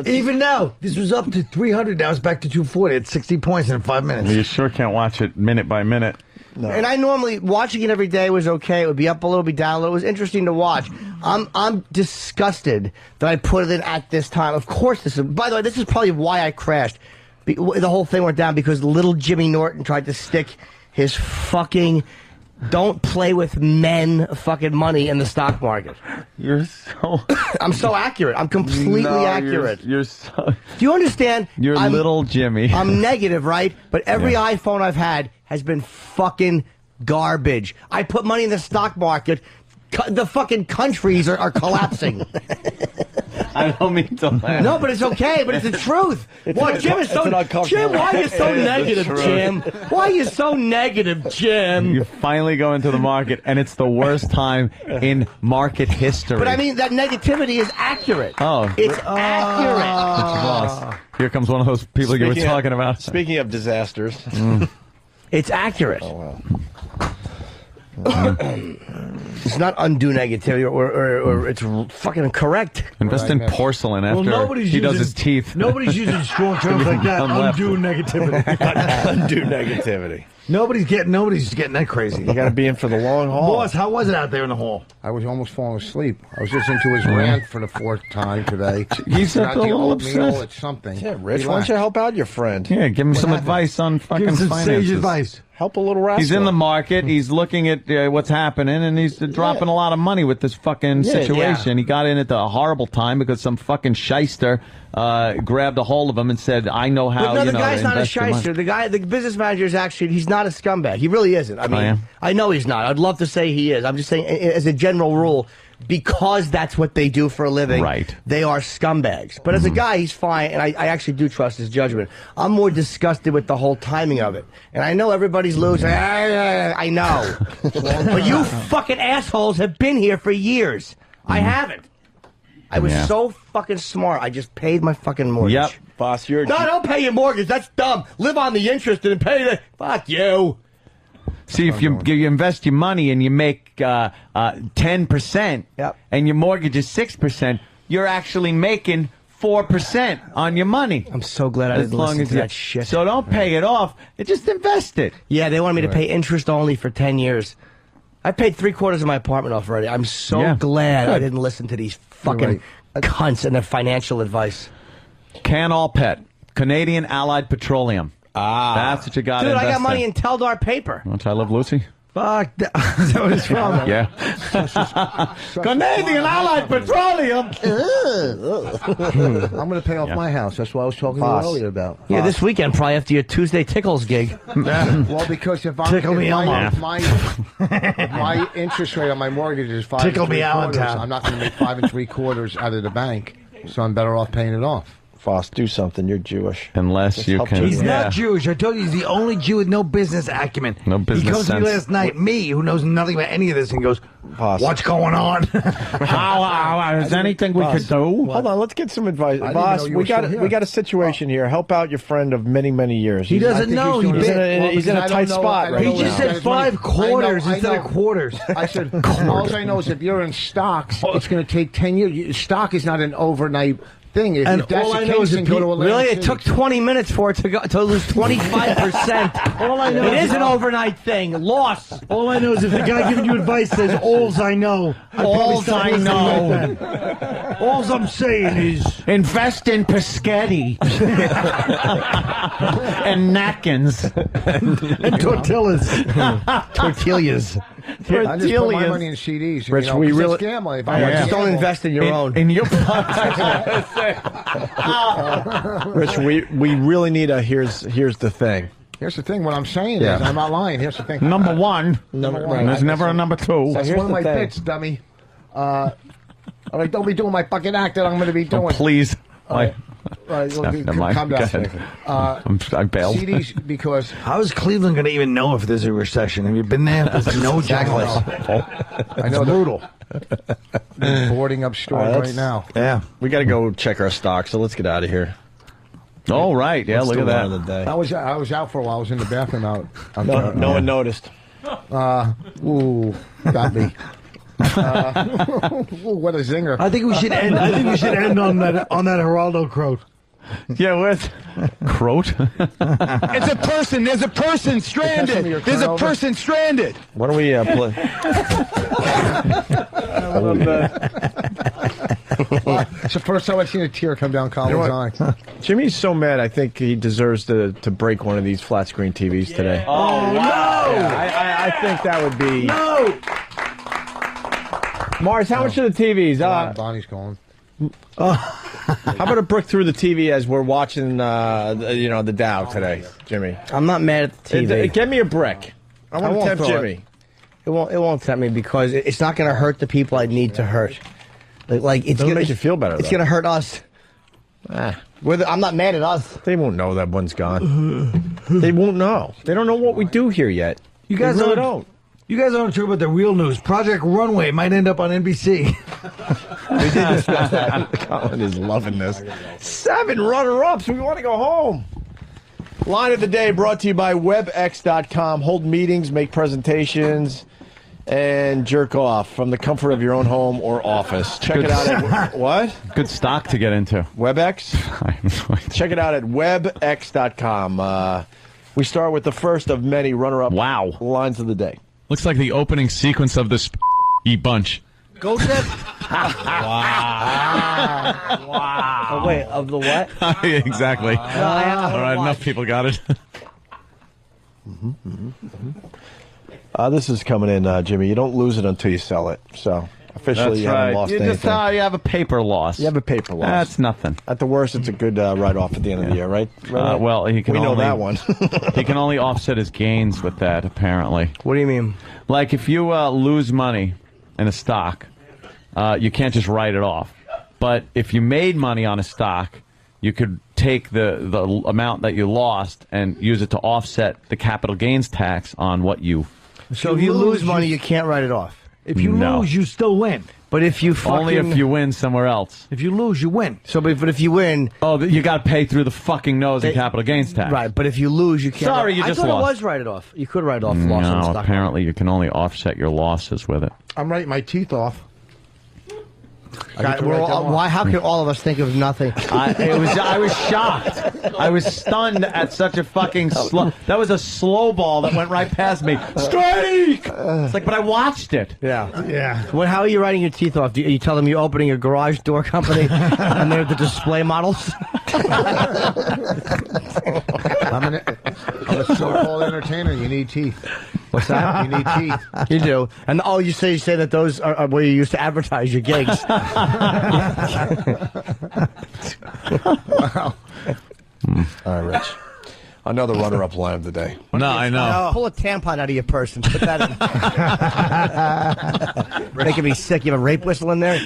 Even now, this was up to 300. Now it's back to 240. It's 60 points in 5 minutes. You sure can't watch it minute by minute. No. And I normally watching it every day was okay. It would be up a little, be down a little. It was interesting to watch. I'm disgusted that I put it in at this time. Of course, this is. By the way, this is probably why I crashed. The whole thing went down because little Jimmy Norton tried to stick his fucking don't play with men fucking money in the stock market. You're so. I'm so accurate. I'm completely No, accurate. You're so. Do you understand? You're little Jimmy. I'm negative, right? But every iPhone I've had has been fucking garbage. I put money in the stock market. The fucking countries are collapsing. I don't mean to laugh. No, but it's okay. But it's the truth. Boy, Jim is so. Jim, why are you so negative, Jim? Why are you so negative, Jim? You finally go into the market, and it's the worst time in market history. But I mean, that negativity is accurate. Oh. It's accurate. Boss. Here comes one of those people you were Speaking of- talking about. Speaking of disasters. It's accurate. Oh, well. It's not undue negativity, or it's fucking correct. Invest in porcelain after he does his teeth. Nobody's using strong terms like that. Undue negativity. Undue negativity. Nobody's getting that crazy. You got to be in for the long haul. Boss, how was it out there in the hall? I was almost falling asleep. I was listening to his rant for the 4th time today. He's not a the little oatmeal, upset. it's something. Yeah, Rich, why don't you help out your friend? Yeah, give him some advice on fucking Give him some finances. sage advice. Help a little rascal. He's in the market. He's looking at what's happening, and he's dropping a lot of money with this fucking situation. He got in at the horrible time because some fucking shyster grabbed a hold of him and said, "I know how." But no, the guy's not a invest your money." shyster. The business manager is he's not a scumbag. He really isn't. I mean, I know he's not. I'd love to say he is. I'm just saying, as a general rule, because that's what they do for a living, right? They are scumbags. But as a guy, he's fine, and I actually do trust his judgment. I'm more disgusted with the whole timing of it. And I know everybody's losing. I know. But you fucking assholes have been here for years. I haven't. I was so fucking smart. I just paid my fucking mortgage. Yep, boss, you're... No, don't pay your mortgage. That's dumb. Live on the interest and pay the... Fuck you. See, if you invest your money and you make 10%, and your mortgage is 6%, you're actually making 4% on your money. I'm so glad I didn't listen to that shit. So don't pay it off. Just invest it. Yeah, they wanted me to pay interest only for 10 years. I paid 3/4 of my apartment off already. I'm so glad I didn't listen to these fucking cunts and their financial advice. Canall Pet, Canadian Allied Petroleum. That's what you got to Dude, invest I got money in. in Teldar paper. Want to I Love Lucy? Fuck, is that what it's from? Yeah. Canadian Allied Petroleum. I'm going to pay off my house. That's what I was talking to you earlier about. Yeah, this weekend, probably after your Tuesday Tickles gig. Well, because if my interest rate on my mortgage is 5 Tickle me out, 3/4, I'm not going to make 5 3/4 out of the bank, so I'm better off paying it off. Foss, do something. You're Jewish. Unless you can. He's not Jewish. I told you he's the only Jew with no business acumen. No business He comes to me sense. last night, me, who knows nothing about any of this, and goes, "What's going on?" Is anything we could do? Hold on, let's get some advice. didn't Boss, know you we were still got here. we got a situation here. Help out your friend of many, many years. He doesn't know. He He's bit. in a tight spot right He now. just said 5 quarters instead of quarters. I said, all I know is if you're in stocks, it's going to take 10 years. Stock is not an overnight thing. If And that's all the I know case, is then if go he- to Atlantic Really? It City. took 20 minutes for it to lose 25%. All I know It is is an overnight thing. Loss. All I know is if the guy giving you advice says, "Alls I know," Alls I know. Alls I'm saying is, Invest in Pescetti and napkins and tortillas. Tortillas. I just put my money in CDs. Rich, you know, we 'cause really- that's gambling. If I Yeah. want to Just don't gamble- invest in your own. in your Rich, we really need a here's the thing. Here's the thing. What I'm saying Yeah. is, I'm not lying. Here's the thing. number one. Number one. There's never a number two. That's here's one of the my thing. bits, dummy. All right, don't be doing my fucking act that I'm going to be doing. Oh, please. Right, Never mind. calm down. Go ahead. I bailed. CDs because How is Cleveland going to even know if there's a recession? Have you been there? There's no Exactly. jackals. I know brutal. Boarding up stores That's- right now. Yeah, we got to go check our stock. So let's get out of here. Oh, right. Yeah, Let's look do at one that. of the day. I was out for a while. I was in the bathroom out. No one noticed. Ooh, got me. Ooh, what a zinger! I think we should end. I think we should end on that Geraldo quote. Yeah, where's Croat? It's a person. There's a person stranded. There's a person stranded. Why don't we play? It's the first time I've seen a tear come down Colin's eye. Jimmy's so mad. I think he deserves to break one of these flat screen TVs today. Oh no! Yeah, I think that would be. No! Mars, how much are the TVs? Bonnie's calling. How about a brick through the TV as we're watching, the Dow today, Jimmy? I'm not mad at the TV. Get me a brick. I want to won't tempt throw Jimmy. It won't tempt me because it's not going to hurt the people I need to hurt. Like it's It'll gonna make you feel better, It's though. going to hurt us. I'm not mad at us. They won't know that one's gone. They won't know. They don't know what we do here yet. You guys They really don't. You guys aren't sure about the real news. Project Runway might end up on NBC. We did discuss that. Colin is loving this. 7 runner-ups. We want to go home. Line of the day brought to you by WebX.com. Hold meetings, make presentations, and jerk off from the comfort of your own home or office. Check it out at what? Good stock to get into. WebEx? Check it out at webx.com. We start with the first of many runner-up lines of the day. Looks like the opening sequence of this bunch. Go Jeff. Wow. Oh, wait, of the what? Exactly. All right, enough people got it. This is coming in, Jimmy. You don't lose it until you sell it. So officially, you haven't lost anything. You have a paper loss. You have a paper loss. That's nothing. At the worst, it's a good write-off at the end of the year, right? Well, he can. We know only, that one. He can only offset his gains with that. Apparently. What do you mean? Like if you lose money in a stock, you can't just write it off. But if you made money on a stock, you could take the amount that you lost and use it to offset the capital gains tax on what you. So if you lose money, you can't write it off. If you lose, you still win. But if you fucking... Only if you win somewhere else. If you lose, you win. So, but if you win... Oh, you got to pay through the fucking nose in capital gains tax. Right, but if you lose, you can't... Sorry, you just lost. I thought it lost. was write it off. You could write off loss on No, stock. apparently you can only offset your losses with it. I'm writing my teeth off. Why? How can all of us think of nothing? I was shocked. I was stunned at such a fucking slow. That was a slow ball that went right past me. Strike! It's like, but I watched it. Yeah. Well, how are you writing your teeth off? Do you tell them you're opening a garage door company and they're the display models? I'm a so-called entertainer. You need teeth. What's that? You need teeth. You do. And you say that those are where you used to advertise your gigs. Wow. All right, Rich. Another runner-up line of the day. No, I know. Pull a tampon out of your purse and put that in. Making me sick. You have a rape whistle in there?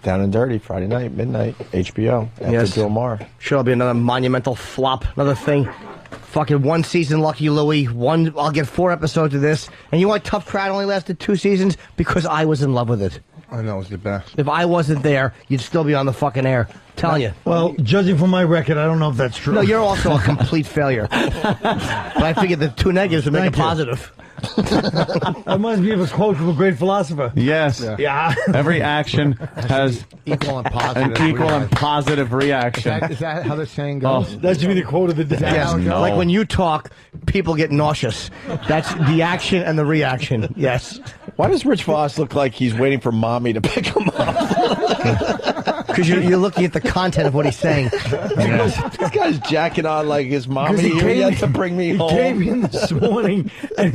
Down and Dirty, Friday night, midnight, HBO, after Bill Maher. Sure, it'll be another monumental flop, another thing. Fucking one season, Lucky Louie. I'll get 4 episodes of this. And you know why Tough Crowd only lasted 2 seasons? Because I was in love with it. I know, it's the best. If I wasn't there, you'd still be on the fucking air. I'm telling you. Well, judging from my record, I don't know if that's true. No, you're also a complete failure. But I figured the 2 negatives would make a positive. That reminds me of a quote from a great philosopher. Yes. Yeah. Every action has equal and positive. an equal and positive reaction. Is that how the saying goes? That should be the quote of the day. Yes. No. Like when you talk, people get nauseous. That's the action and the reaction. Yes. Why does Rich Voss look like he's waiting for mommy to pick him up? Because you're looking at the content of what he's saying. This guy's jacking on like his mom here yet to bring me home. He came in this morning, and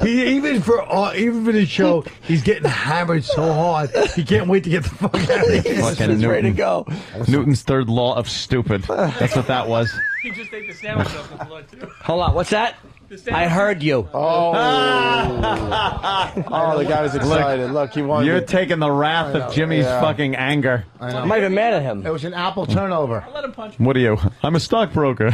even for the show, he's getting hammered so hard. He can't wait to get the fuck out of here. Fucking He's ready to go. Newton's third law of stupid. That's what that was. He just ate the sandwich off the floor, too. Hold on, what's that? I heard you. Oh, the guy was excited. Look, he wanted. You're taking the wrath of Jimmy's fucking anger. I know. I'm not even mad at him. It was an apple turnover. Let him punch me. What are you? I'm a stockbroker.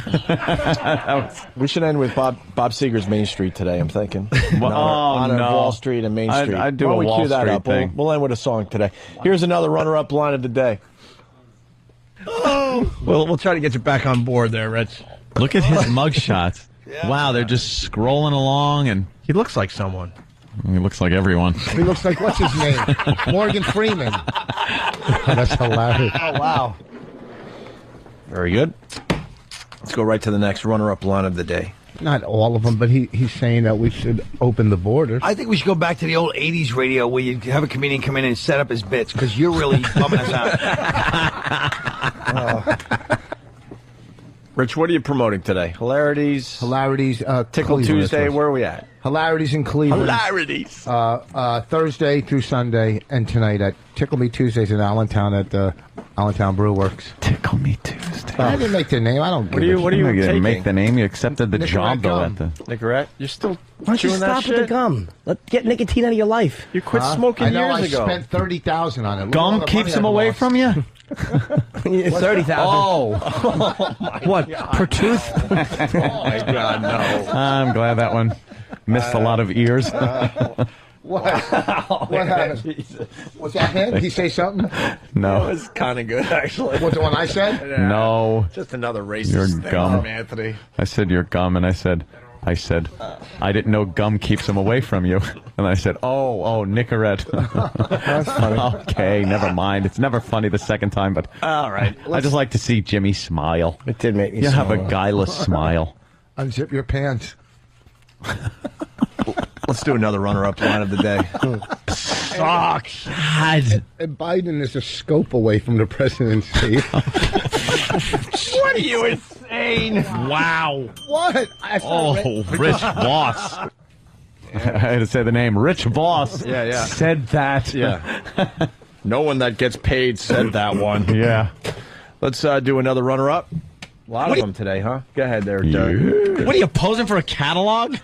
We should end with Bob Seger's Main Street today, I'm thinking. Well, honor of no. Wall Street and Main Street. I'd do Why a don't we Wall cue that Street up? thing. We'll end with a song today. Here's another runner-up line of the day. We'll try to get you back on board there, Rich. Look at his mugshots. Wow, they're just scrolling along, and He looks like someone. he looks like everyone. He looks like, what's his name? Morgan Freeman. That's hilarious. Oh, wow. Very good. Let's go right to the next runner-up line of the day. Not all of them, but he's saying that we should open the borders. I think we should go back to the old 80s radio where you have a comedian come in and set up his bits, because you're really bumming us out. Rich, what are you promoting today? Hilarities? Tickle Cleveland, Tuesday, where are we at? Hilarities in Cleveland. Hilarities! Thursday through Sunday, and tonight at Tickle Me Tuesdays in Allentown at the Allentown Brew Works. Tickle Me Tuesday. I didn't make the name. I don't. What are you You taking? make the name. You accepted the Nicorette job, though. gum. At the Nicorette? You're still Why don't you chewing that stop with the shit? gum? Get nicotine out of your life. You quit smoking I know. years ago. I spent $30,000 on it. Look at all gum the keeps money him I've away lost. from you. 30,000. Oh, What? Per tooth? Oh, my God, no. I'm glad that one missed a lot of ears. What? What happened? Was that him? Did he say something? No. That was kind of good, actually. What's the one I said? No. Just another racist You're thing gum. from Anthony. I said you're gum, and I said, I didn't know gum keeps him away from you. And I said, oh, Nicorette. That's funny. Okay, never mind. It's never funny the second time, but All right. I just like to see Jimmy smile. It did make me You have a smile. guileless smile. Unzip your pants. Let's do another runner-up line of the day. Sucks. And Biden is a scope away from the presidency. What are you insane? Wow. What? Oh, Rich Voss. I had to say the name. Rich Voss Yeah. said that. Yeah. No one that gets paid said that one. Yeah. Let's do another runner-up. A lot of them today, huh? Go ahead there, Doug. What are you posing for a catalog?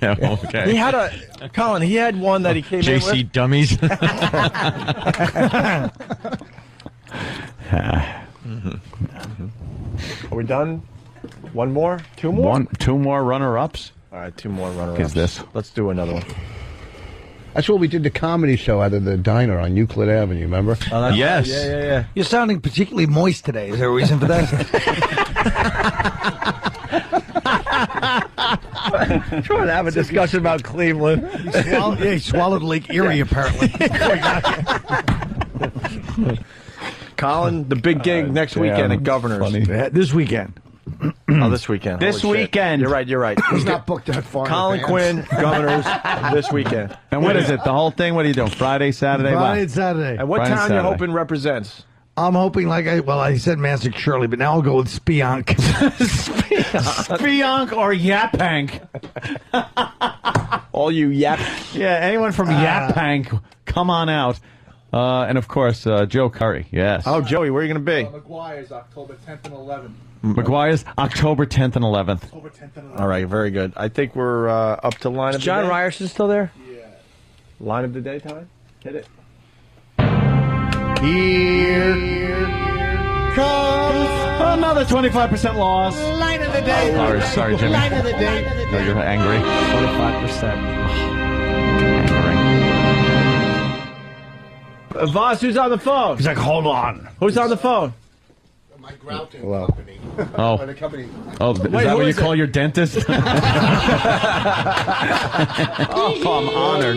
Yeah, okay. He had Colin, he had one that he came in JC with. Dummies. Are we done? One more? Two more? Two more runner-ups? All right, two more runner-ups. Is this? Let's do another one. That's what we did the comedy show out of the diner on Euclid Avenue, remember? Yes. Yeah. You're sounding particularly moist today. Is there a reason for that? Trying to have a discussion about Cleveland. He swallowed Lake Erie, apparently. Colin, the big gig next weekend at Governor's. funny. This weekend. This weekend. This Holy shit. weekend. You're right. He's not booked that far. in Colin advance. Quinn, Governor's, this weekend. And what is it? The whole thing? What are you doing? Friday, Saturday? Friday What? and Saturday. And what Friday, town you Saturday. hoping represents? I'm hoping, I said Massac Shirley, but now I'll go with Spionk. Spionk or Yapank? All you yap. Yeah, anyone from Yapank, come on out. And of course, Joe Curry. Yes. Oh, Joey, where are you going to be? McGuire's October 10th and 11th. McGuire's October 10th and 11th. October 10th and 11th. All right, very good. I think we're up to line of John the day. Ryerson still there? Yeah. Line of the day time? Hit it. Here comes Another 25% loss. line of the day. Sorry, Jimmy. Line of the day. No, you're angry. 25%. Voss, who's on the phone? He's like, hold on. Who's on the phone? My grouting company. Oh. The company. Oh, is Wait, that who what you is call your dentist? Oh, I'm honored.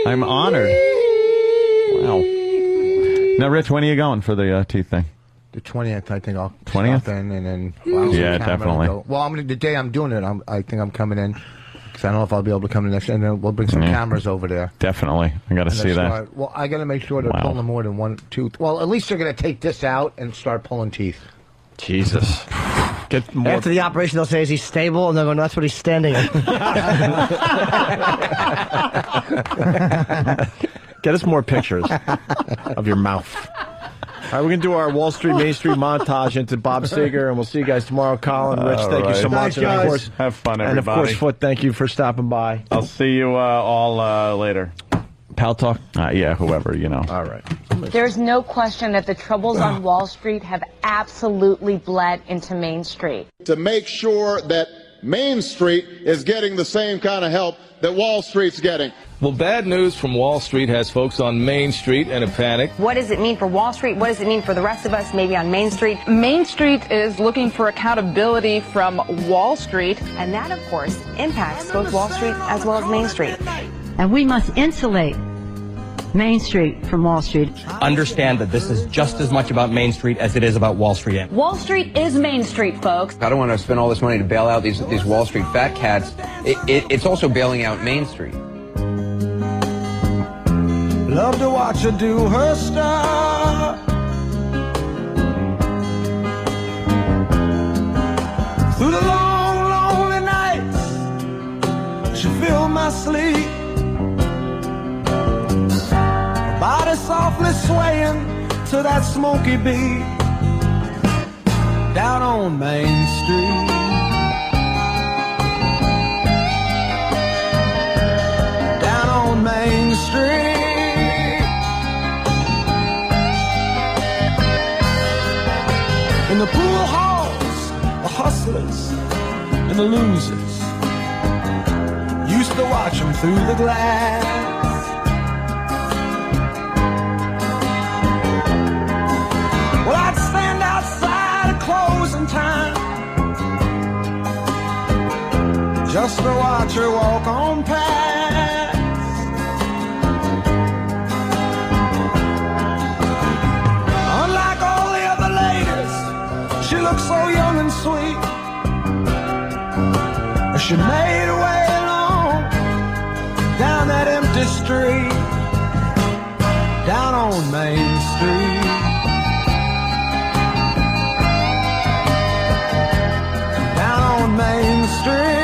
I'm honored. Wow. Now, Rich, when are you going for the teeth thing? The 20th, I think I'll 20th? stop in and then. Yeah, camera definitely. and go. Well, the day I'm doing it, I think I'm coming in because I don't know if I'll be able to come in next. And then we'll bring some cameras over there. Definitely. I got to And see that's that. why- well, I got to make sure they're Wow. pulling more than one tooth. Well, at least they're going to take this out and start pulling teeth. Jesus. Get more. After the operation, they'll say, is he stable? And they'll go, no, that's what he's standing in. Get us more pictures of your mouth. All right, we're going to do our Wall Street, Main Street montage into Bob Seger, and we'll see you guys tomorrow. Colin, Rich, thank you so much. Thanks, And of guys. course, Have fun, and of everybody. course, Foot, thank you for stopping by. I'll see you all later. Pal Talk? Yeah, whoever, you know. All right. There's no question that the troubles on Wall Street have absolutely bled into Main Street. To make sure that Main Street is getting the same kind of help that Wall Street's getting. Well, bad news from Wall Street has folks on Main Street in a panic. What does it mean for Wall Street? What does it mean for the rest of us, maybe on Main Street? Main Street is looking for accountability from Wall Street. And that, of course, impacts both Wall Street as well as Main Street. And we must insulate Main Street from Wall Street. Understand that this is just as much about Main Street as it is about Wall Street. Wall Street is Main Street, folks. I don't want to spend all this money to bail out these Wall Street fat cats. It's also bailing out Main Street. Love to watch her do her stuff. Through the long, lonely nights, she filled my sleep. Her body softly swaying to that smoky beat. Down on Main Street. Down on Main Street. In the pool halls, the hustlers and the losers used to watch them through the glass. Well, I'd stand outside at closing time just to watch her walk on past. Unlike all the other ladies, she looked so young and sweet. She made her way along down that empty street, down on Main Street. Down on Main Street.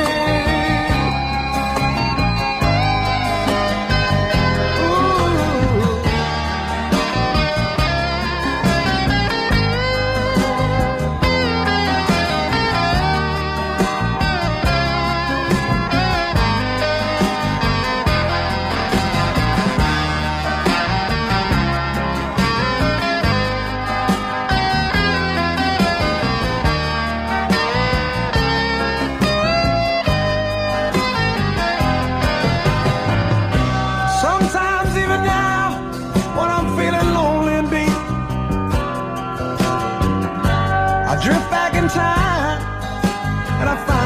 Drift back in time and I find